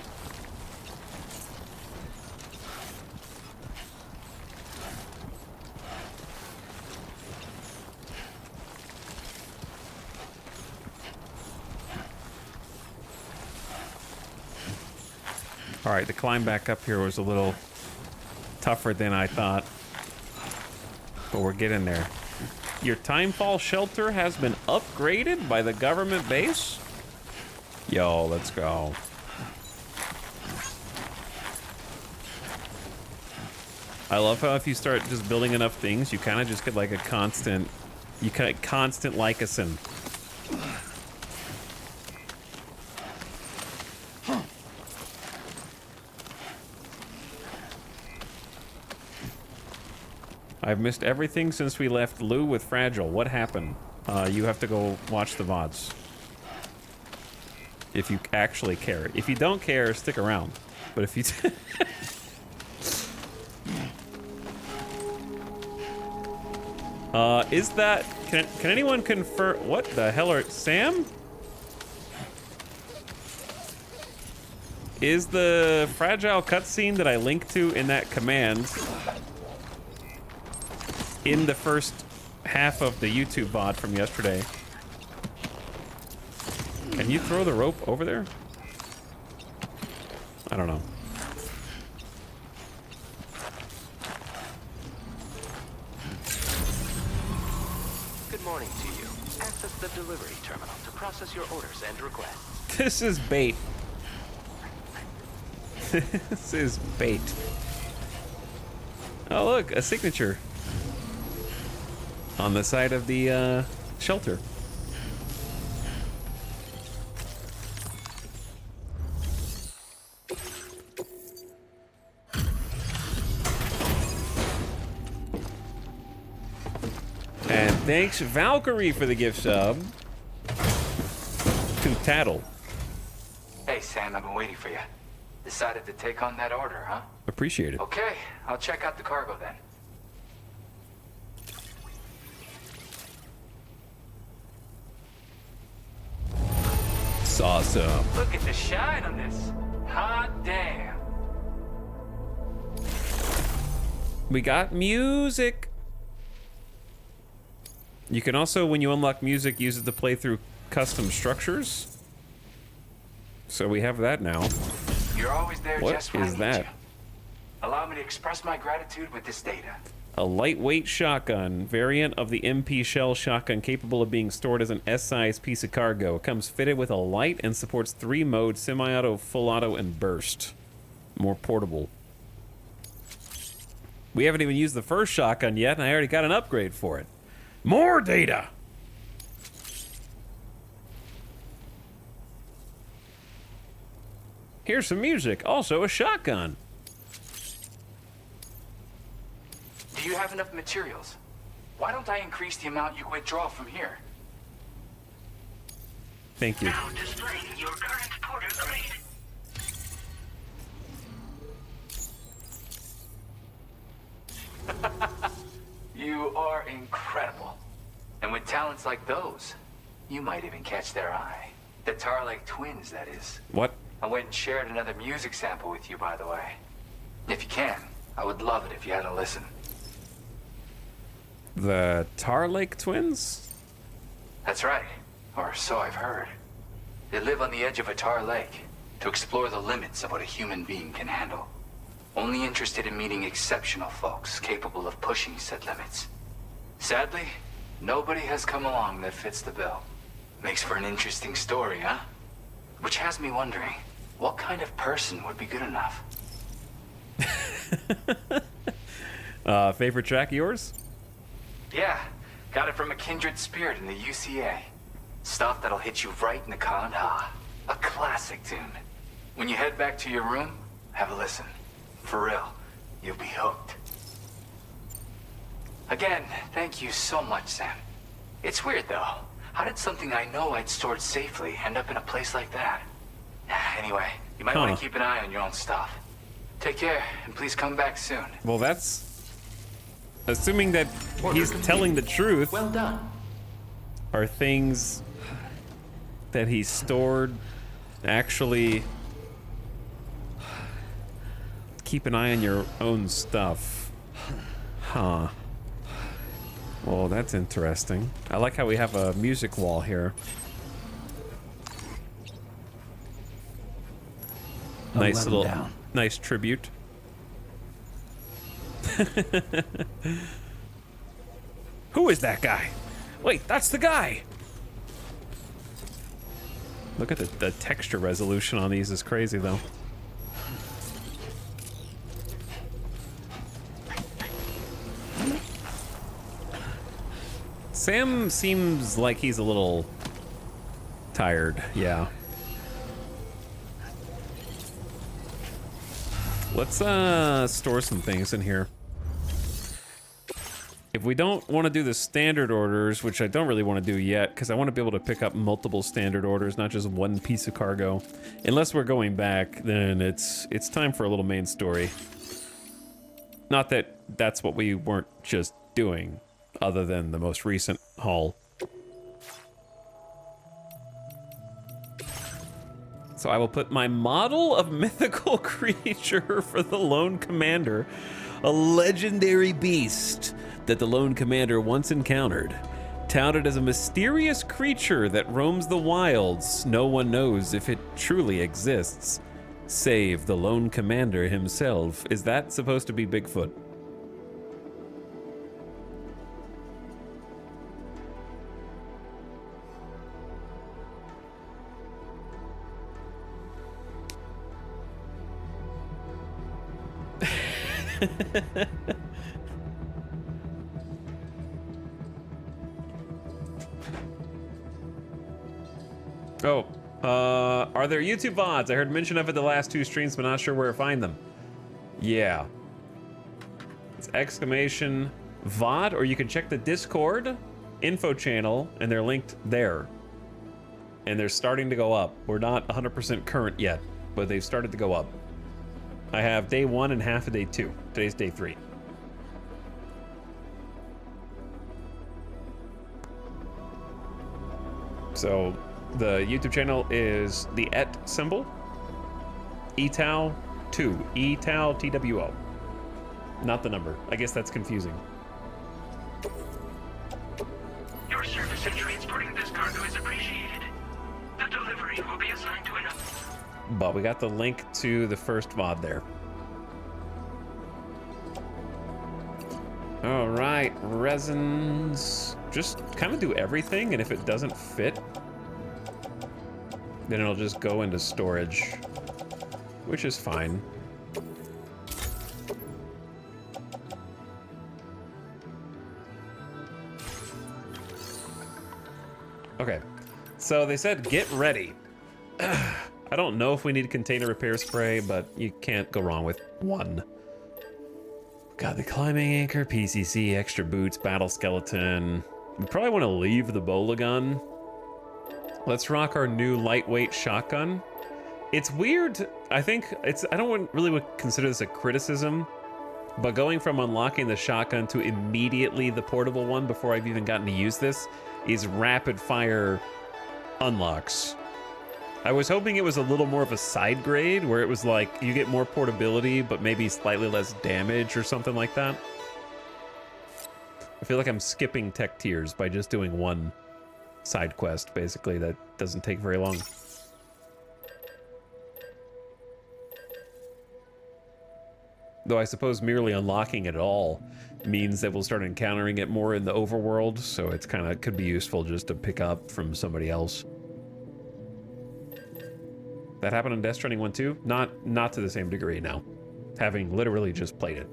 All right, the climb back up here was a little tougher than I thought, but we're getting there. Your timefall shelter has been upgraded by the government base? Yo, let's go. I love how if you start just building enough things, you kind of just get like a constant, constant Lycosin. I've missed everything since we left Lou with Fragile. What happened? You have to go watch the VODs. If you actually care. If you don't care, stick around. But if you... is that... Can anyone confirm... What the hell are... Sam? Is the Fragile cutscene that I linked to in that command... in the first half of the YouTube VOD from yesterday? Can you throw the rope over there? I don't know. Good morning to you. Access the delivery terminal to process your orders and requests. This is bait. This is bait. Oh look, a signature. On the side of the shelter. Thanks, Valkyrie, for the gift sub. To Tattle. Hey, Sam, I've been waiting for you. Decided to take on that order, huh? Appreciate it. Okay, I'll check out the cargo then. It's awesome. Look at the shine on this. Hot damn. We got music. You can also, when you unlock music, use it to play through custom structures. So we have that now. You're always there What just when I is need that? you. Allow me to express my gratitude with this data. A lightweight shotgun, variant of the MP shell shotgun, capable of being stored as an S-size piece of cargo. It comes fitted with a light and supports 3 modes: semi-auto, full auto, and burst. More portable. We haven't even used the first shotgun yet, and I already got an upgrade for it. More data! Here's some music, also a shotgun. Do you have enough materials? Why don't I increase the amount you withdraw from here? Thank you. Now displaying your current porter grade. You are incredible. And with talents like those, you might even catch their eye. The Tarlake twins, that is. What? I went and shared another music sample with you, by the way. If you can, I would love it if you had a listen. The Tarlake twins? That's right. Or so I've heard. They live on the edge of a tar lake to explore the limits of what a human being can handle. Only interested in meeting exceptional folks capable of pushing said limits. Sadly, nobody has come along that fits the bill. Makes for an interesting story, huh? Which has me wondering, what kind of person would be good enough? Favorite track of yours? Yeah, got it from a kindred spirit in the UCA. Stuff that'll hit you right in the Kandha. A classic tune. When you head back to your room, have a listen. For real, you'll be hooked. Again, thank you so much, Sam. It's weird, though. How did something I know I'd stored safely end up in a place like that? Anyway, you might want to keep an eye on your own stuff. Take care, and please come back soon. Well, that's... Assuming that he's telling the truth. Well done. Are things that he stored actually... Keep an eye on your own stuff. Huh. Well, that's interesting. I like how we have a music wall here. Nice little, nice tribute. Who is that guy? Wait, that's the guy! Look at the texture resolution on these is crazy, though. Sam seems like he's a little tired, yeah. Let's store some things in here. If we don't want to do the standard orders, which I don't really want to do yet, because I want to be able to pick up multiple standard orders, not just one piece of cargo. Unless we're going back, then it's time for a little main story. Not that that's what we weren't just doing, other than the most recent haul. So I will put my model of mythical creature for the Lone Commander, a legendary beast that the Lone Commander once encountered. Touted as a mysterious creature that roams the wilds, no one knows if it truly exists, save the Lone Commander himself. Is that supposed to be Bigfoot? Oh, are there YouTube VODs? I heard mention of it the last 2 streams, but not sure where to find them. Yeah. It's exclamation VOD, or you can check the Discord info channel, and they're linked there. And they're starting to go up. We're not 100% current yet, but they've started to go up. I have day 1 and half of day 2. Today's day 3. So the YouTube channel is the et symbol, Etal 2, Etal TWO. Not the number. I guess that's confusing. Your service in transporting this cargo is appreciated. The delivery will be assigned to another. But we got the link to the first VOD there. All right, resins. Just kind of do everything, and if it doesn't fit, then it'll just go into storage, which is fine. Okay, so they said get ready. I don't know if we need container repair spray, but you can't go wrong with one. Got the climbing anchor, PCC, extra boots, battle skeleton. We probably want to leave the bola gun. Let's rock our new lightweight shotgun. It's weird. I think it's, I don't really consider this a criticism, but going from unlocking the shotgun to immediately the portable one before I've even gotten to use this is rapid fire unlocks. I was hoping it was a little more of a side grade where it was like you get more portability but maybe slightly less damage or something like that. I feel like I'm skipping tech tiers by just doing one side quest basically that doesn't take very long. Though I suppose merely unlocking it all means that we'll start encountering it more in the overworld, so it's kind of could be useful just to pick up from somebody else. That happened on Death Stranding 1 too? Not to the same degree, no. Having literally just played it.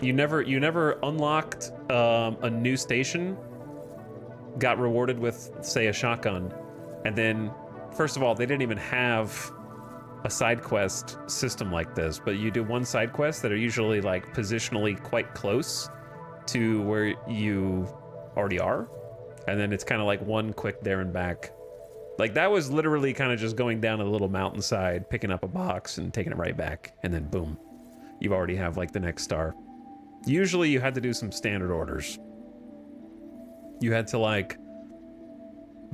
You never unlocked a new station, got rewarded with, say, a shotgun, and then, first of all, they didn't even have a side quest system like this, but you do one side quest that are usually like positionally quite close to where you already are, and then it's kind of like one quick there and back. Like that was literally kind of just going down a little mountainside, picking up a box and taking it right back, and then boom, you already have like the next star. Usually you had to do some standard orders. You had to like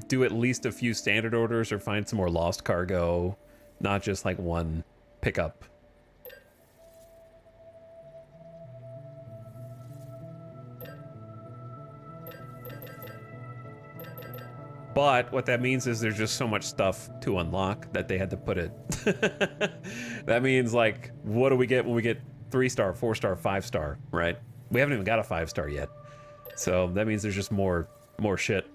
do at least a few standard orders or find some more lost cargo, not just like one pickup. But what that means is there's just so much stuff to unlock that they had to put it. That means like, what do we get when we get 3-star, 4-star, 5-star, right? We haven't even got a 5-star yet. So that means there's just more shit.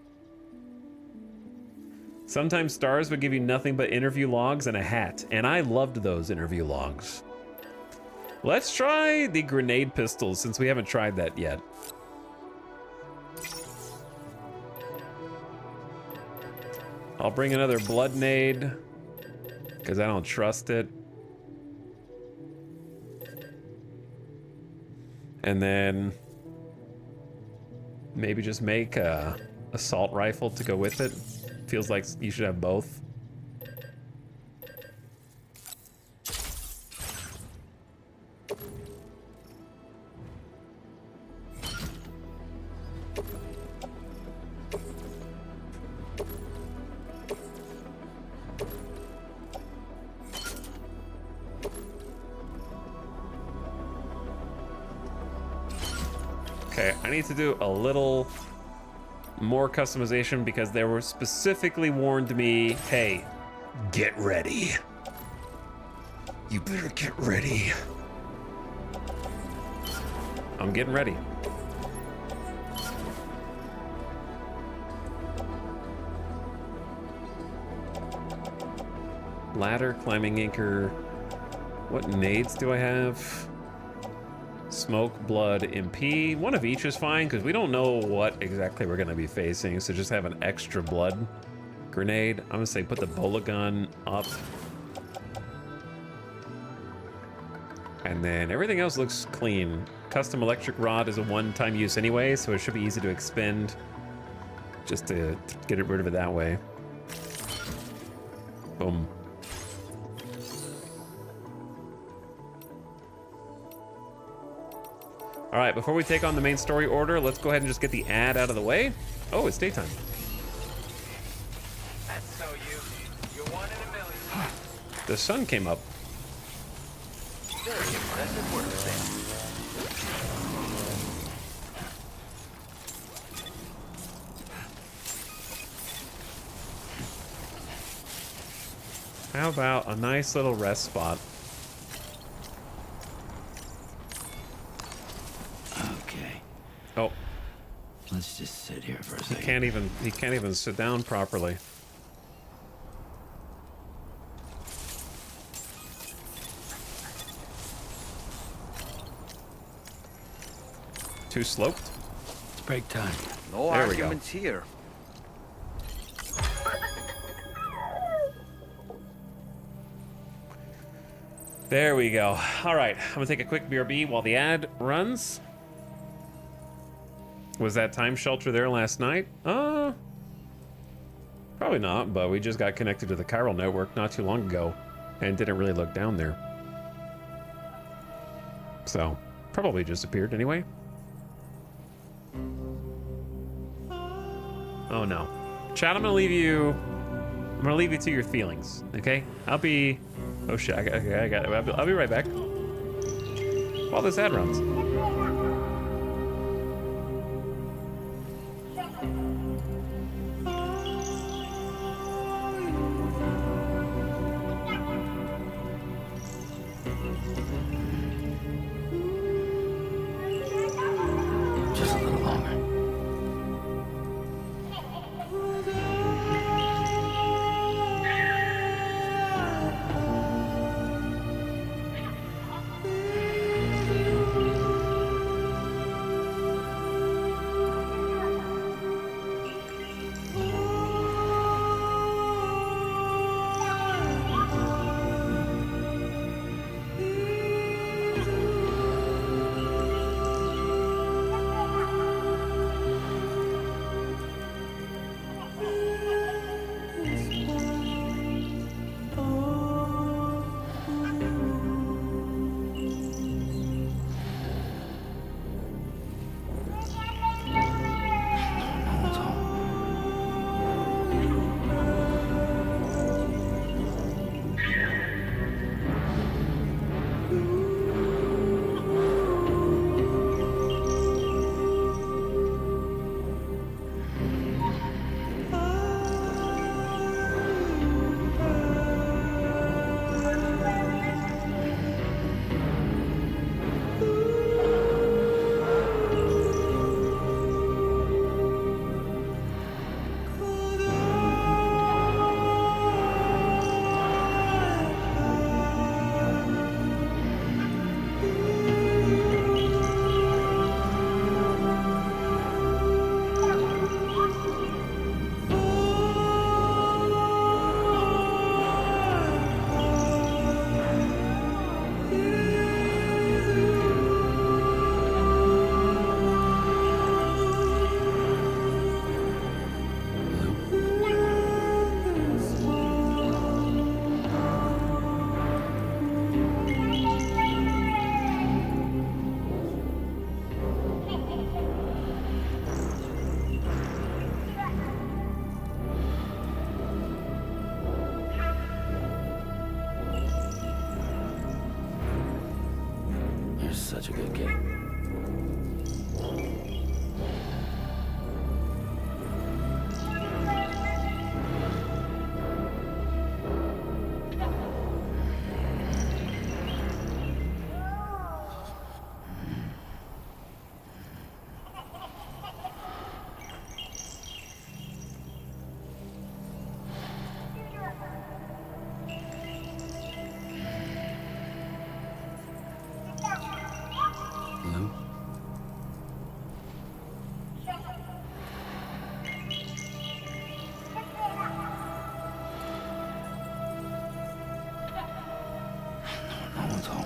Sometimes stars would give you nothing but interview logs and a hat, and I loved those interview logs. Let's try the grenade pistols since we haven't tried that yet. I'll bring another blood nade because I don't trust it. And then maybe just make a assault rifle to go with it. Feels like you should have both. Okay, I need to do a little more customization because they were specifically warned me, hey, get ready. You better get ready. I'm getting ready. Ladder, climbing anchor. What nades do I have? Smoke, blood, MP. One of each is fine because we don't know what exactly we're going to be facing. So just have an extra blood grenade. I'm going to say put the bola gun up. And then everything else looks clean. Custom electric rod is a one-time use anyway, so it should be easy to expend. Just to get rid of it that way. Boom. All right, before we take on the main story order, let's go ahead and just get the ad out of the way. Oh, it's daytime. That's so you. You're one in a million. The sun came up. Very impressive work, Sam. How about a nice little rest spot? Okay. Oh, Let's just sit here for a he second. can't even sit down properly. Too sloped? It's break time. No There we go. arguments here. There we go. All right, I'm gonna take a quick BRB while the ad runs. Was that time shelter there last night? Probably not, but we just got connected to the chiral network not too long ago and didn't really look down there. So, probably just appeared anyway. Oh no. Chat, I'm gonna leave you to your feelings, okay? I'll be... Oh shit, I got it. I'll be right back. While this ad runs. Just a little longer. No one's home. You're such a good kid. Lou? No one's home.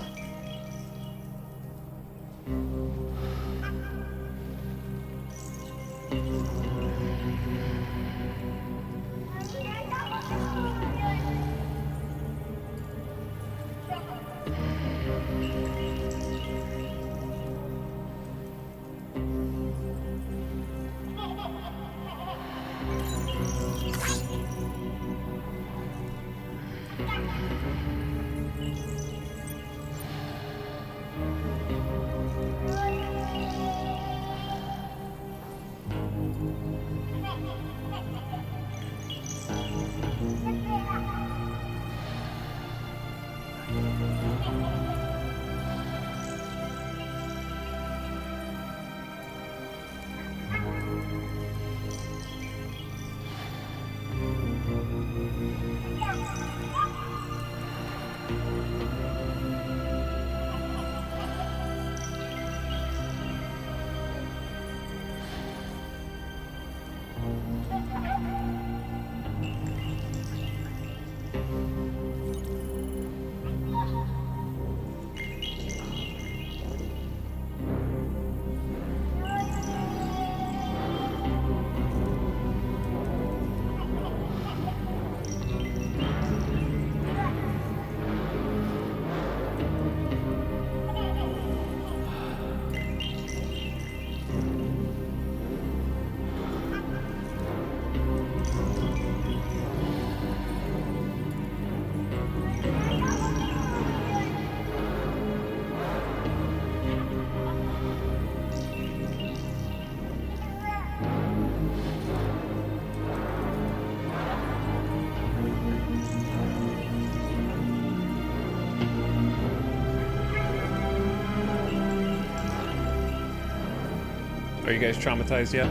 Are you guys traumatized yet?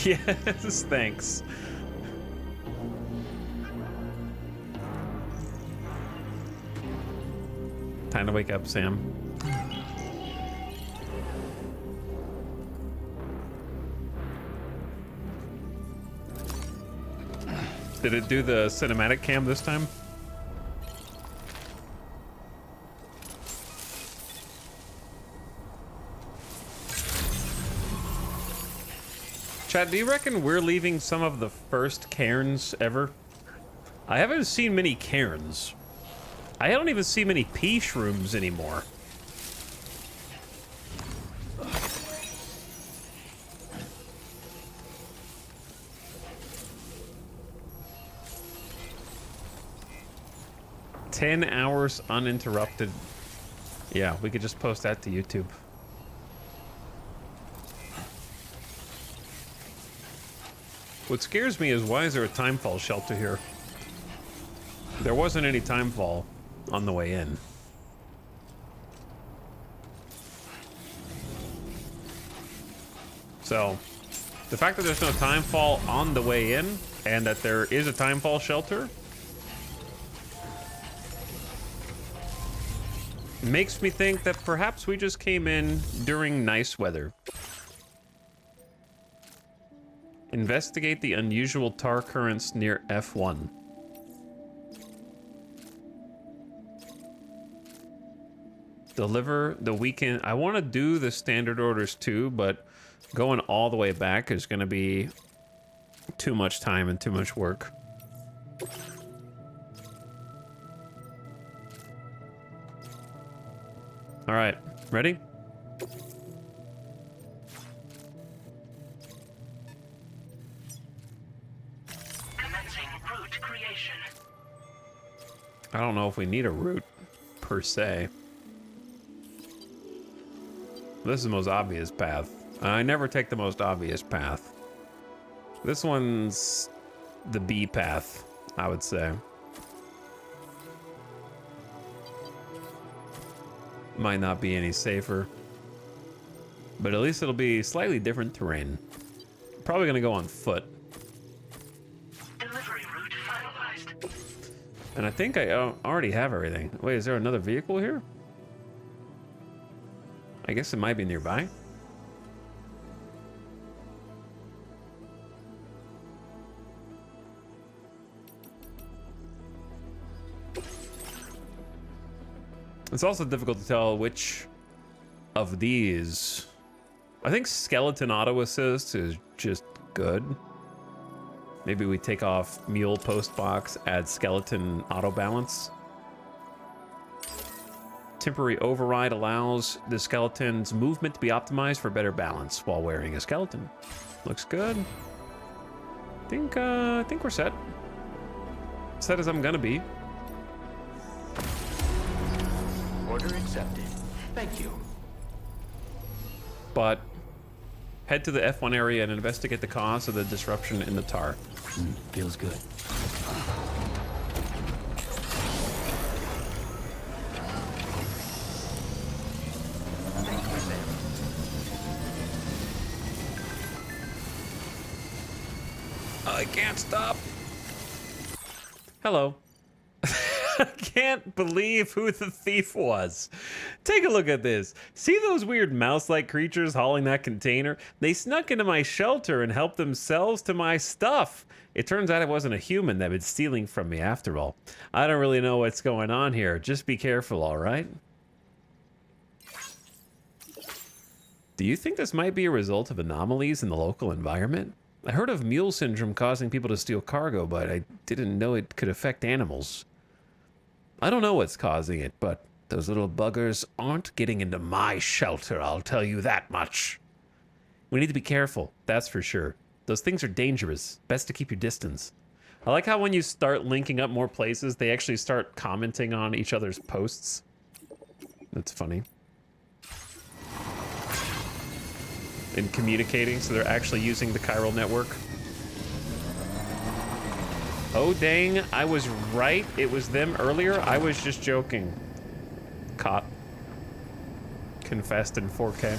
Yes, thanks. Time to wake up, Sam. Did it do the cinematic cam this time? Chad, do you reckon we're leaving some of the first cairns ever? I haven't seen many cairns. I don't even see many pea shrooms anymore. "10 hours uninterrupted." Yeah, we could just post that to YouTube. What scares me is, why is there a timefall shelter here? There wasn't any timefall on the way in. So, the fact that there's no timefall on the way in, and that there is a timefall shelter, makes me think that perhaps we just came in during nice weather. Investigate the unusual tar currents near F1. Deliver the weekend. I want to do the standard orders too, but going all the way back is going to be too much time and too much work. All right, ready? Commencing route creation. I don't know if we need a route per se. This is the most obvious path. I never take the most obvious path. This one's the B path, I would say. Might not be any safer, but at least it'll be slightly different terrain. Probably gonna go on foot. Delivery route finalized. And I think I already have everything. Wait, is there another vehicle here? I guess it might be nearby. It's also difficult to tell which of these. I think skeleton auto assist is just good. Maybe we take off mule post box, add skeleton auto balance. Temporary override allows the skeleton's movement to be optimized for better balance while wearing a skeleton. Looks good. I think we're set. Set as I'm gonna be. Order accepted. Thank you. But head to the F1 area and investigate the cause of the disruption in the tar. Feels good. Thank you, Sam. I can't stop. Hello. I can't believe who the thief was. Take a look at this. See those weird mouse-like creatures hauling that container? They snuck into my shelter and helped themselves to my stuff. It turns out it wasn't a human that had been stealing from me after all. I don't really know what's going on here. Just be careful, all right? Do you think this might be a result of anomalies in the local environment? I heard of mule syndrome causing people to steal cargo, but I didn't know it could affect animals. I don't know what's causing it, but those little buggers aren't getting into my shelter, I'll tell you that much. We need to be careful, that's for sure. Those things are dangerous. Best to keep your distance. I like how when you start linking up more places, they actually start commenting on each other's posts. That's funny. and communicating, so they're actually using the chiral network. Oh, dang, I was right. It was them earlier. I was just joking. Caught. Confessed in 4K.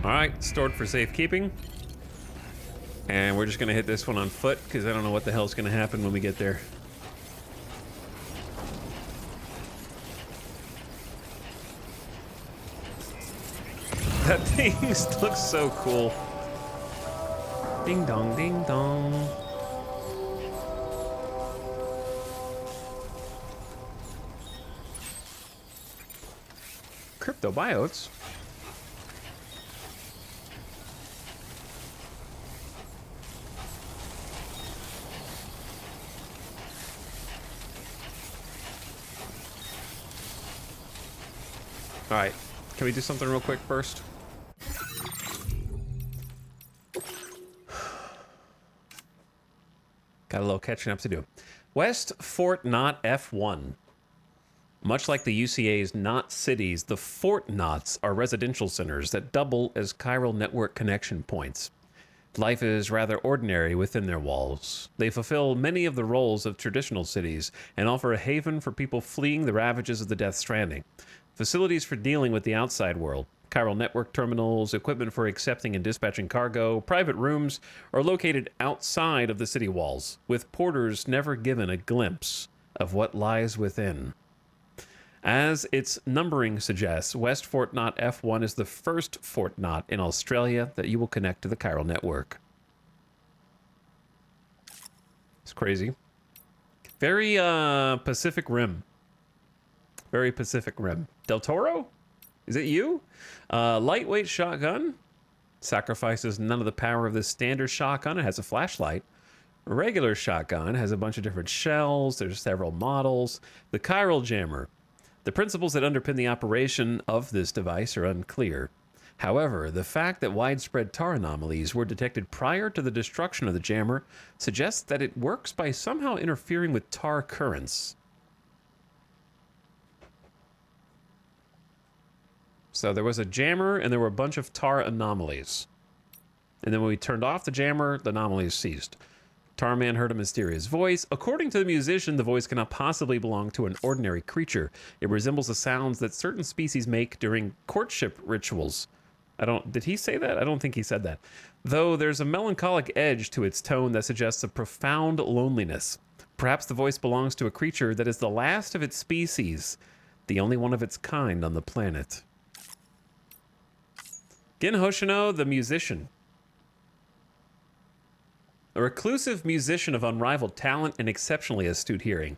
Alright, stored for safekeeping. And we're just gonna hit this one on foot, because I don't know what the hell's gonna happen when we get there. That thing looks so cool. Ding dong, ding dong. Cryptobiotes? Alright, can we do something real quick first? Got a little catching up to do. West Fort Knot F1. Much like the UCA's Knot cities, the Fort Knots are residential centers that double as chiral network connection points. Life is rather ordinary within their walls. They fulfill many of the roles of traditional cities and offer a haven for people fleeing the ravages of the Death Stranding. Facilities for dealing with the outside world, chiral network terminals, equipment for accepting and dispatching cargo, private rooms are located outside of the city walls, with porters never given a glimpse of what lies within. As its numbering suggests, West Fort Knot F1 is the first Fort Knot in Australia that you will connect to the chiral network. It's crazy. Very Pacific Rim. Very Pacific Rim. Del Toro? Is it you? Lightweight shotgun. Sacrifices none of the power of the standard shotgun. It has a flashlight. A regular shotgun has a bunch of different shells. There's several models. The chiral jammer. The principles that underpin the operation of this device are unclear. However, the fact that widespread tar anomalies were detected prior to the destruction of the jammer suggests that it works by somehow interfering with tar currents. So there was a jammer and there were a bunch of tar anomalies. And then when we turned off the jammer, the anomalies ceased. Tarman heard a mysterious voice. According to the musician, the voice cannot possibly belong to an ordinary creature. It resembles the sounds that certain species make during courtship rituals. Did he say that? I don't think he said that. Though there's a melancholic edge to its tone that suggests a profound loneliness. Perhaps the voice belongs to a creature that is the last of its species, the only one of its kind on the planet. Gen Hoshino, the musician. A reclusive musician of unrivaled talent and exceptionally astute hearing.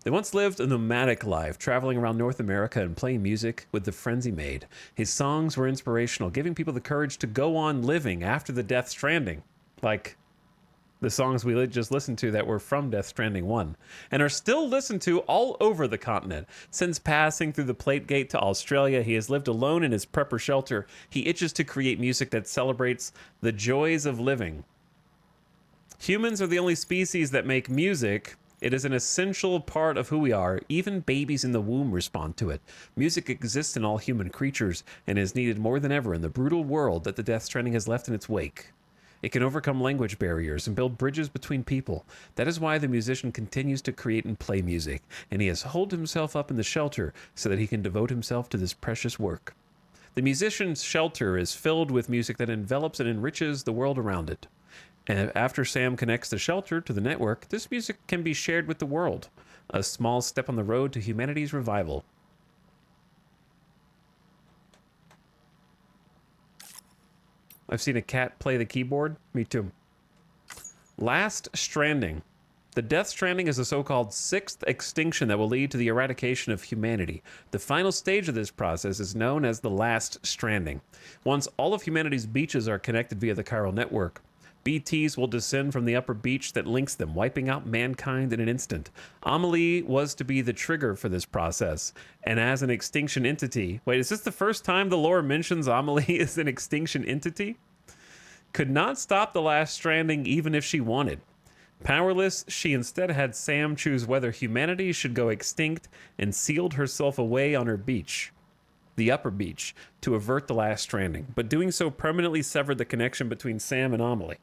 They once lived a nomadic life, traveling around North America and playing music with the friends he made. His songs were inspirational, giving people the courage to go on living after the Death Stranding. Like the songs we just listened to that were from Death Stranding 1, and are still listened to all over the continent. Since passing through the Plate Gate to Australia, he has lived alone in his prepper shelter. He itches to create music that celebrates the joys of living. Humans are the only species that make music. It is an essential part of who we are. Even babies in the womb respond to it. Music exists in all human creatures and is needed more than ever in the brutal world that the Death Stranding has left in its wake. It can overcome language barriers and build bridges between people. That is why the musician continues to create and play music, and he has holed himself up in the shelter so that he can devote himself to this precious work. The musician's shelter is filled with music that envelops and enriches the world around it. And after Sam connects the shelter to the network, this music can be shared with the world, a small step on the road to humanity's revival. I've seen a cat play the keyboard. Me too. Last Stranding. The Death Stranding is a so-called sixth extinction that will lead to the eradication of humanity. The final stage of this process is known as the Last Stranding. Once all of humanity's beaches are connected via the chiral network, BTs will descend from the upper beach that links them, wiping out mankind in an instant. Amelie was to be the trigger for this process, and as an extinction entity... Wait, is this the first time the lore mentions Amelie as an extinction entity? Could not stop the Last Stranding even if she wanted. Powerless, she instead had Sam choose whether humanity should go extinct and sealed herself away on her beach, the upper beach, to avert the Last Stranding. But doing so permanently severed the connection between Sam and Amelie.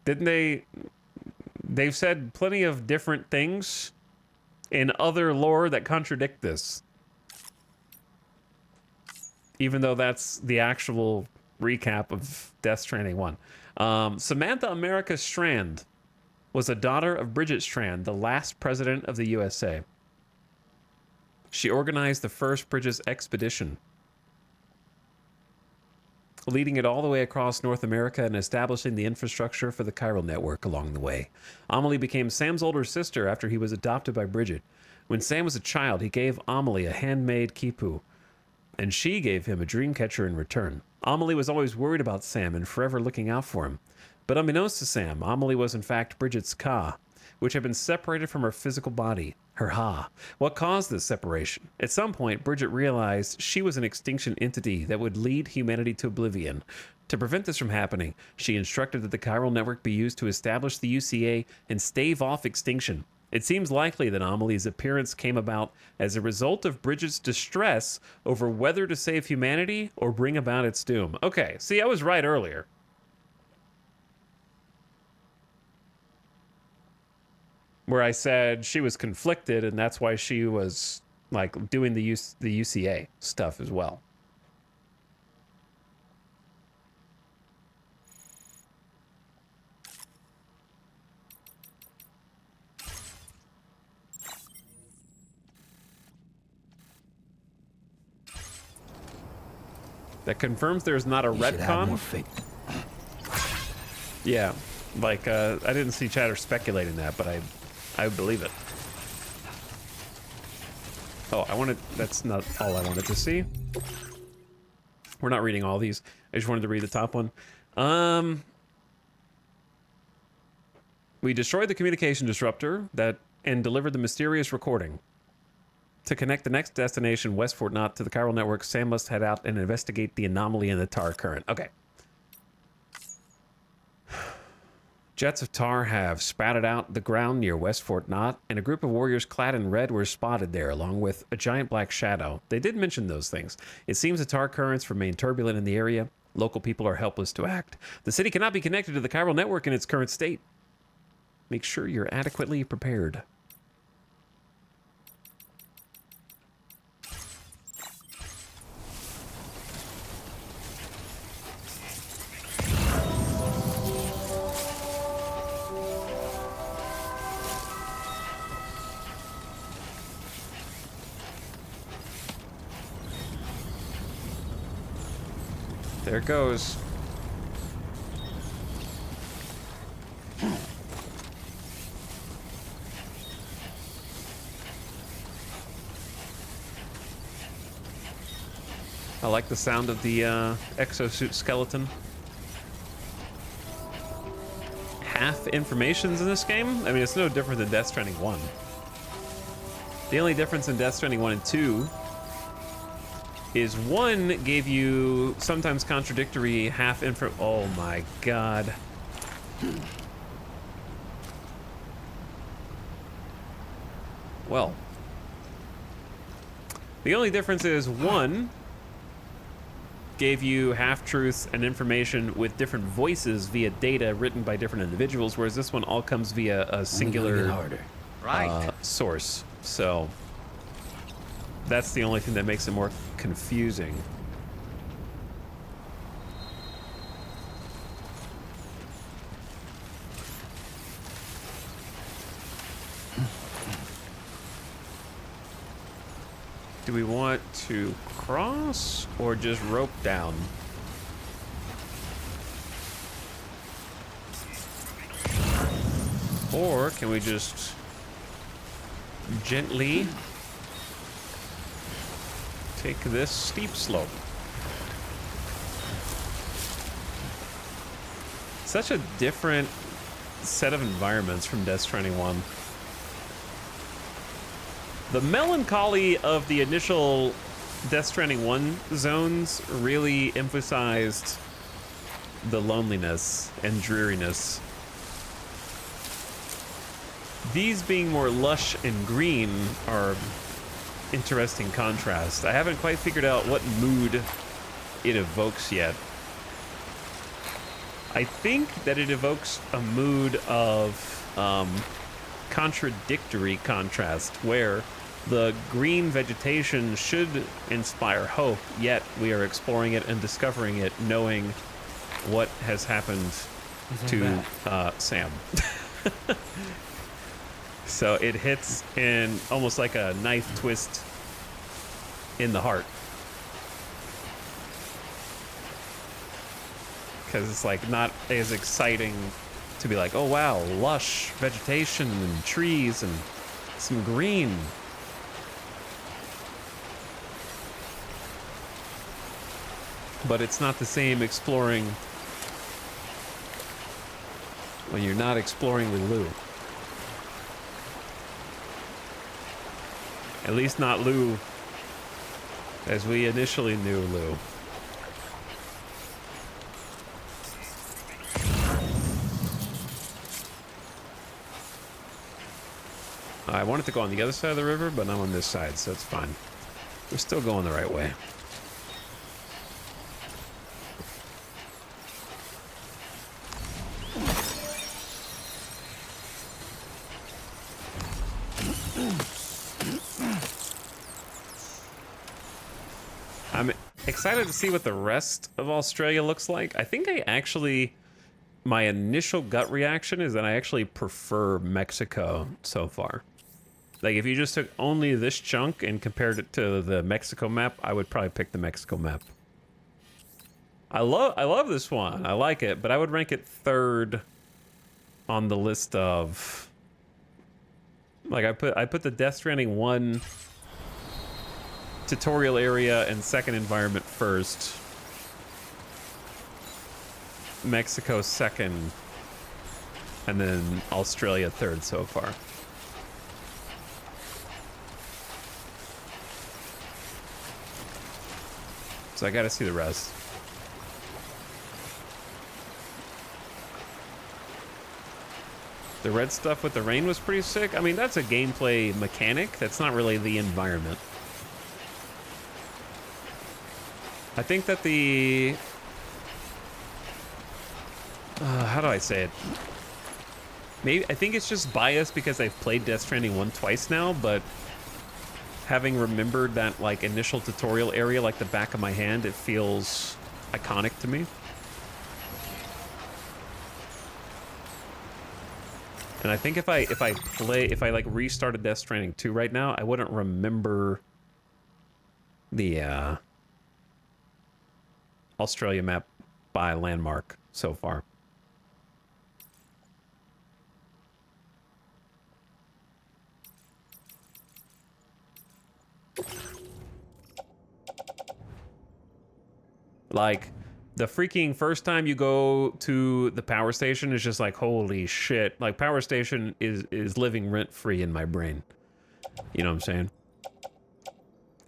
Didn't they... They've said plenty of different things in other lore that contradict this. Even though that's the actual recap of Death Stranding 1. Samantha America Strand was a daughter of Bridget Strand, the last president of the USA. She organized the first Bridges expedition, leading it all the way across North America and establishing the infrastructure for the chiral network along the way. Amelie became Sam's older sister after he was adopted by Bridget. When Sam was a child, he gave Amelie a handmade quipu, and she gave him a dream catcher in return. Amelie was always worried about Sam and forever looking out for him. But unbeknownst to Sam, Amelie was in fact Bridget's Ka, which had been separated from her physical body, her Ha. What caused this separation? At some point, Bridget realized she was an extinction entity that would lead humanity to oblivion. To prevent this from happening, she instructed that the chiral network be used to establish the UCA and stave off extinction. It seems likely that Amelie's appearance came about as a result of Bridget's distress over whether to save humanity or bring about its doom. Okay, see, I was right earlier. Where I said she was conflicted, and that's why she was, like, doing the UCA stuff as well. That confirms there's not a retcon. Yeah, like, I didn't see chatter speculating that, but I believe it. Oh, that's not all I wanted to see. We're not reading all these. I just wanted to read the top one. We destroyed the communication disruptor and delivered the mysterious recording. To connect the next destination, West Fort Knott, to the chiral network, Sam must head out and investigate the anomaly in the tar current. Okay. Jets of tar have spattered out the ground near West Fort Knott, and a group of warriors clad in red were spotted there, along with a giant black shadow. They did mention those things. It seems the tar currents remain turbulent in the area. Local people are helpless to act. The city cannot be connected to the chiral network in its current state. Make sure you're adequately prepared. There it goes. I like the sound of the exosuit skeleton. Half information's in this game? I mean, it's no different than Death Stranding 1. The only difference in Death Stranding 1 and 2 is 1 gave you sometimes contradictory half info. Oh my god. Well, the only difference is 1 gave you half-truths and information with different voices via data written by different individuals, whereas this one all comes via a singular source. So that's the only thing that makes it more confusing. Do we want to cross or just rope down? Or can we just gently take this steep slope? Such a different set of environments from Death Stranding 1. The melancholy of the initial Death Stranding 1 zones really emphasized the loneliness and dreariness. These being more lush and green are interesting contrast. I haven't quite figured out what mood it evokes yet. I think that it evokes a mood of contradictory contrast, where the green vegetation should inspire hope, yet we are exploring it and discovering it, knowing what has happened to Sam. So it hits in almost like a knife twist in the heart. Because it's like not as exciting to be like, oh wow, lush vegetation and trees and some green. But it's not the same exploring when you're not exploring with Lou. At least not Lou as we initially knew Lou. I wanted to go on the other side of the river, but I'm on this side, so it's fine. We're still going the right way. I'm excited to see what the rest of Australia looks like. I think my initial gut reaction is that I actually prefer Mexico so far. Like, if you just took only this chunk and compared it to the Mexico map, I would probably pick the Mexico map. I love this one. I like it, but I would rank it third on the list of... Like, I put the Death Stranding 1 tutorial area and second environment first. Mexico second. And then Australia third so far. So I gotta see the rest. The red stuff with the rain was pretty sick. I mean, that's a gameplay mechanic. That's not really the environment. I think that the... how do I say it? Maybe I think it's just biased because I've played Death Stranding 1 twice now, but having remembered that like initial tutorial area like the back of my hand, it feels iconic to me. And I think if I like restarted Death Stranding 2 right now, I wouldn't remember the Australia map by landmark so far. Like, the freaking first time you go to the power station is just like, holy shit. Like, power station is living rent-free in my brain. You know what I'm saying?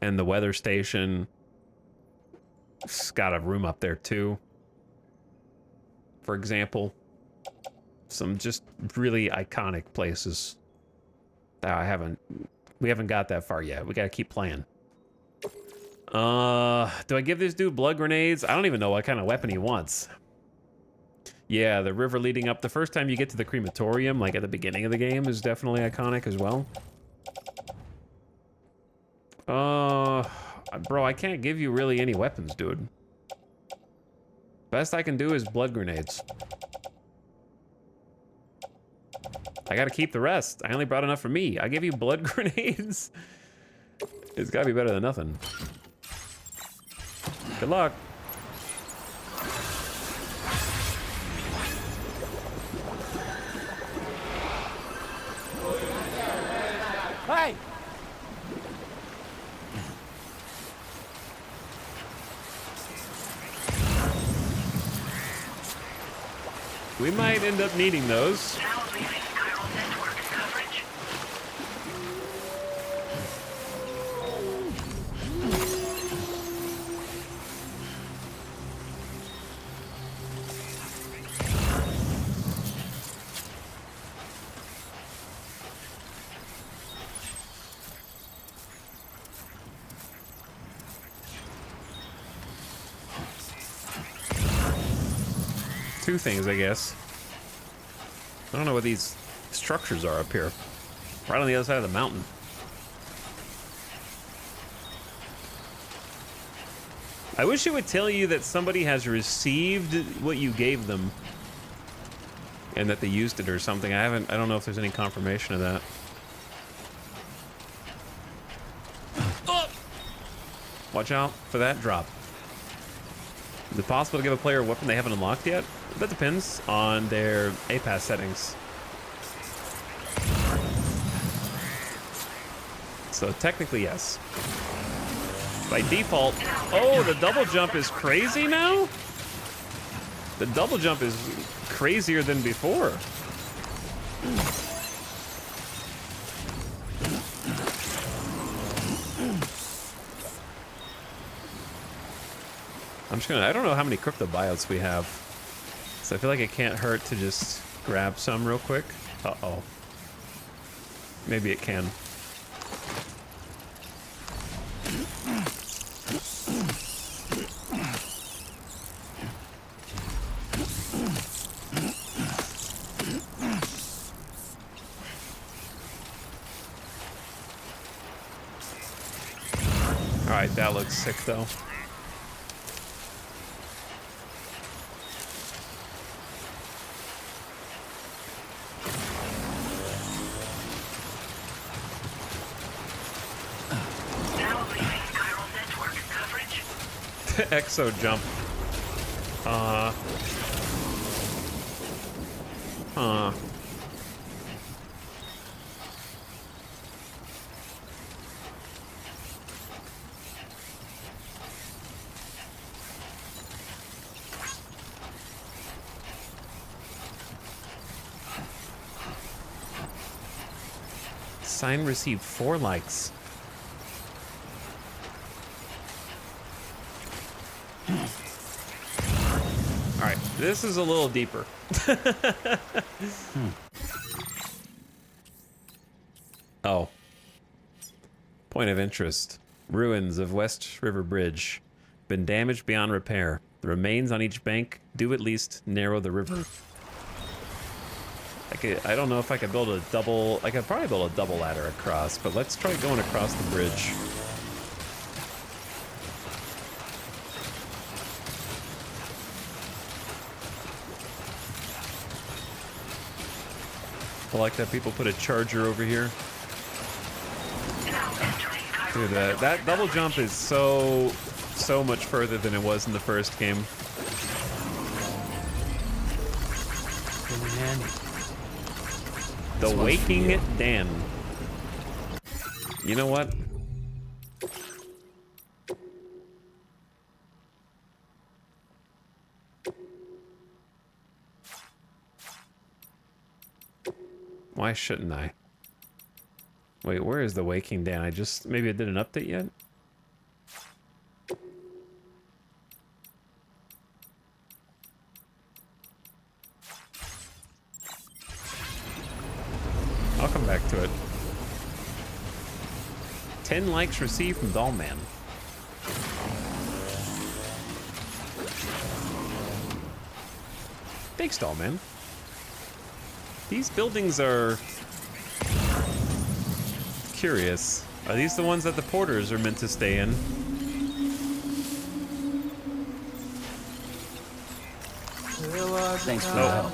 And the weather station... It's got a room up there too. For example, some just really iconic places that we haven't got that far yet. We gotta keep playing. Do I give this dude blood grenades? I don't even know what kind of weapon he wants. Yeah, the river leading up. The first time you get to the crematorium, like at the beginning of the game, is definitely iconic as well. Bro, I can't give you really any weapons, dude. Best I can do is blood grenades. I gotta keep the rest. I only brought enough for me. I give you blood grenades. It's gotta be better than nothing. Good luck. Hey! We might end up needing those. Now leaving chiral network coverage. Two things, I guess. I don't know what these structures are up here. Right on the other side of the mountain. I wish it would tell you that somebody has received what you gave them and that they used it or something. I don't know if there's any confirmation of that. Oh! Watch out for that drop. Is it possible to give a player a weapon they haven't unlocked yet? That depends on their APAS settings. So technically, yes. By default, oh, the double jump is crazy now? The double jump is crazier than before. I'm just gonna, I don't know how many crypto buyouts we have. So I feel like it can't hurt to just grab some real quick. Uh-oh. Maybe it can. Alright, that looks sick though. Now leaving chiral network coverage. Exo jump. Sign received 4 likes. All right, this is a little deeper. Oh. Point of interest. Ruins of West River Bridge. Been damaged beyond repair. The remains on each bank do at least narrow the river. I don't know if I could build a double... I could probably build a double ladder across, but let's try going across the bridge. I like that people put a charger over here. Dude, that double jump is so much further than it was in the first game. Really handy. The Waking Dan. You know what? Why shouldn't I? Wait, where is the Waking Dan? Maybe I did an update yet? I'll come back to it. 10 likes received from Dollman. Thanks, Dollman. These buildings are curious. Are these the ones that the porters are meant to stay in? Thanks for the help.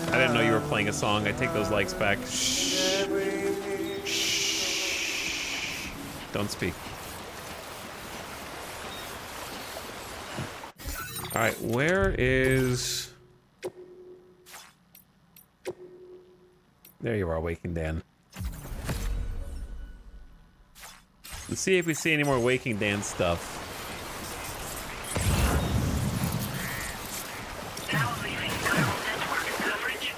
I didn't know you were playing a song. I take those likes back. Shh. Shh. Don't speak. All right, where is... There you are, Waking Dan. Let's see if we see any more Waking Dance stuff. Now leaving neural network coverage.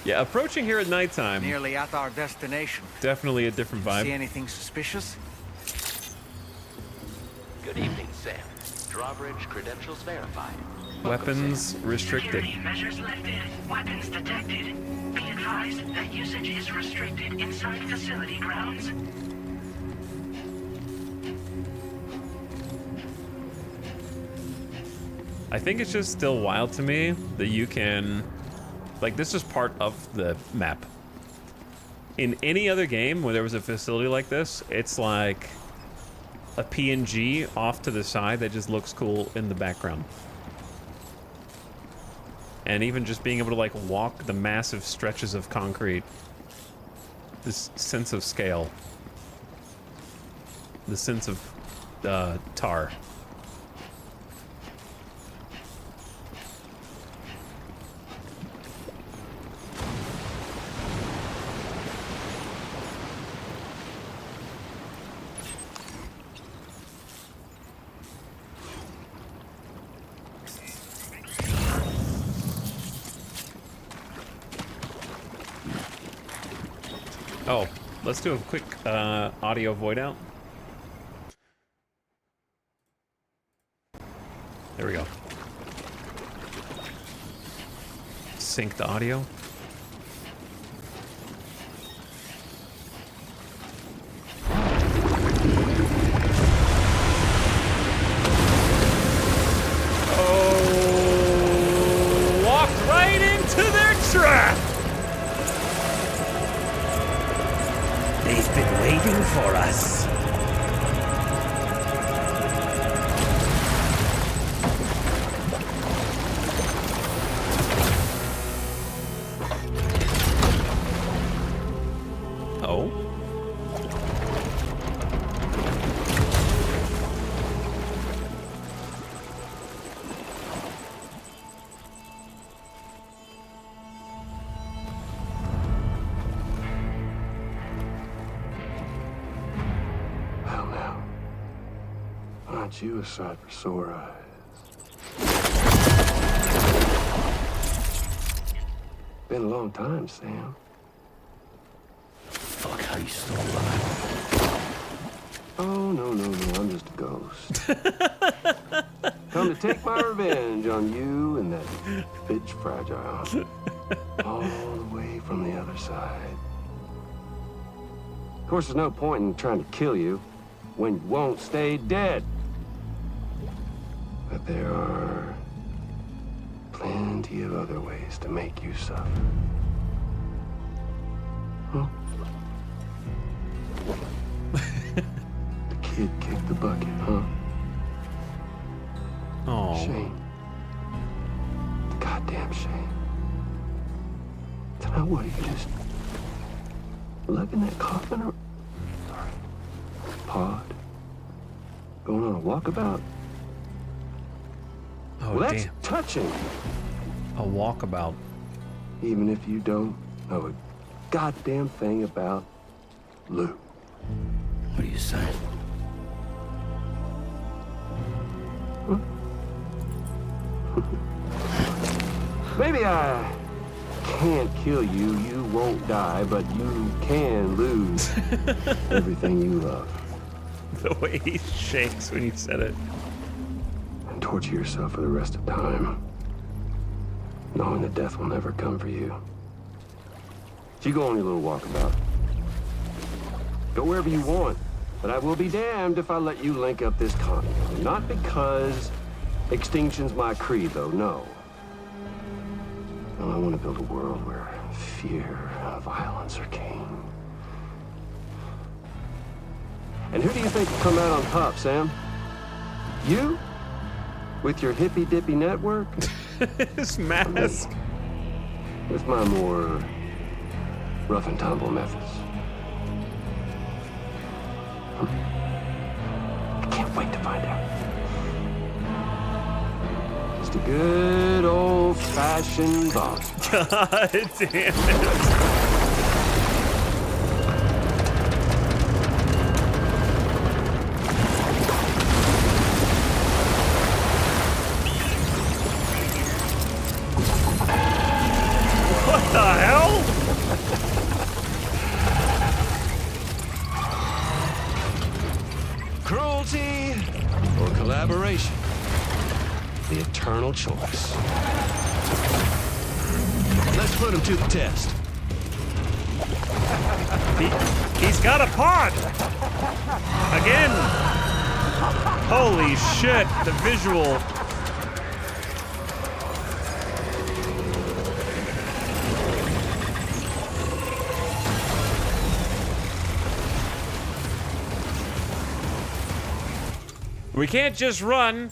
Yeah, approaching here at nighttime. Nearly at our destination. Definitely a different See vibe. anything suspicious? Good evening, Sam. Drawbridge credentials verified. Weapons restricted. Security measures lifted. Weapons detected. Be advised that usage is restricted inside facility grounds. I think it's just still wild to me that you can, like, this is part of the map. In any other game where there was a facility like this, it's like a PNG off to the side that just looks cool in the background. And even just being able to, like, walk the massive stretches of concrete. This sense of scale. The sense of tar. Oh, let's do a quick audio void out. There we go. Sync the audio. Oh, walked right into their trap. They've been waiting for us. Oh. Well now, aren't you a sight for sore eyes? Been a long time, Sam. Fuck, how you still alive? Oh, no, I'm just a ghost. Come to take my revenge on you and that bitch Fragile. All the way from the other side. Of course, there's no point in trying to kill you when you won't stay dead. But there are plenty of other ways to make you suffer. Huh? The kid kicked the bucket, huh? Oh. Shame. Goddamn shame. So now what, you just lugging that coffin or... Sorry. Pod? Going on a walkabout? Oh, Well, that's damn. touching. A walkabout. Even if you don't know a goddamn thing about Lou. What are you saying? Maybe I can't kill you, you won't die, but you can lose everything you love. The way he shakes when you said it. And torture yourself for the rest of time, knowing that death will never come for you. So you go on your little walkabout. Go wherever you want, but I will be damned if I let you link up this continent. Not because extinction's my creed, though, no. No, I want to build a world where fear and violence are king. And who do you think will come out on top, Sam? You? With your hippy-dippy network? His mask. With my more rough and tumble methods. I can't wait to find out. Just a good old-fashioned boss. God damn it. Collaboration. The eternal choice. Let's put him to the test. He's got a pod! Again! Holy shit, the visual. We can't just run.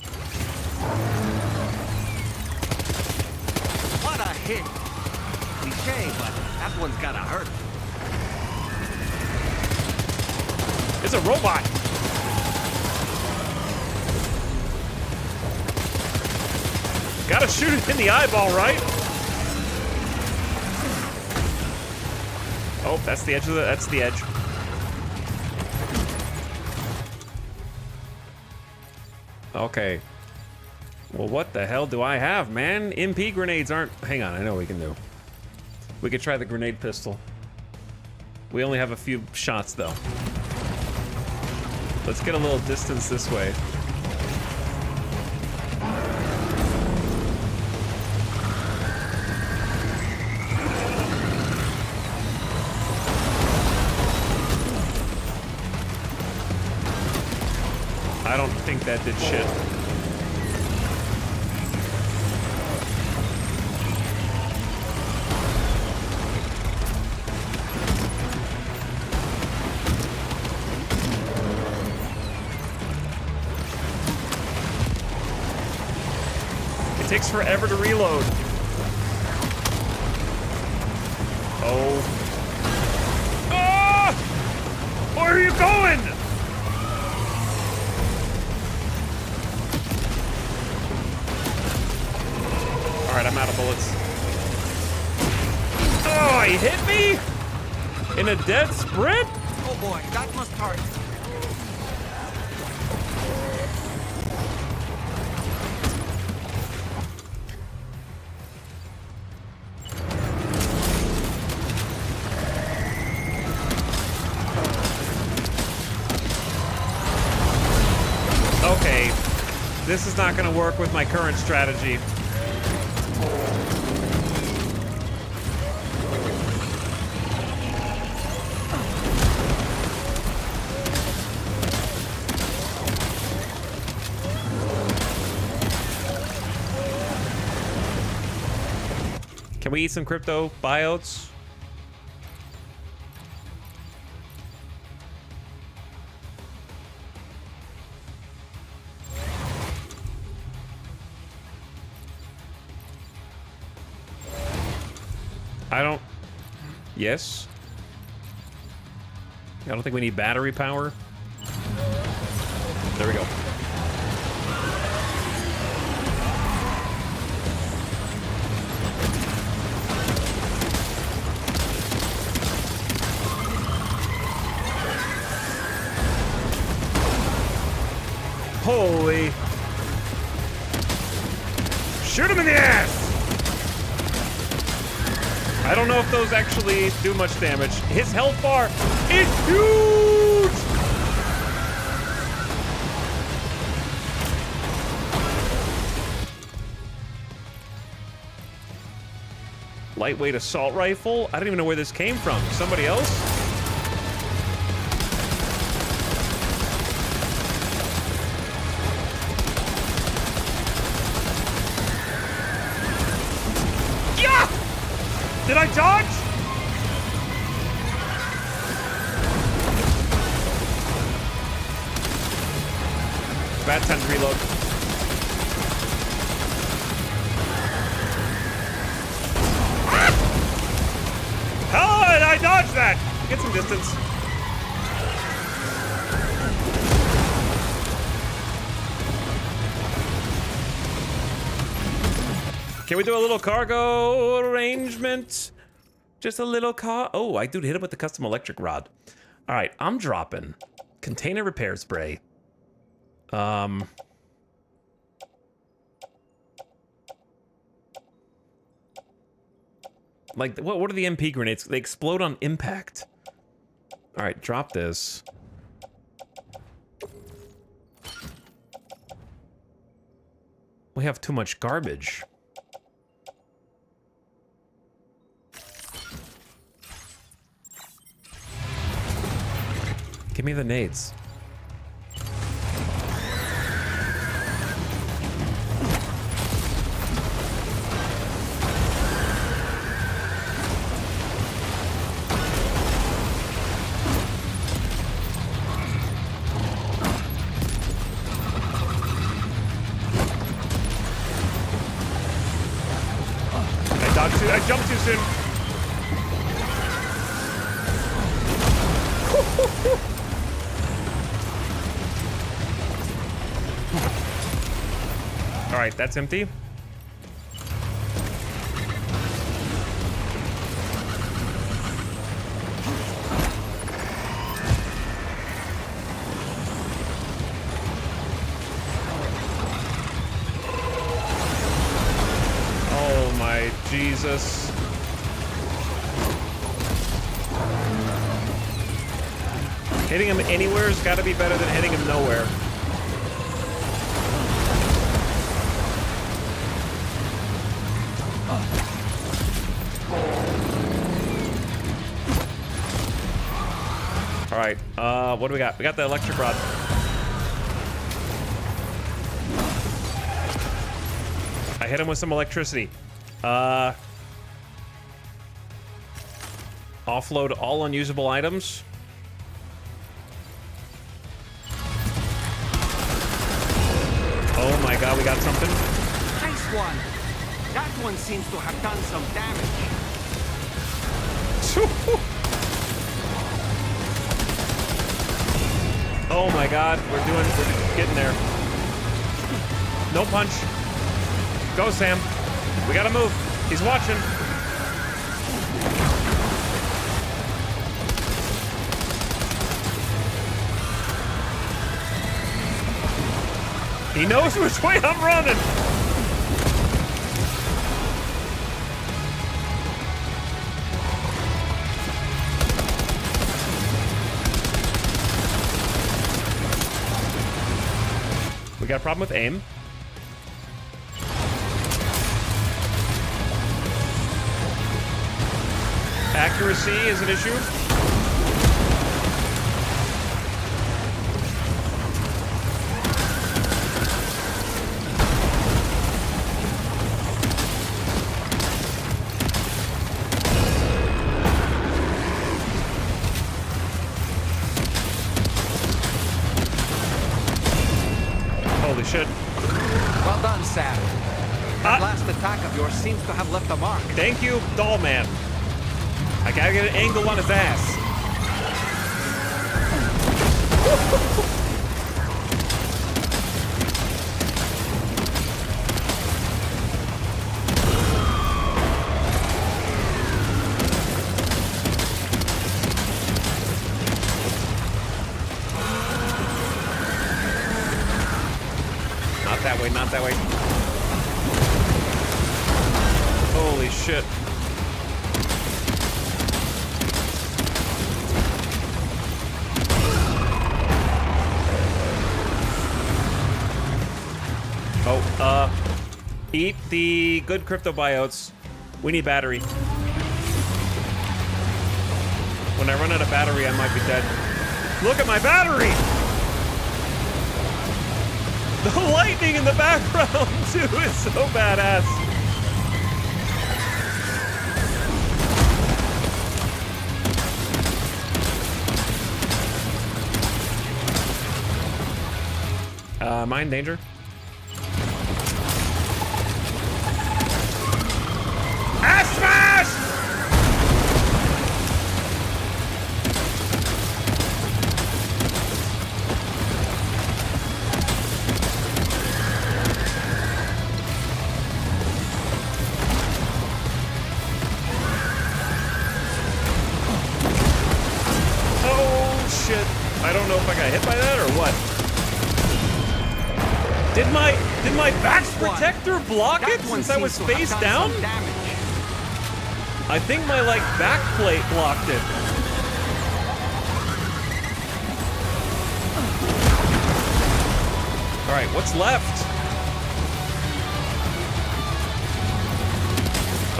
What a hit! Cliche, but that one's gotta hurt. It's a robot. Gotta shoot it in the eyeball, right? Oh, that's the edge of that's the edge. Okay. Well, what the hell do I have, man? MP grenades aren't... Hang on, I know what we can do. We could try the grenade pistol. We only have a few shots, though. Let's get a little distance this way. I don't think that did shit. It takes forever to reload. Oh. Ah! Where are you going? Alright, I'm out of bullets. Oh, he hit me? In a dead sprint? Oh boy, that must hurt. Okay. This is not gonna work with my current strategy. Can we eat some crypto biotes? I don't... Yes? I don't think we need battery power. There we go. Holy. Shoot him in the ass! I don't know if those actually do much damage. His health bar is huge! Lightweight assault rifle? I don't even know where this came from. Somebody else? Did I dodge? Bad time to reload. How did I dodge that? Get some distance. Can we do a little cargo arrangement? Just a little oh, I do hit him with the custom electric rod. All right, I'm dropping container repair spray. Like, what are the MP grenades? They explode on impact. All right, drop this. We have too much garbage. Give me the nades. I jumped too soon. All right, that's empty. Oh my Jesus. Hitting him anywhere has got to be better than hitting him nowhere. All right, what do we got? We got the electric rod. I hit him with some electricity. Offload all unusable items. Oh my god, we got something. Nice one. That one seems to have done some damage. Oh my god, we're getting there. No punch. Go, Sam. We gotta move. He's watching. He knows which way I'm running. We got a problem with aim. Accuracy is an issue. Holy shit. Well done, Sam. That last attack of yours seems to have left a mark. Thank you, Doll Man. I gotta get an angle on his ass. Not that way, not that way. Holy shit. Eat the good cryptobiotes. We need battery. When I run out of battery, I might be dead. Look at my battery! The lightning in the background, too, is so badass. Am I in danger? Ass smash! Oh shit. I don't know if I got hit by that or what. Did my back protector block it since I was face down? I think my like back plate blocked it. All right, what's left?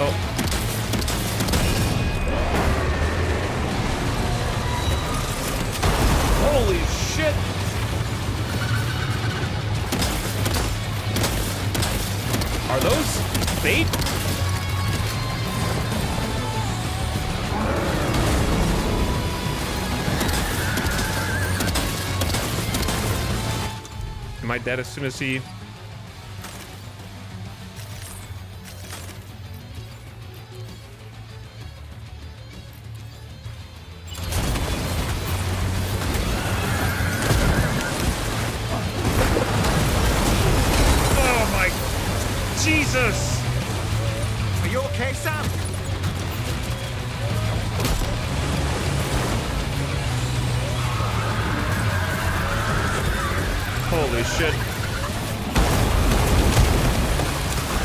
Oh. Holy shit! Are those bait? Am I dead as soon as he... Oh my... Jesus! Are you okay, Sam? Holy shit.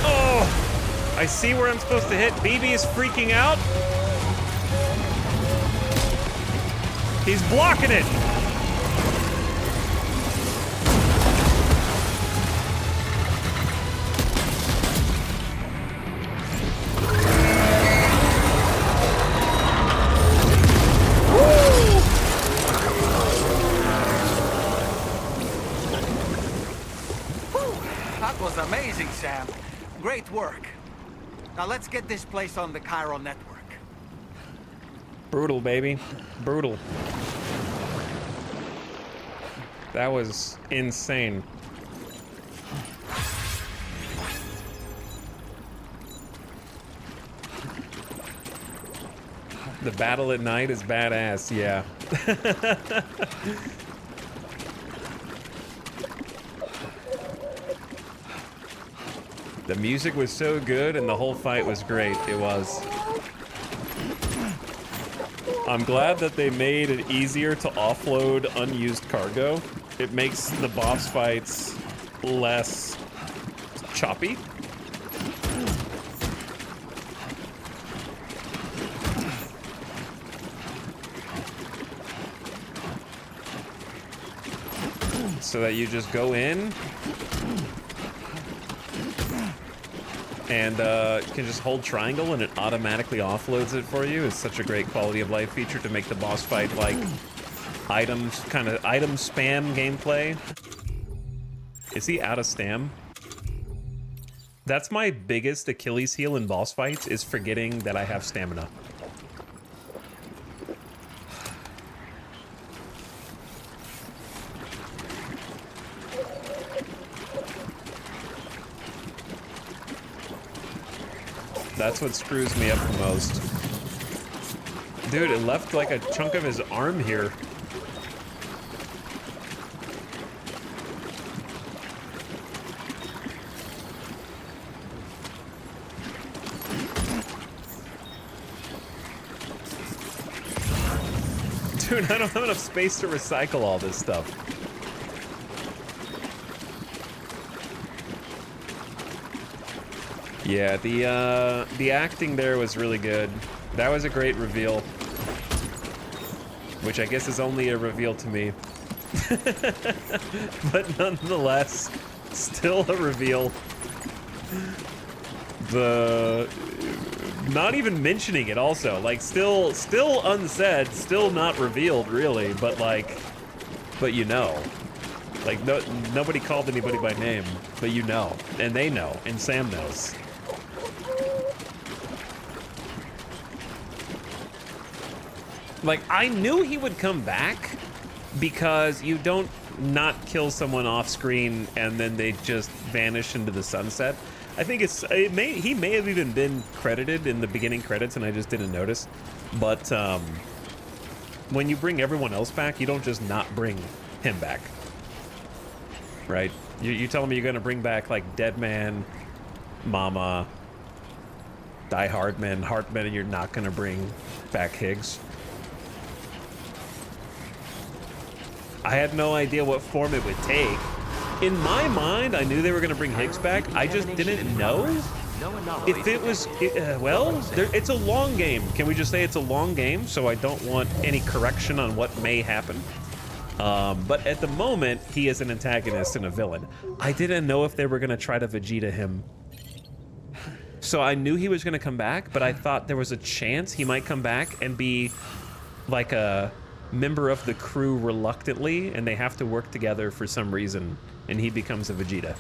Oh! I see where I'm supposed to hit. BB is freaking out. He's blocking it. That was amazing, Sam. Great work. Now let's get this place on the Chiral network. Brutal, baby. Brutal. That was insane. The battle at night is badass, yeah. The music was so good and the whole fight was great. It was. I'm glad that they made it easier to offload unused cargo. It makes the boss fights less choppy. So that you just go in and can just hold triangle and it automatically offloads it for you. It's such a great quality of life feature to make the boss fight like items, kind of item spam gameplay. Is he out of stam? That's my biggest Achilles heel in boss fights, is forgetting that I have stamina. That's what screws me up the most. Dude, it left like a chunk of his arm here. Dude, I don't have enough space to recycle all this stuff. Yeah, the acting there was really good. That was a great reveal. Which I guess is only a reveal to me. But nonetheless, still a reveal. Not even mentioning it also. Like, still unsaid, still not revealed, really. But, like, but you know. Like, nobody called anybody by name, but you know. And they know, and Sam knows. Like, I knew he would come back because you don't not kill someone off screen and then they just vanish into the sunset. I think he may have even been credited in the beginning credits and I just didn't notice. But when you bring everyone else back, you don't just not bring him back. Right? You telling me you're gonna bring back like Deadman, Mama, Die Hardman, Hartman, and you're not gonna bring back Higgs? I had no idea what form it would take. In my mind, I knew they were going to bring Higgs back. I just didn't know if it was... it's a long game. Can we just say it's a long game? So I don't want any correction on what may happen. But at the moment, he is an antagonist and a villain. I didn't know if they were going to try to Vegeta him So I knew he was going to come back, but I thought there was a chance he might come back and be like a member of the crew reluctantly, and they have to work together for some reason, and he becomes a Vegeta.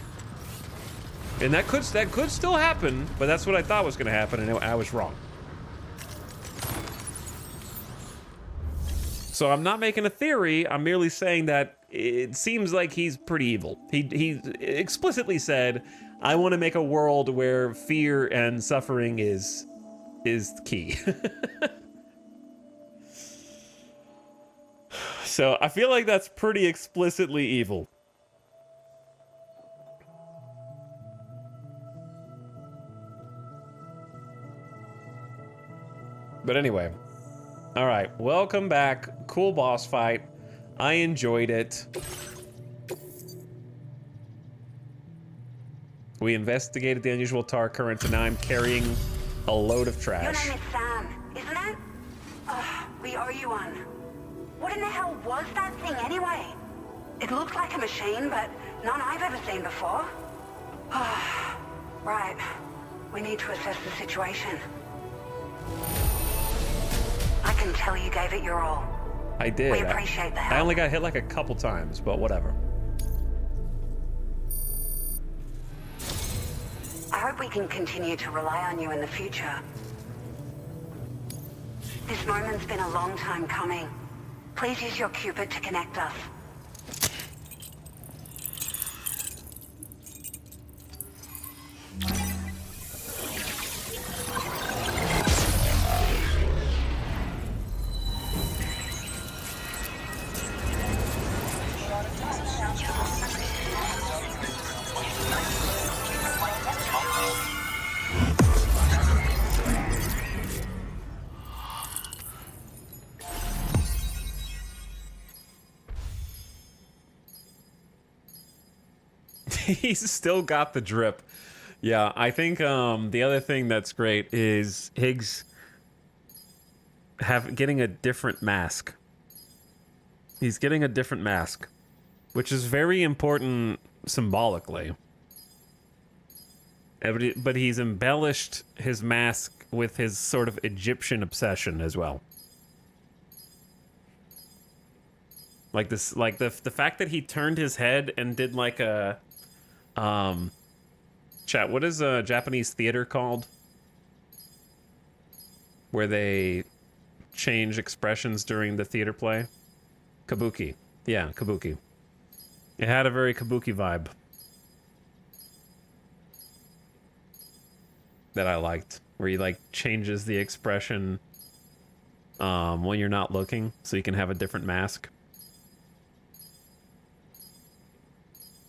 And that could still happen, but that's what I thought was going to happen, and I was wrong. So I'm not making a theory. I'm merely saying that it seems like he's pretty evil. He explicitly said, "I want to make a world where fear and suffering is key." So I feel like that's pretty explicitly evil. But anyway. All right, welcome back. Cool boss fight. I enjoyed it. We investigated the unusual tar current, and now I'm carrying a load of Your trash. name is Sam, isn't it? We owe you one. What in the hell was that thing anyway? It looked like a machine, but none I've ever seen before. Right. We need to assess the situation. I can tell you gave it your all. I did. We appreciate the help. I only got hit like a couple times, but whatever. I hope we can continue to rely on you in the future. This moment's been a long time coming. Please use your Cupid to connect us. He's still got the drip. Yeah, I think the other thing that's great is Higgs getting a different mask. He's getting a different mask, which is very important symbolically. But he's embellished his mask with his sort of Egyptian obsession as well. Like this, like the fact that he turned his head and did like a chat, what is a Japanese theater called? Where they change expressions during the theater play? Kabuki. Yeah, Kabuki. It had a very Kabuki vibe that I liked, where he like changes the expression when you're not looking, so you can have a different mask.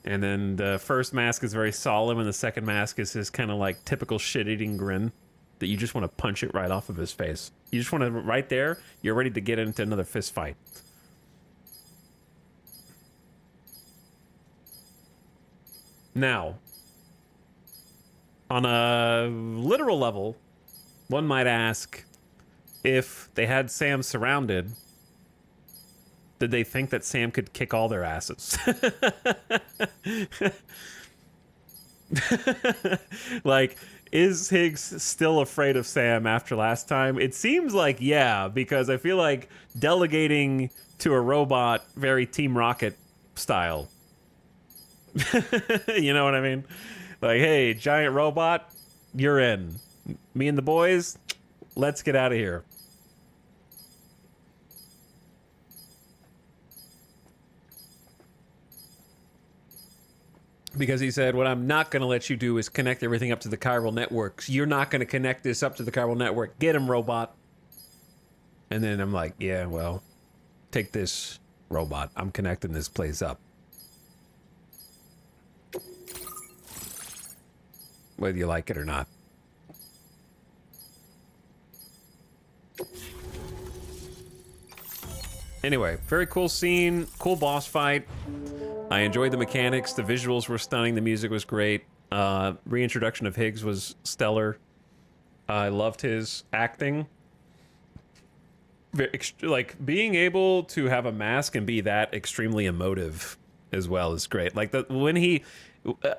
And then the first mask is very solemn, and the second mask is his kind of like typical shit-eating grin that you just want to punch it right off of his face. You just want to, right there, you're ready to get into another fist fight. Now, on a literal level, one might ask, if they had Sam surrounded, did they think that Sam could kick all their asses? Like, is Higgs still afraid of Sam after last time? It seems like, yeah, because I feel like delegating to a robot, very Team Rocket style. You know what I mean? Like, hey, giant robot, you're in. Me and the boys, let's get out of here. Because he said, what I'm not going to let you do is connect everything up to the chiral networks. You're not going to connect this up to the chiral network. Get him, robot. And then I'm like, yeah, well, take this, robot. I'm connecting this place up. Whether you like it or not. Anyway, very cool scene, cool boss fight. I enjoyed the mechanics. The visuals were stunning. The music was great. Reintroduction of Higgs was stellar. I loved his acting. Like, being able to have a mask and be that extremely emotive as well is great. Like when he,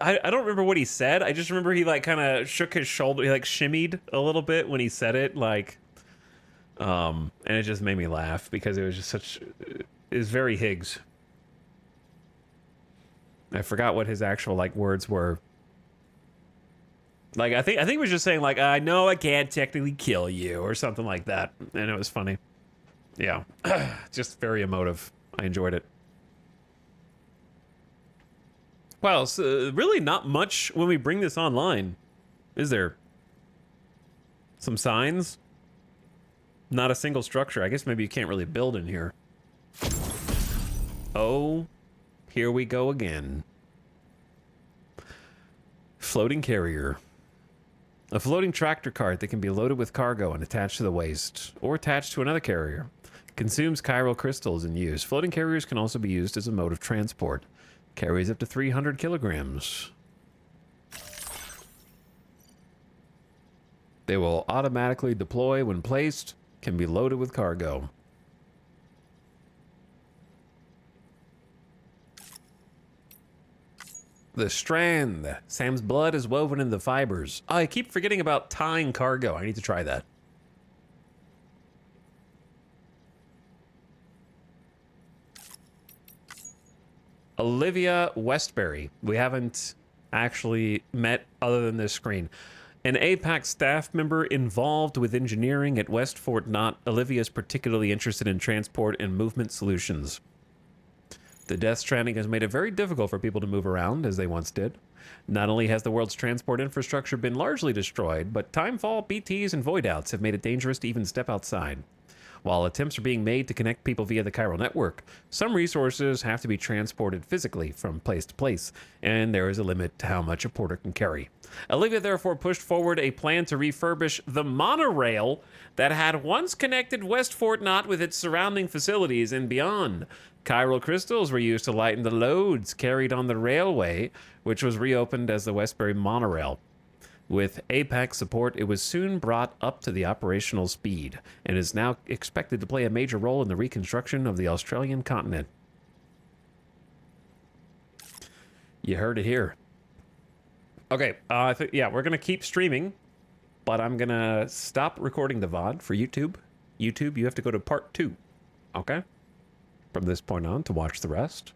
I don't remember what he said. I just remember he like kind of shook his shoulder, he like shimmied a little bit when he said it, like, and it just made me laugh because it was just such, it was very Higgs. I forgot what his actual like words were. Like I think he was just saying like, I know I can't technically kill you or something like that, and it was funny. Yeah, just very emotive. I enjoyed it. Wow, so really not much when we bring this online, is there? Some signs? Not a single structure. I guess maybe you can't really build in here. Oh, here we go again. Floating carrier. A floating tractor cart that can be loaded with cargo and attached to the waist, or attached to another carrier. Consumes chiral crystals in use. Floating carriers can also be used as a mode of transport. Carries up to 300 kilograms. They will automatically deploy when placed. Can be loaded with cargo. The strand. Sam's blood is woven in the fibers. I keep forgetting about tying cargo. I need to try that. Olivia Westbury. We haven't actually met other than this screen. An APAC staff member involved with engineering at West Fort Knott. Olivia is particularly interested in transport and movement solutions. The Death Stranding has made it very difficult for people to move around as they once did. Not only has the world's transport infrastructure been largely destroyed, but timefall, BTs, and void outs have made it dangerous to even step outside. While attempts are being made to connect people via the chiral network, some resources have to be transported physically from place to place, and there is a limit to how much a porter can carry. Olivia therefore pushed forward a plan to refurbish the monorail that had once connected West Fort Knott with its surrounding facilities and beyond. Chiral crystals were used to lighten the loads carried on the railway, which was reopened as the Westbury monorail. With APAC support, it was soon brought up to the operational speed and is now expected to play a major role in the reconstruction of the Australian continent. You heard it here. Okay, yeah, we're going to keep streaming, but I'm going to stop recording the VOD for YouTube. YouTube, you have to go to part 2, okay? From this point on to watch the rest.